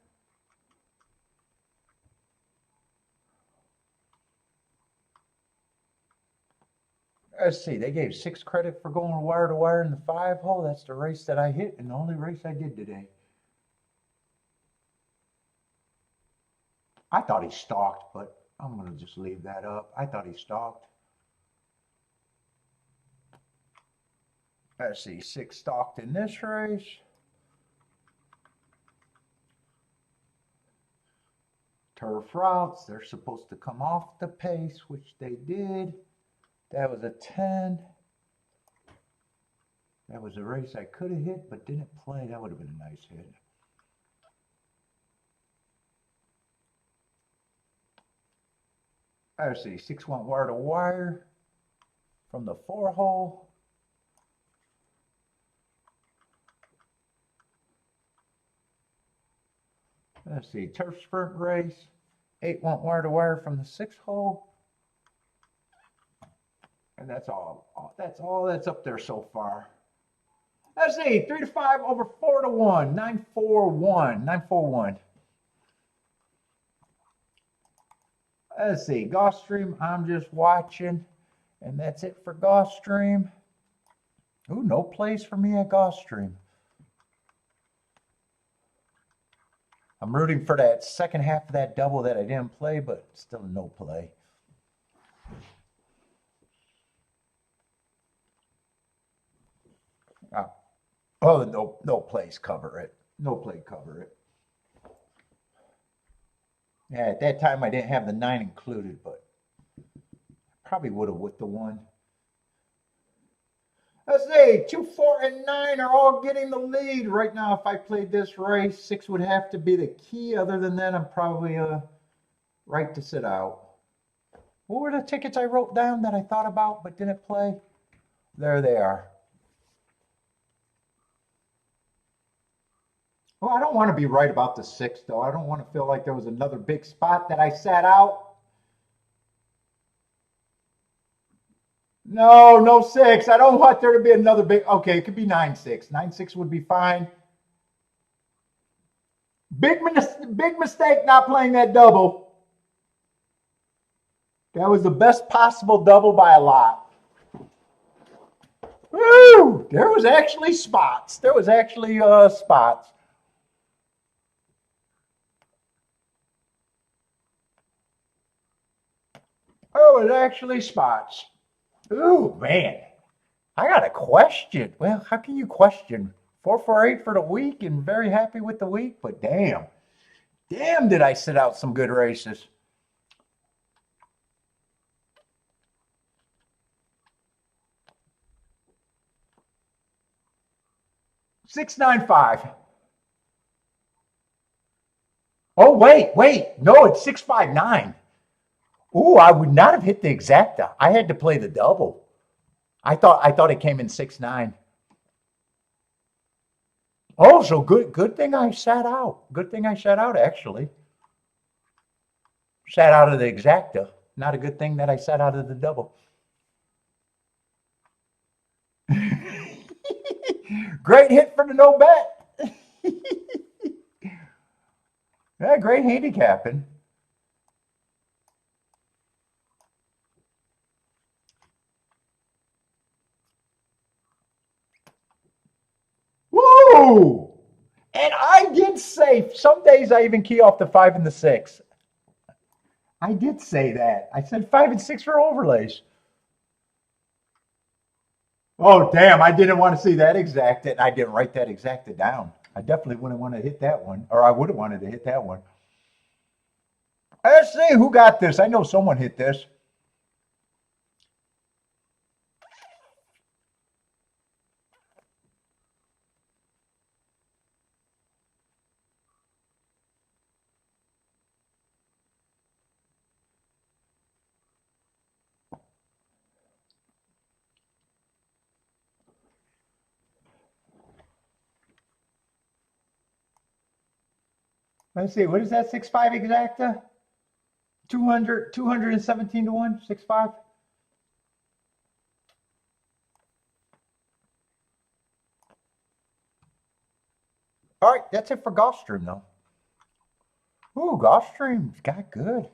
Let's see, they gave 6 credit for going wire to wire in the 5 hole. That's the race that I hit and the only race I did today. I thought he stalked, but I'm going to just leave that up. I thought he stalked. Let's see, 6 stalked in this race. Turf routes, they're supposed to come off the pace, which they did. That was a 10. That was a race I could have hit, but didn't play. That would have been a nice hit. Let's see, 6 went wire to wire from the 4-hole. Let's see, turf sprint race. 8 went wire to wire from the 6-hole. And that's all. That's all that's up there so far. Let's see, 3 to 5 over 4 to 1. 941. 941. Let's see, Gulfstream, I'm just watching. And that's it for Gulfstream. Ooh, no plays for me at Gulfstream. I'm rooting for that second half of that double that I didn't play, but still no play. Oh, no plays cover it. No play cover it. Yeah, at that time I didn't have the 9 included, but probably would have with the 1. Let's see, 2, 4, and 9 are all getting the lead right now. If I played this race, 6 would have to be the key. Other than that, I'm probably right to sit out. What were the tickets I wrote down that I thought about but didn't play? There they are. Well, I don't want to be right about the 6, though. I don't want to feel like there was another big spot that I sat out. No, no 6. I don't want there to be another big. Okay, it could be 9-6. 9-6 would be fine. Big mistake not playing that double. That was the best possible double by a lot. Woo! There was actually spots. There was actually spots. There was actually spots. Ooh, man. I got a question. Well, how can you question? 448 for the week and very happy with the week, but damn. Damn, did I sit out some good races. $695. Oh, wait. No, it's 659. Ooh, I would not have hit the exacta. I had to play the double. I thought it came in 6-9. Oh, so good thing I sat out. Good thing I sat out, actually. Sat out of the exacta. Not a good thing that I sat out of the double. Great hit for the no bet. Yeah, great handicapping. Woo! And I did say, some days I even key off the 5 and the 6. I did say that. I said 5 and 6 for overlays. Oh, damn, I didn't want to see that exacta. I didn't write that exacta down. I definitely wouldn't want to hit that one, or I would have wanted to hit that one. Let's see who got this. I know someone hit this. Let's see, what is that, 6.5 exacta? 217 to 1, 6.5? All right, that's it for Gulfstream, though. Ooh, Gulfstream's got good.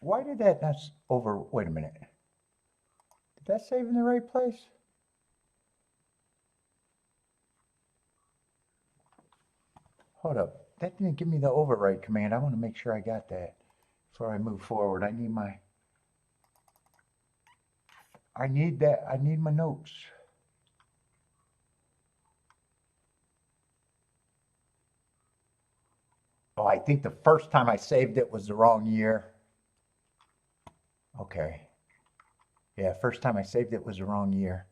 Why did that, that's over, wait a minute. Did that save in the right place? Hold up, that didn't give me the overwrite command. I want to make sure I got that before I move forward. I need my notes. Oh, I think the first time I saved it was the wrong year. Okay. Yeah, first time I saved it was the wrong year.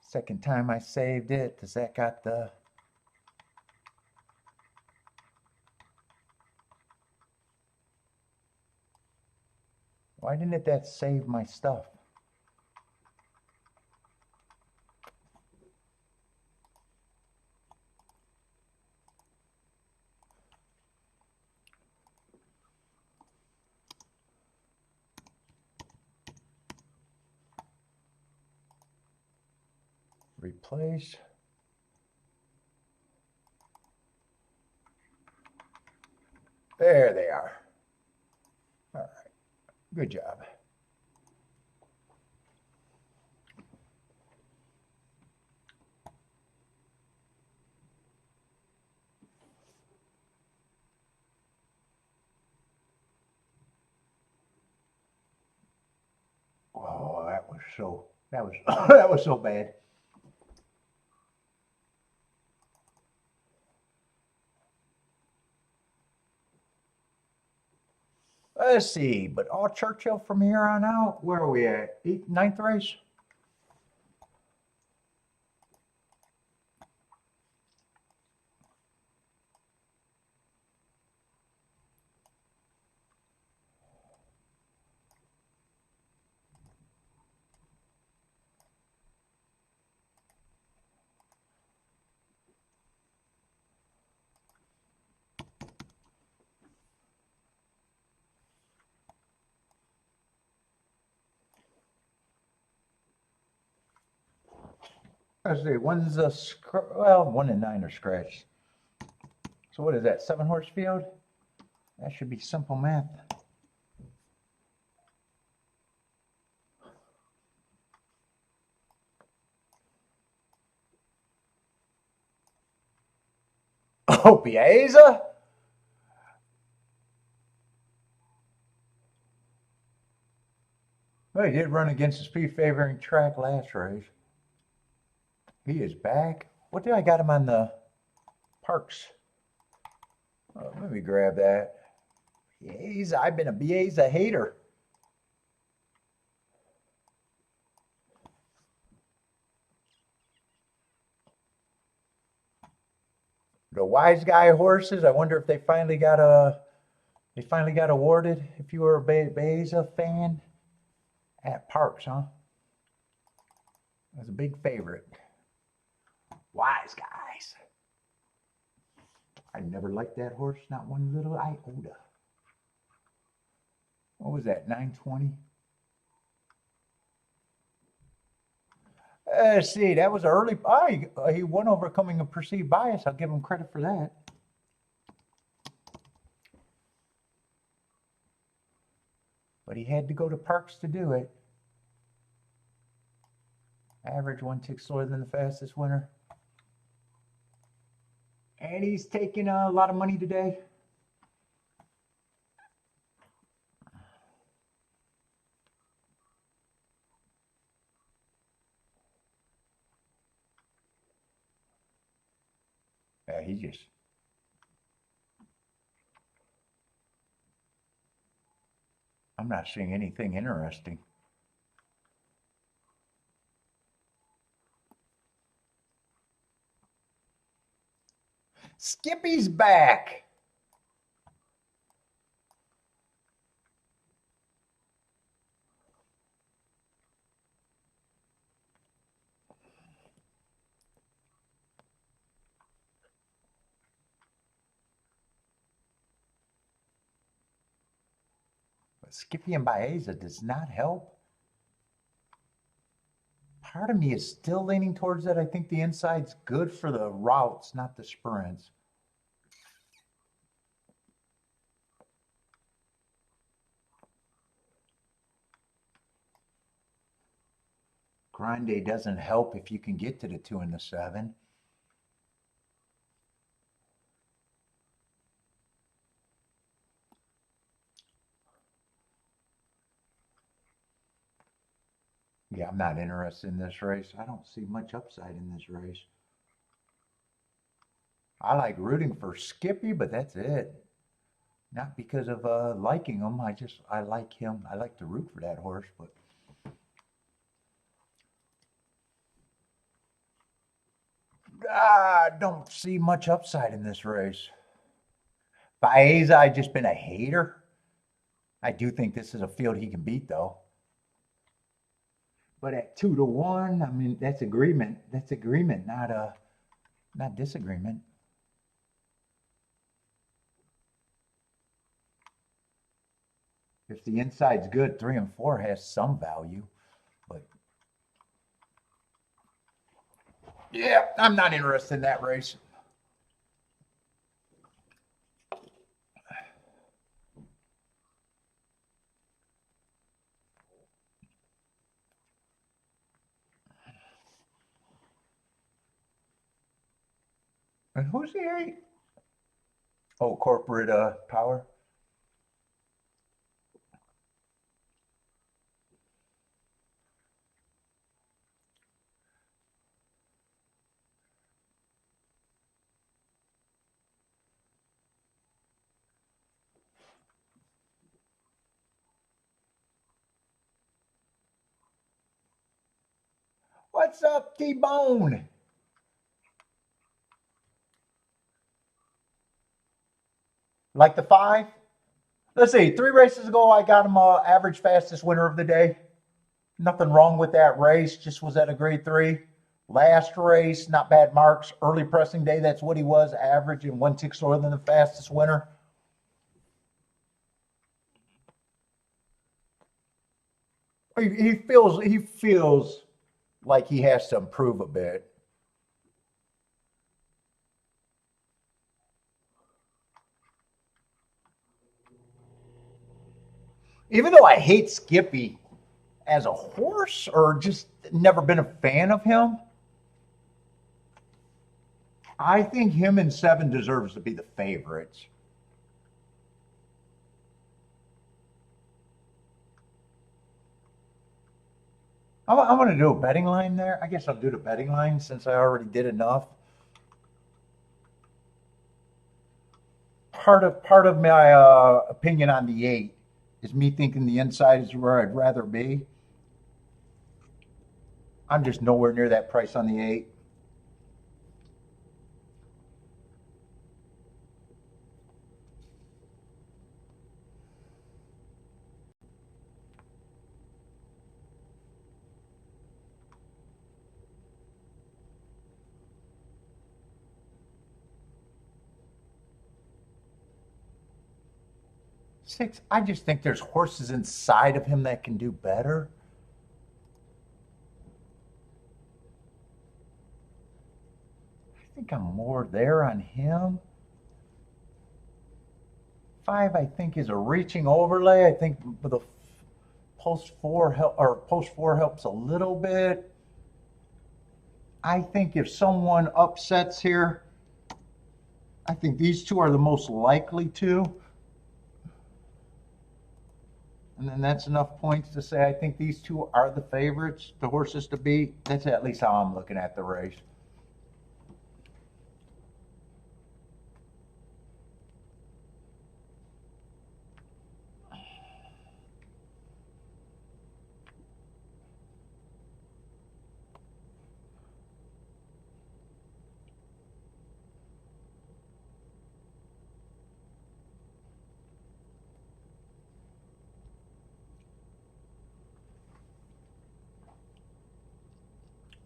Second time I saved it, does that got the... Why didn't that save my stuff? Replace. There they are. All right. Good job. Oh, that was that was so bad. Let's see, but all Churchill from here on out. Where are we at? Ninth race? Let's see, one's a, well, 1 and 9 are scratched. So what is that, 7-horse field? That should be simple math. Oh, Piazza? Well, he did run against the speed favoring track last race. He is back. What did I got him on the Parks? Oh, let me grab that. Piazza, I've been a Piazza hater. The wise guy horses, I wonder if they finally got awarded. If you were a Piazza fan at Parks, huh? That's a big favorite. Wise guys. I never liked that horse, not one little iota. What was that, 920? See, that was early. He won overcoming a perceived bias. I'll give him credit for that. But he had to go to Parks to do it. Average 1 tick slower than the fastest winner. And he's taking a lot of money today. Yeah, he just... I'm not seeing anything interesting. Skippy's back. But Skippy and Baeza does not help. Part of me is still leaning towards that. I think the inside's good for the routes, not the sprints. Grande doesn't help if you can get to the 2 and the 7. Yeah, I'm not interested in this race. I don't see much upside in this race. I like rooting for Skippy, but that's it. Not because of liking him. I like him. I like to root for that horse, but I don't see much upside in this race. Baeza, I've just been a hater. I do think this is a field he can beat, though. But at 2-1, I mean, that's agreement. That's agreement, not disagreement. If the inside's good, 3 and 4 has some value, but yeah, I'm not interested in that race. And who's the 8? Oh, corporate power. What's up, T-Bone? Like the 5? Let's see, 3 races ago, I got him average fastest winner of the day. Nothing wrong with that race, just was at a grade 3. Last race, not bad marks. Early pressing day, that's what he was, average, and 1 tick slower than the fastest winner. He feels like he has to improve a bit. Even though I hate Skippy as a horse, or just never been a fan of him, I think him and 7 deserves to be the favorites. I'm going to do a betting line there. I guess I'll do the betting line since I already did enough. Part of my opinion on the 8 is me thinking the inside is where I'd rather be. I'm just nowhere near that price on the 8. Six, I just think there's horses inside of him that can do better. I think I'm more there on him. 5, I think, is a reaching overlay. I think the post 4 helps a little bit. I think if someone upsets here, I think these 2 are the most likely to. And then that's enough points to say I think these 2 are the favorites, the horses to beat. That's at least how I'm looking at the race.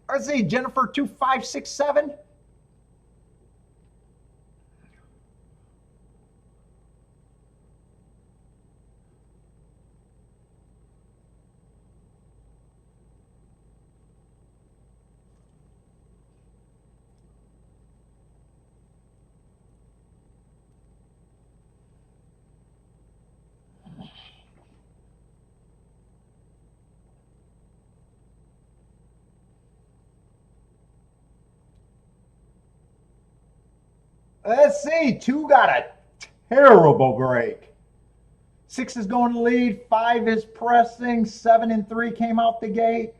Let's see, Jennifer 2567. Let's see, 2 got a terrible break. 6 is going to lead, 5 is pressing, 7 and 3 came out the gate.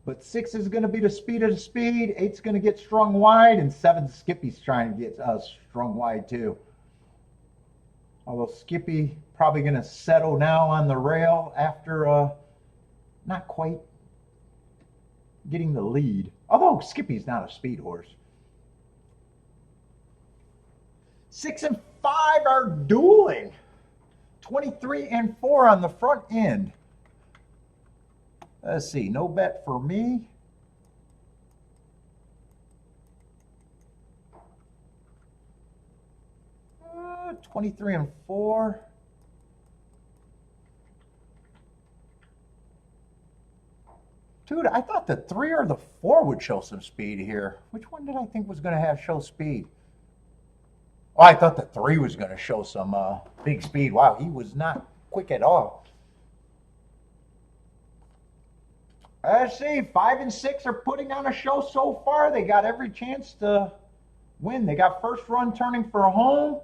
But 6 is going to be the speed of the speed. 8's going to get strung wide, and 7 Skippy's trying to get strung wide too. Although Skippy probably going to settle now on the rail after not quite getting the lead. Although Skippy's not a speed horse. 6 and 5 are dueling. 23 and 4 on the front end. Let's see, no bet for me. Uh, 23 and 4. Dude, I thought the 3 or the 4 would show some speed here. Which one did I think was going to show speed? Oh, I thought the 3 was going to show some big speed. Wow, he was not quick at all. Let's see, 5 and 6 are putting on a show so far. They got every chance to win. They got first run turning for home.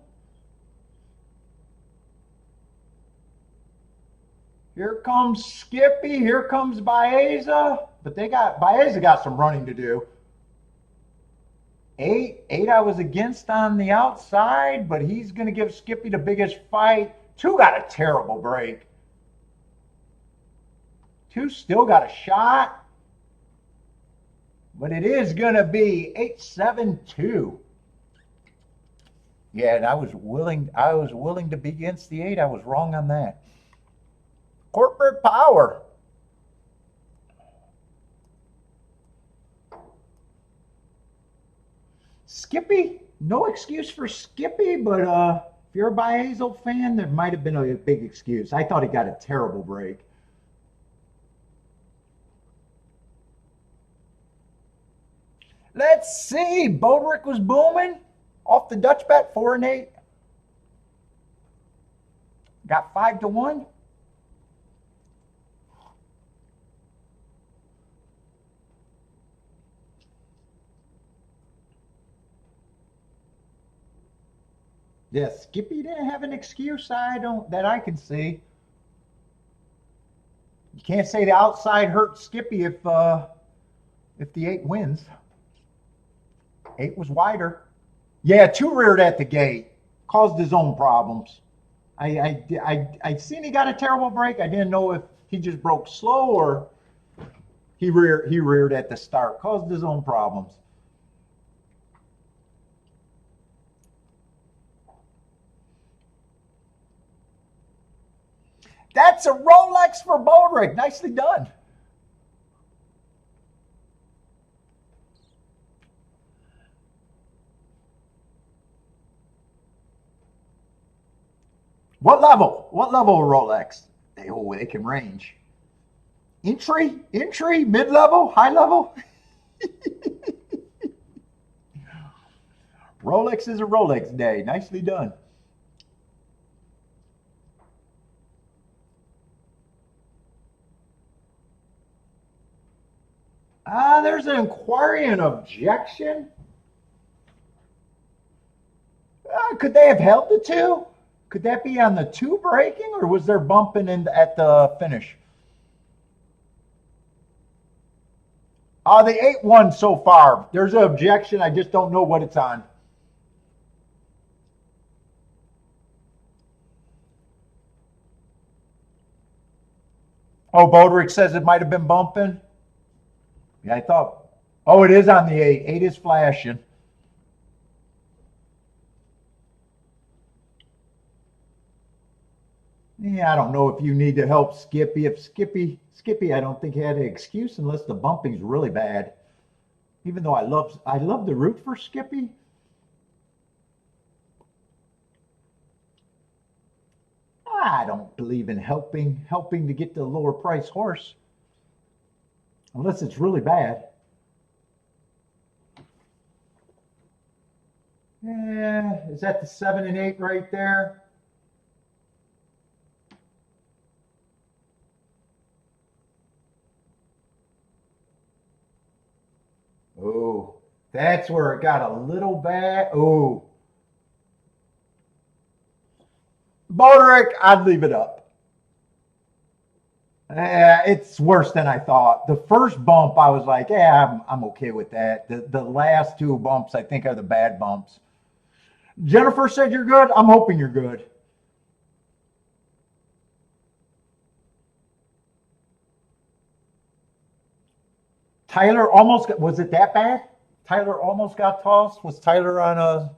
Here comes Skippy. Here comes Baeza. But Baeza got some running to do. 8 I was against on the outside, but he's going to give Skippy the biggest fight. 2 got a terrible break. 2 still got a shot. But it is going to be 8-7-2. Yeah, and I was willing to be against the 8. I was wrong on that. Corporate power. Skippy, no excuse for Skippy, but if you're a Baeza fan, there might have been a big excuse. I thought he got a terrible break. Let's see. Bodrick was booming off the Dutch bet, 4 and 8. Got 5-1. Yeah, Skippy didn't have an excuse. That I can see. You can't say the outside hurt Skippy if the 8 wins. 8 was wider. Yeah, 2 reared at the gate. Caused his own problems. I seen he got a terrible break. I didn't know if he just broke slow or he reared at the start. Caused his own problems. That's a Rolex for Bodrick. Nicely done. What level? What level of Rolex? They can range. Entry, mid-level, high level. Rolex is a Rolex day. Nicely done. There's an inquiry and objection. Could they have held the 2? Could that be on the 2 breaking, or was there bumping at the finish? The 8 won so far. There's an objection. I just don't know what it's on. Oh, Bodrick says it might have been bumping. Yeah, I thought. Oh, it is on the 8. 8 is flashing. Yeah, I don't know if you need to help Skippy. If Skippy, I don't think he had an excuse unless the bumping's really bad. Even though I love the root for Skippy. I don't believe in helping to get the lower price horse. Unless it's really bad. Yeah, is that the 7 and 8 right there? Oh, that's where it got a little bad. Oh. Bodrick, I'd leave it up. It's worse than I thought. The first bump, I was like, yeah, I'm okay with that. The last two bumps, I think, are the bad bumps. Jennifer said you're good. I'm hoping you're good. Tyler almost got, was it that bad? Tyler almost got tossed. Was Tyler on a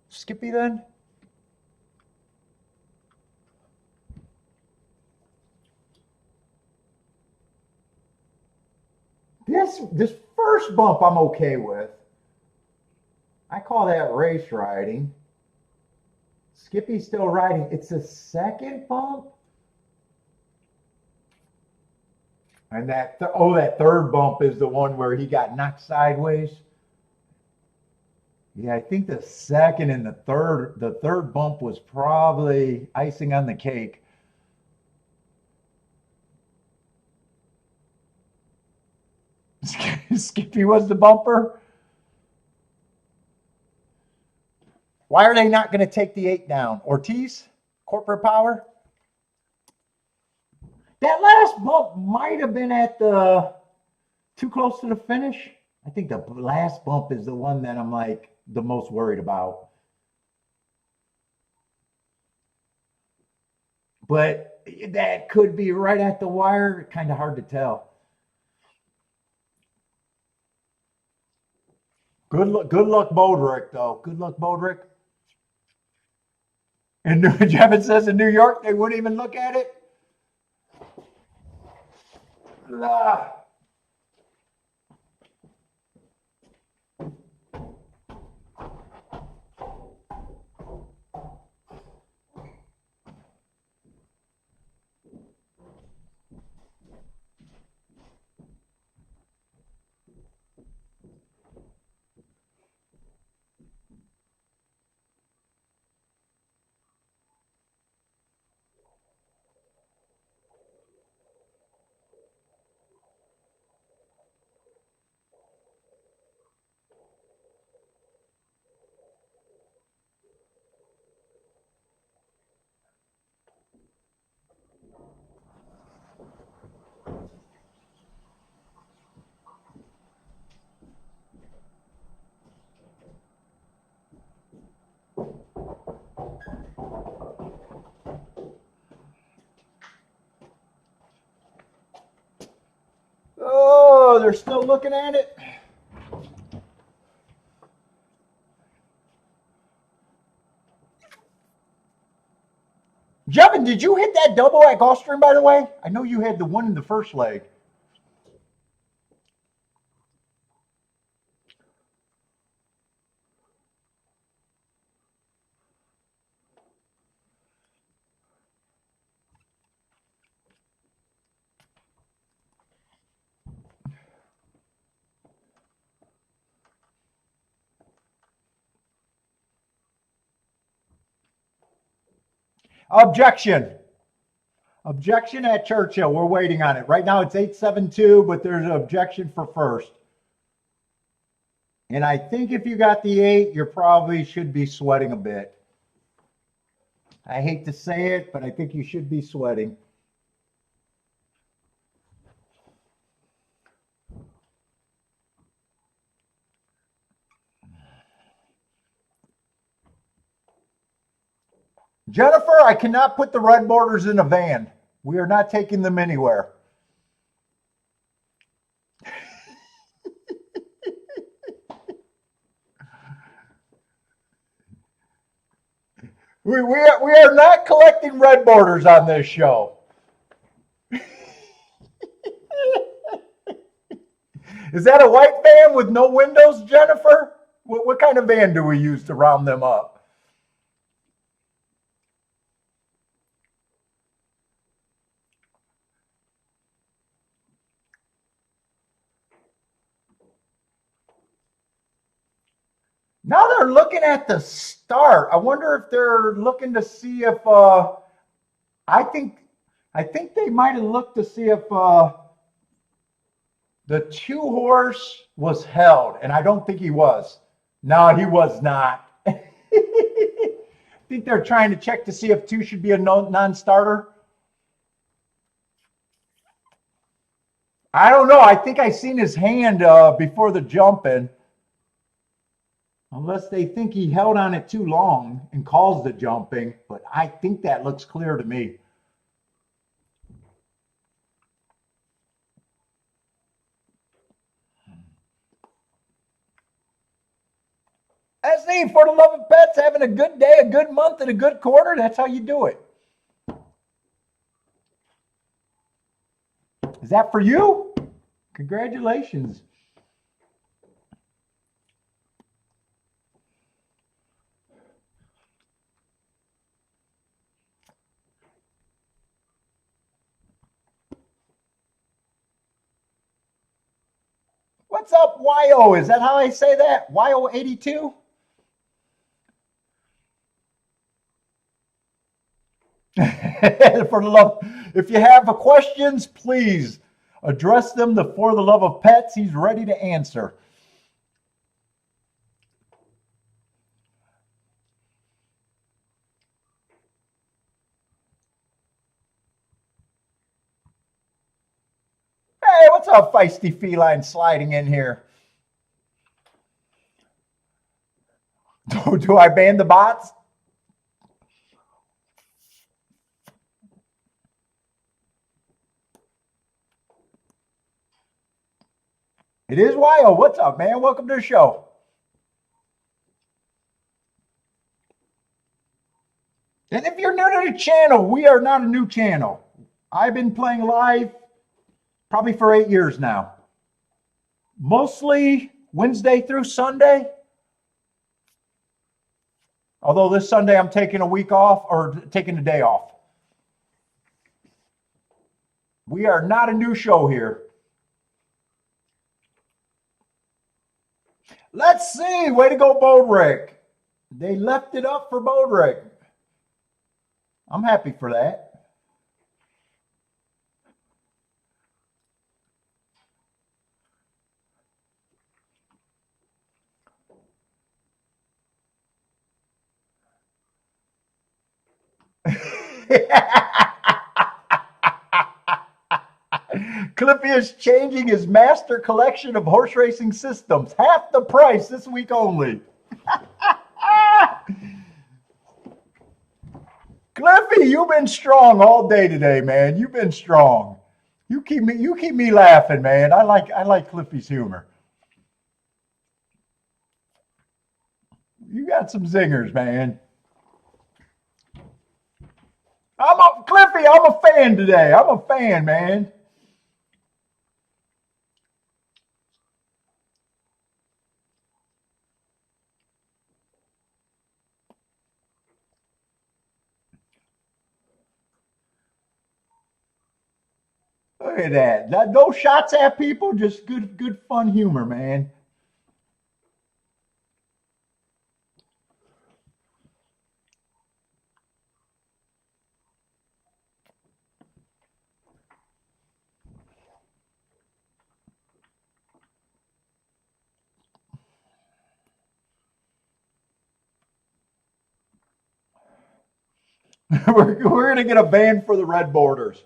Skippy then? This first bump I'm okay with. I call that race riding. Skippy's still riding. It's the second bump. And that third bump is the one where he got knocked sideways. Yeah, I think the second and the third bump was probably icing on the cake. Skippy was the bumper. Why are they not going to take the 8 down? Ortiz, corporate power. That last bump might have been at the too close to the finish. I think the last bump is the one that I'm like the most worried about. But that could be right at the wire. Kind of hard to tell. Good luck, Bodrick, though. Good luck, Bodrick. And Jevin says in New York they wouldn't even look at it. Ah. Oh, they're still looking at it. Jevin, did you hit that double at Gulfstream, by the way? I know you had the one in the first leg. Objection. Objection at Churchill. We're waiting on it. Right now it's 8-7-2, but there's an objection for first. And I think if you got the 8, you probably should be sweating a bit. I hate to say it, but I think you should be sweating. Jennifer, I cannot put the red borders in a van. We are not taking them anywhere. We are not collecting red borders on this show. Is that a white van with no windows, Jennifer? What kind of van do we use to round them up? Now they're looking at the start. I wonder if they're looking to see if I think they might have looked to see if the 2 horse was held, and I don't think he was. No, he was not. I think they're trying to check to see if 2 should be a non-starter. I don't know. I think I seen his hand before the jumping. Unless they think he held on it too long and caused the jumping. But I think that looks clear to me. SE, for the love of pets, having a good day, a good month, and a good quarter. That's how you do it. Is that for you? Congratulations. What's up, YO? Is that how I say that? YO82? For the love, if you have questions, please address them to For the Love of Pets. He's ready to answer. Hey, what's up, feisty feline sliding in here? Do I ban the bots? It is YO. What's up, man? Welcome to the show. And if you're new to the channel, we are not a new channel. I've been playing live probably for 8 years now. Mostly Wednesday through Sunday. Although this Sunday I'm taking a week off or taking a day off. We are not a new show here. Let's see. Way to go, Bodrick. They left it up for Bodrick. I'm happy for that. Clippy is changing his master collection of horse racing systems. Half the price this week only. Cliffy, you've been strong all day today, man. You've been strong. You keep me laughing, man. I like Cliffy's humor. You got some zingers, man. Cliffy, I'm a fan today. I'm a fan, man. Look at that. No shots at people, just good fun humor, man. We're going to get a ban for the red borders.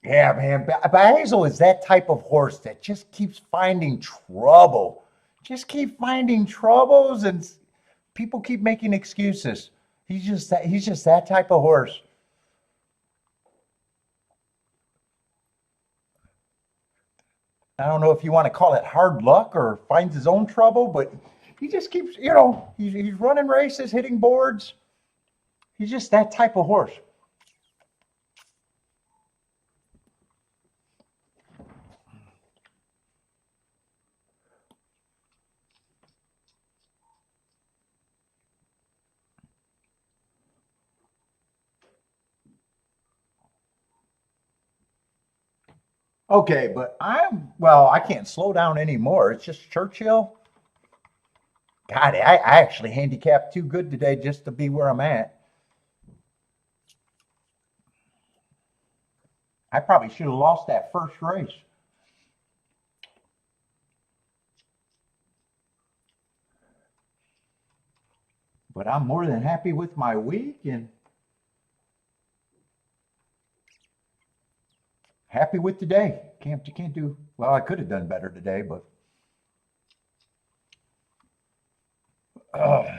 Yeah, man. Basil is that type of horse that just keeps finding trouble. Just keep finding troubles, and people keep making excuses. He's just that type of horse. I don't know if you want to call it hard luck or finds his own trouble, but he just keeps, he's running races, hitting boards. He's just that type of horse. Okay, but I can't slow down anymore. It's just Churchill. God, I actually handicapped too good today just to be where I'm at. I probably should have lost that first race. But I'm more than happy with my week and happy with today. You can't do well. I could have done better today, but uh,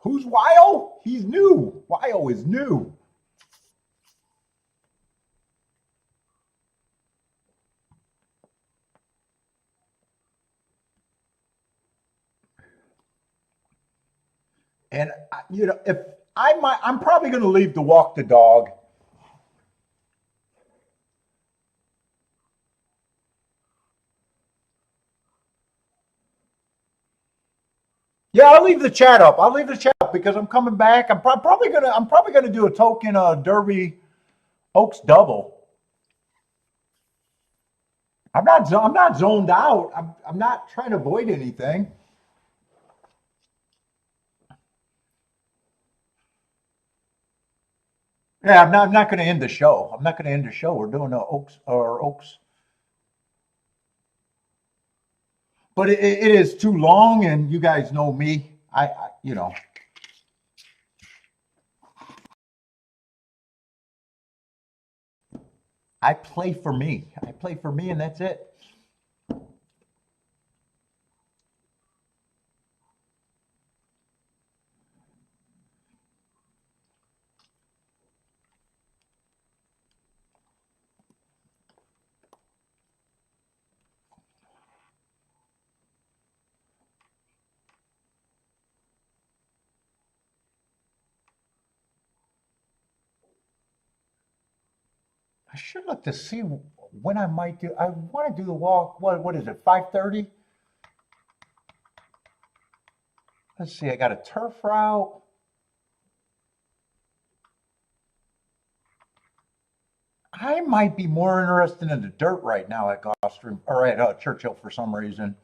who's Wyo? He's new. Wyo is new. And if I'm probably going to leave to walk the dog. Yeah, I'll leave the chat up. I'll leave the chat up because I'm coming back. I'm probably gonna do a token Derby Oaks double. I'm not zoned out. I'm not trying to avoid anything. Yeah, I'm not going to end the show. I'm not going to end the show. We're doing the Oaks, but it is too long, and you guys know me. I play for me. I play for me, and that's it. I should look to see when I might do. I want to do the walk. What is it? 5:30. Let's see. I got a turf route. I might be more interested in the dirt right now at Gulfstream or at Churchill for some reason.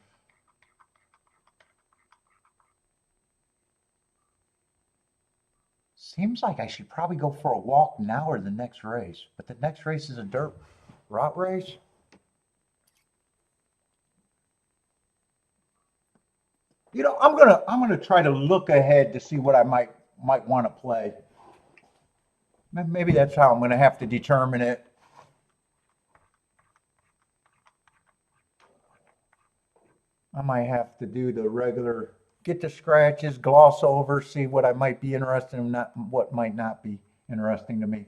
Seems like I should probably go for a walk now or the next race, but the next race is a dirt route race. I'm gonna try to look ahead to see what I might want to play. Maybe that's how I'm gonna have to determine it. I might have to do the regular, get the scratches, gloss over, see what I might be interested in, not what might not be interesting to me.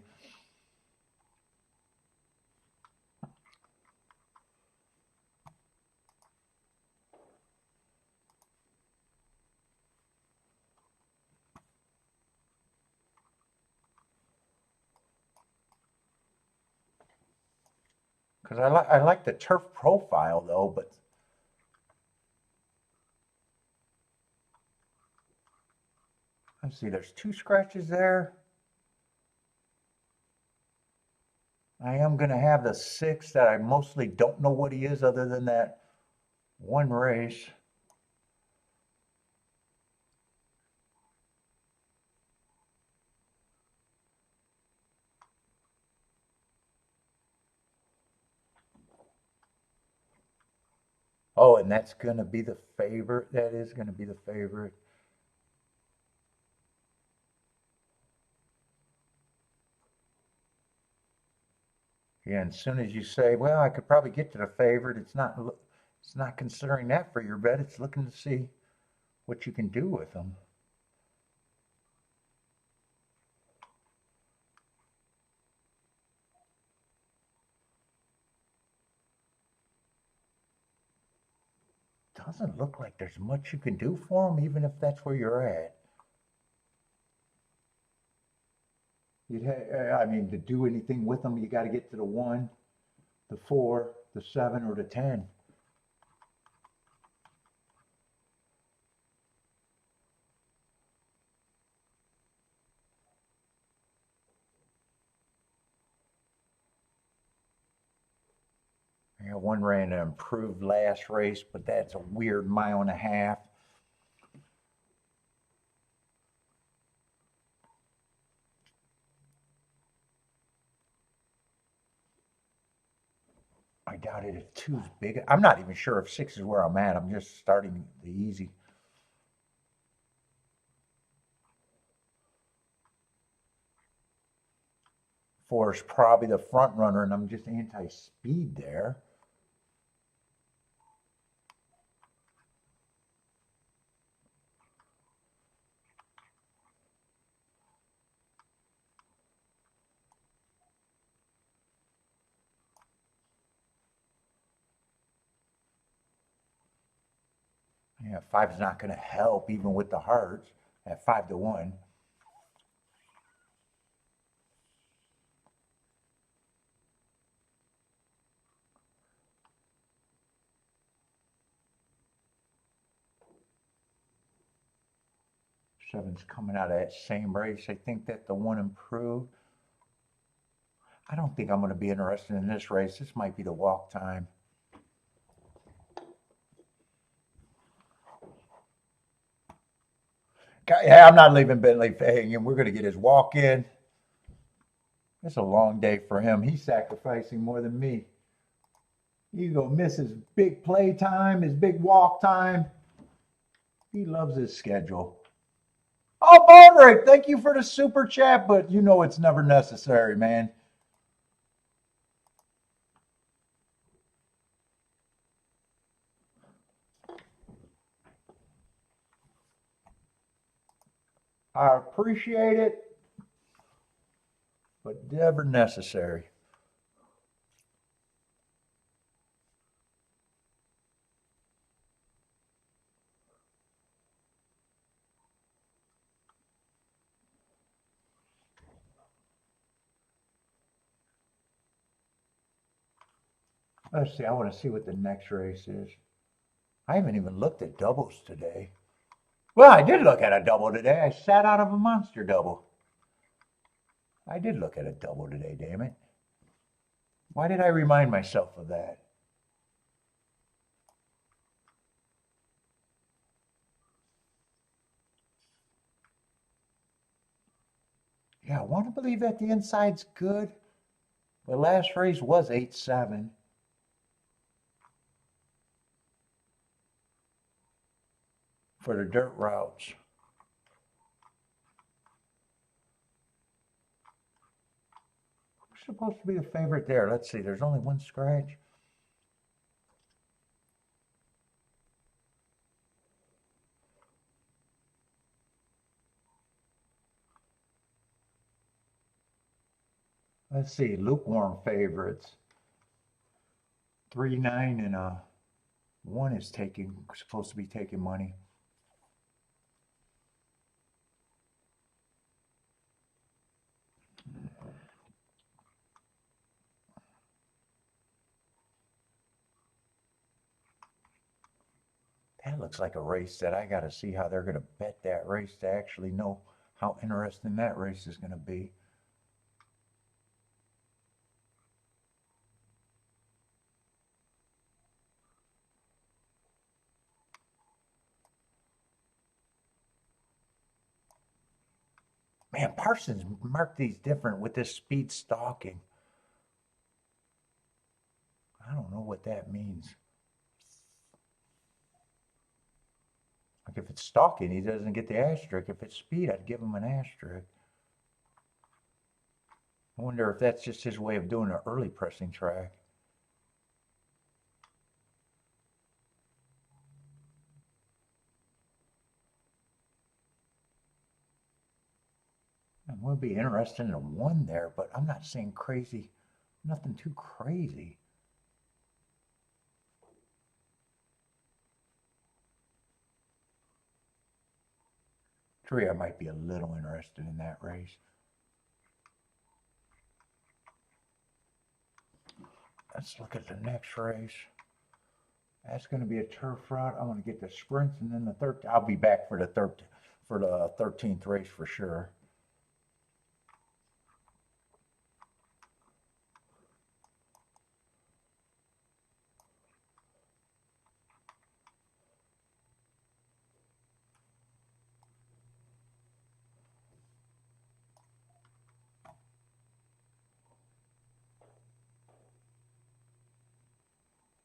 Because I like the turf profile though, but let's see, there's two scratches there. I am going to have the six that I mostly don't know what he is other than that one race. Oh, and that's going to be the favorite. That is going to be the favorite. Yeah, and as soon as you say, well, I could probably get to the favorite, it's not considering that for your bet. It's looking to see what you can do with them. Doesn't look like there's much you can do for them, even if that's where you're at. I mean, to do anything with them, you got to get to the one, the four, the seven, or the 10. Yeah, one ran an improved last race, but that's a weird mile and a half. doubt it if two's big. I'm not even sure if 6 is where I'm at. I'm just starting the easy. 4 is probably the front runner, and I'm just anti-speed there. Yeah, 5 is not going to help even with the hearts at 5-1. Seven's coming out of that same race. I think that the 1 improved. I don't think I'm going to be interested in this race. This might be the walk time. Yeah, I'm not leaving Bentley hanging. We're going to get his walk in. It's a long day for him. He's sacrificing more than me. He's going to miss his big play time, his big walk time. He loves his schedule. Oh, Baldrick, thank you for the super chat, but you know it's never necessary, man. I appreciate it, but never necessary. Let's see, I want to see what the next race is. I haven't even looked at doubles today. Well, I did look at a double today. I sat out of a monster double. I did look at a double today, damn it. Why did I remind myself of that? Yeah, I want to believe that the inside's good. The last race was 8-7. For the dirt routes. Who's supposed to be the favorite there? Let's see, there's only one scratch. Let's see, lukewarm favorites. 3, 9, and 1 is supposed to be taking money. That looks like a race that I got to see how they're going to bet that race to actually know how interesting that race is going to be. Man, Parsons marked these different with this speed stalking. I don't know what that means. Like if it's stalking, he doesn't get the asterisk. If it's speed, I'd give him an asterisk. I wonder if that's just his way of doing an early pressing track. I'm going to be interested in a 1 there, but I'm not saying crazy, nothing too crazy. Tree, I might be a little interested in that race. Let's look at the next race. That's going to be a turf route. I'm going to get the sprints and then the 13th. I'll be back for the 13th race for sure.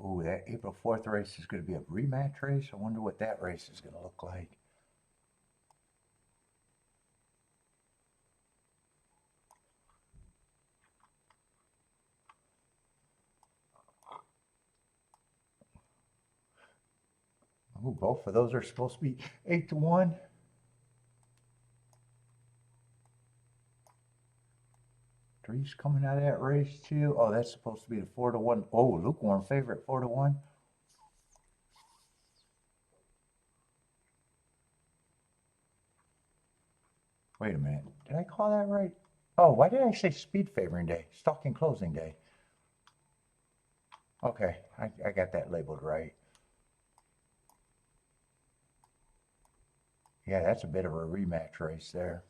Oh, that April 4th race is going to be a rematch race. I wonder what that race is going to look like. Oh, both of those are supposed to be 8-1. Three's coming out of that race too. Oh, that's supposed to be the 4-1. Oh, lukewarm favorite, 4-1. Wait a minute. Did I call that right? Oh, why did I say speed favoring day? Stalking closing day. Okay, I got that labeled right. Yeah, that's a bit of a rematch race there.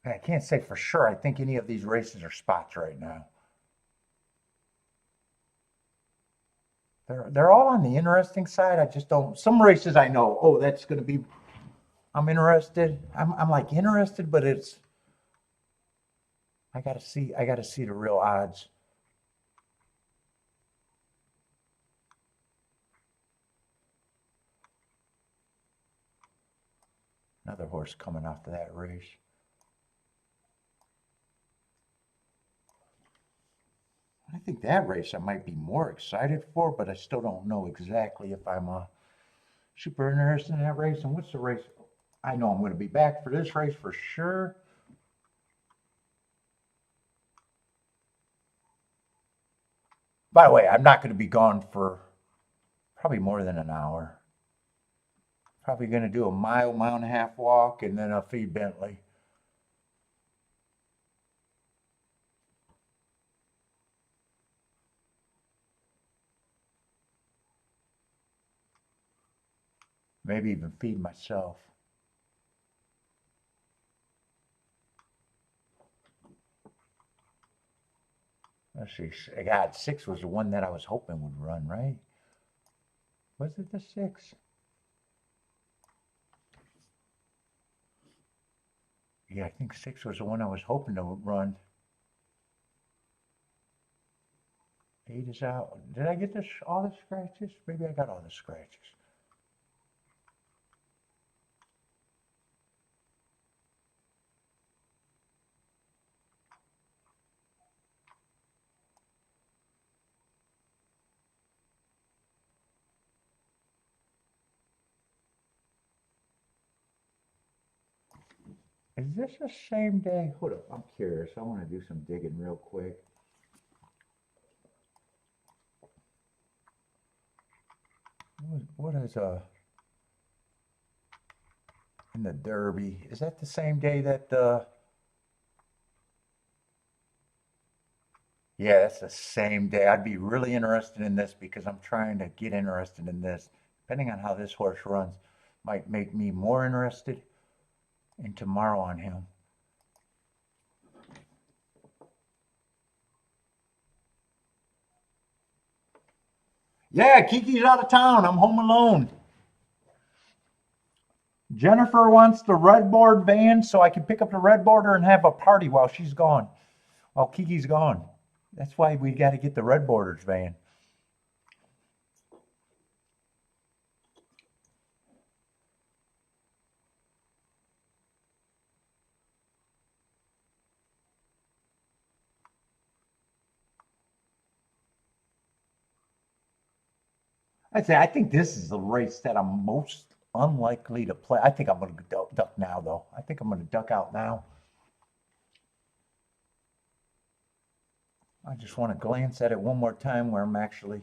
I can't say for sure. I think any of these races are spots right now. They're all on the interesting side. I just don't. Some races I know. Oh, that's going to be. I'm interested. I'm like interested, but it's. I gotta see. I gotta see the real odds. Another horse coming off to that race. I think that race I might be more excited for, but I still don't know exactly if I'm super interested in that race. And what's the race? I know I'm going to be back for this race for sure. By the way, I'm not going to be gone for probably more than an hour. Probably going to do a mile, mile and a half walk, and then I'll feed Bentley. Maybe even feed myself. Let's see. God, 6 was the one that I was hoping would run, right? Was it the 6? Yeah, I think 6 was the one I was hoping to run. 8 is out. Did I get all the scratches? Maybe I got all the scratches. Is this the same day? Hold up, I'm curious. I want to do some digging real quick. What is in the Derby? Is that the same day that yeah, that's the same day. I'd be really interested in this because I'm trying to get interested in this. Depending on how this horse runs, might make me more interested in tomorrow on him. Yeah, Kiki's out of town. I'm home alone. Jennifer wants the red board van so I can pick up the red boarder and have a party while she's gone, while Kiki's gone. That's why we got to get the red boarders van. I'd say I think this is the race that I'm most unlikely to play. I think I'm going to duck now, though. I think I'm going to duck out now. I just want to glance at it one more time where I'm actually.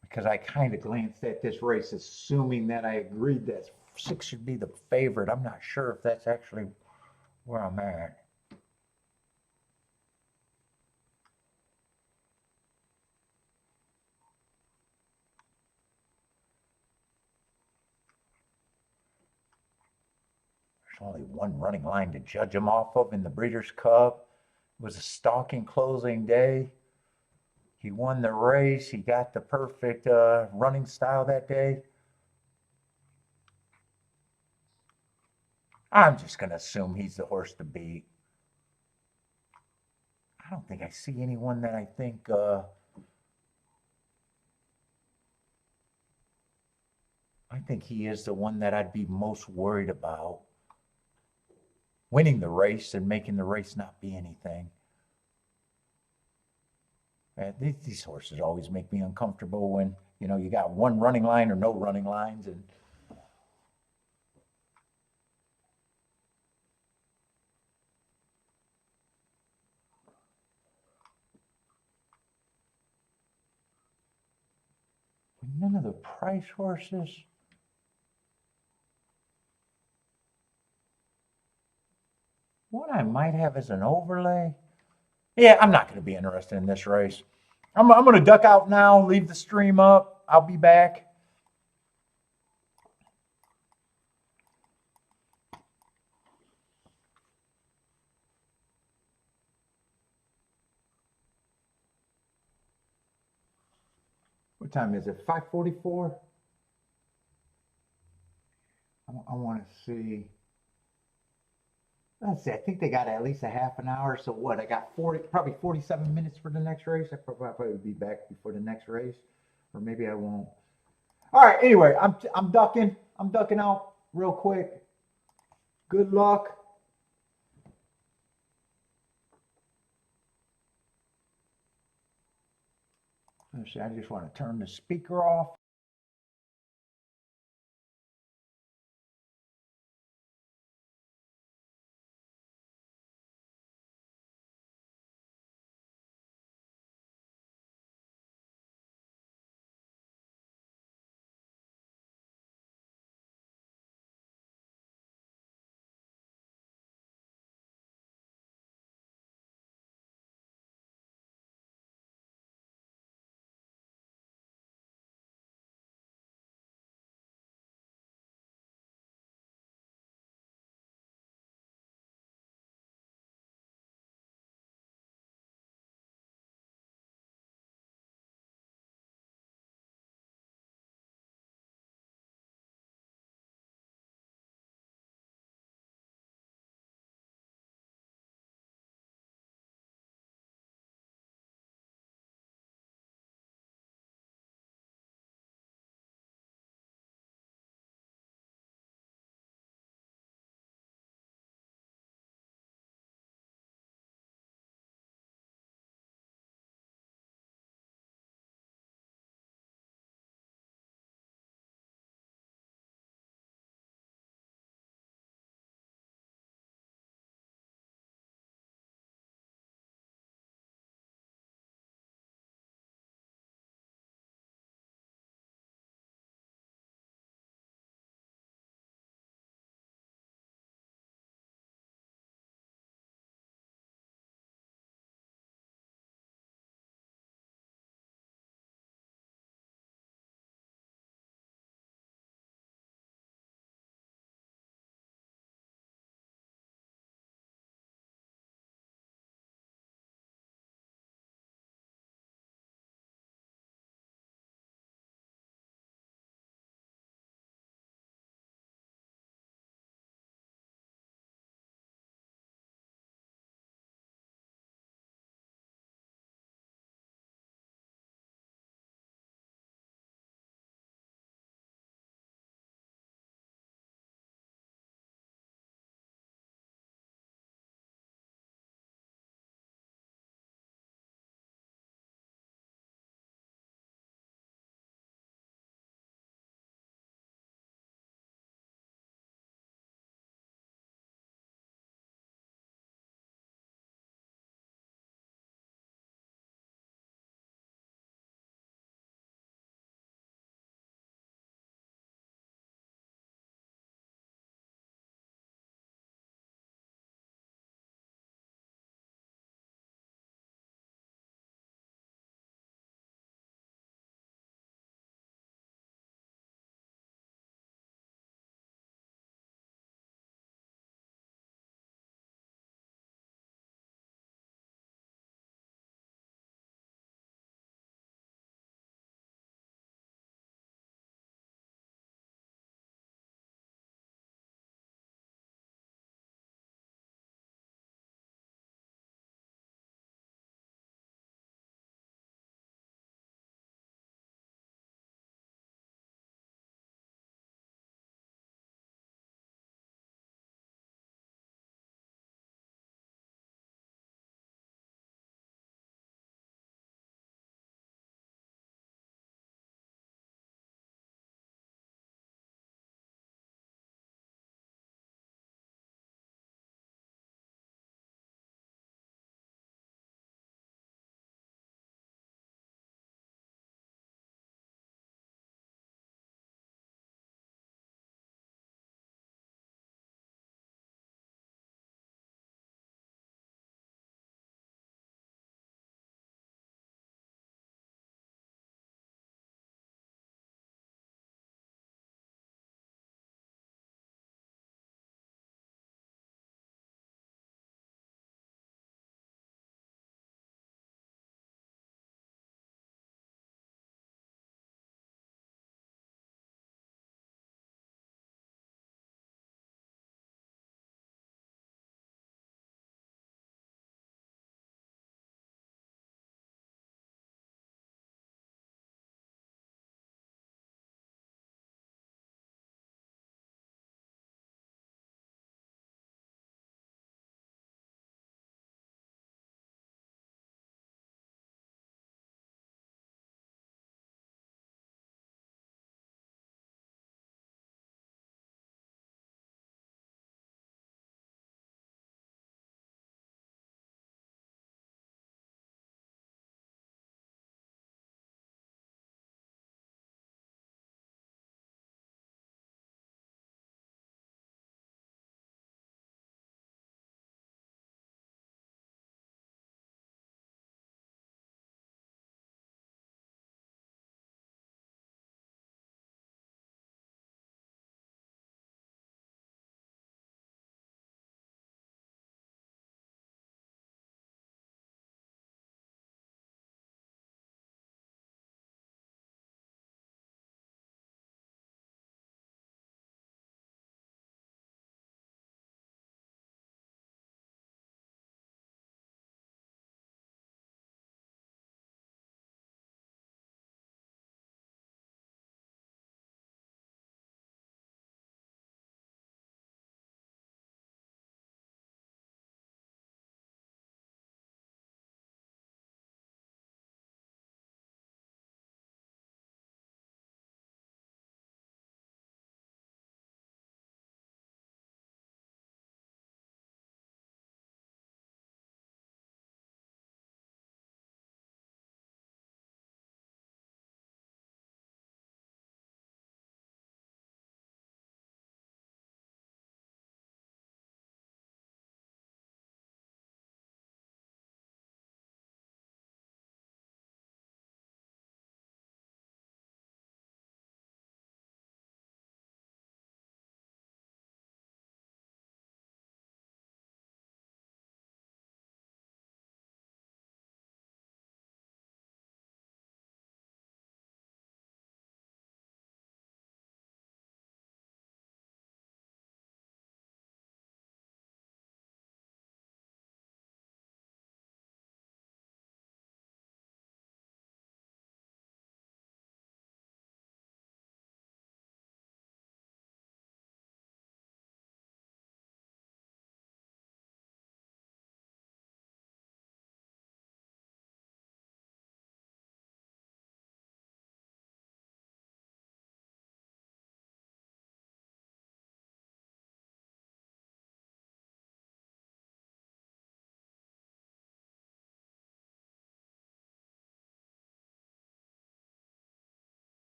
Because I kind of glanced at this race assuming that I agreed that 6 should be the favorite. I'm not sure if that's actually where I'm at. There's only one running line to judge him off of in the Breeders' Cup. It was a stalking closing day. He won the race. He got the perfect running style that day. I'm just going to assume he's the horse to beat. I don't think I see anyone that I think he is the one that I'd be most worried about winning the race and making the race not be anything. These horses always make me uncomfortable when, you know, you got one running line or no running lines. And none of the price horses. One I might have as an overlay. Yeah, I'm not going to be interested in this race. I'm going to duck out now, leave the stream up. I'll be back. What time is it? 5:44? I want to see. Let's see. I think they got at least a half an hour. So what? I got probably 47 minutes for the next race. I probably will be back before the next race, or maybe I won't. All right. Anyway, I'm ducking. I'm ducking out real quick. Good luck. Let's see. I just want to turn the speaker off.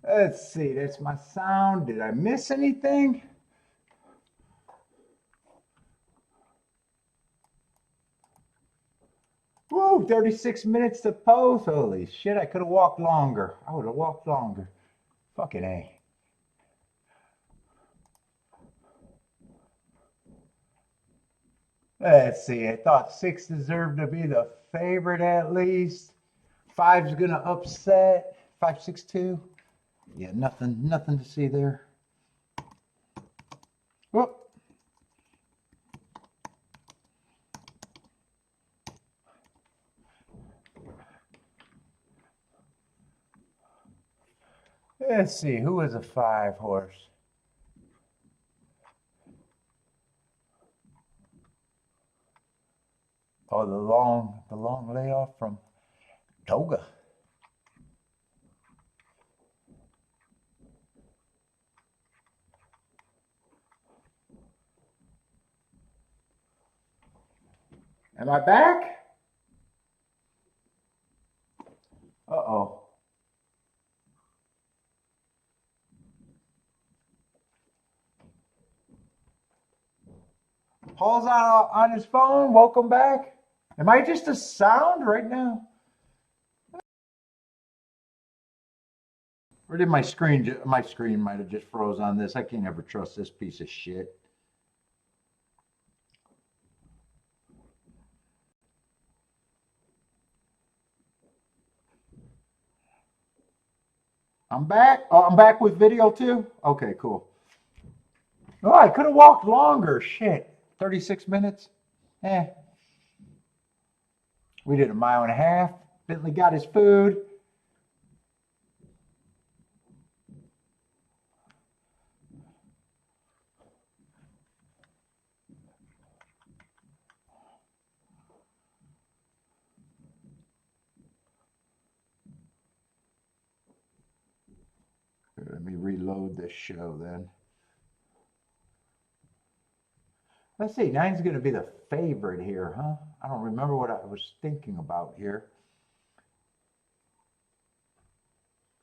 Let's see, that's my sound. Did I miss anything? Woo, 36 minutes to post. Holy shit, I could have walked longer. I would have walked longer. Fucking A. Let's see, I thought 6 deserved to be the favorite at least. 5's gonna upset. 5-6-2. Yeah, nothing to see there. Whoop. Let's see, who is a 5 horse? Oh, the long layoff from Toga. Am I back? Uh-oh. Paul's on his phone. Welcome back. Am I just a sound right now? Or did my screen might have just froze on this. I can't ever trust this piece of shit. I'm back. Oh, I'm back with video too? Okay, cool. Oh, I could have walked longer. Shit. 36 minutes? Eh. We did a mile and a half. Bentley got his food. Let me reload this show then. Let's see, 9's going to be the favorite here, huh? I don't remember what I was thinking about here.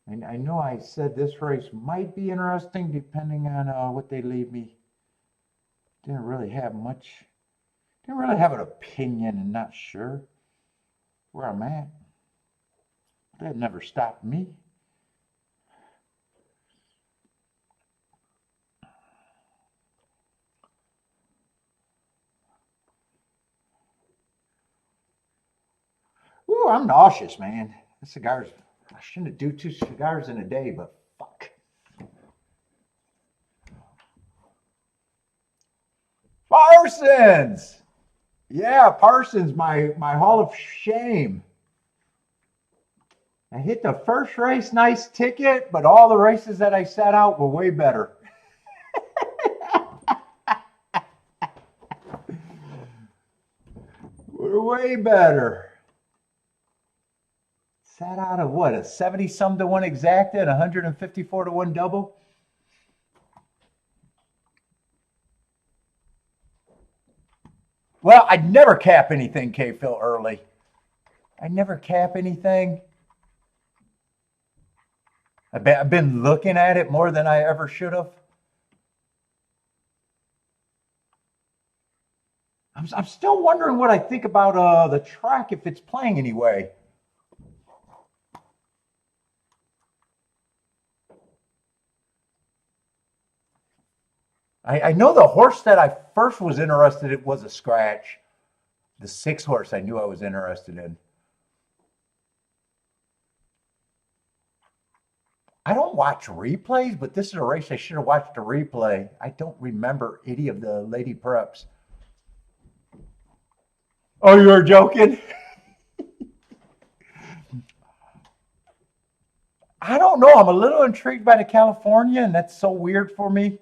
And I know I said this race might be interesting depending on what they leave me. Didn't really have an opinion and not sure where I'm at. That never stopped me. Ooh, I'm nauseous, man. The cigars, I shouldn't do 2 cigars in a day, but fuck. Parsons! Yeah, Parsons, my Hall of Shame. I hit the first race, nice ticket, but all the races that I set out were way better. Were way better. Sat out of what, a 70-some to 1 exacta and 154 to 1 double? Well, I'd never cap anything, K-Phil, early. I never cap anything. I've been looking at it more than I ever should have. I'm still wondering what I think about the track, if it's playing anyway. I know the horse that I first was interested in was a scratch. The 6 horse I knew I was interested in. I don't watch replays, but this is a race I should have watched a replay. I don't remember any of the lady preps. Oh, you're joking? I don't know. I'm a little intrigued by the California, and that's so weird for me.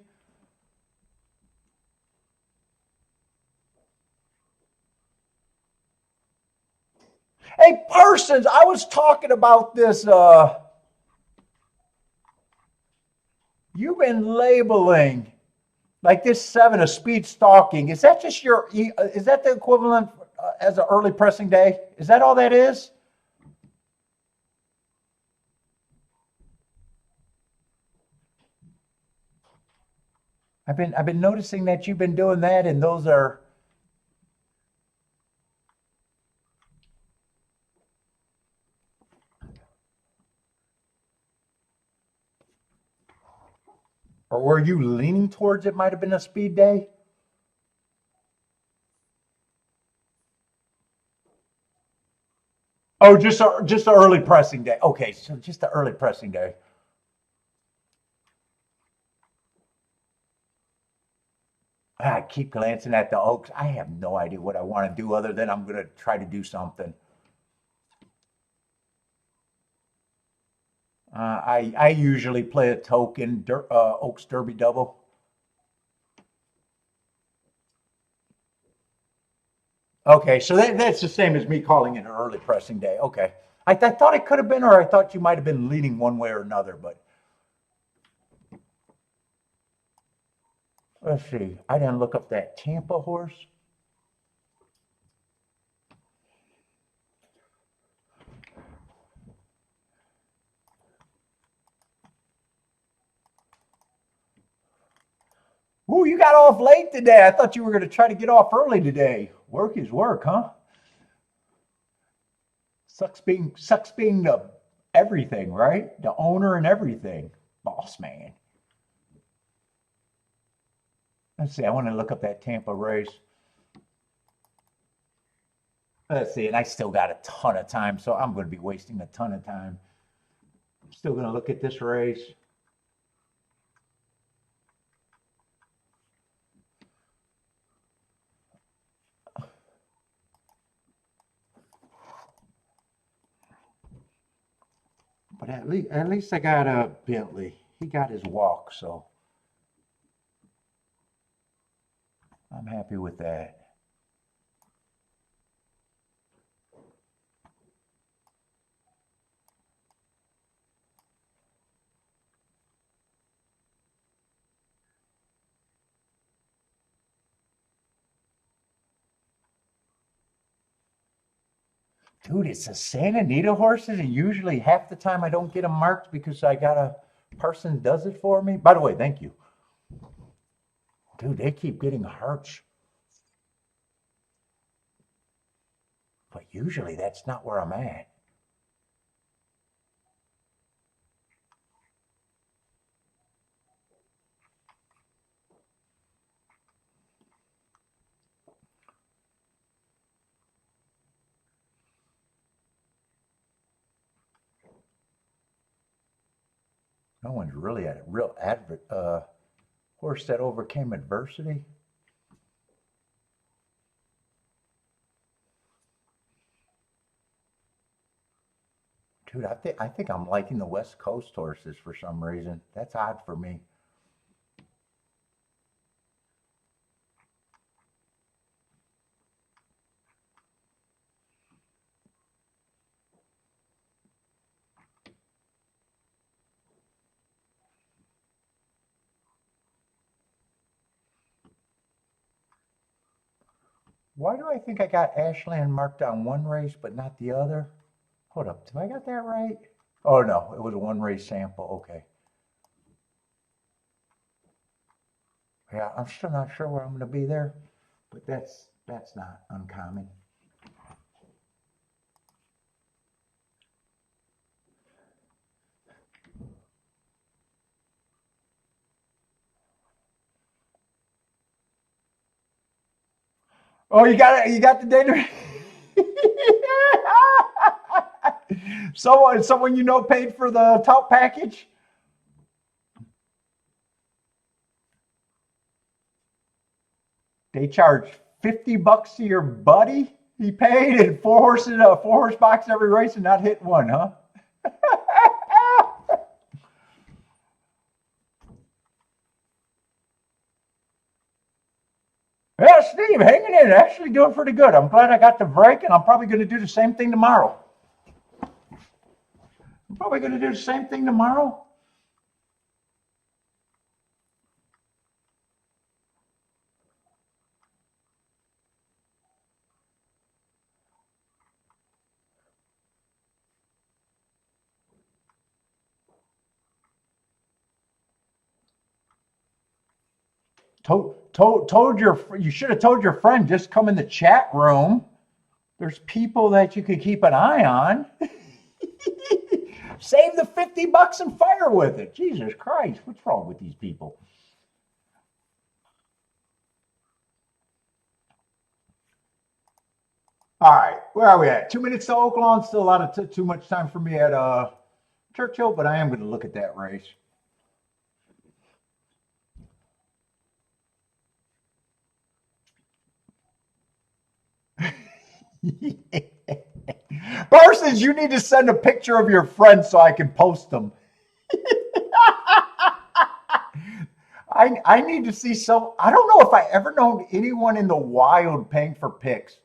Hey, Parsons, I was talking about this. You've been labeling like this 7 a speed stalking. Is that just is that the equivalent as an early pressing day? Is that all that is? I've been noticing that you've been doing that, and those are. Or were you leaning towards it might have been a speed day? Oh, just a early pressing day. Okay, so just the early pressing day. I keep glancing at the Oaks. I have no idea what I want to do other than I'm going to try to do something. I usually play a token Oaks Derby double. Okay, so that's the same as me calling it an early pressing day. Okay. I thought it could have been, or I thought you might have been leaning one way or another, but let's see. I didn't look up that Tampa horse. Ooh, you got off late today. I thought you were going to try to get off early today. Work is work, huh? Sucks being the everything, right? The owner and everything. Boss man. Let's see. I want to look up that Tampa race. Let's see. And I still got a ton of time, so I'm going to be wasting a ton of time. I'm still going to look at this race. But at least I got a Bentley. He got his walk, so I'm happy with that. Dude, it's a Santa Anita horses, and usually half the time I don't get them marked because I got a person does it for me. By the way, thank you. Dude, they keep getting hearts. But usually that's not where I'm at. No one's really a real horse that overcame adversity. Dude, I think I'm liking the West Coast horses for some reason. That's odd for me. Why do I think I got Ashland marked on one race but not the other? Hold up, did I got that right? Oh no, it was a one race sample. Okay. Yeah, I'm still not sure where I'm going to be there, but that's not uncommon. Oh, you got it. You got the data. Someone you know paid for the top package. They charge $50 to your buddy. He paid and four horses, a 4 horse box every race, and not hit one, huh? Yeah, Steve, hanging in, actually doing pretty good. I'm glad I got the break, and I'm probably going to do the same thing tomorrow. I'm probably going to do the same thing tomorrow. You should have told your friend, just come in the chat room. There's people that you could keep an eye on. Save the $50 and fire with it. Jesus Christ, what's wrong with these people? All right, where are we at? 2 minutes to Oaklawn. Still a lot of too much time for me at Churchill, but I am going to look at that race. Parsons, you need to send a picture of your friends so I can post them. I need to see some. I don't know if I ever known anyone in the wild paying for picks.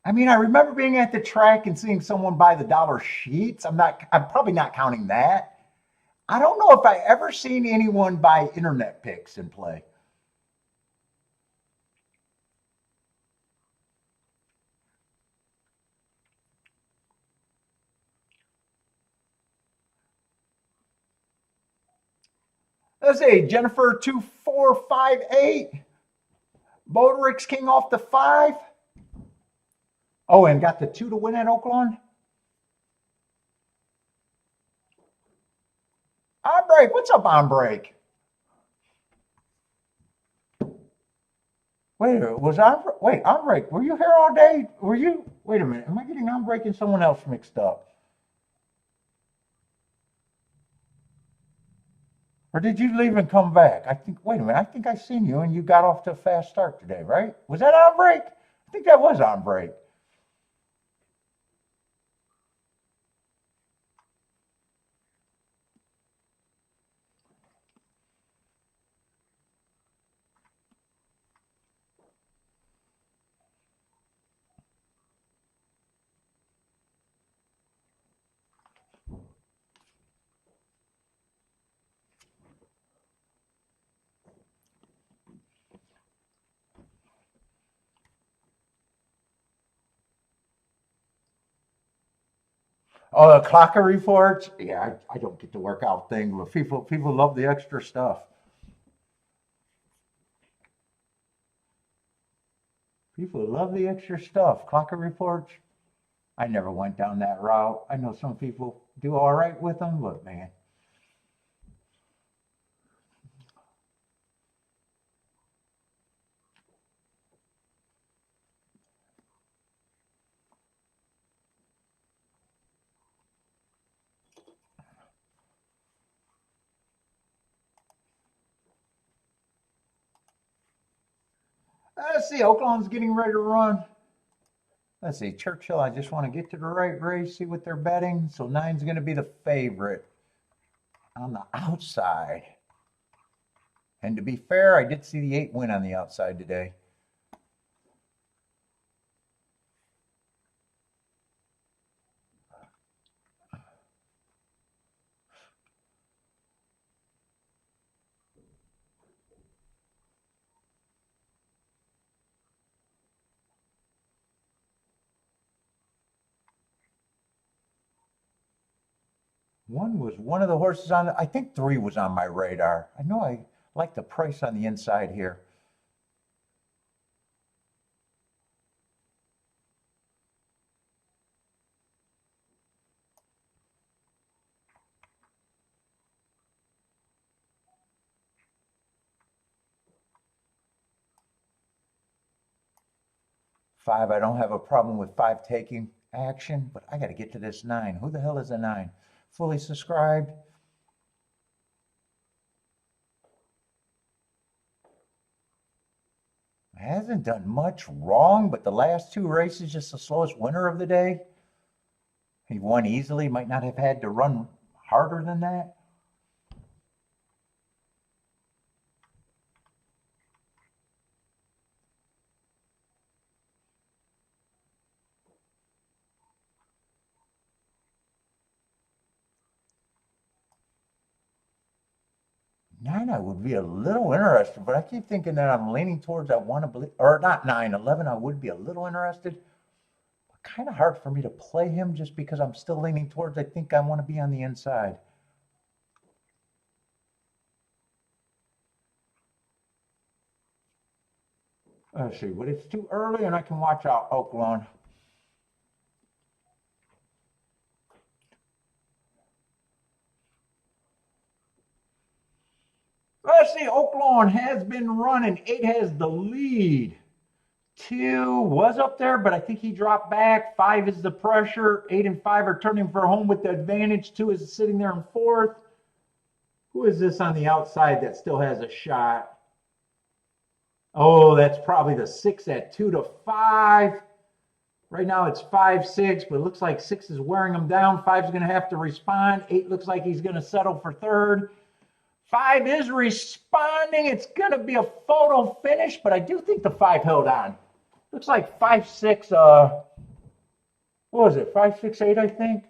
I mean, I remember being at the track and seeing someone buy the dollar sheets. I'm probably not counting that. I don't know if I ever seen anyone buy internet picks and play. Let's see, Jennifer 2458. Motorix King off the 5. Oh, and got the 2 to win at Oaklawn. On break. What's up on break? Wait, on break. Were you here all day? Wait a minute. Am I getting on break and someone else mixed up? Or did you leave and come back? Wait a minute. I think I seen you and you got off to a fast start today, right? Was that on break? I think that was on break. Oh, the clocker reports? Yeah, I don't get the workout thing, but people love the extra stuff. People love the extra stuff. Clocker reports? I never went down that route. I know some people do all right with them, but man. Let's see, Oakland's getting ready to run. Let's see, Churchill, I just want to get to the right race, see what they're betting. So 9's going to be the favorite on the outside. And to be fair, I did see the 8 win on the outside today. One was one of the horses on, I think 3 was on my radar. I know I like the price on the inside here. Five, I don't have a problem with 5 taking action, but I got to get to this 9. Who the hell is a 9? Fully subscribed. Hasn't done much wrong, but the last 2 races, just the slowest winner of the day. He won easily, might not have had to run harder than that. Nine, I would be a little interested, but I keep thinking that I'm leaning towards I want to believe, or not 9, 11, I would be a little interested. But kind of hard for me to play him just because I'm still leaning towards I think I want to be on the inside. Let's see, but it's too early and I can watch out Oaklawn. Let's see, Oaklawn has been running. 8 has the lead. 2 was up there, but I think he dropped back. 5 is the pressure. 8 and 5 are turning for home with the advantage. 2 is sitting there in 4th. Who is this on the outside that still has a shot? Oh, that's probably the 6 at 2 to 5. Right now it's 5-6, but it looks like 6 is wearing him down. 5 is going to have to respond. 8 looks like he's going to settle for 3rd. 5 is responding. It's going to be a photo finish, but I do think the 5 held on. Looks like 5-6, what was it, 5-6-8, I think?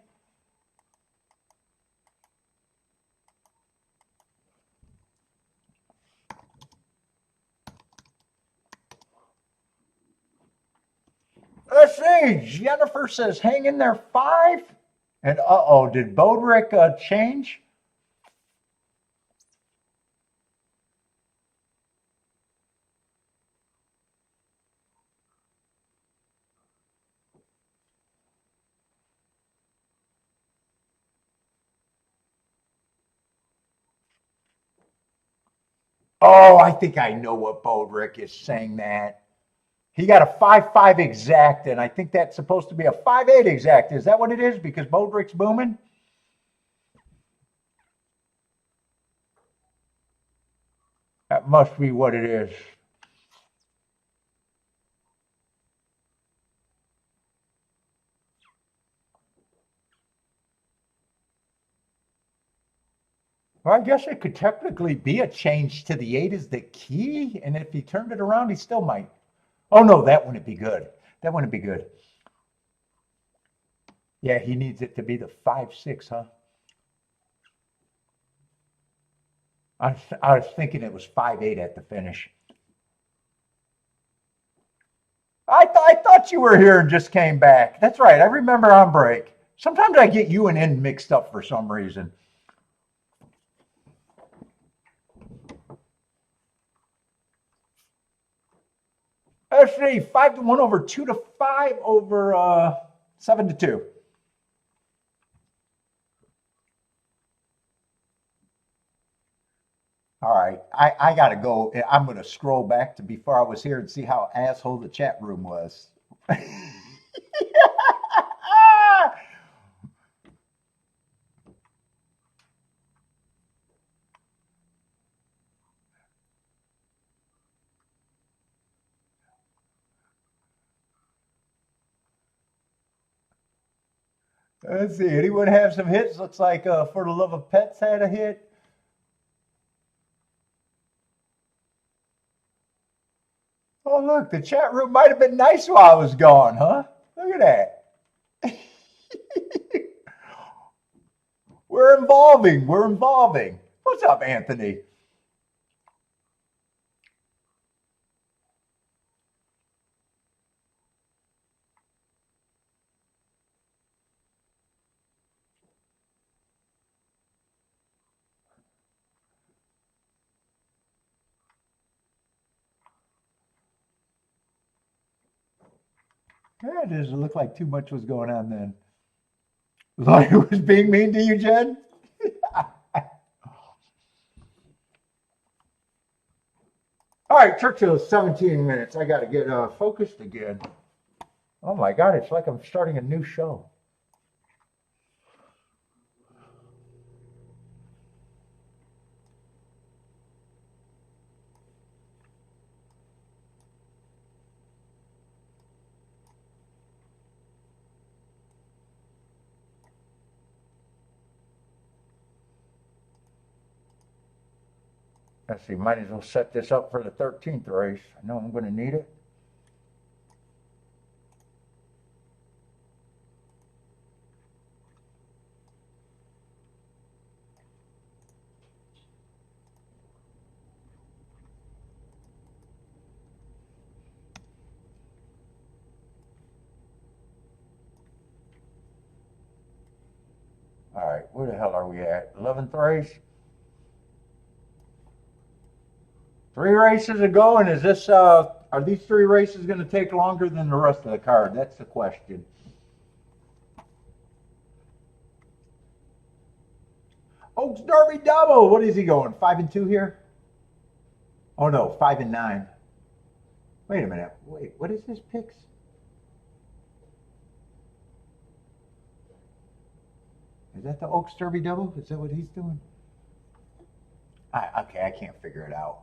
Let's see, Jennifer says hang in there 5. And uh-oh, did Bodrick change? Oh, I think I know what Bodrick is saying that. He got a 5-5 exact, and I think that's supposed to be a 5-8 exact. Is that what it is? Because Bodrick's booming? That must be what it is. Well, I guess it could technically be a change to the 8 is the key, and if he turned it around, he still might. Oh, no, that wouldn't be good. That wouldn't be good. Yeah, he needs it to be the 5-6, huh? I was thinking it was 5-8 at the finish. I thought you were here and just came back. That's right. I remember on break. Sometimes I get you and N mixed up for some reason. Let's see, 5-1 over 2-5 over 7-2. All right, I got to go. I'm going to scroll back to before I was here and see how asshole the chat room was. Let's see, anyone have some hits? Looks like For the Love of Pets had a hit. Oh, look, the chat room might have been nice while I was gone, huh? Look at that. We're evolving. We're evolving. What's up, Anthony? Yeah, it doesn't look like too much was going on then. Like it was being mean to you, Jen? All right, Churchill, 17 minutes. I got to get focused again. Oh my God, it's like I'm starting a new show. Let's see, might as well set this up for the 13th race. I know I'm going to need it. All right, where the hell are we at? 11th race? 3 races ago, and is this Are these 3 races going to take longer than the rest of the card? That's the question. Oaks Derby double. What is he going? 5-2 here? Oh no, 5-9. Wait a minute. Wait, what is his picks? Is that the Oaks Derby double? Is that what he's doing? Okay, I can't figure it out.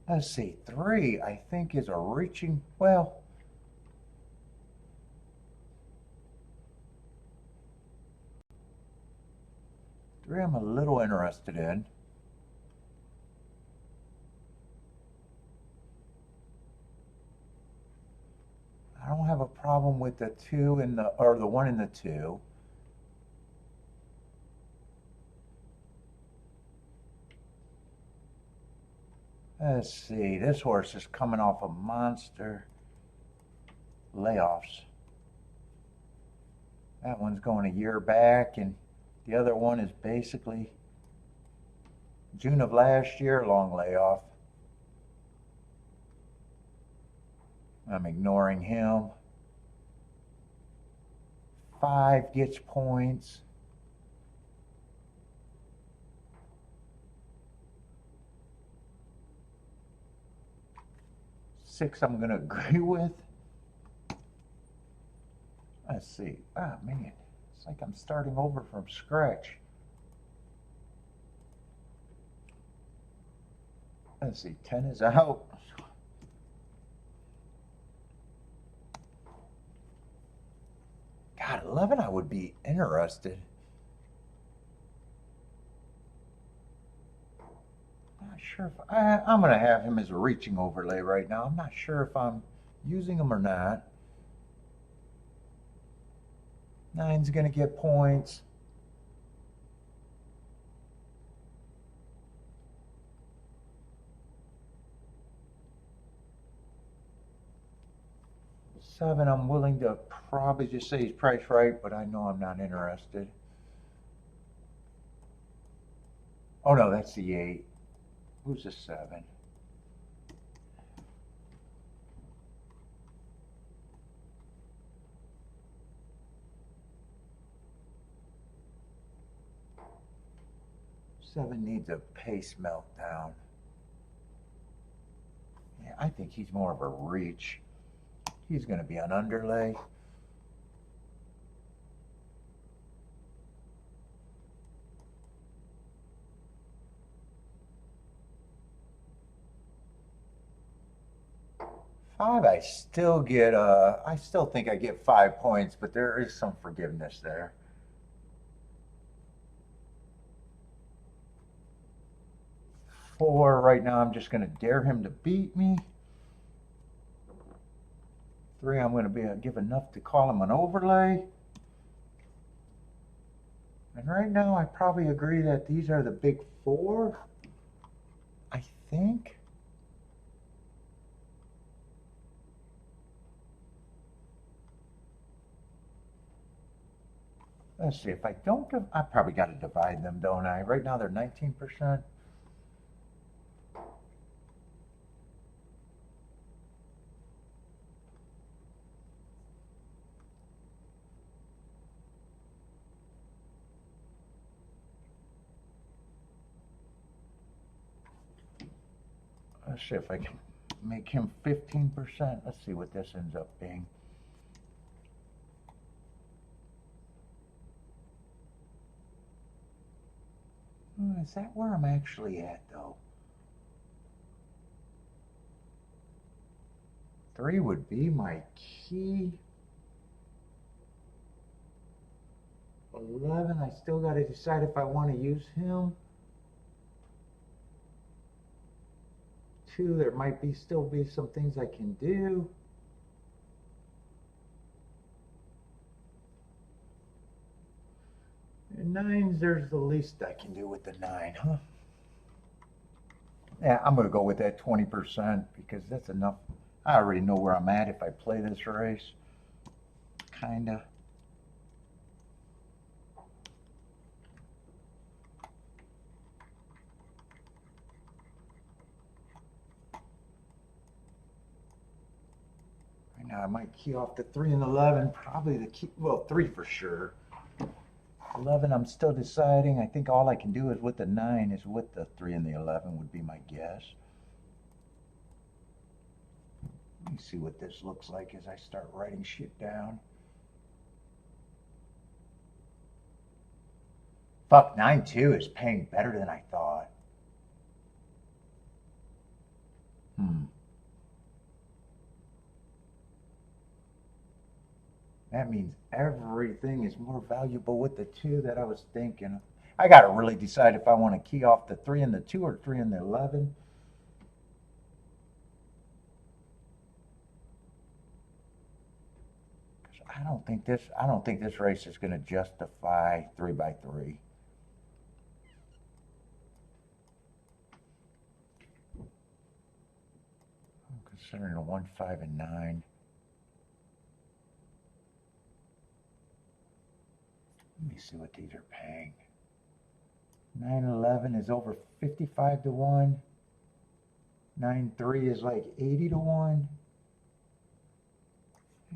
Let's see, 3 I think is a reaching, well, three I'm a little interested in. I don't have a problem with the 2 and the, or the 1 and the 2. Let's see, this horse is coming off a monster layoffs. That one's going a year back, and the other one is basically June of last year, long layoff. I'm ignoring him. 5 gets points. Six I'm going to agree with. Let's see. Ah, man. It's like I'm starting over from scratch. Let's see. 10 is out. God, 11 I would be interested. Not sure if I'm going to have him as a reaching overlay right now. I'm not sure if I'm using him or not. 9's going to get points. Seven, I'm willing to probably just say he's priced right, but I know I'm not interested. Oh no, that's the 8. Who's the 7? Seven needs a pace meltdown. Yeah, I think he's more of a reach. He's going to be an underlay. Five, I still get, I still think I get 5 points, but there is some forgiveness there. Four, right now I'm just going to dare him to beat me. 3, I'm going to give enough to call him an overlay. And right now I probably agree that these are the big 4. I think. Let's see, if I don't, I probably got to divide them, don't I? Right now they're 19%. Let's see if I can make him 15%. Let's see what this ends up being. Is that where I'm actually at, though? 3 would be my key. 11, I still got to decide if I want to use him. 2, there might still be some things I can do. And 9s, there's the least I can do with the 9, huh? Yeah, I'm going to go with that 20% because that's enough. I already know where I'm at if I play this race. Kinda. Right now I might key off the 3 and 11. Probably the key, well, 3 for sure. 11 I'm still deciding. I think all I can do is with the 9 is with the 3 and the 11 would be my guess. Let me see what this looks like as I start writing shit down. Fuck, 9-2 is paying better than I thought. That means everything is more valuable with the 2 that I was thinking. I got to really decide if I want to key off the 3 and the 2 or 3 and the 11. I don't think this race is going to justify 3x3. I'm considering a 1, 5, and 9. Let me see what these are paying. 9-11 is over 55 to 1. 9-3 is like 80 to 1.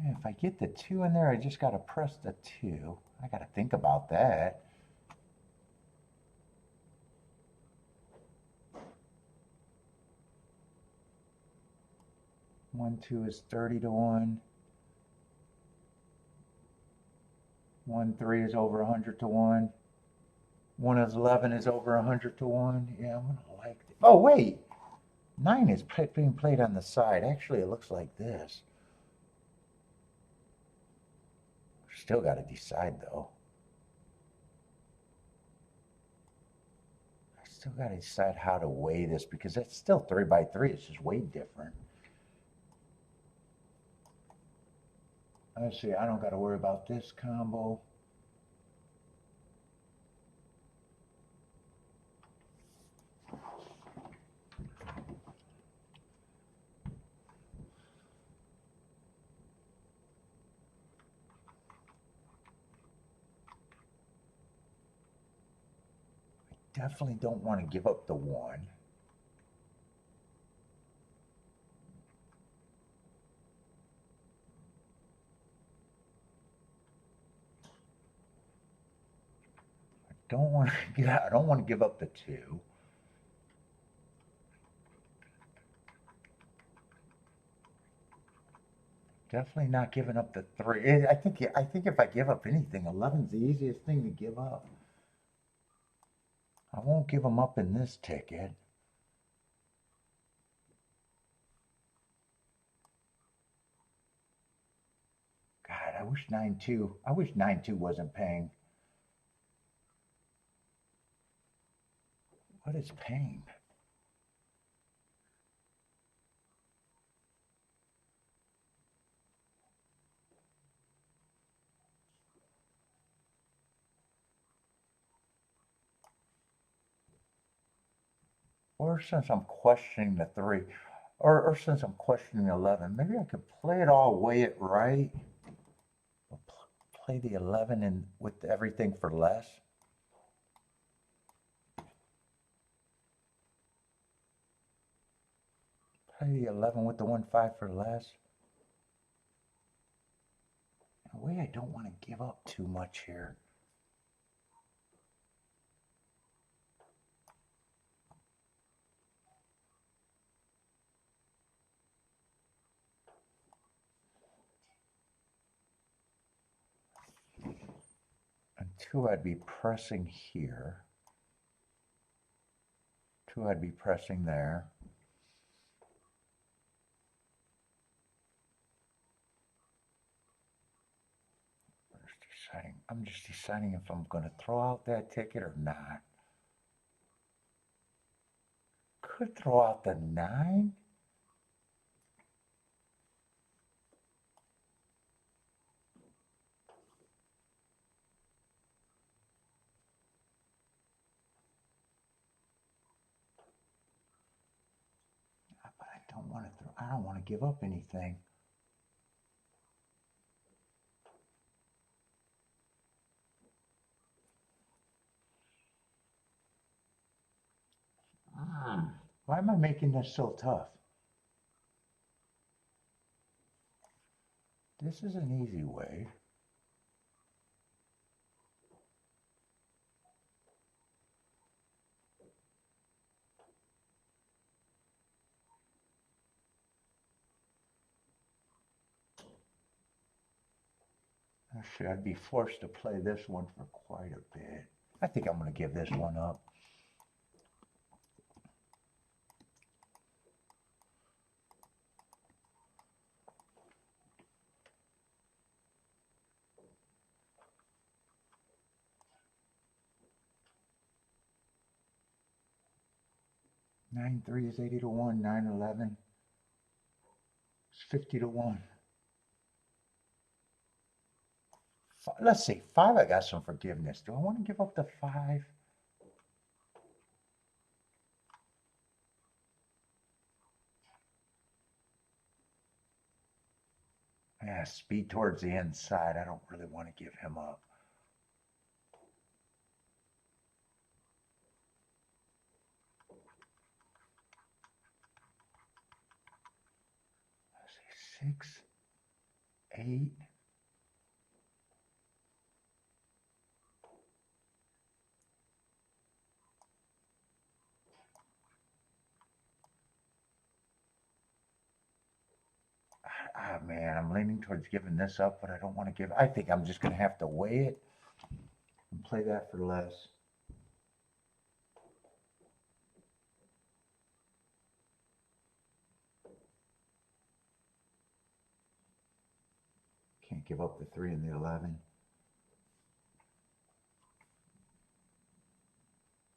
Yeah, if I get the 2 in there, I just got to press the 2. I got to think about that. One, 2 is 30 to 1. 1, 3 is over 100 to 1. 1 is 11 is over 100 to 1. Yeah, I'm gonna like it. Oh wait, 9 is being played on the side. Actually, it looks like this. Still got to decide though. I still got to decide how to weigh this because it's still 3x3. It's just way different. Let's see. I don't got to worry about this combo. Definitely don't want to give up the 1. I don't want to give up the 2. Definitely not giving up the 3. I think if I give up anything, 11's the easiest thing to give up. I won't give them up in this ticket. God, I wish 9-2 wasn't paying. What is paying? Or since I'm questioning the 3, or since I'm questioning 11, maybe I could play it all, weigh it right. Play the 11 and with everything for less. Play the 11 with the 1-5 for less. In a way, I don't want to give up too much here. And 2, I'd be pressing here. 2, I'd be pressing there. I'm just deciding if I'm going to throw out that ticket or not. Could throw out the 9. But I don't I don't want to give up anything. Why am I making this so tough? This is an easy way. Actually, I'd be forced to play this one for quite a bit. I think I'm going to give this one up. Nine three is 80 to 1. 9-11 is 50 to 1. Let's see. 5, I got some forgiveness. Do I want to give up the 5? Yeah, speed towards the inside. I don't really want to give him up. Let's see. 6, 8. Man, I'm leaning towards giving this up, but I don't want to give. I think I'm just going to have to weigh it and play that for less. Can't give up the 3 and the 11.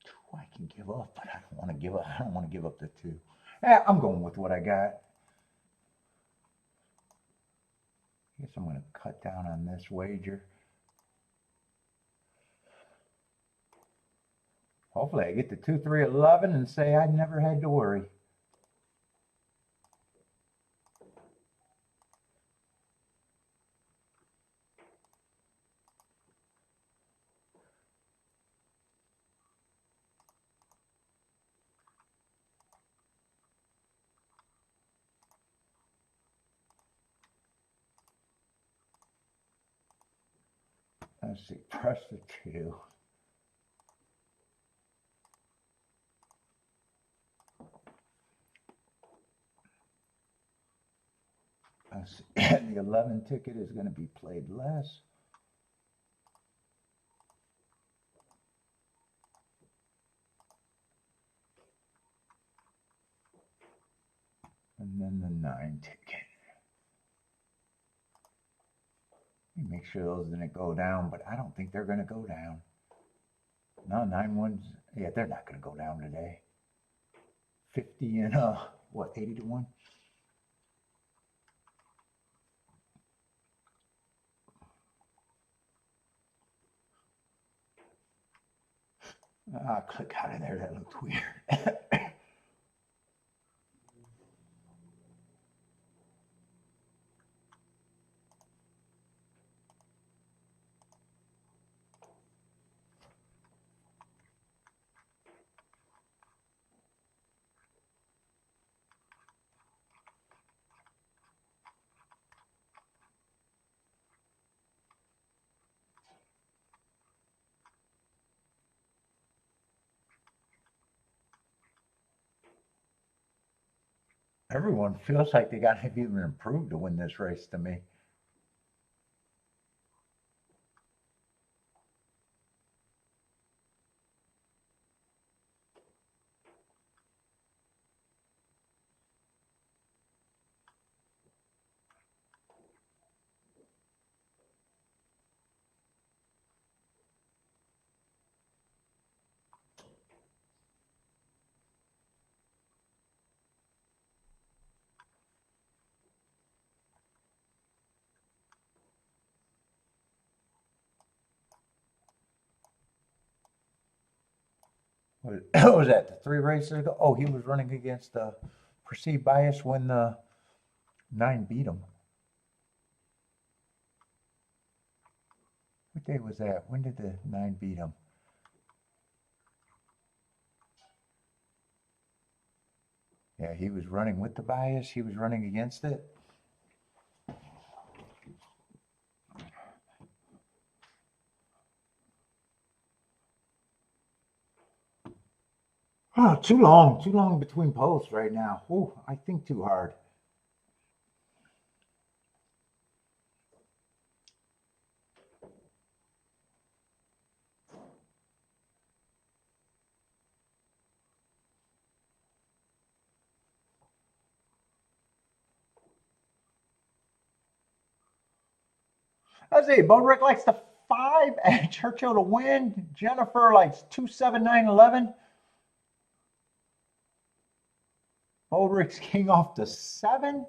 2 I can give up, but I don't want to give up. I don't want to give up the 2. I'm going with what I got. I guess I'm going to cut down on this wager. Hopefully I get the 2, 3, 11 and say I never had to worry. Let's see, press the 2. Let's see. The 11 ticket is going to be played less. And then the 9 ticket. Make sure those didn't go down, but I don't think they're going to go down. No, 9 ones. Yeah, they're not going to go down today. 50 and what, 80 to 1? Click out of there. That looked weird. Everyone feels like they got to even improve to win this race to me. What was that? The 3 races ago? Oh, he was running against perceived bias when the 9 beat him. What day was that? When did the 9 beat him? Yeah, he was running with the bias. He was running against it. Oh, too long between posts right now. Oh, I think too hard. Let's see, Bodrick likes the 5 and Churchill to win. Jennifer likes 2, 7, 9, 11. Bodrick's king off the 7.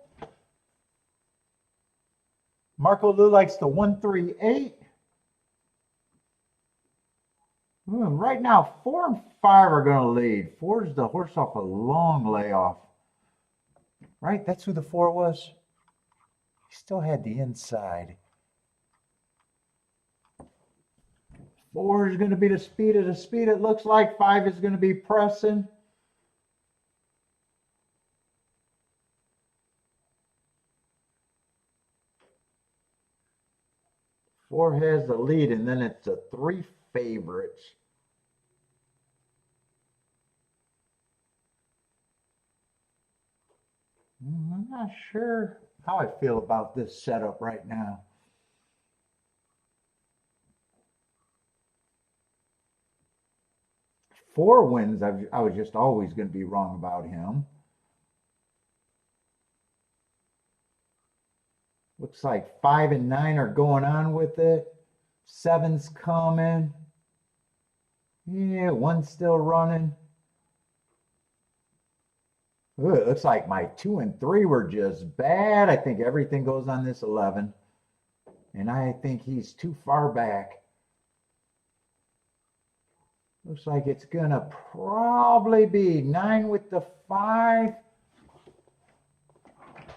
Marco Lou likes the 1, 3, 8. Right now, 4 and 5 are going to lead. 4 is the horse off a long layoff. Right? That's who the 4 was. He still had the inside. 4 is going to be the speed of the speed. It looks like 5 is going to be pressing. Four has the lead, and then it's the 3 favorites. I'm not sure how I feel about this setup right now. Four wins, I was just always going to be wrong about him. Looks like 5 and 9 are going on with it. 7's coming. Yeah, 1's still running. Ooh, it looks like my 2 and 3 were just bad. I think everything goes on this 11. And I think he's too far back. Looks like it's going to probably be 9 with the 5.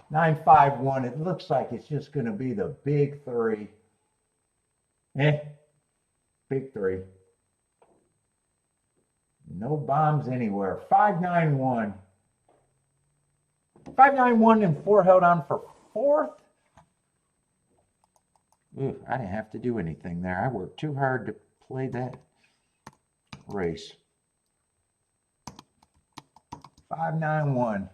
9, 5, 1. It looks like it's just going to be the big 3. Big 3. No bombs anywhere. 5, 9, 1. 5, 9, 1 and 4 held on for 4th. Ooh, I didn't have to do anything there. I worked too hard to play that race. 5, 9, 1.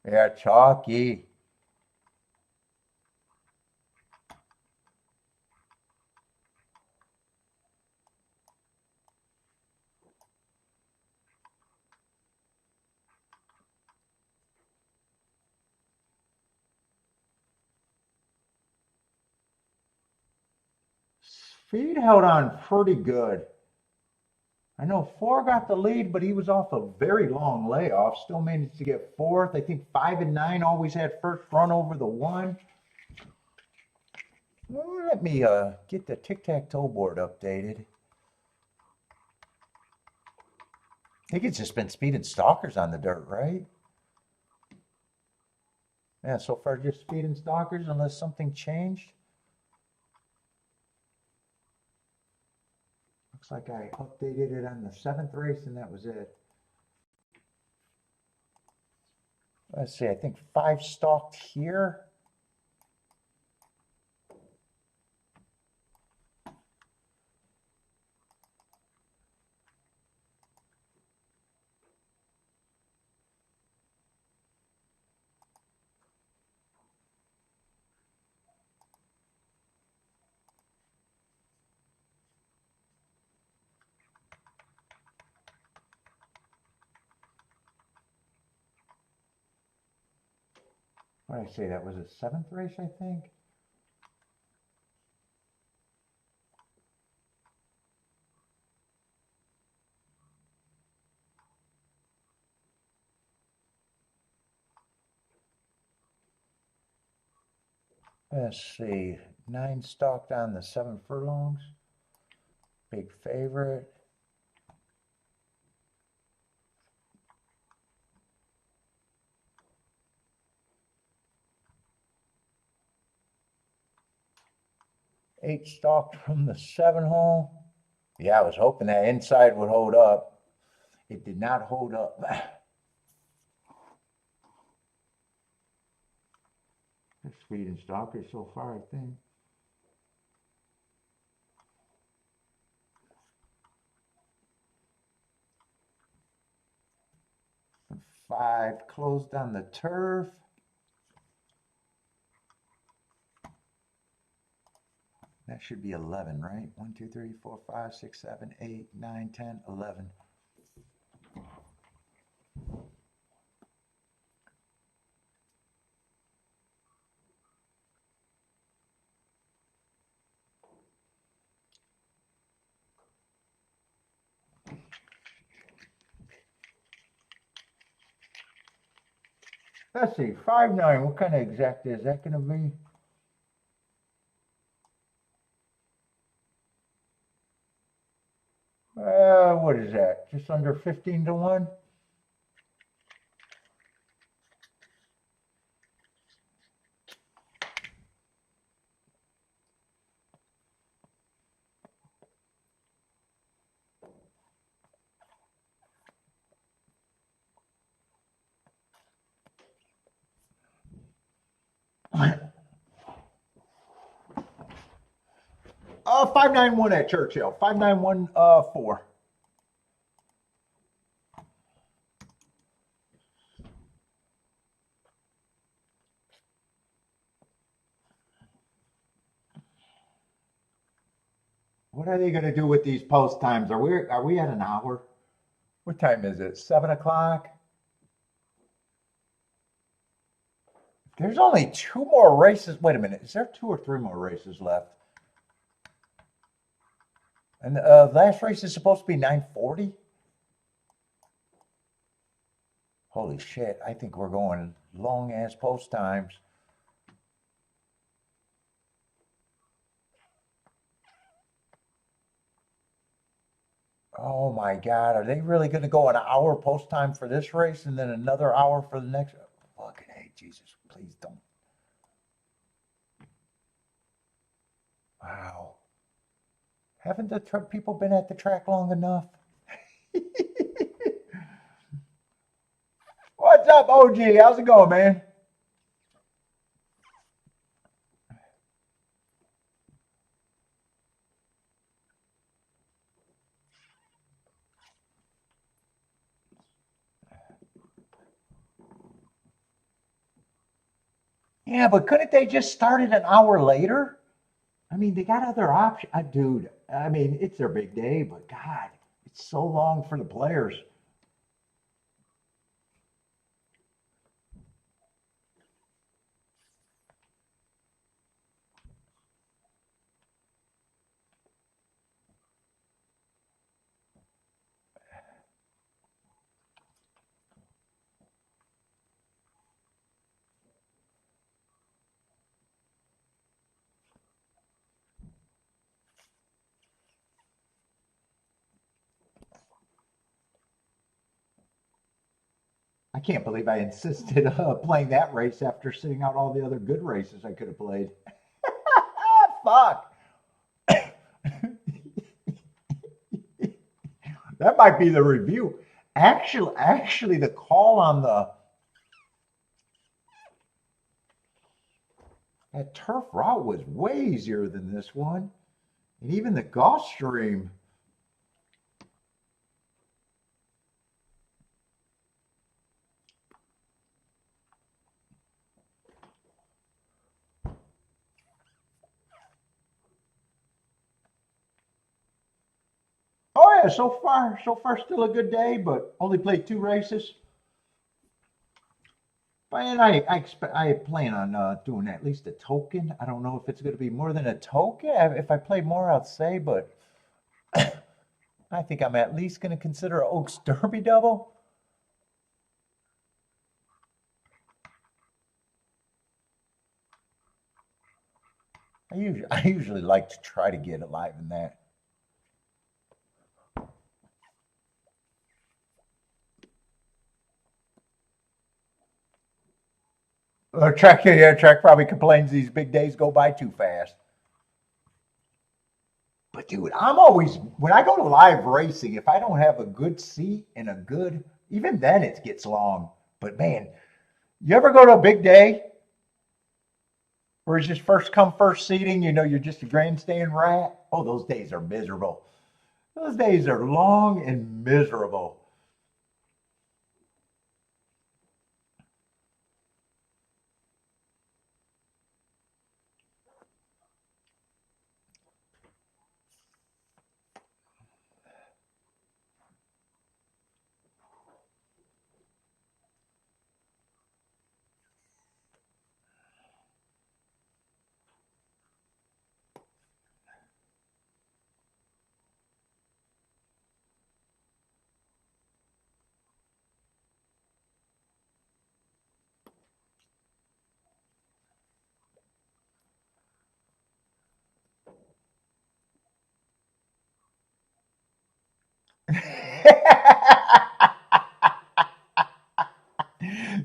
Yeah, chalky. Speed held on pretty good. I know 4 got the lead, but he was off a very long layoff. Still managed to get 4th. I think 5 and 9 always had first run over the 1. Well, let me get the tic-tac-toe board updated. I think it's just been speed and stalkers on the dirt, right? Yeah, so far just speed and stalkers unless something changed. Looks like I updated it on the 7th race and that was it. Let's see, I think 5 stalked here. What did I say? That was a 7th race, I think. Let's see. 9 stalked on the 7 furlongs. Big favorite. 8 stalked from the 7 hole. Yeah, I was hoping that inside would hold up. It did not hold up. They're speed and stalkers so far, I think. And 5 closed on the turf. That should be 11, right? 1, 2, 3, 4, 5, 6, 7, 8, 9, 10, 11. Let's see, 5-9. What kind of exact is that going to be? What is that? Just under 15 to 1? Oh, 591 at Churchill. 591-4. What are they going to do with these post times? Are we at an hour? What time is it? 7 o'clock? There's only 2 more races. Wait a minute. Is there 2 or 3 more races left? And the last race is supposed to be 9:40? Holy shit. I think we're going long-ass post times. Oh my God. Are they really going to go an hour post time for this race and then another hour for the next? Fucking hey, Jesus. Please don't. Wow. Haven't the people been at the track long enough? What's up, OG? How's it going, man? Yeah, but couldn't they just start it an hour later? I mean, they got other options. Dude, I mean, it's their big day, but God, it's so long for the players. I can't believe I insisted playing that race after sitting out all the other good races I could have played. Fuck. That might be the review. Actually, the call on that turf route was way easier than this one. And even the Gulfstream. Oh yeah, so far still a good day, but only played 2 races. But I plan on doing at least a token. I don't know if it's going to be more than a token. If I play more, I'll say, but I think I'm at least going to consider an Oaks Derby double. I usually like to try to get alive in that. Track probably complains these big days go by too fast. But dude, I'm always, when I go to live racing, if I don't have a good seat and a good, even then it gets long. But man, you ever go to a big day where it's just first come, first seating, you're just a grandstand rat? Oh, those days are miserable. Those days are long and miserable.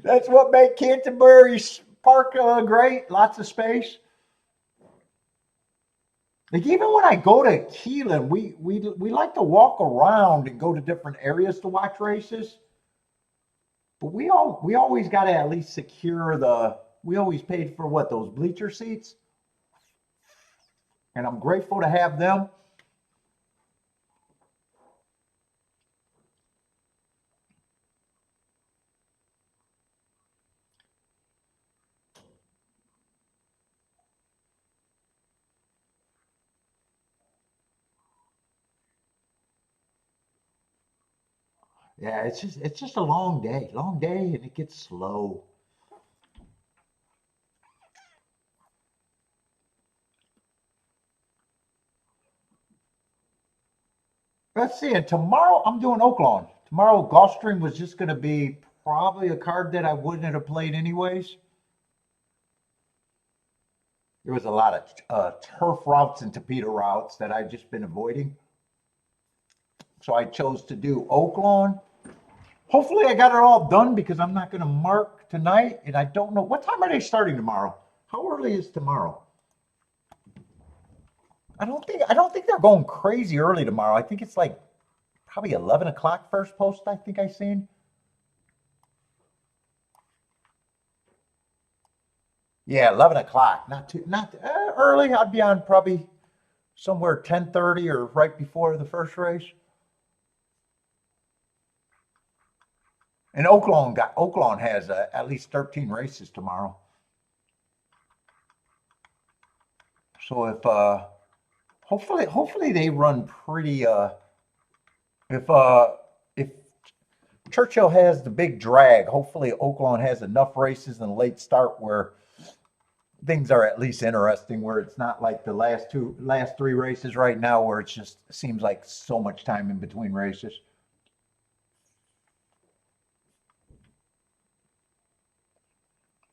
That's what made Canterbury Park great. Lots of space. Like even when I go to Keelan, we like to walk around and go to different areas to watch races. But we always got to at least secure the. We always paid for what, those bleacher seats, and I'm grateful to have them. Yeah, it's just a long day, and it gets slow. Let's see. And tomorrow I'm doing Oaklawn. Tomorrow Gulfstream was just going to be probably a card that I wouldn't have played anyways. There was a lot of turf routes and torpedo routes that I've just been avoiding. So I chose to do Oaklawn. Hopefully I got it all done because I'm not going to mark tonight, and I don't know what time are they starting tomorrow. How early is tomorrow? I don't think they're going crazy early tomorrow. I think it's like probably 11 o'clock first post. I think I seen. Yeah, 11 o'clock. Not early. I'd be on probably somewhere 10:30 or right before the first race. And Oaklawn has at least 13 races tomorrow. So if hopefully they run pretty if if Churchill has the big drag, hopefully Oaklawn has enough races in the late start where things are at least interesting, where it's not like the last three races right now where it just seems like so much time in between races.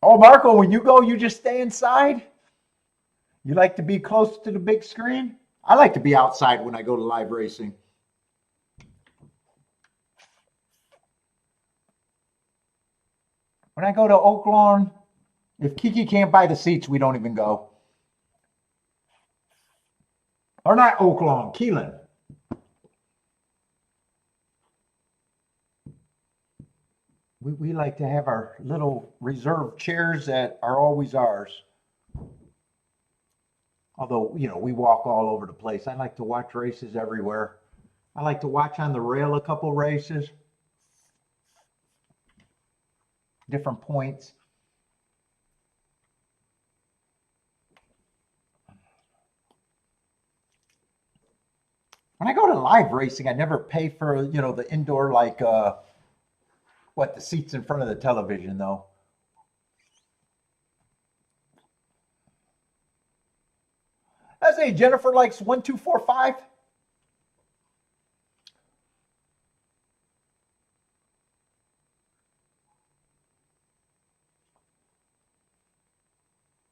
Oh, Marco, when you go, you just stay inside? You like to be close to the big screen? I like to be outside when I go to live racing. When I go to Oaklawn, if Kiki can't buy the seats, we don't even go. Or not Oaklawn, Keelan. We like to have our little reserved chairs that are always ours. Although, we walk all over the place. I like to watch races everywhere. I like to watch on the rail a couple races, different points. When I go to live racing, I never pay for, the indoor, like, the seats in front of the television, though. I say Jennifer likes 1245.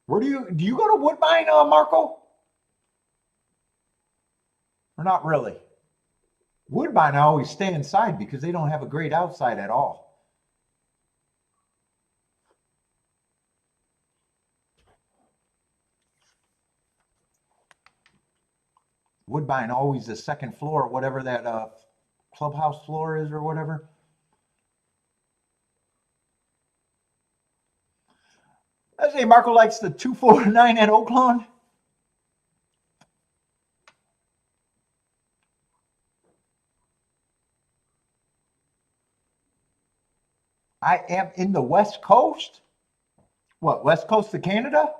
Where do you go to Woodbine, Marco? Or not really? Woodbine, I always stay inside because they don't have a great outside at all. Woodbine always the second floor, whatever that clubhouse floor is or whatever. Let's say Marco likes the 249 at Oaklawn. I am in the West Coast. What, West Coast of Canada?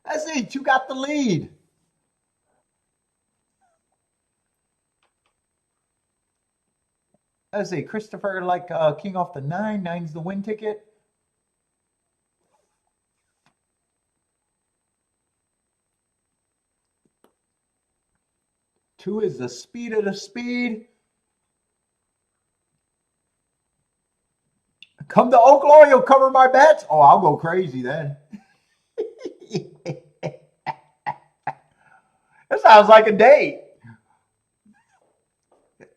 Let's see, two got the lead. Let's see, Christopher like king off the 9. 9's the win ticket. Two is the speed of the speed. Come to Oaklawn, you'll cover my bets. Oh, I'll go crazy then. That sounds like a date.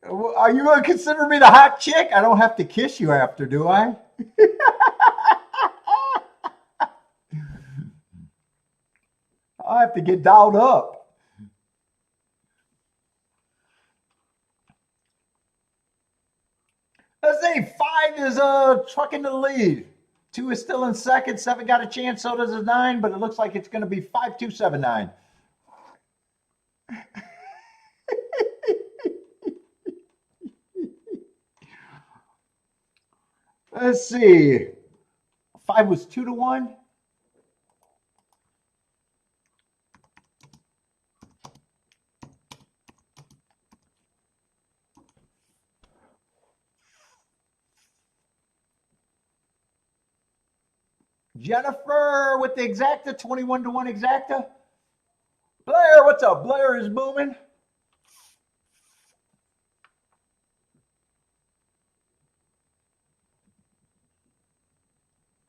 Are you going to consider me the hot chick? I don't have to kiss you after, do I? I have to get dialed up. Let's say 5 is trucking the lead. 2 is still in second. 7 got a chance. So does a 9, but it looks like it's going to be 5-2-7-9. Let's see. 5 was 2-1. Jennifer with the exacta, 21-1 exacta. Blair, what's up? Blair is booming.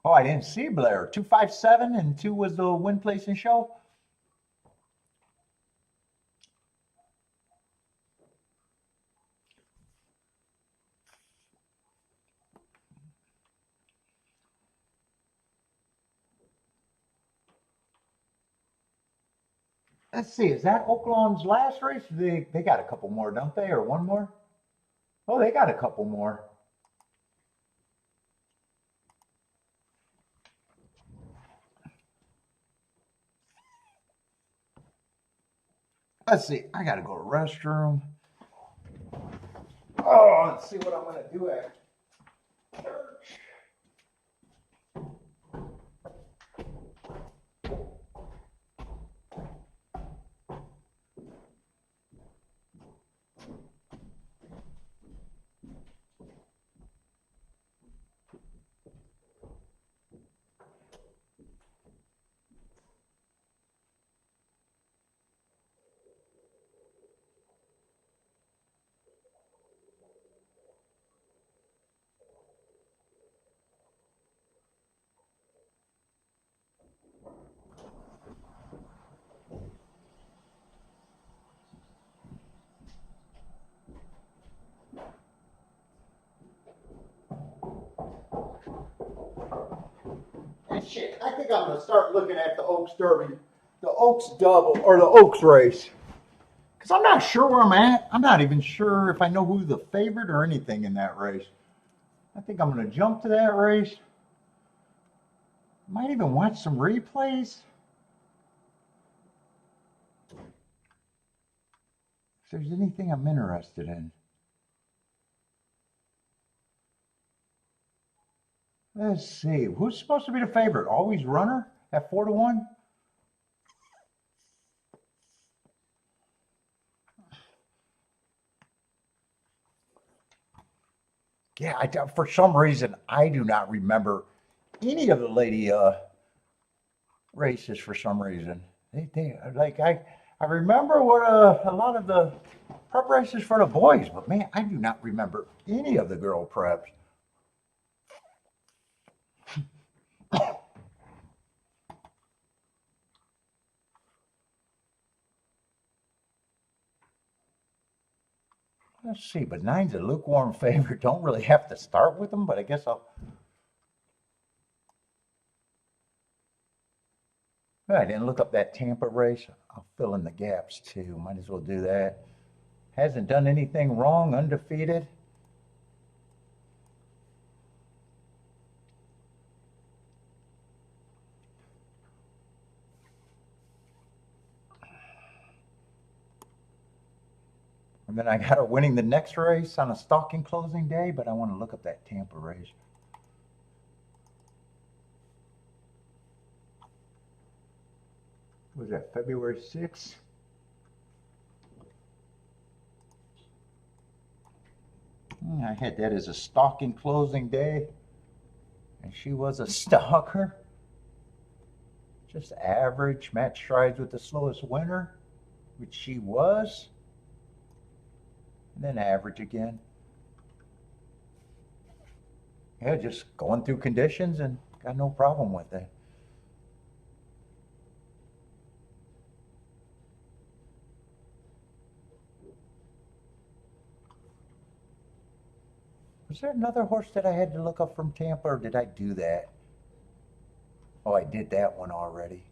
Oh, I didn't see Blair. 257 and 2 was the win, place, and show. Let's see, is that Oaklawn's last race? They got a couple more, don't they? Or one more? Oh, they got a couple more. Let's see, I got to go to the restroom. Oh, let's see what I'm going to do at church. Shit, I think I'm going to start looking at the Oaks Derby, the Oaks Double, or the Oaks race. Because I'm not sure where I'm at. I'm not even sure if I know who's the favorite or anything in that race. I think I'm going to jump to that race. Might even watch some replays. If there's anything I'm interested in. Let's see. Who's supposed to be the favorite? Always Runner at 4-1? Yeah, for some reason, I do not remember any of the lady races for some reason. I remember what a lot of the prep races for the boys, but man, I do not remember any of the girl preps. Let's see, but 9's a lukewarm favorite. Don't really have to start with them, but I guess I'll. I didn't look up that Tampa race. I'll fill in the gaps too. Might as well do that. Hasn't done anything wrong, undefeated. And then I got her winning the next race on a stalking closing day, but I want to look up that Tampa race. Was that February 6th? I had that as a stalking closing day, and she was a stalker. Just average, match strides with the slowest winner, which she was, and then average again. Yeah, just going through conditions and got no problem with it. Was there another horse that I had to look up from Tampa, or did I do that? Oh, I did that one already.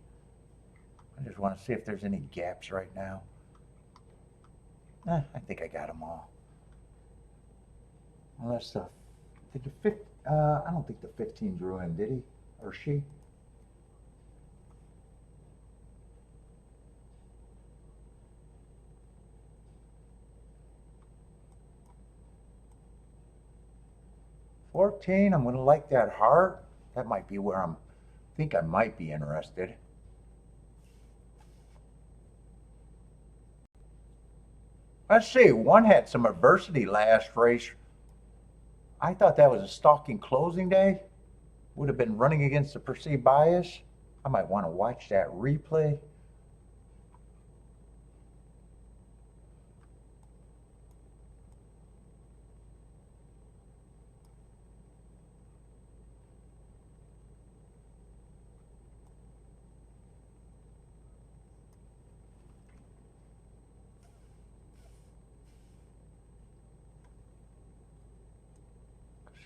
I just want to see if there's any gaps right now. I think I got them all. Unless I don't think the 15 drew in, did he? Or she? $14, I'm gonna like that heart. That might be where I think I might be interested. Let's see, one had some adversity last race. I thought that was a stalking closing day. Would have been running against the perceived bias. I might want to watch that replay.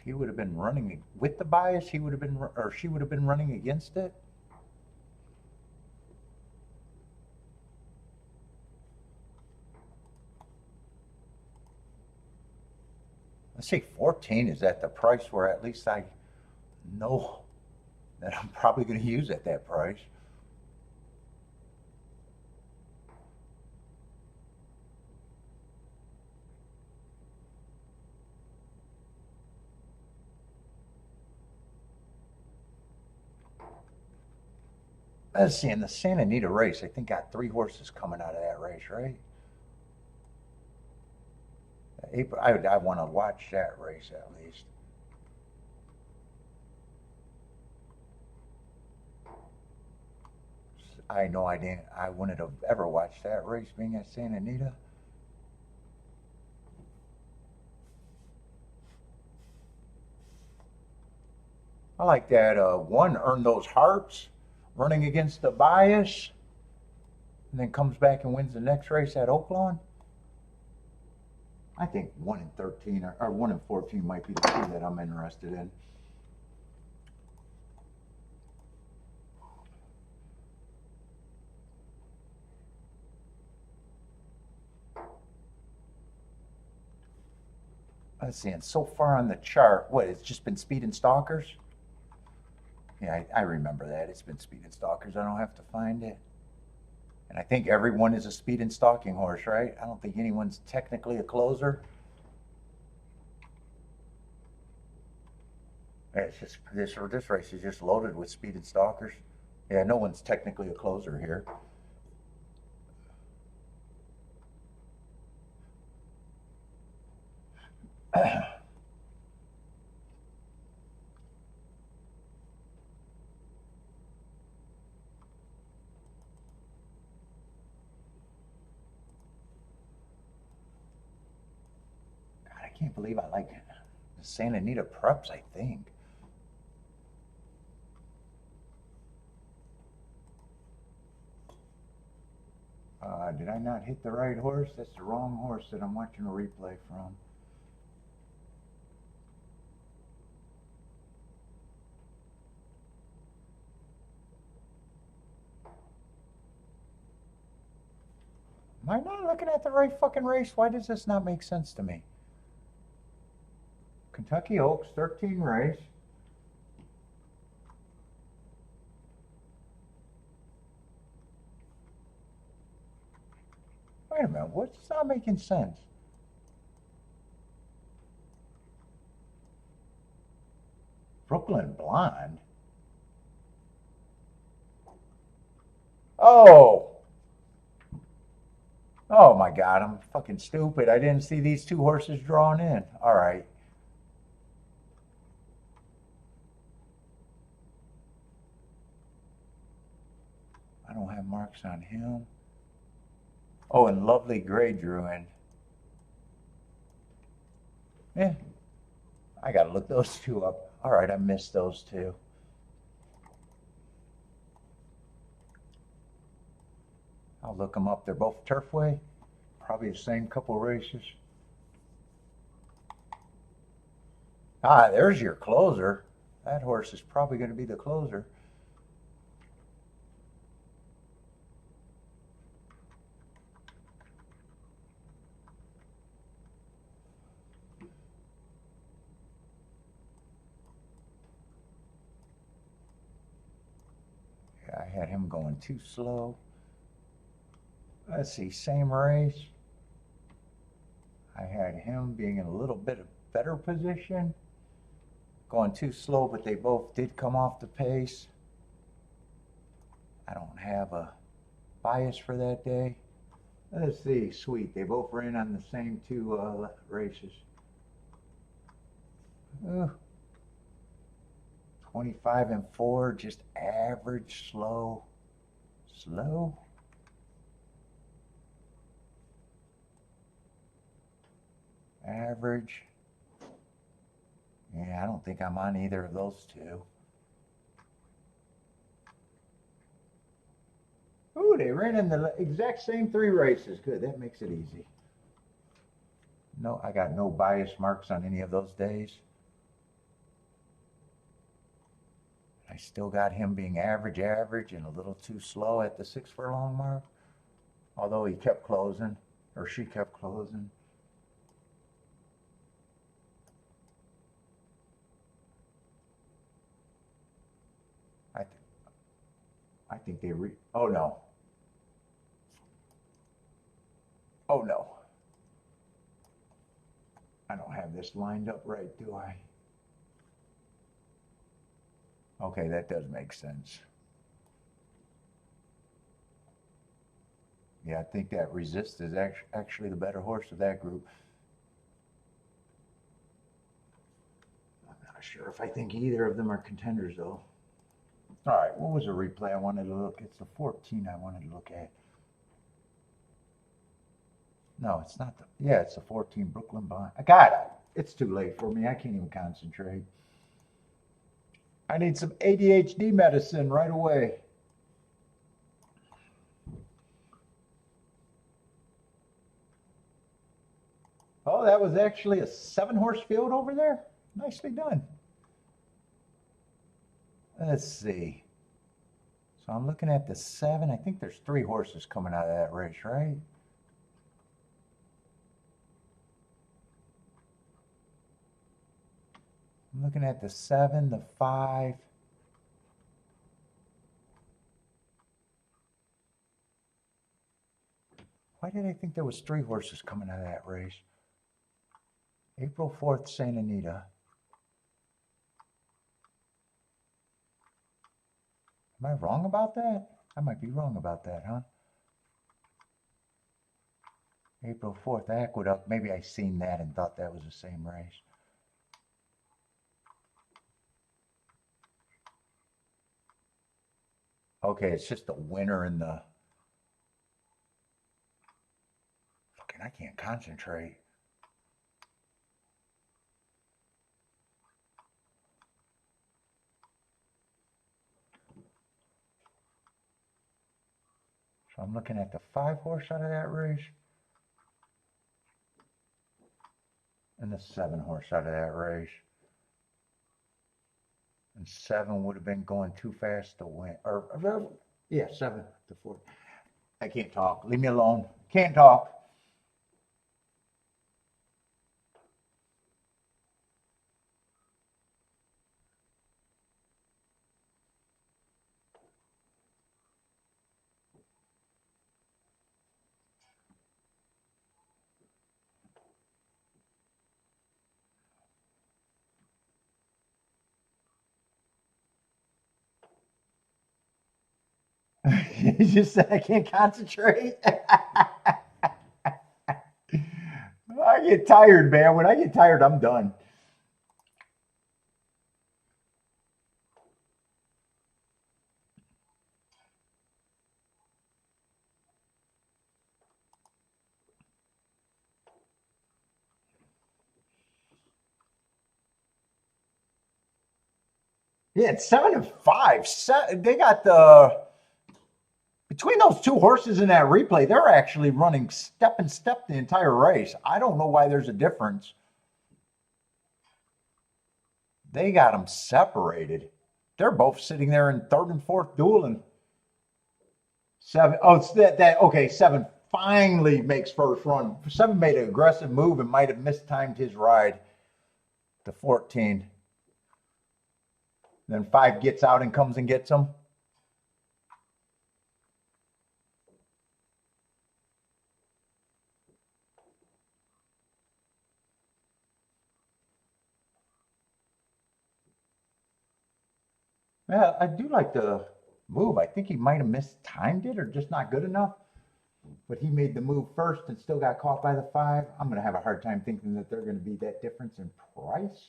He would have been running with the bias. He would have been, or she would have been running against it. Let's see, 14 is at the price where at least I know that I'm probably going to use at that price. Let's see, in the Santa Anita race, I think got 3 horses coming out of that race, right? April, I want to watch that race at least. I know I wouldn't have ever watched that race being at Santa Anita. I like that one earned those hearts running against the bias and then comes back and wins the next race at Oaklawn. I think 1 in 13 or 1 in 14 might be the two that I'm interested in. Let's see, and so far on the chart, what, it's just been Speed and Stalkers? Yeah, I remember that. It's been Speed and Stalkers. I don't have to find it. And I think everyone is a speed and stalking horse, right? I don't think anyone's technically a closer. It's just this race is just loaded with speed and stalkers. Yeah, no one's technically a closer here. I can't believe I like the Santa Anita preps, I think. Did I not hit the right horse? That's the wrong horse that I'm watching a replay from. Am I not looking at the right fucking race? Why does this not make sense to me? Kentucky Oaks, 13 race. Wait a minute, what's not making sense? Brooklyn Blonde? Oh! Oh my God, I'm fucking stupid. I didn't see these two horses drawn in. All right. I don't have marks on him. Oh, and Lovely Gray drew in. Yeah, I gotta look those two up. All right, I missed those two. I'll look them up. They're both Turfway. Probably the same couple races. Ah, there's your closer. That horse is probably going to be the closer. Yeah, I had him going too slow. Let's see, same race. I had him being in a little bit of better position. Going too slow, but they both did come off the pace. I don't have a bias for that day. Let's see, sweet. They both ran on the same two races. 25 and 4, just average, slow. Average. Yeah, I don't think I'm on either of those two. Ooh, they ran in the exact same 3 races. Good, that makes it easy. No, I got no bias marks on any of those days. I still got him being average, and a little too slow at the 6 furlong mark. Although he kept closing, or she kept closing. I think they oh no. Oh no. I don't have this lined up right, do I? Okay, that does make sense. Yeah, I think that Resist is actually the better horse of that group. I'm not sure if I think either of them are contenders, though. All right, what was the replay I wanted to look at? It's the 14 I wanted to look at. No, it's not the, yeah, it's the 14 Brooklyn Bond. I got it. It's too late for me. I can't even concentrate. I need some ADHD medicine right away. Oh, that was actually a 7-horse field over there. Nicely done. Let's see. So I'm looking at the 7. I think there's 3 horses coming out of that race, right? I'm looking at the 7, the 5. Why did I think there was 3 horses coming out of that race? April 4th, St. Anita. Am I wrong about that? I might be wrong about that, huh? April 4th, Aqueduct. Maybe I seen that and thought that was the same race. Okay, it's just the winner and the... Fucking, I can't concentrate. So I'm looking at the 5-horse out of that race. And the 7-horse out of that race. And 7 would have been going too fast to win. Or yeah, 7 to 4. I can't talk. Leave me alone. Can't talk. You just said I can't concentrate. I get tired, man. When I get tired, I'm done. Yeah, it's 7-5. They got the between those two horses in that replay, they're actually running step and step the entire race. I don't know why there's a difference. They got them separated. They're both sitting there in third and fourth dueling. Seven. Oh, it's that. Okay, seven finally makes first run. Seven made an aggressive move and might have mistimed his ride to 14. Then 5 gets out and comes and gets him. Yeah, I do like the move. I think he might have mistimed it or just not good enough. But he made the move first and still got caught by the 5. I'm going to have a hard time thinking that they're going to be that difference in price.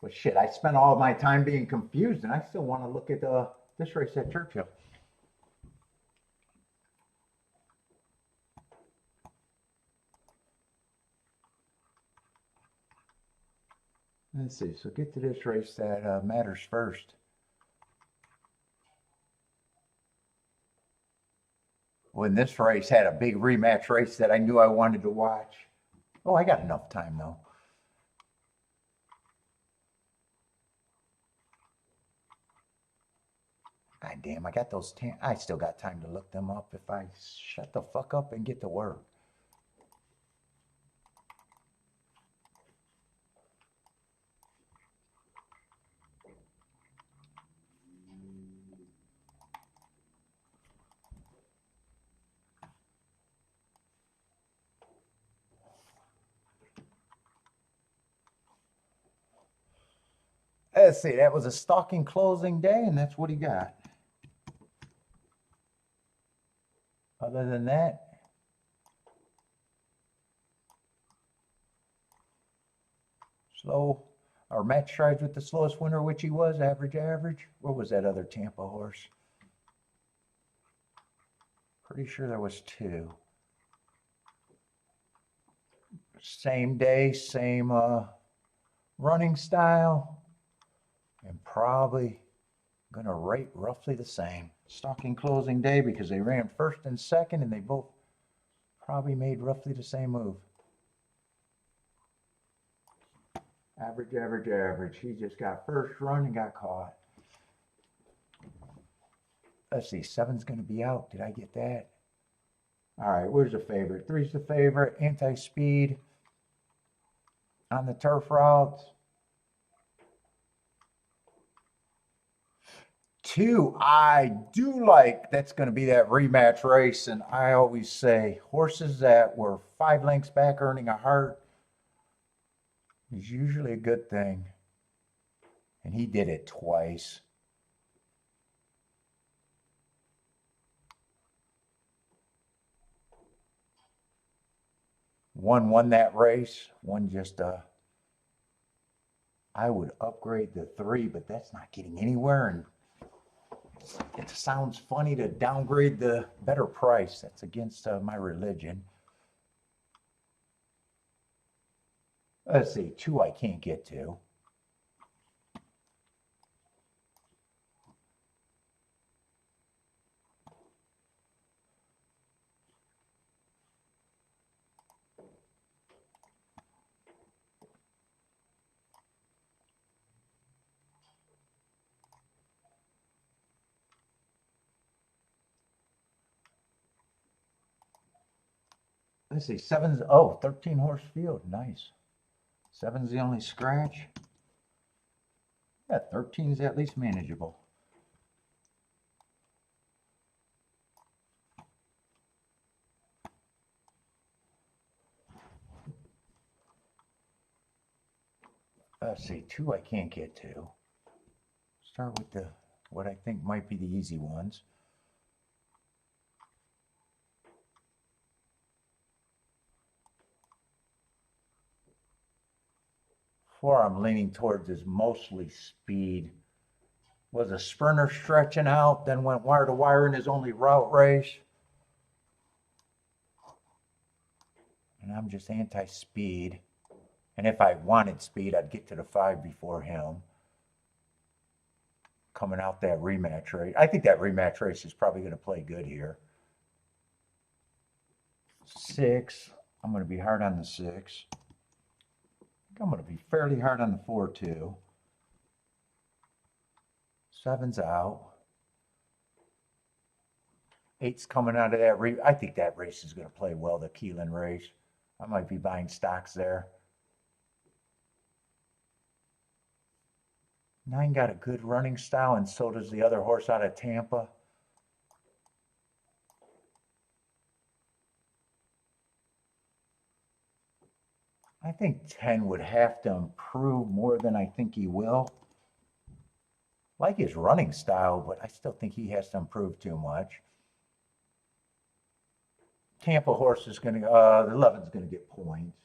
But shit, I spent all my time being confused, and I still want to look at this race at Churchill. Let's see. So get to this race that matters first. When this race had a big rematch race that I knew I wanted to watch. Oh, I got enough time though. God damn, I got those. I still got time to look them up if I shut the fuck up and get to work. Let's see, that was a stalking closing day, and that's what he got. Other than that, slow, or match strides with the slowest winner, which he was, average. What was that other Tampa horse? Pretty sure there was 2. Same day, same running style, and probably gonna rate roughly the same. Stalking closing day because they ran first and second, and they both probably made roughly the same move. Average. He just got first run and got caught. Let's see, 7's going to be out. Did I get that? All right, where's the favorite? 3's the favorite. Anti-speed on the turf routes. 2, I do like. That's going to be that rematch race, and I always say horses that were 5 lengths back earning a heart is usually a good thing. And he did it twice. One won that race. One just, I would upgrade the 3, but that's not getting anywhere. And it sounds funny to downgrade the better price. That's against my religion. Let's see, 2 I can't get to. let's see, seven's, oh, 13 horse field. Nice. Seven's the only scratch. Yeah, 13's at least manageable. Let's see, two I can't get to. Start with the what I think might be the easy ones. Four I'm leaning towards is mostly speed. Was a sprinter stretching out, then went wire to wire in his only route race. And I'm just anti-speed. And if I wanted speed, I'd get to the 5 before him. Coming out that rematch race. I think that rematch race is probably going to play good here. 6. I'm going to be hard on the 6. I'm going to be fairly hard on the 4 too. 7's out. 8's coming out of that race. I think that race is going to play well, the Keelan race. I might be buying stocks there. 9 got a good running style, and so does the other horse out of Tampa. I think 10 would have to improve more than I think he will. Like his running style, but I still think he has to improve too much. Tampa horse is going to, the 11's going to get points.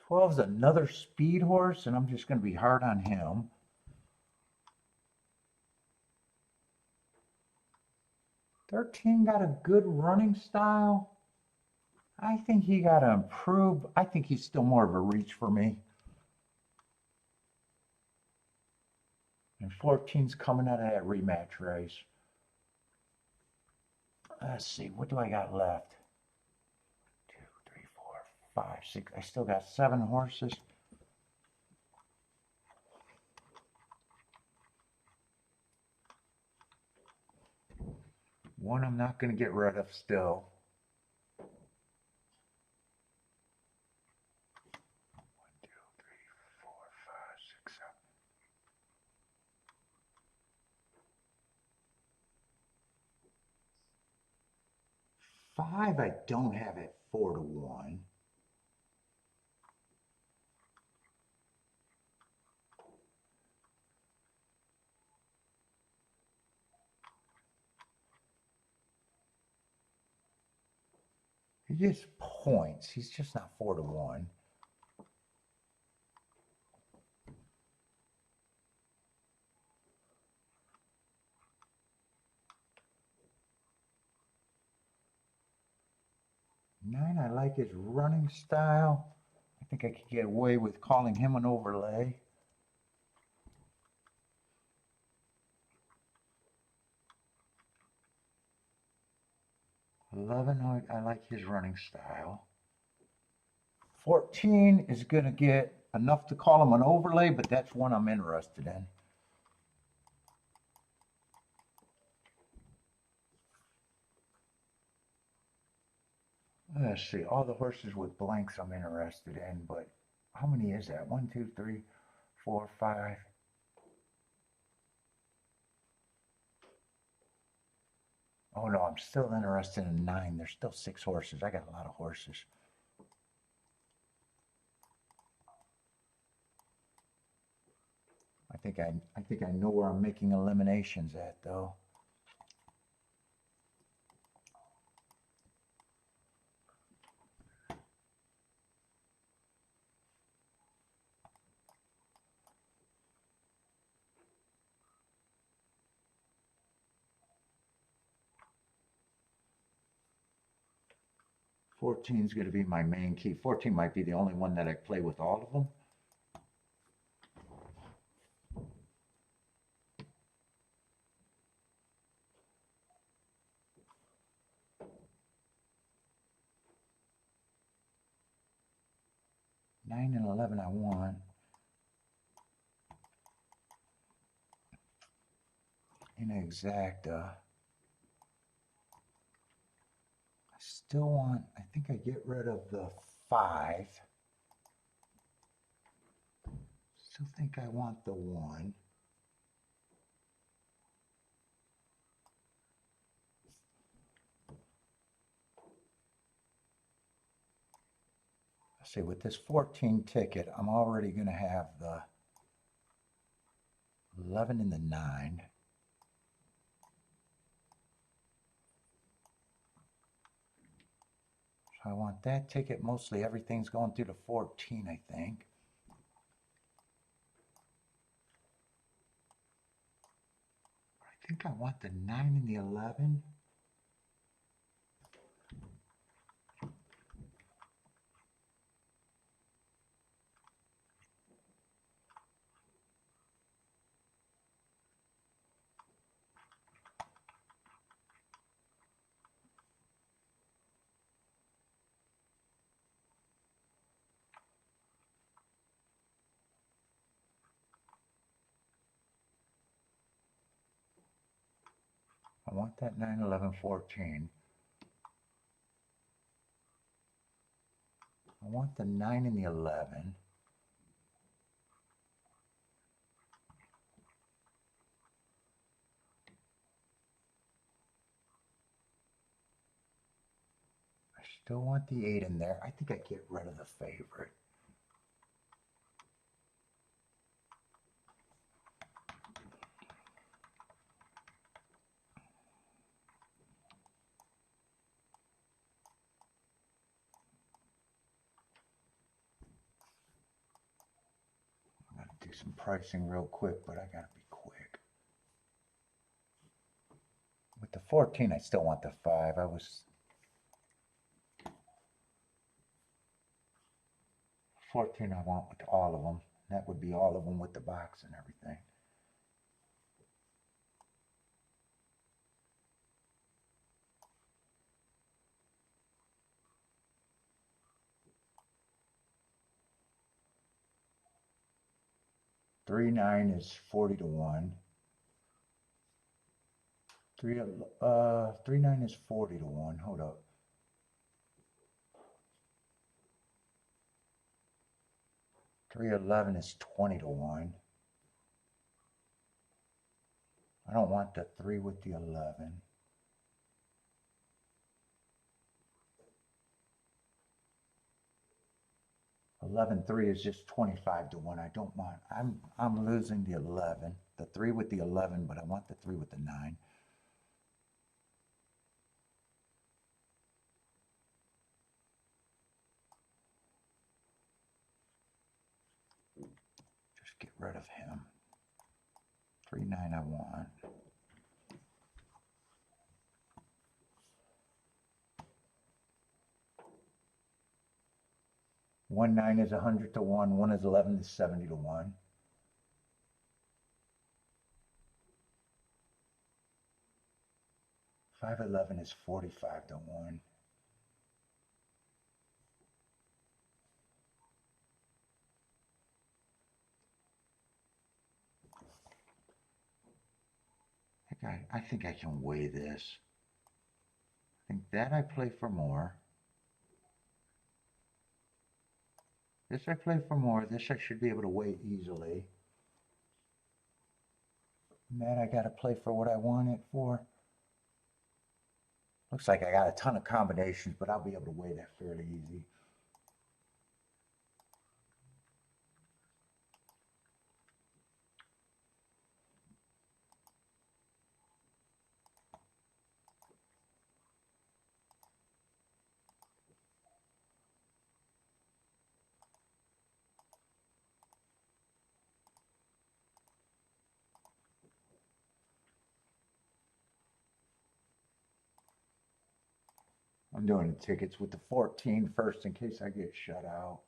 12's another speed horse, and I'm just going to be hard on him. 13 got a good running style. I think he got to improve. I think he's still more of a reach for me. And 14's coming out of that rematch race. Let's see, what do I got left? 2, 3, 4, 5, 6. I still got 7 horses. One I'm not going to get rid of still. 1, 2, 3, 4, 5, 6, 7. 5 I don't have at 4 to 1. He gets points. He's just not 4 to 1. Nine, I like his running style. I think I could get away with calling him an overlay. 11, I like his running style. 14 is going to get enough to call him an overlay, but that's one I'm interested in. Let's see, all the horses with blanks I'm interested in, but how many is that? 1, 2, 3, 4, 5. Oh no, I'm still interested in 9. There's still 6 horses. I got a lot of horses. I think I know where I'm making eliminations at though. Fourteen is going to be my main key. 14 might be the only one that I play with all of them. Nine and 11 I want. In exacta. still want, I think I get rid of the 5. Still think I want the 1. Let's see, with this 14 ticket, I'm already going to have the 11 and the 9. So I want that ticket. Mostly everything's going through the 14, I think. I think I want the 9 and the 11. I want that 9, 11, 14. I want the 9 and the 11. I still want the 8 in there. I think I get rid of the favorite. I'm going to do some pricing real quick, but I got to be quick. With the 14, I still want the 5. I was 14 I want with all of them. That would be all of them with the box and everything. Three 9 is 40 to 1. 3 9 is 40 to 1. Hold up. 311 is 20 to 1. I don't want the 3 with the 11. 11-3 is just 25 to 1. I don't want, I'm losing the 11. The 3 with the 11, but I want the 3 with the 9. Just get rid of him. 3 9 I want. One 9 is 100 to 1. 1 is 11 is 70 to 1. 511 is 45 to 1. I think I can weigh this. I think that I play for more. This I play for more. This I should be able to weigh easily. And that I got to play for what I want it for. Looks like I got a ton of combinations, but I'll be able to weigh that fairly easy. I'm doing the tickets with the 14 first in case I get shut out.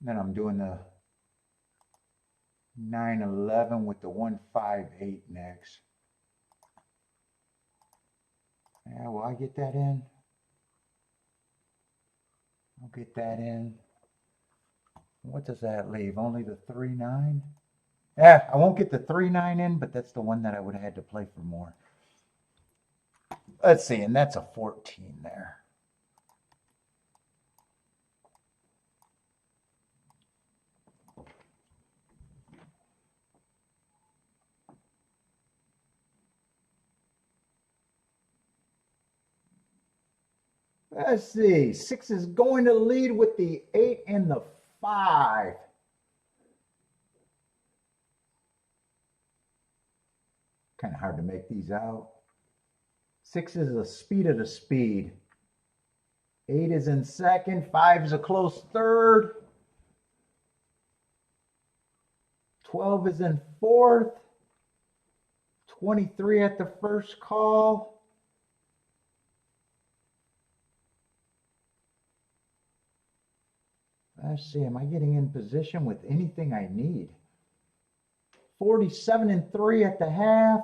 Then I'm doing the 911 with the 158 next. Yeah, will I get that in? I'll get that in. What does that leave? Only the 3 9? Yeah, I won't get the 3-9 in, but that's the one that I would have had to play for more. Let's see, and that's a 14 there. Let's see, 6 is going to lead with the 8 and the 5. Kind of hard to make these out. 6 is the speed of the speed. 8 is in second. 5 is a close third. 12 is in fourth. 23 at the first call. Let's see, am I getting in position with anything I need? 47 and 3 at the half.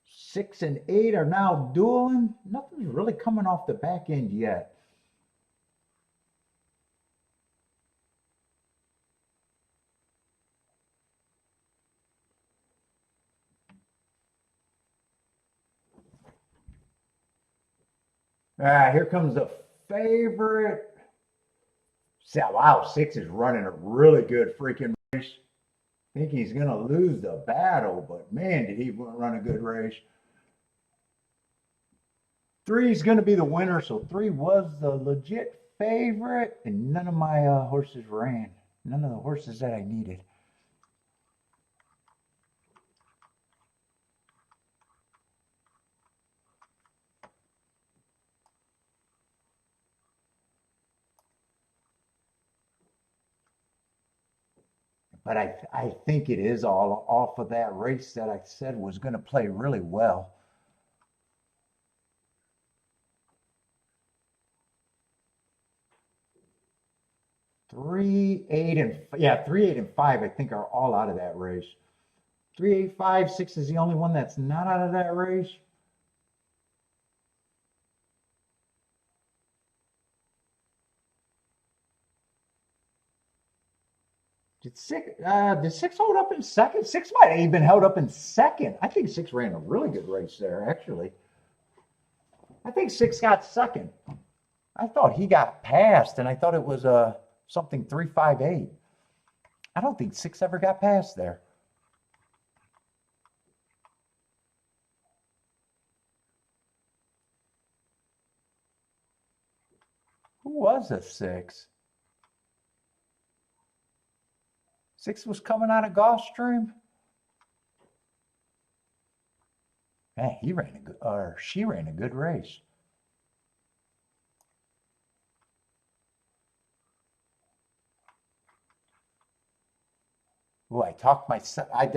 Six and 8 are now dueling. Nothing's really coming off the back end yet. Here comes the favorite. Wow, 6 is running a really good freaking race. I think he's going to lose the battle, but man, did he run a good race. 3 is going to be the winner, so 3 was the legit favorite, and none of my horses ran. None of the horses that I needed. But I think it is all off of that race that I said was going to play really well. Three, 8, and 5, I think, are all out of that race. 3, 8, 5, 6 is the only one that's not out of that race. Did 6 hold up in second? 6 might have even held up in second. I think 6 ran a really good race there, actually. I think 6 got second. I thought he got passed, and I thought it was something 358. I don't think 6 ever got past there. Who was a 6? 6 was coming out of Gulfstream. Man, he ran a good, or she ran a good race. Oh, I talked myself. I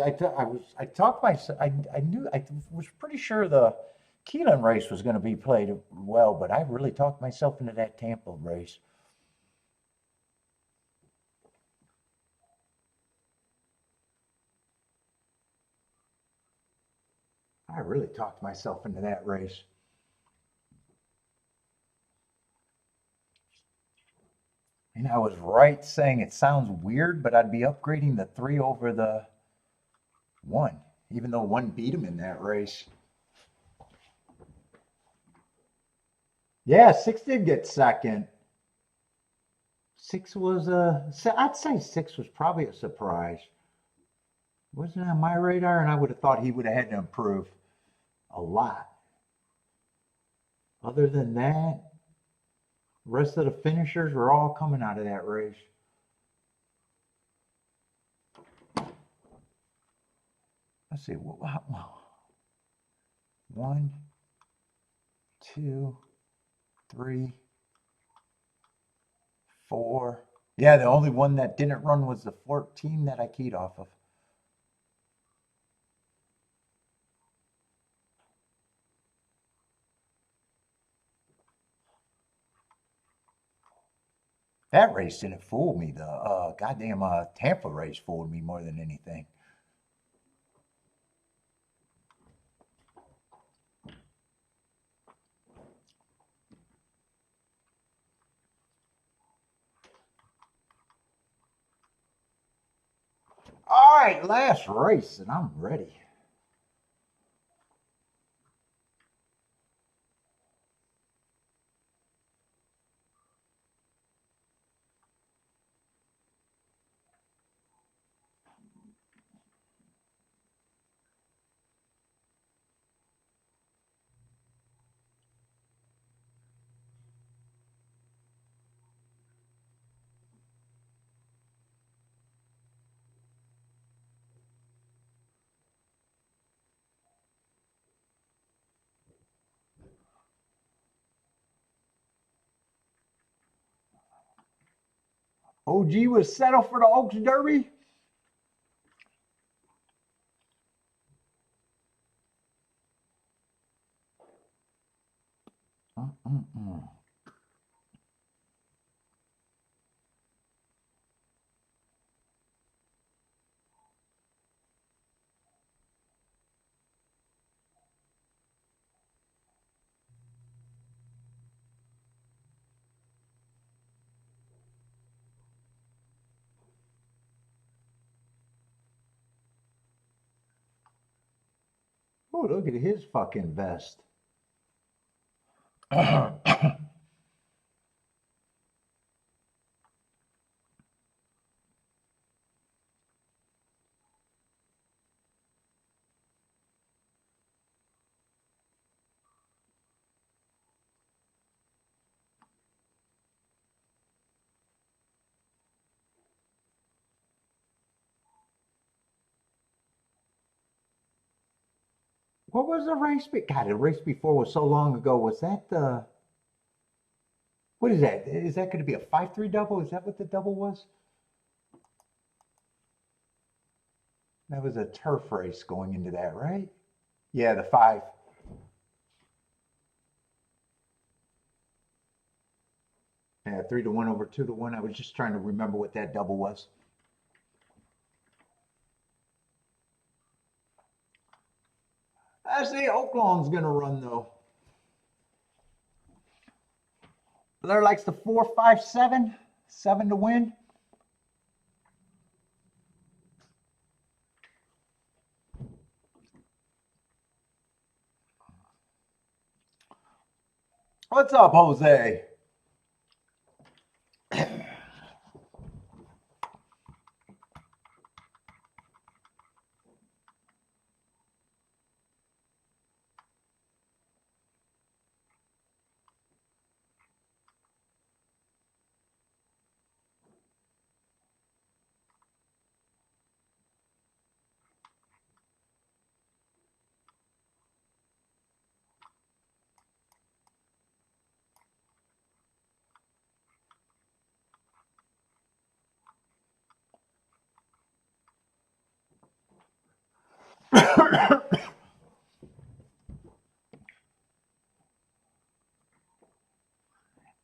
was pretty sure the Keelan race was going to be played well, but I really talked myself into that Tampa race. I really talked myself into that race. And I was right saying it sounds weird, but I'd be upgrading the 3 over the 1, even though 1 beat him in that race. Yeah, 6 did get second. 6 was I'd say 6 was probably a surprise. Wasn't on my radar, and I would have thought he would have had to improve a lot. Other than that, the rest of the finishers were all coming out of that race. Let's see. 1, 2, 3, 4. Yeah, the only one that didn't run was the 14 that I keyed off of. That race didn't fool me. The goddamn Tampa race fooled me more than anything. right, last race, and I'm ready. OG was settled for the Oaks Derby. Oh, look at his fucking vest. What was the race? God, the race before was so long ago. Was that the? What is that? Is that going to be a 5-3 double? Is that what the double was? That was a turf race going into that, right? Yeah, the 5. Yeah, 3-1 over 2-1. I was just trying to remember what that double was. I see Oaklawn's going to run though. Blair likes the 4, 5, 7. 7 to win. What's up, Jose?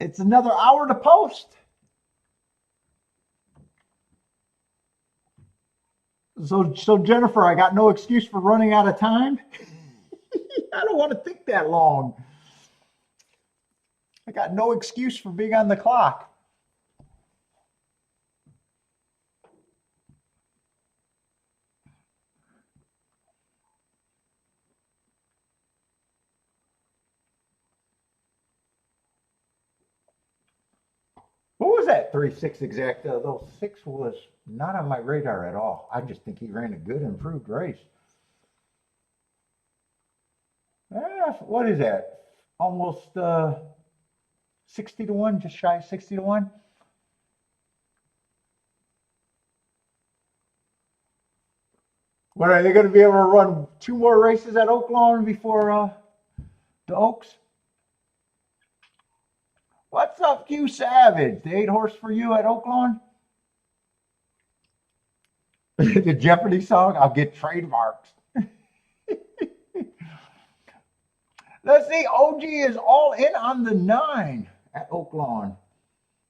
It's another hour to post. So Jennifer, I got no excuse for running out of time. I don't want to think that long. I got no excuse for being on the clock. What was that 3-6 exact? Those 6 was not on my radar at all. I just think he ran a good, improved race. What is that? Almost 60 to 1, just shy of 60 to 1. What, are they going to be able to run 2 more races at Oaklawn before the Oaks? What's up, Q Savage? The 8 horse for you at Oaklawn? The Jeopardy song? I'll get trademarks. Let's see. OG is all in on the 9 at Oaklawn.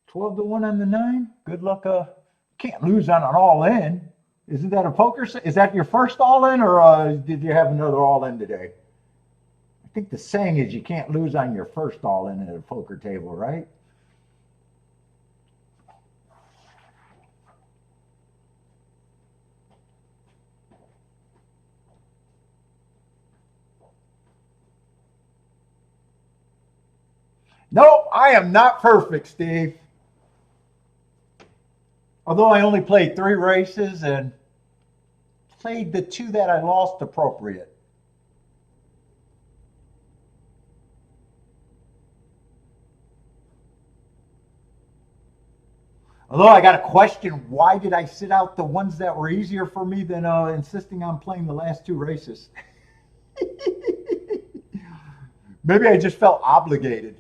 12 to 1 on the 9. Good luck. Can't lose on an all in. Isn't that a poker? Is that your first all in, or did you have another all in today? I think the saying is you can't lose on your first all in at a poker table, right? No, I am not perfect, Steve. Although I only played 3 races and played the 2 that I lost appropriate. Although I got a question, why did I sit out the ones that were easier for me than insisting on playing the last 2 races? Maybe I just felt obligated.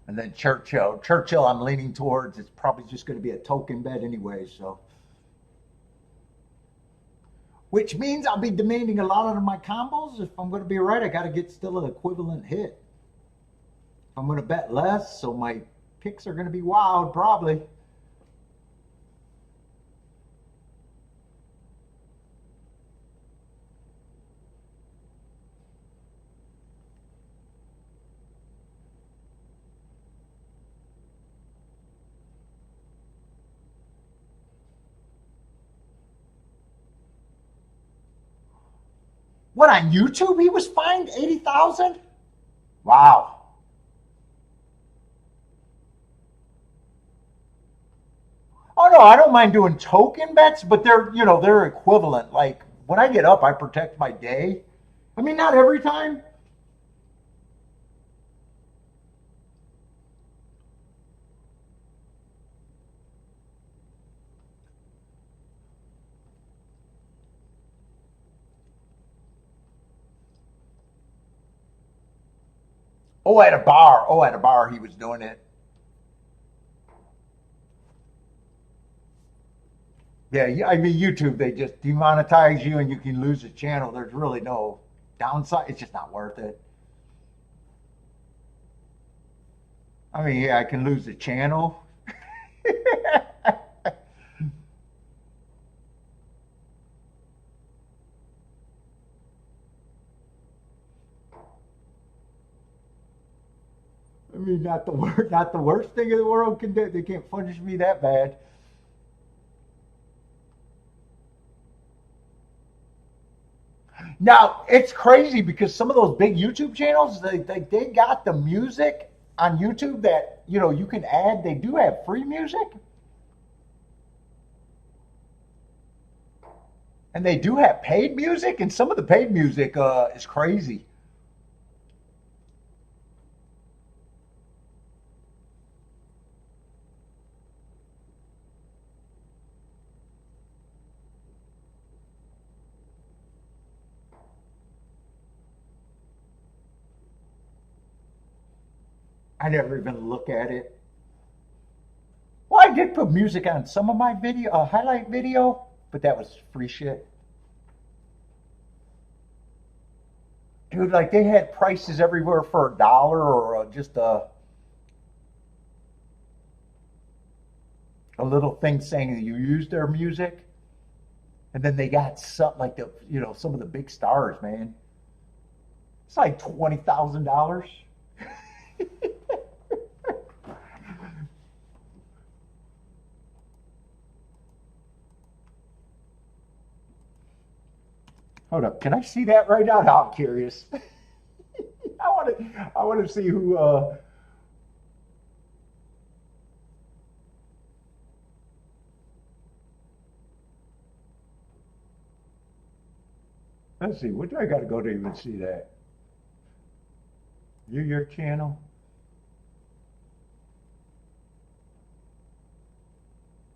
And then Churchill, I'm leaning towards. It's probably just going to be a token bet anyway. So, which means I'll be demanding a lot of my combos. If I'm going to be right, I got to get still an equivalent hit. If I'm going to bet less, so my picks are going to be wild, probably. What, on YouTube? He was fined 80,000. Wow. Oh no, I don't mind doing token bets, but they're equivalent. Like when I get up, I protect my day. I mean, not every time. Oh, at a bar. Oh, at a bar, he was doing it. Yeah, I mean, YouTube, they just demonetize you and you can lose the channel. There's really no downside. It's just not worth it. I mean, yeah, I can lose the channel. I mean, not the worst thing in the world can do. They can't punish me that bad. Now it's crazy because some of those big YouTube channels, they got the music on YouTube that you can add. They do have free music, and they do have paid music, and some of the paid music is crazy. I never even look at it. Well, I did put music on some of my video, highlight video, but that was free shit. Dude, like they had prices everywhere for $1 or just a little thing saying that you use their music. And then they got some like some of the big stars, man. It's like $20,000. Hold up, can I see that right now? Now I'm curious. I want to see who. Let's see. What do I got to go to even see that? Your channel.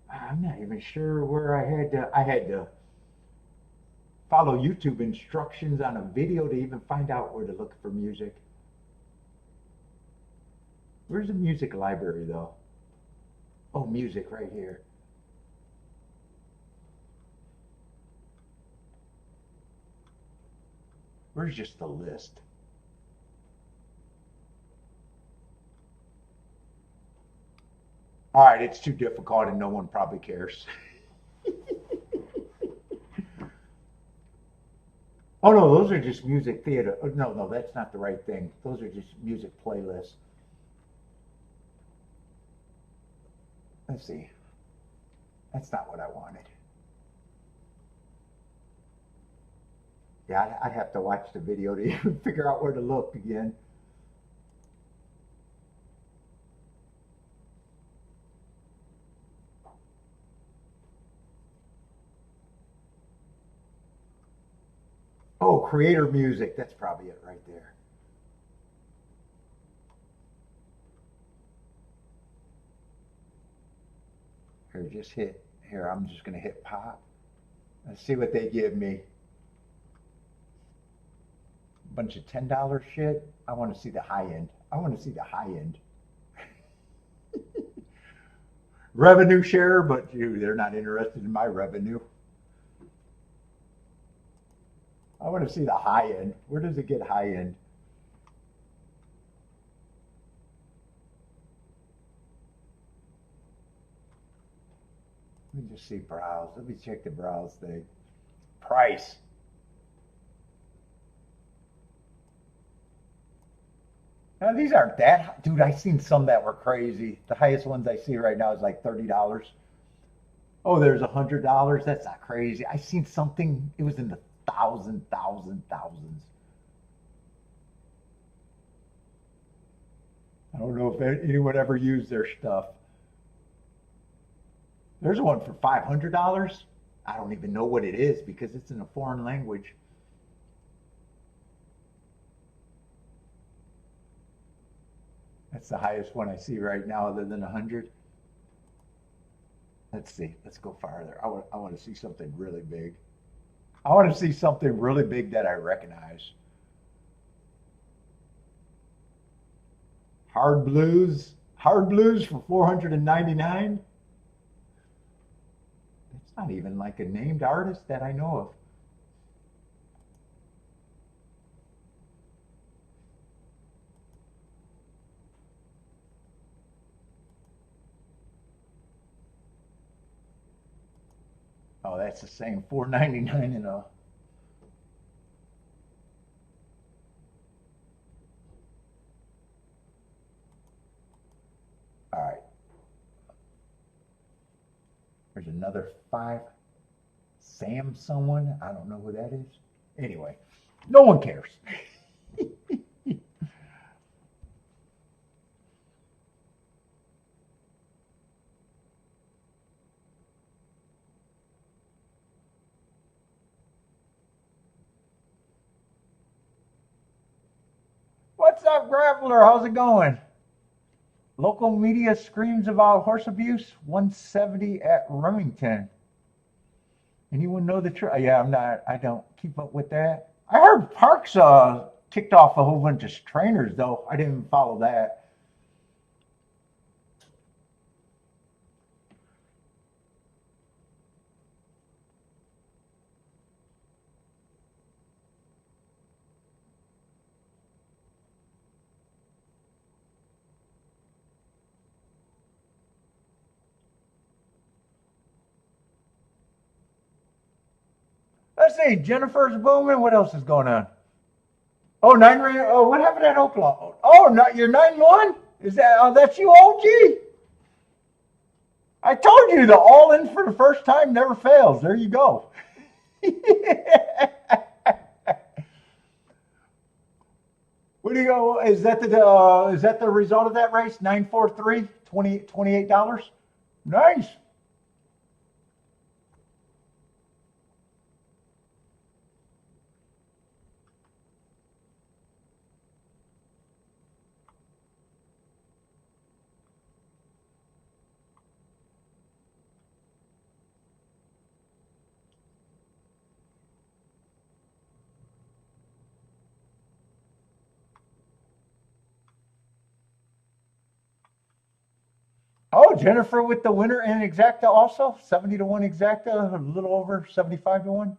I'm not even sure where I had to. I had to follow YouTube instructions on a video to even find out where to look for music. Where's the music library though? Oh, music right here. Where's just the list? All right, it's too difficult and no one probably cares. Oh no, those are just music theater. Oh, no, no, that's not the right thing. Those are just music playlists. Let's see. That's not what I wanted. Yeah, I'd have to watch the video to even figure out where to look again. Oh, creator music. That's probably it right there. Here, just hit. Here, I'm just going to hit pop. Let's see what they give me. A bunch of $10 shit. I want to see the high end. I want to see the high end. Revenue share, but they're not interested in my revenue. I want to see the high end. Where does it get high end? Let me just see browse. Let me check the browse thing. Price. Now these aren't that, dude. I've seen some that were crazy. The highest ones I see right now is like $30. Oh, there's $100. That's not crazy. I seen something. It was in the thousands. I don't know if anyone ever used their stuff. There's one for $500. I don't even know what it is because it's in a foreign language. That's the highest one I see right now, other than 100. Let's see. Let's go farther. I want to see something really big. I want to see something really big that I recognize. Hard blues. Hard blues for 499. It's not even like a named artist that I know of. Oh, that's the same 499 in a. All right. There's another five. Sam someone. I don't know who that is. Anyway, no one cares. What's up, Grappler? How's it going? Local media screams about horse abuse. 170 at Remington. Anyone know the truth? Yeah, I'm not. I don't keep up with that. I heard Parks kicked off a whole bunch of trainers, though. I didn't follow that. Let's see. Jennifer's booming. What else is going on? Oh, nine. Oh, what happened at Oklahoma? Oh, not your 9-1. Is that? Oh, that's you, OG. I told you the all in for the first time never fails. There you go. What do you go? Is that the result of that race? 943, $28. Nice. Oh, Jennifer with the winner in exacta also 70-1 exacta, a little over 75-1.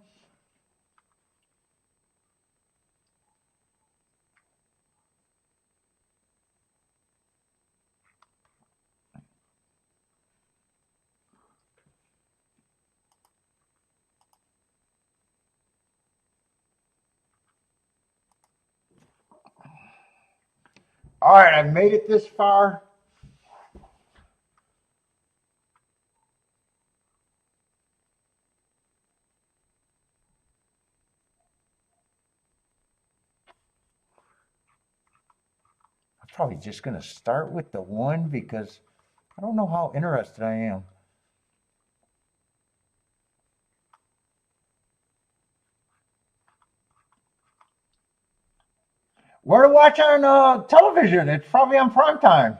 All right, I've made it this far. I'm probably just going to start with the one because I don't know how interested I am. Where to watch on television? It's probably on prime time.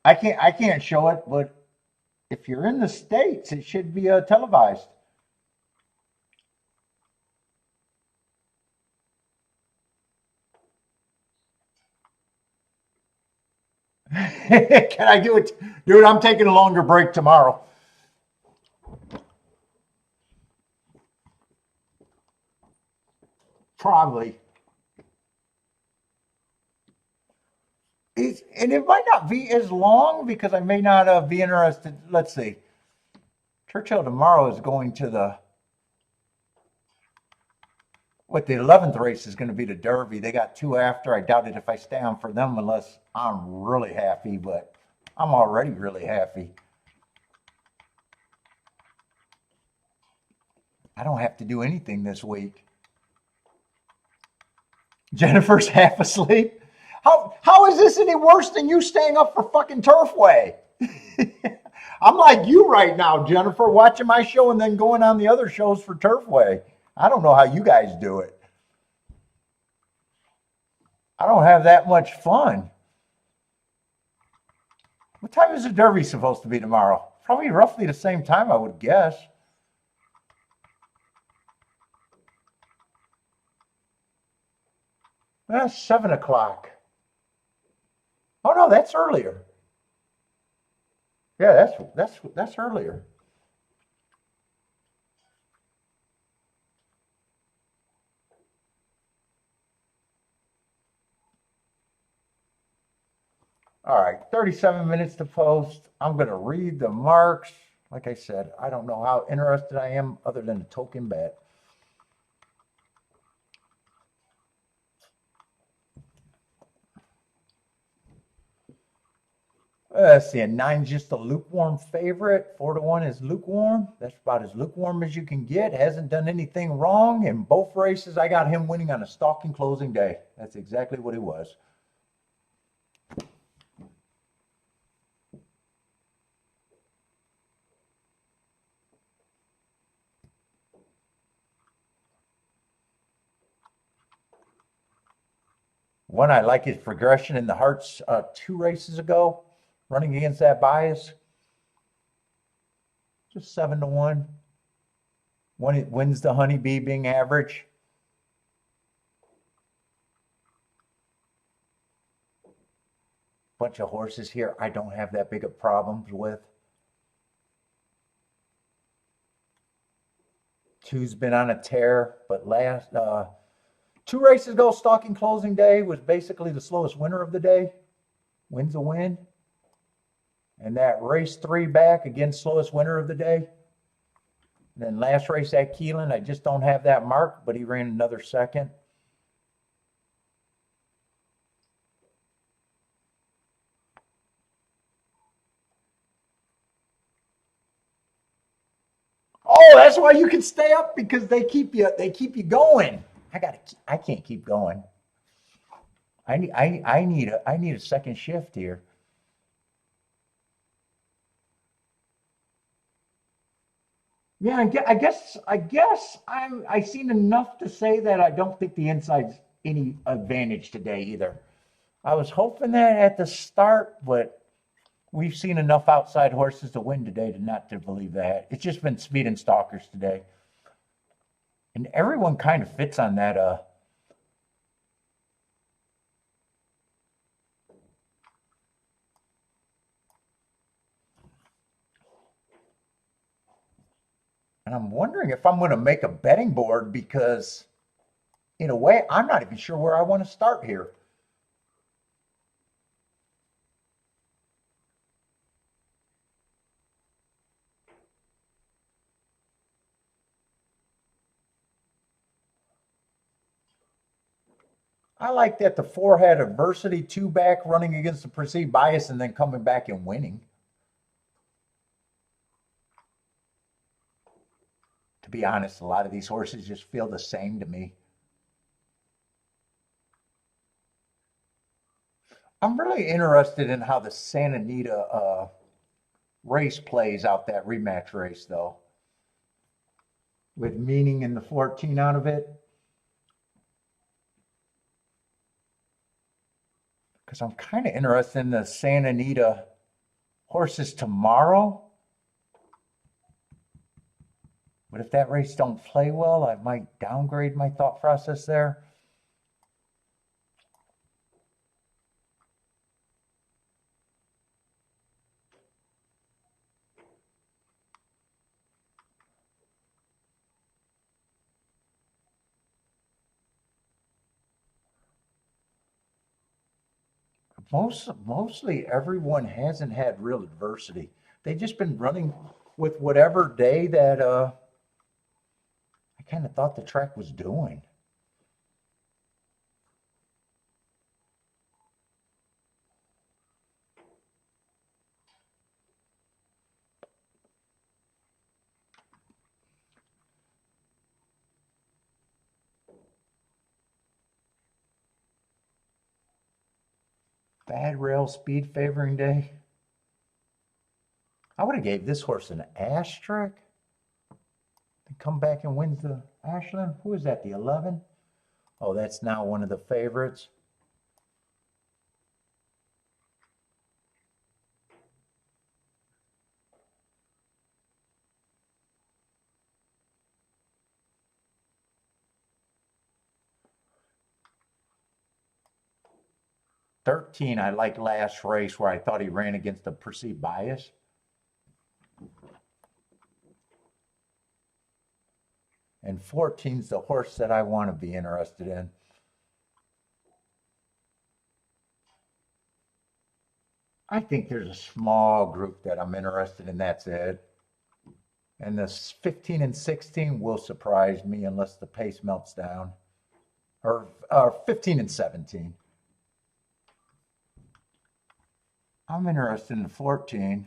I can't show it, but if you're in the States, it should be televised. Can I do it? Dude, I'm taking a longer break tomorrow. Probably. And it might not be as long because I may not be interested. Let's see. Churchill tomorrow is going to the 11th race is going to be the Derby. They got two after. I doubt it if I stay on for them unless I'm really happy, but I'm already really happy. I don't have to do anything this week. Jennifer's half asleep. How is this any worse than you staying up for fucking Turfway? I'm like you right now, Jennifer, watching my show and then going on the other shows for Turfway. I don't know how you guys do it. I don't have that much fun. What time is the Derby supposed to be tomorrow? Probably roughly the same time, I would guess. That's 7 o'clock. Oh no, that's earlier. Yeah, that's earlier. All right, 37 minutes to post. I'm going to read the marks. Like I said, I don't know how interested I am other than a token bet. Let's see, a 9's just a lukewarm favorite. 4-1 is lukewarm. That's about as lukewarm as you can get. Hasn't done anything wrong. In both races, I got him winning on a stalking closing day. That's exactly what he was. One I like his progression in the Hearts 2 races ago, running against that bias. Just 7-1. When it wins the Honeybee being average. Bunch of horses here I don't have that big of problems with. Two's been on a tear, but last 2 races ago, stalking closing day was basically the slowest winner of the day. Wins a win. And that race 3 back, again, slowest winner of the day. And then last race at Keelan, I just don't have that mark, but he ran another second. Oh, that's why you can stay up because they keep you going. I can't keep going. I need a second shift here. Yeah, I guess I've seen enough to say that I don't think the inside's any advantage today either. I was hoping that at the start, but we've seen enough outside horses to win today to not to believe that. It's just been speed and stalkers today. And everyone kind of fits on that and I'm wondering if I'm going to make a betting board because in a way I'm not even sure where I want to start here. I like that the 4 had adversity, 2 back, running against the perceived bias, and then coming back and winning. To be honest, a lot of these horses just feel the same to me. I'm really interested in how the Santa Anita race plays out, that rematch race, though, with meaning in the 14 out of it. Because I'm kind of interested in the Santa Anita horses tomorrow. But if that race don't play well, I might downgrade my thought process there. Mostly everyone hasn't had real adversity. They've just been running with whatever day that I kind of thought the track was doing. Bad rail speed favoring day. I would have gave this horse an asterisk. And come back and wins the Ashland. Who is that, the 11? Oh, that's now one of the favorites. $13, I like last race where I thought he ran against the perceived bias. And 14's the horse that I want to be interested in. I think there's a small group that I'm interested in, that's it. And the 15 and 16 will surprise me unless the pace melts down. Or 15 and 17. I'm interested in 14.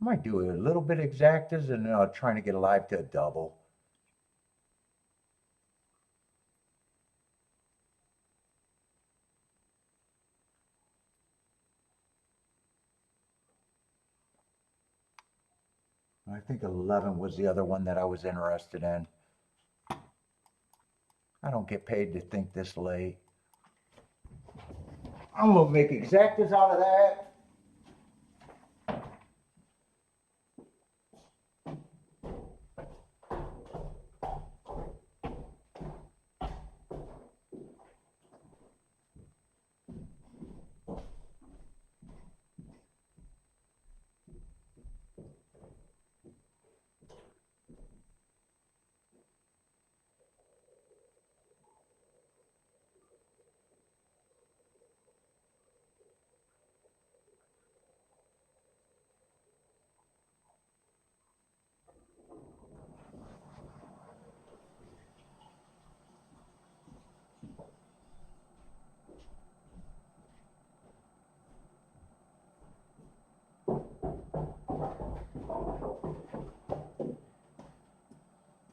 I might do a little bit exactas and trying to get alive to a double. I think 11 was the other one that I was interested in. I don't get paid to think this late. I'm going to make exactas out of that.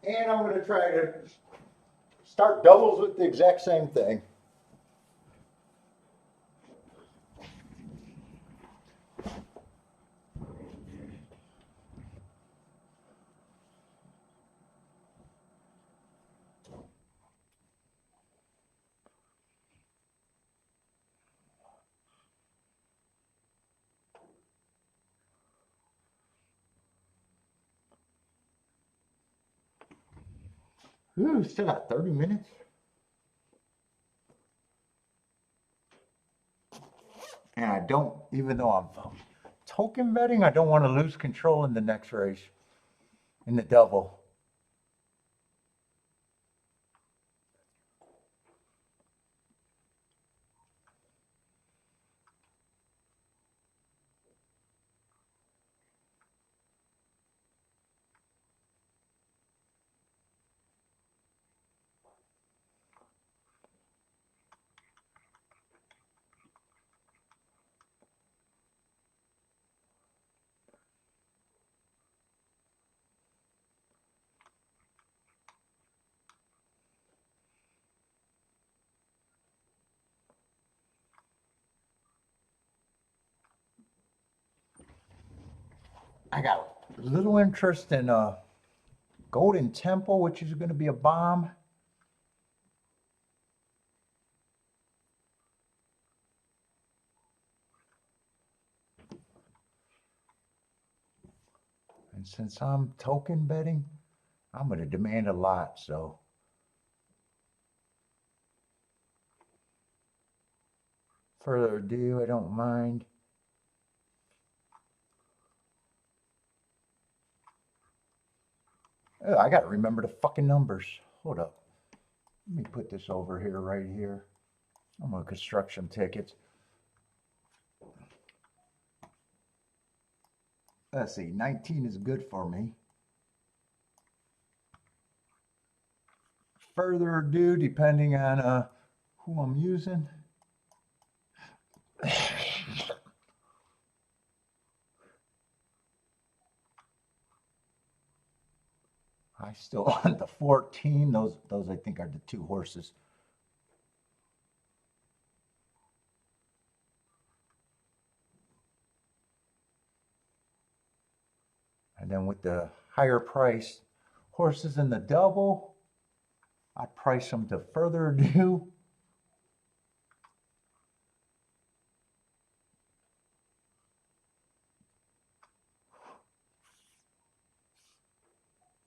And I'm going to try to start doubles with the exact same thing. Ooh, still got 30 minutes. And I don't, even though I'm token betting, I don't want to lose control in the next race, in the double. I got a little interest in Golden Temple, which is going to be a bomb. And since I'm token betting, I'm going to demand a lot, so. Further ado, I don't mind. Oh, I got to remember the fucking numbers. Hold up. Let me put this over here, right here. I'm going to construct some tickets. Let's see, 19 is good for me. Further ado, depending on who I'm using. I still want the 14. Those I think are the two horses. And then with the higher price horses in the double, I price them to further ado.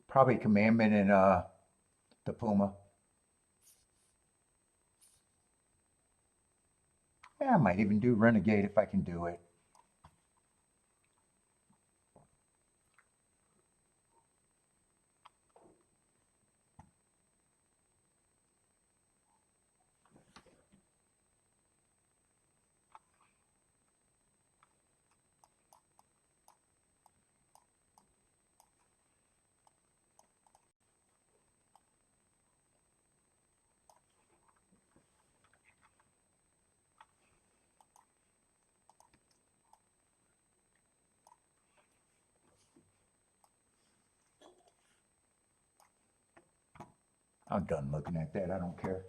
Probably Commandment and the Puma. Yeah, I might even do Renegade if I can do it. I'm done looking at that. I don't care.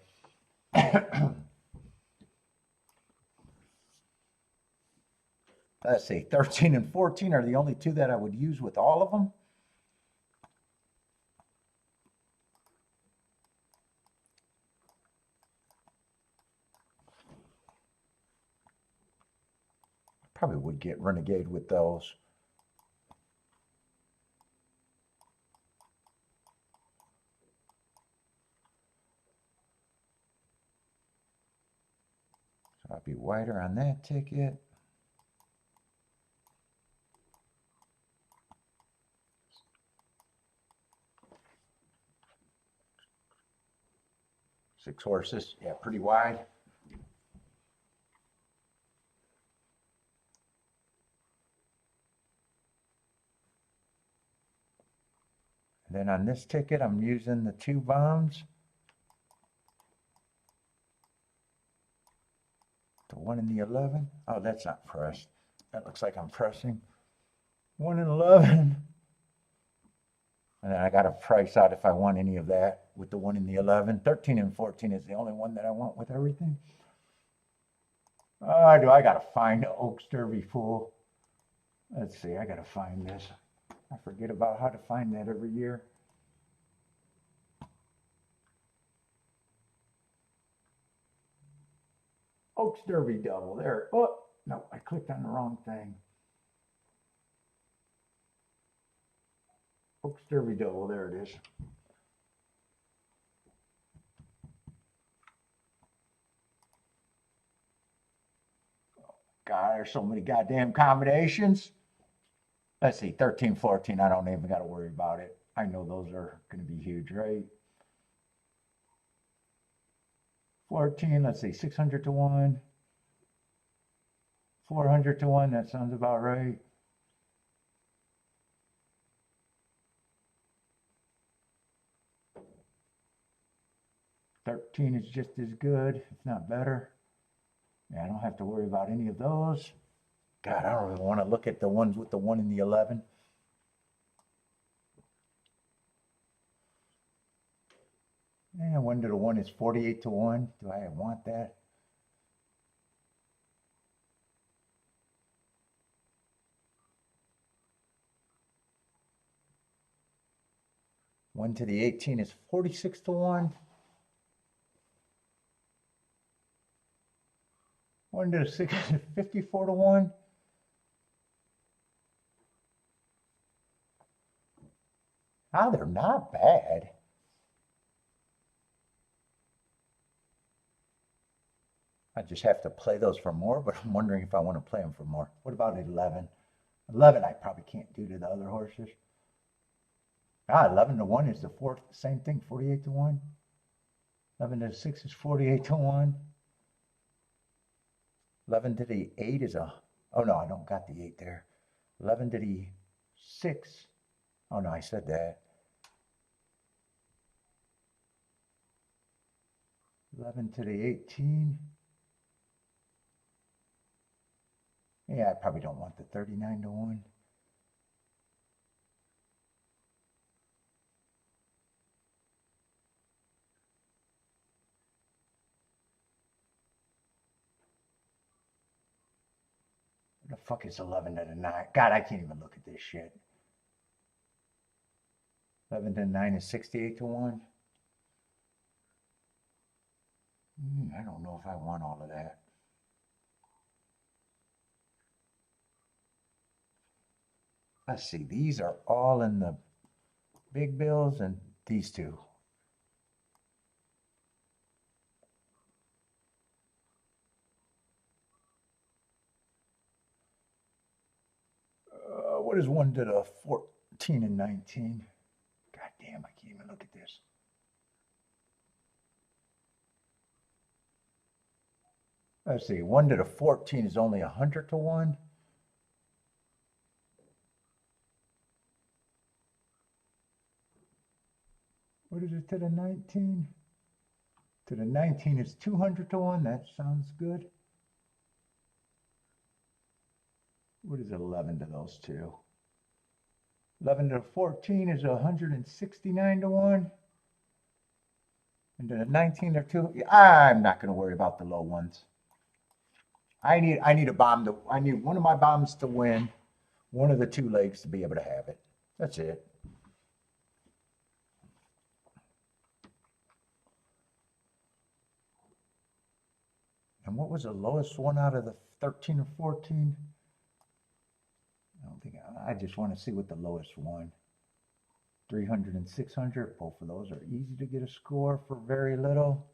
Let's see, 13 and 14 are the only two that I would use with all of them. Probably would get Renegade with those. So I'd be wider on that ticket. Six horses, yeah, pretty wide. And then on this ticket, I'm using the two bombs. The 1 and the 11. Oh, that's not pressed. That looks like I'm pressing. 1 and 11. And then I got to price out if I want any of that with the 1 and the 11. 13 and 14 is the only one that I want with everything. Do I got to find the Oaks Derby Fool? Let's see, I got to find this. I forget about how to find that every year. Oaks Derby double there. Oh, no, I clicked on the wrong thing. Oaks Derby double, there it is. God, there's so many goddamn combinations. Let's see, 13, 14, I don't even got to worry about it. I know those are going to be huge, right? 14, let's see, 600 to 1. 400 to 1, that sounds about right. $13 is just as good, if not better. Yeah, I don't have to worry about any of those. God, I don't even want to look at the ones with the 1 and the 11. And 1 to the 1 is 48 to 1. Do I want that? 1 to the 18 is 46 to 1. 1 to the 6 is 54 to 1. Ah, they're not bad. I just have to play those for more, but I'm wondering if I want to play them for more. What about 11? 11 I probably can't do to the other horses. Ah, 11 to 1 is the fourth, same thing, 48 to 1. 11 to the 6 is 48 to 1. 11 to the 8 is oh no, I don't got the 8 there. 11 to the 6. Oh no, I said that. 11 to the 18. Yeah, I probably don't want the 39 to 1. What the fuck is 11 to the 9? God, I can't even look at this shit. 11 to the 9 is 68 to 1. I don't know if I want all of that. Let's see, these are all in the big bills and these two. What is 1 to the 14 and 19? God damn, I can't even look at this. Let's see, 1 to the 14 is only 100 to 1. What is it to the 19? To the 19 is 200 to 1. That sounds good. What is 11 to those two? 11 to 14 is 169 to 1. And to the 19 to 2. I'm not going to worry about the low ones. I need a bomb to, I need one of my bombs to win, one of the two legs to be able to have it. That's it. And what was the lowest one out of the 13 or 14? I don't think, I just want to see what the lowest one. 300 and 600, both of those are easy to get a score for very little.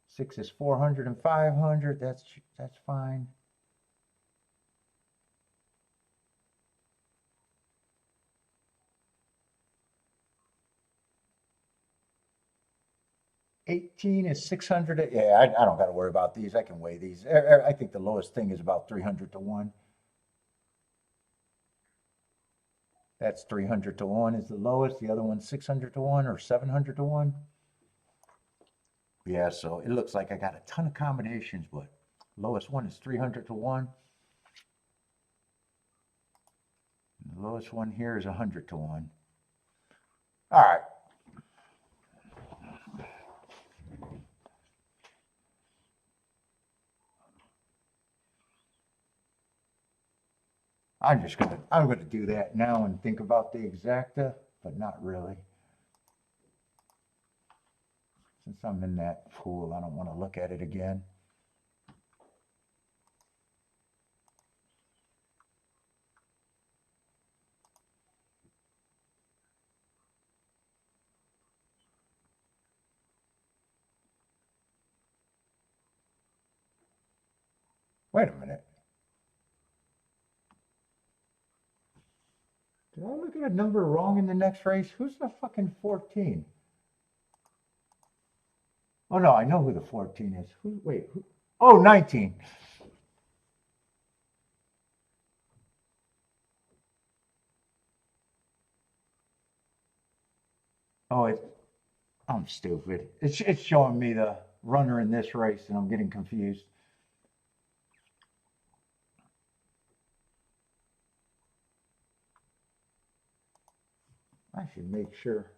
6 is 400 and 500, that's fine. $18 is 600. Yeah, I don't got to worry about these. I can weigh these. I think the lowest thing is about 300 to 1. That's 300 to 1 is the lowest. The other one's 600 to 1 or 700 to 1. Yeah, so it looks like I got a ton of combinations, but lowest one is 300 to 1. And the lowest one here is 100 to 1. All right. I'm gonna do that now and think about the exacta, but not really. Since I'm in that pool, I don't want to look at it again. Wait a minute. Did I look at a number wrong in the next race? Who's the fucking 14? Oh no, I know who the 14 is. Wait, who? Oh, 19. Oh, I'm stupid. It's showing me the runner in this race and I'm getting confused. I should make sure.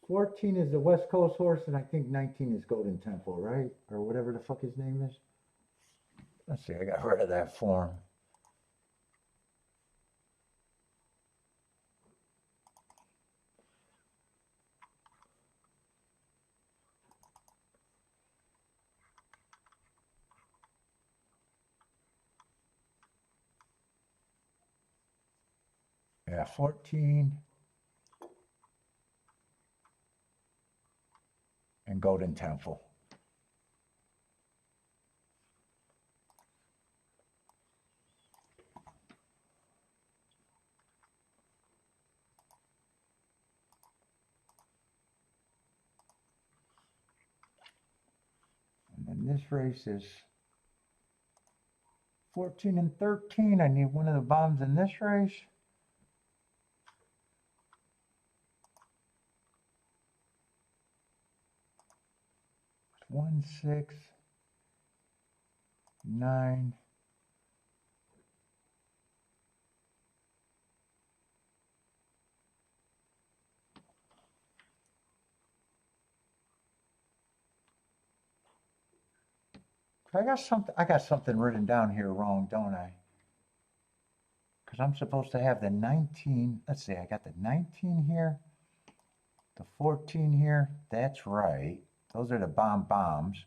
14 is the West Coast horse, and I think 19 is Golden Temple, right? Or whatever the fuck his name is. Let's see, I got rid of that form. Yeah, 14. And Golden Temple. And then this race is 14 and 13. I need one of the bombs in this race. 1, 6, 9. I got something written down here wrong, don't I? Because I'm supposed to have the 19. Let's see, I got the 19 here, the 14 here. That's right. Those are the bombs.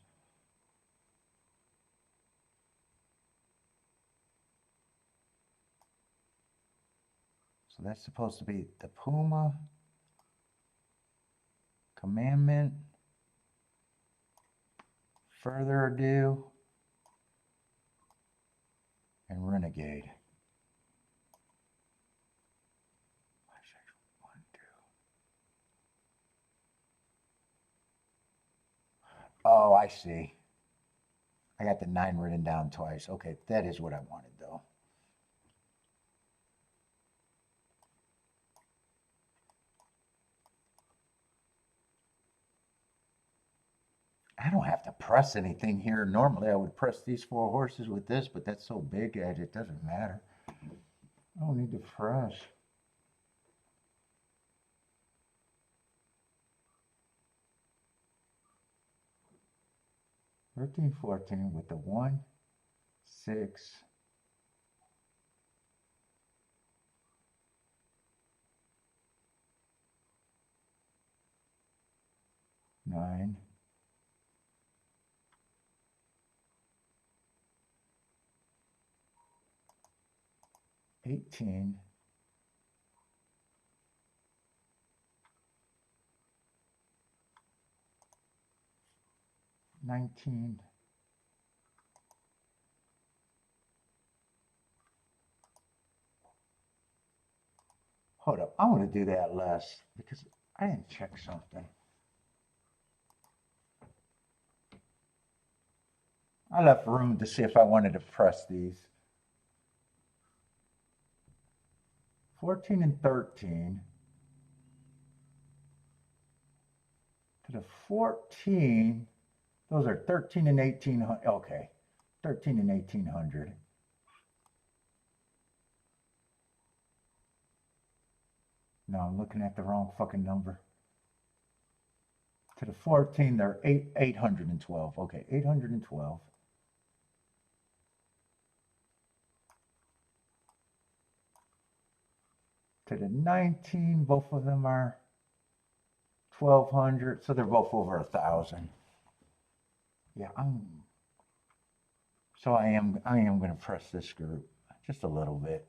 So that's supposed to be the Puma, Commandment, Further Ado, and Renegade. Oh, I see. I got the 9 written down twice. Okay, that is what I wanted, though. I don't have to press anything here. Normally, I would press these 4 horses with this, but that's so big, it doesn't matter. I don't need to press. Thirteen, 14 with the 1, 6, 9, 18, 19, 20. Hold up, I want to do that less because I didn't check something. I left room to see if I wanted to press these. 14 and 13. To the 14, those are 13 and 1800. Okay, 13 and 1800. No, I'm looking at the wrong fucking number. To the 14, they're 812. Okay, 812. To the 19, both of them are 1200, so they're both over 1,000. Yeah, I am going to press this group just a little bit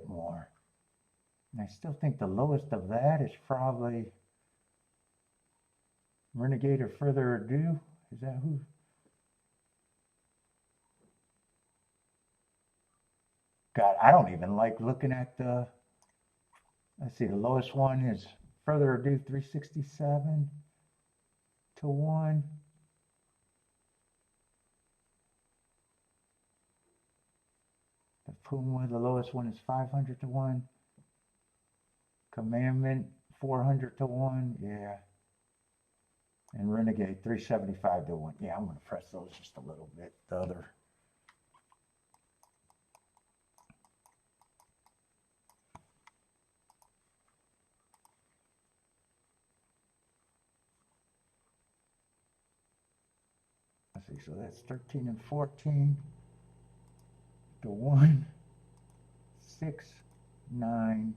more. And I still think the lowest of that is probably Renegade or Further Ado. Is that who? God, I don't even like looking at the, let's see, the lowest one is Further Ado, 367 to 1. The Puma, the lowest one is 500 to 1. Commandment, 400 to 1. Yeah. And Renegade, 375 to 1. Yeah, I'm going to press those just a little bit. The other. Let's see, so that's 13 and 14 to 1, 6, 9,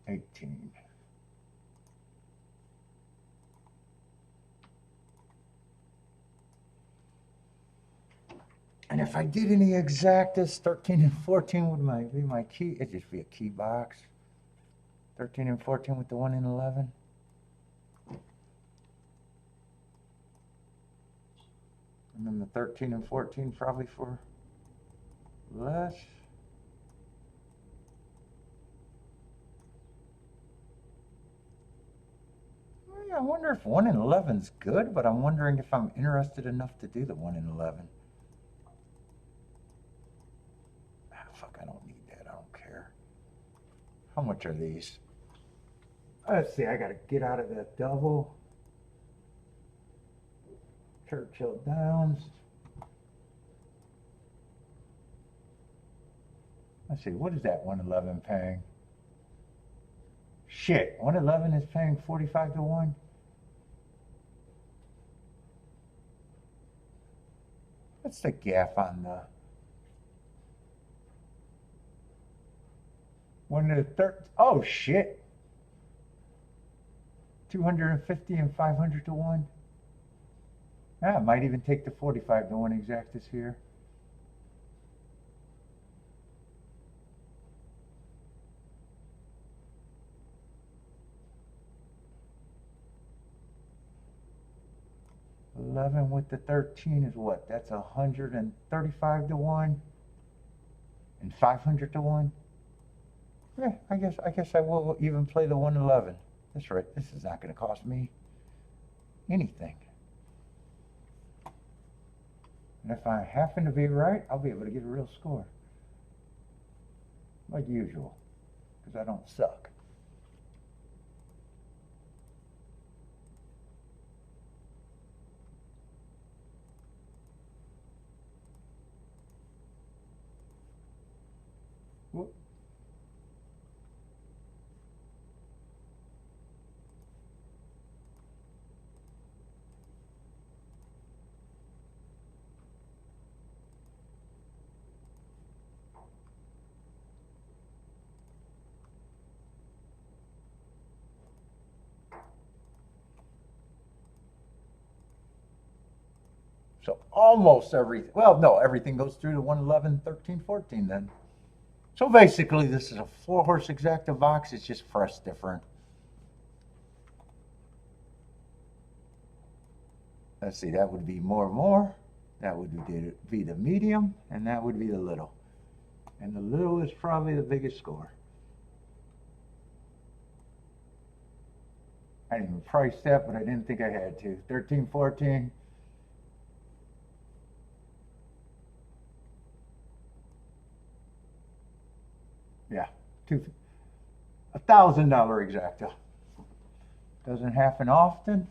18. And if I did any exactas, 13 and 14 would be my key. It'd just be a key box. 13 and 14 with the 1 and 11. And then the 13 and 14 probably for less. I wonder if 1 and 11's good, but I'm wondering if I'm interested enough to do the 1 and 11. Ah, fuck, I don't need that. I don't care. How much are these? Let's see, I gotta get out of that double. Churchill Downs. Let's see, what is that 111 paying? Shit, 111 is paying 45 to 1. What's the gap on the 1 to 13? Oh shit. 250 and 500 to 1. Yeah, I might even take the 45 to 1 exactus here. $11 with the 13 is what? That's 135 to 1 and 500 to 1. Yeah, I guess I will even play the 111. That's right. This is not going to cost me anything. And if I happen to be right, I'll be able to get a real score. Like usual, because I don't suck. Whoop. So almost everything, well, no, everything goes through to 111, 13, 14 then. So basically this is a 4-horse exacta box. It's just fresh different. Let's see, that would be more. That would be the medium, and that would be the little. And the little is probably the biggest score. I didn't even price that, but I didn't think I had to. 13, 14. Yeah, $1,000 exacta. Doesn't happen often.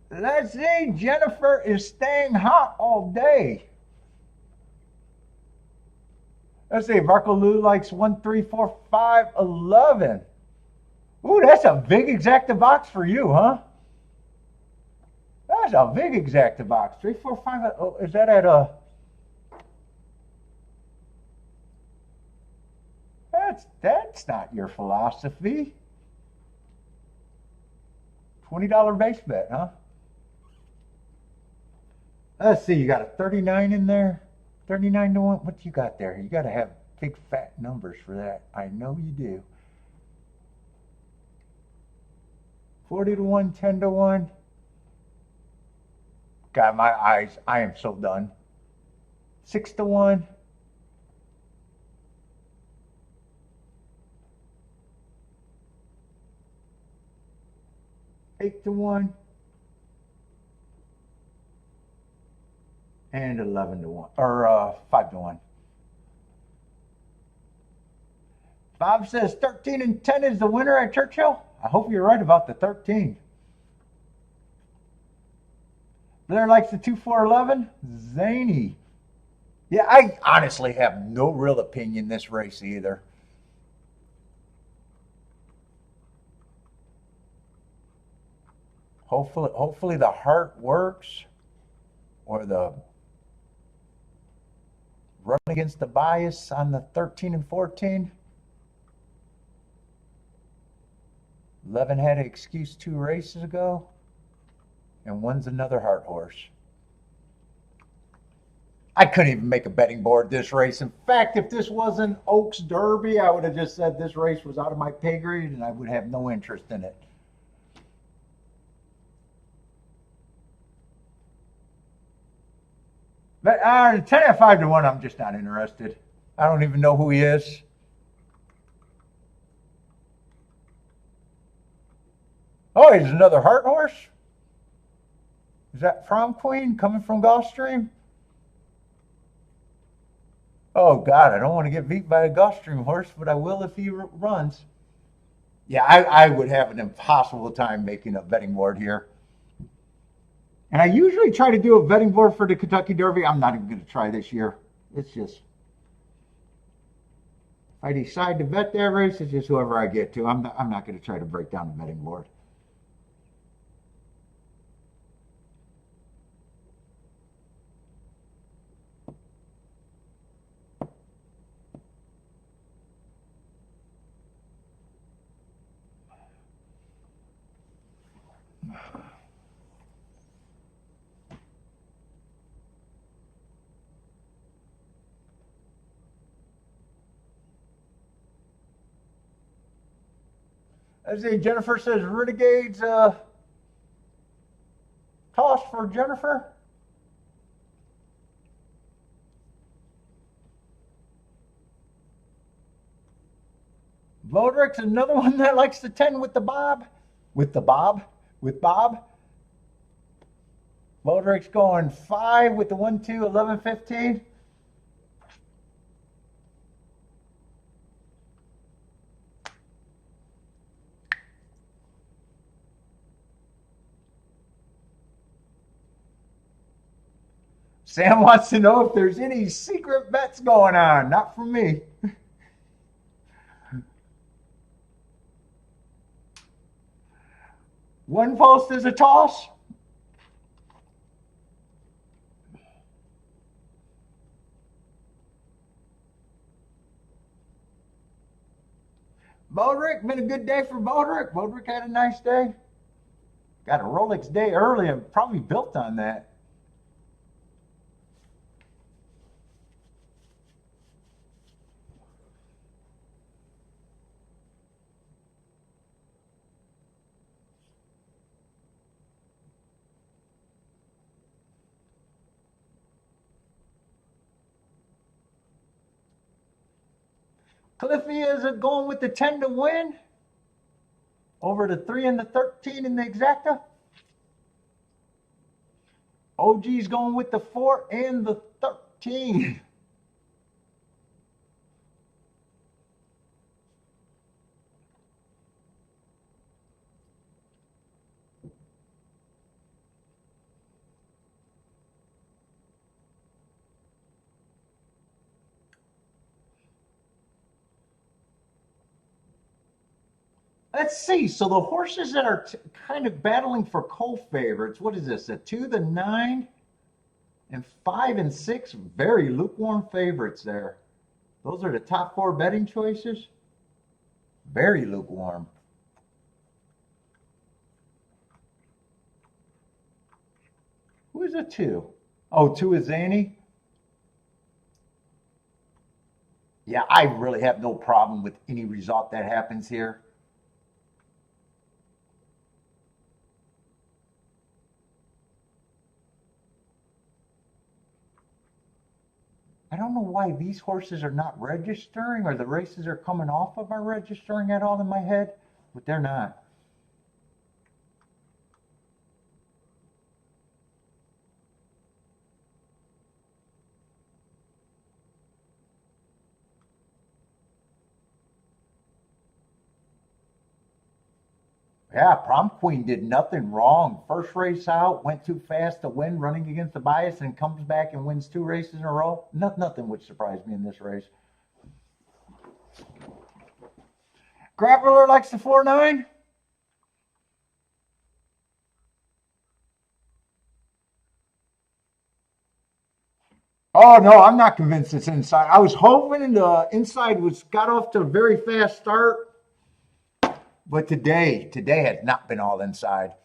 Let's see, Jennifer is staying hot all day. Let's see, Marco Lou likes 1, 3, 4, 5, 11. Ooh, that's a big exacta box for you, huh? That's a big exacta box. 3, 4, 5. Oh, is that at a? That's not your philosophy. $20 base bet, huh? Let's see, you got a 39 in there. 39 to 1. What you got there? You got to have big fat numbers for that. I know you do. 40 to 1, 10 to 1. God, my eyes, I am so done. 6 to 1. 8 to 1. And 11 to 1. Or 5 to 1. Bob says 13 and 10 is the winner at Churchill. I hope you're right about the 13. Blair likes the 2, 4, 11. Zany. Yeah, I honestly have no real opinion this race either. Hopefully the heart works, or the run against the bias on the 13 and 14. 11 had an excuse 2 races ago, and one's another heart horse. I couldn't even make a betting board this race. In fact, if this wasn't Oaks Derby, I would have just said this race was out of my pay grade and I would have no interest in it. But 10 at 5 to 1, I'm just not interested. I don't even know who he is. Oh, he's another heart horse? Is that Prom Queen coming from Gulfstream? Oh, God, I don't want to get beat by a Gulfstream horse, but I will if he runs. Yeah, I would have an impossible time making a betting board here. And I usually try to do a betting board for the Kentucky Derby. I'm not even going to try this year. It's just, if I decide to bet that race, it's just whoever I get to. I'm not going to try to break down the betting board. Let's see, Jennifer says Renegade's toss for Jennifer. Vodrick's another one that likes the 10 with the bob. With Bob. Vodrick's going 5 with the 1, 2, 11, 15. Sam wants to know if there's any secret bets going on. Not from me. One post is a toss. Bodrick, been a good day for Bodrick. Bodrick had a nice day. Got a Rolex day early and probably built on that. Cliffy is going with the 10 to win over the 3 and the 13 in the exacta. OG's going with the 4 and the 13. Let's see. So the horses that are kind of battling for co-favorites, what is this? A 2, the 9, and 5 and 6, very lukewarm favorites there. Those are the top 4 betting choices. Very lukewarm. Who is a 2? Oh, 2 is Zanny. Yeah, I really have no problem with any result that happens here. I don't know why these horses are not registering, or the races are coming off of are registering at all in my head, but they're not. Yeah, Prom Queen did nothing wrong. First race out, went too fast to win, running against the bias, and comes back and wins 2 races in a row. Nothing would surprise me in this race. Grappler likes the 4-9. Oh, no, I'm not convinced it's inside. I was hoping the inside got off to a very fast start. But today has not been all inside.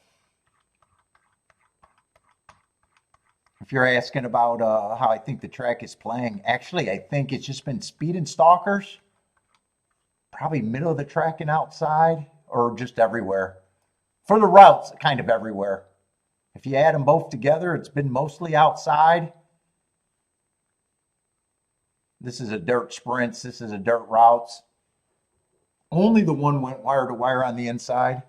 If you're asking about how I think the track is playing, actually, I think it's just been speed and stalkers, probably middle of the track and outside, or just everywhere. For the routes, kind of everywhere. If you add them both together, it's been mostly outside. This is a dirt sprints. This is a dirt routes. Only the one went wire to wire on the inside.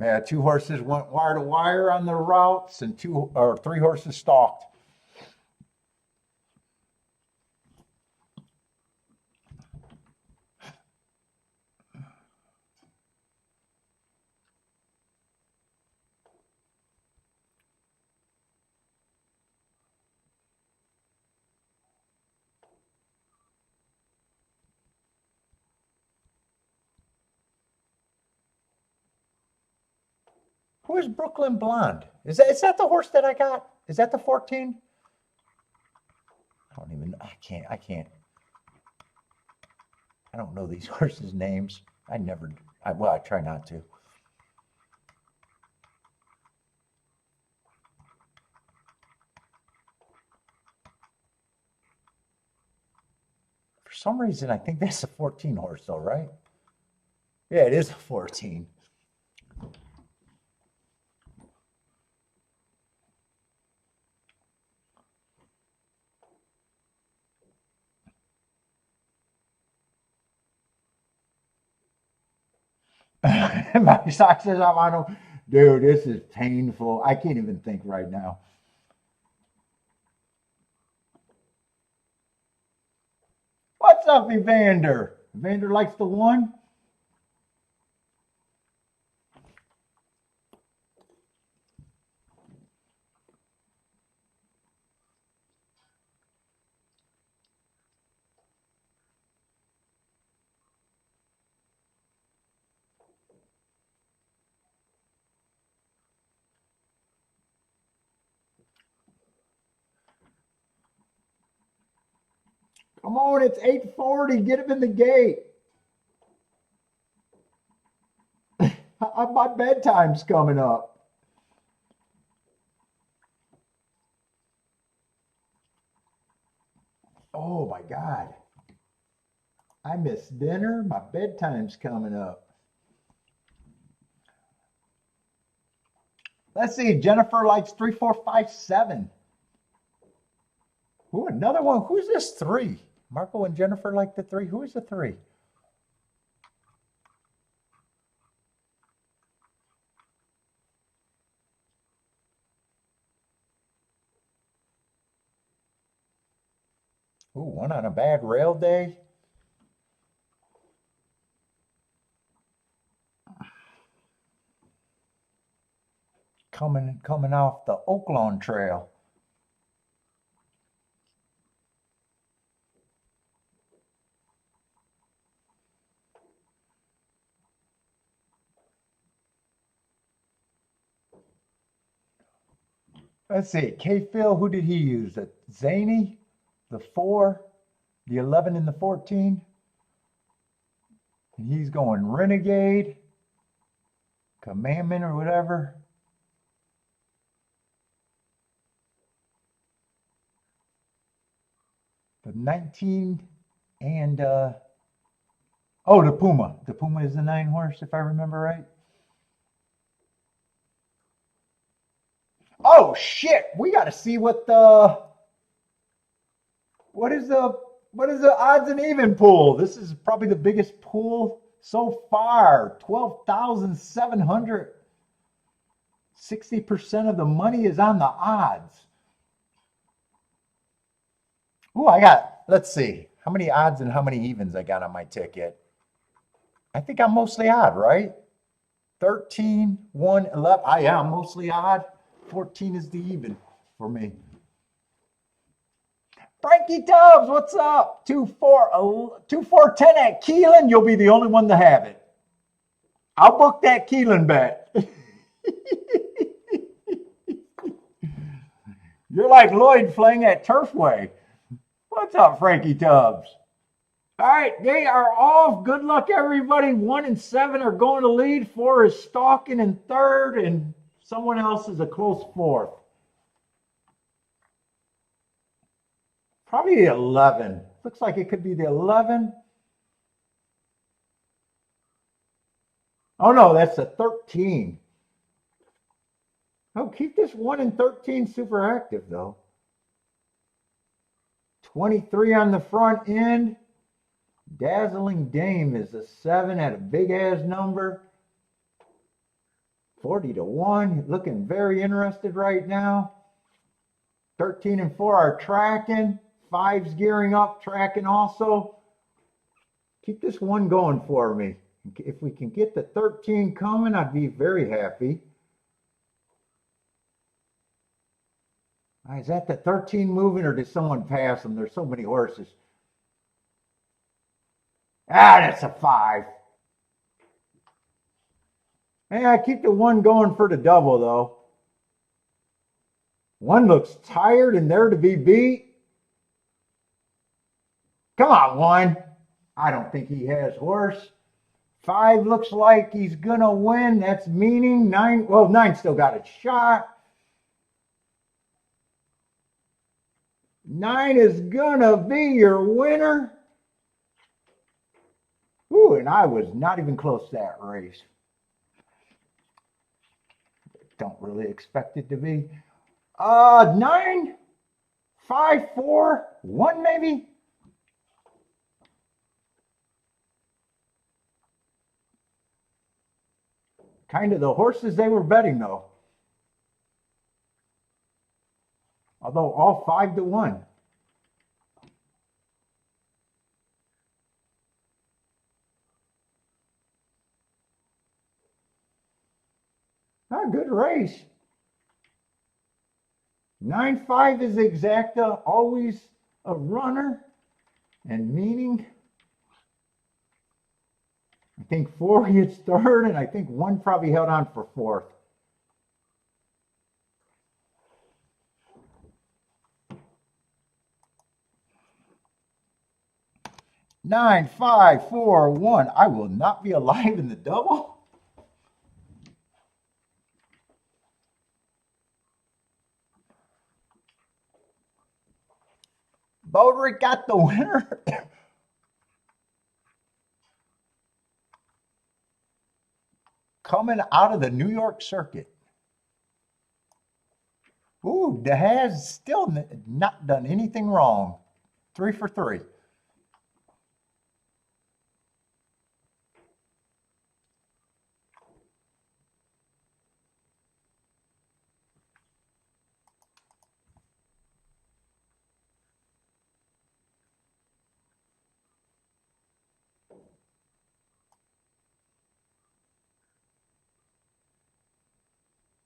Yeah, 2 horses went wire to wire on the routes, and 3 horses stalked. Who is Brooklyn Blonde? Is that the horse that I got? Is that the 14? I don't even, I can't. I don't know these horses' names. I try not to. For some reason, I think that's a 14 horse though, right? Yeah, it is a 14. My sock says I'm on them. Dude, this is painful. I can't even think right now. What's up, Evander? Evander likes the one. Come on, it's 8:40. Get him in the gate. My bedtime's coming up. Oh my God. I missed dinner. My bedtime's coming up. Let's see. Jennifer likes 3, 4, 5, 7. Ooh, another one. Who's this 3? Marco and Jennifer like the 3. Who is the 3? Ooh, one on a bad rail day. Coming off the Oaklawn Trail. Let's see. K-Phil, who did he use? The Zany, the 4, the 11, and the 14. And he's going Renegade, Commandment, or whatever. The 19 and the Puma. The Puma is the 9 horse, if I remember right. Oh shit! We got to see what is the odds and even pool. This is probably the biggest pool so far. 12,700. 60% of the money is on the odds. Ooh, let's see how many odds and how many evens I got on my ticket. I think I'm mostly odd, right? 13, 1, 11. I am mostly odd. 14 is the even for me. Frankie Tubbs, what's up? 2-4-10 at Keelan. You'll be the only one to have it. I'll book that Keelan bet. You're like Lloyd playing at Turfway. What's up, Frankie Tubbs? All right, they are off. Good luck, everybody. 1 and 7 are going to lead. 4 is stalking in third, and someone else is a close fourth. Probably the 11. Looks like it could be the 11. Oh, no, that's the 13. Oh, keep this 1 and 13 super active, though. 23 on the front end. Dazzling Dame is a 7 at a big ass number. 40 to 1. Looking very interested right now. 13 and 4 are tracking. 5's gearing up, tracking also. Keep this 1 going for me. If we can get the 13 coming, I'd be very happy. Is that the 13 moving, or did someone pass them? There's so many horses. Ah, that's a 5. Yeah, keep the 1 going for the double, though. 1 looks tired and there to be beat. Come on, 1. I don't think he has horse. 5 looks like he's going to win. That's meaning 9. Well, 9 still got a shot. 9 is going to be your winner. Ooh, and I was not even close to that race. Don't really expect it to be. 9, 5, 4, 1 maybe. Kind of the horses they were betting, though. Although all 5 to 1. Good race. 9-5 is exacta, always a runner, and meaning. I think 4 gets third, and I think 1 probably held on for fourth. Nine, 5, 4, 1. I will not be alive in the double. Bodrick got the winner. Coming out of the New York circuit. Ooh, DeHaas still not done anything wrong. 3 for 3.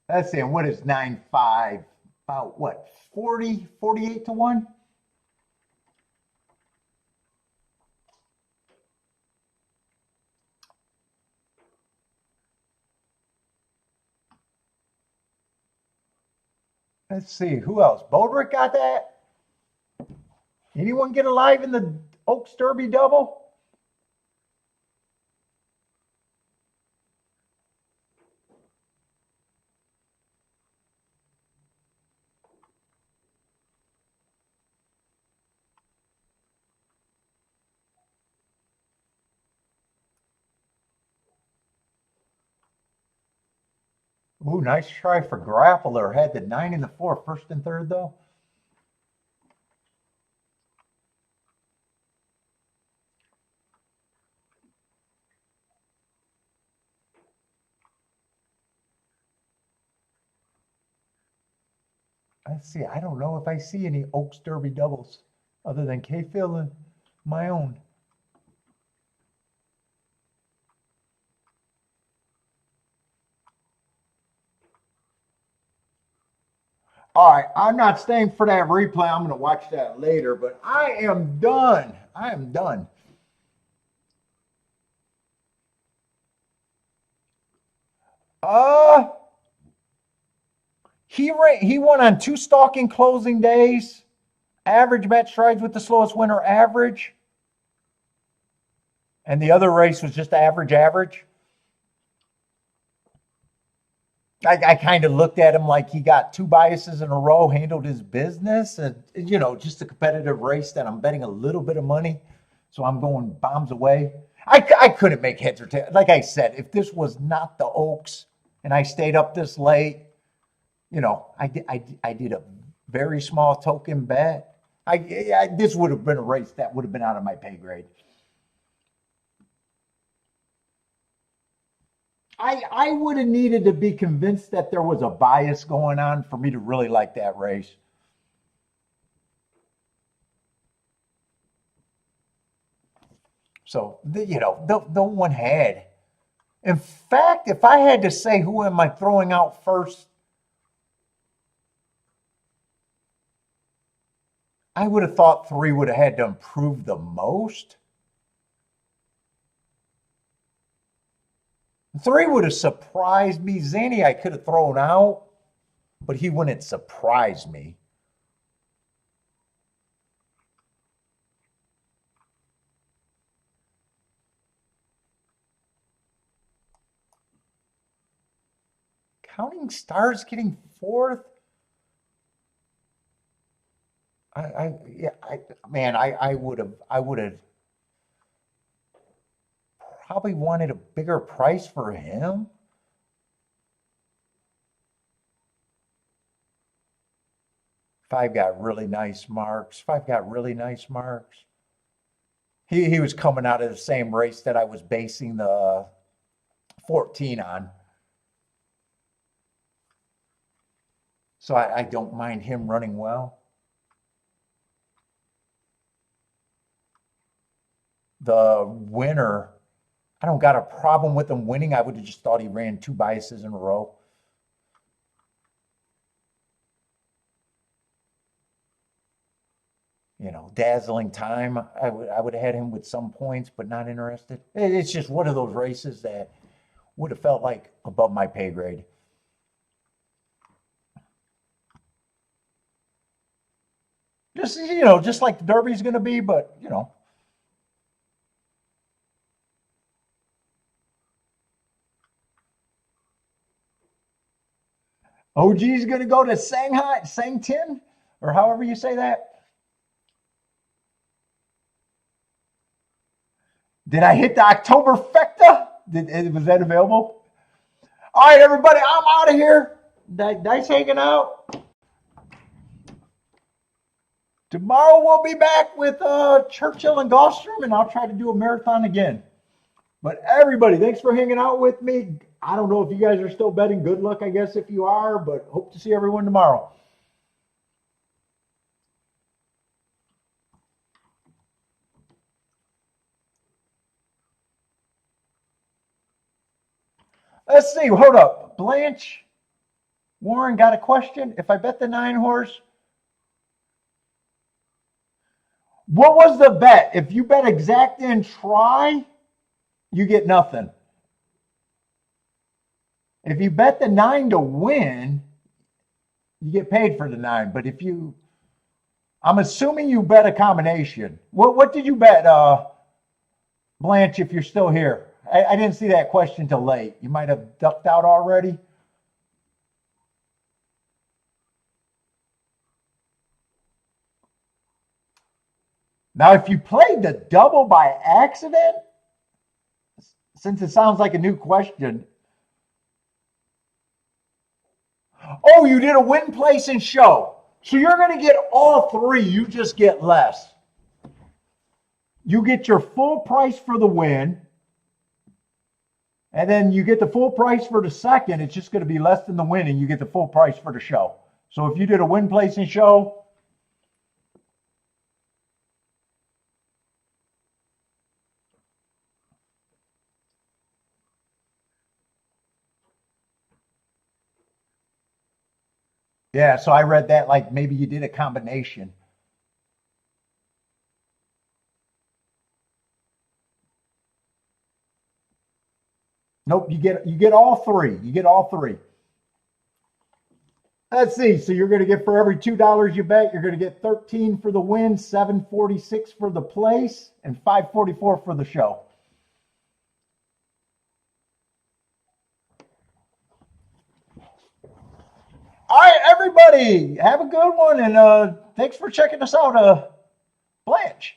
Let's see, what is 9-5? About what, 40, 48 to 1? Let's see, who else? Bodrick got that? Anyone get alive in the Oaks Derby double? Ooh, nice try for Grappler. Had the 9 and the 4, first and third, though. Let's see, I don't know if I see any Oaks Derby doubles other than K-Phil and my own. All right, I'm not staying for that replay. I'm going to watch that later, but I am done. I am done. He won on 2 stalking closing days. Average match strides with the slowest winner average. And the other race was just average. I kind of looked at him like he got 2 biases in a row, handled his business, and just a competitive race that I'm betting a little bit of money, so I'm going bombs away. I couldn't make heads or tails. Like I said, if this was not the Oaks and I stayed up this late, I did a very small token bet. This would have been a race that would have been out of my pay grade. I would have needed to be convinced that there was a bias going on for me to really like that race. So, no one had. In fact, if I had to say who am I throwing out first, I would have thought 3 would have had to improve the most. 3 would have surprised me. Zanny I could have thrown out, but he wouldn't surprise me. Counting Stars getting 4th. I would have probably wanted a bigger price for him. Five got really nice marks. He was coming out of the same race that I was basing the 14 on. So I don't mind him running well. The winner, I don't got a problem with him winning. I would have just thought he ran 2 biases in a row. Dazzling time. I would have had him with some points, but not interested. It's just one of those races that would have felt like above my pay grade. Just like the Derby's going to be, but OG's going to go to Sangtin, or however you say that. Did I hit the Oktoberfecta? Was that available? All right, everybody, I'm out of here. Nice hanging out. Tomorrow we'll be back with Churchill and Gulfstream, and I'll try to do a marathon again. But everybody, thanks for hanging out with me. I don't know if you guys are still betting. Good luck, I guess, if you are, but hope to see everyone tomorrow. Let's see. Hold up. Blanche Warren got a question. If I bet the 9 horse, what was the bet? If you bet exact and try, you get nothing. If you bet the 9 to win, you get paid for the 9. But I'm assuming you bet a combination. What did you bet, Blanche, if you're still here? I didn't see that question till late. You might have ducked out already. Now, if you played the double by accident, since it sounds like a new question. Oh, you did a win, place, and show. So you're going to get all 3. You just get less. You get your full price for the win. And then you get the full price for the second. It's just going to be less than the win, and you get the full price for the show. So if you did a win, place, and show, yeah, so I read that like maybe you did a combination. Nope, you get all 3. You get all 3. Let's see. So you're going to get, for every $2 you bet, you're going to get 13 for the win, 746 for the place, and 544 for the show. All right, everybody, have a good one, and thanks for checking us out, Blanche.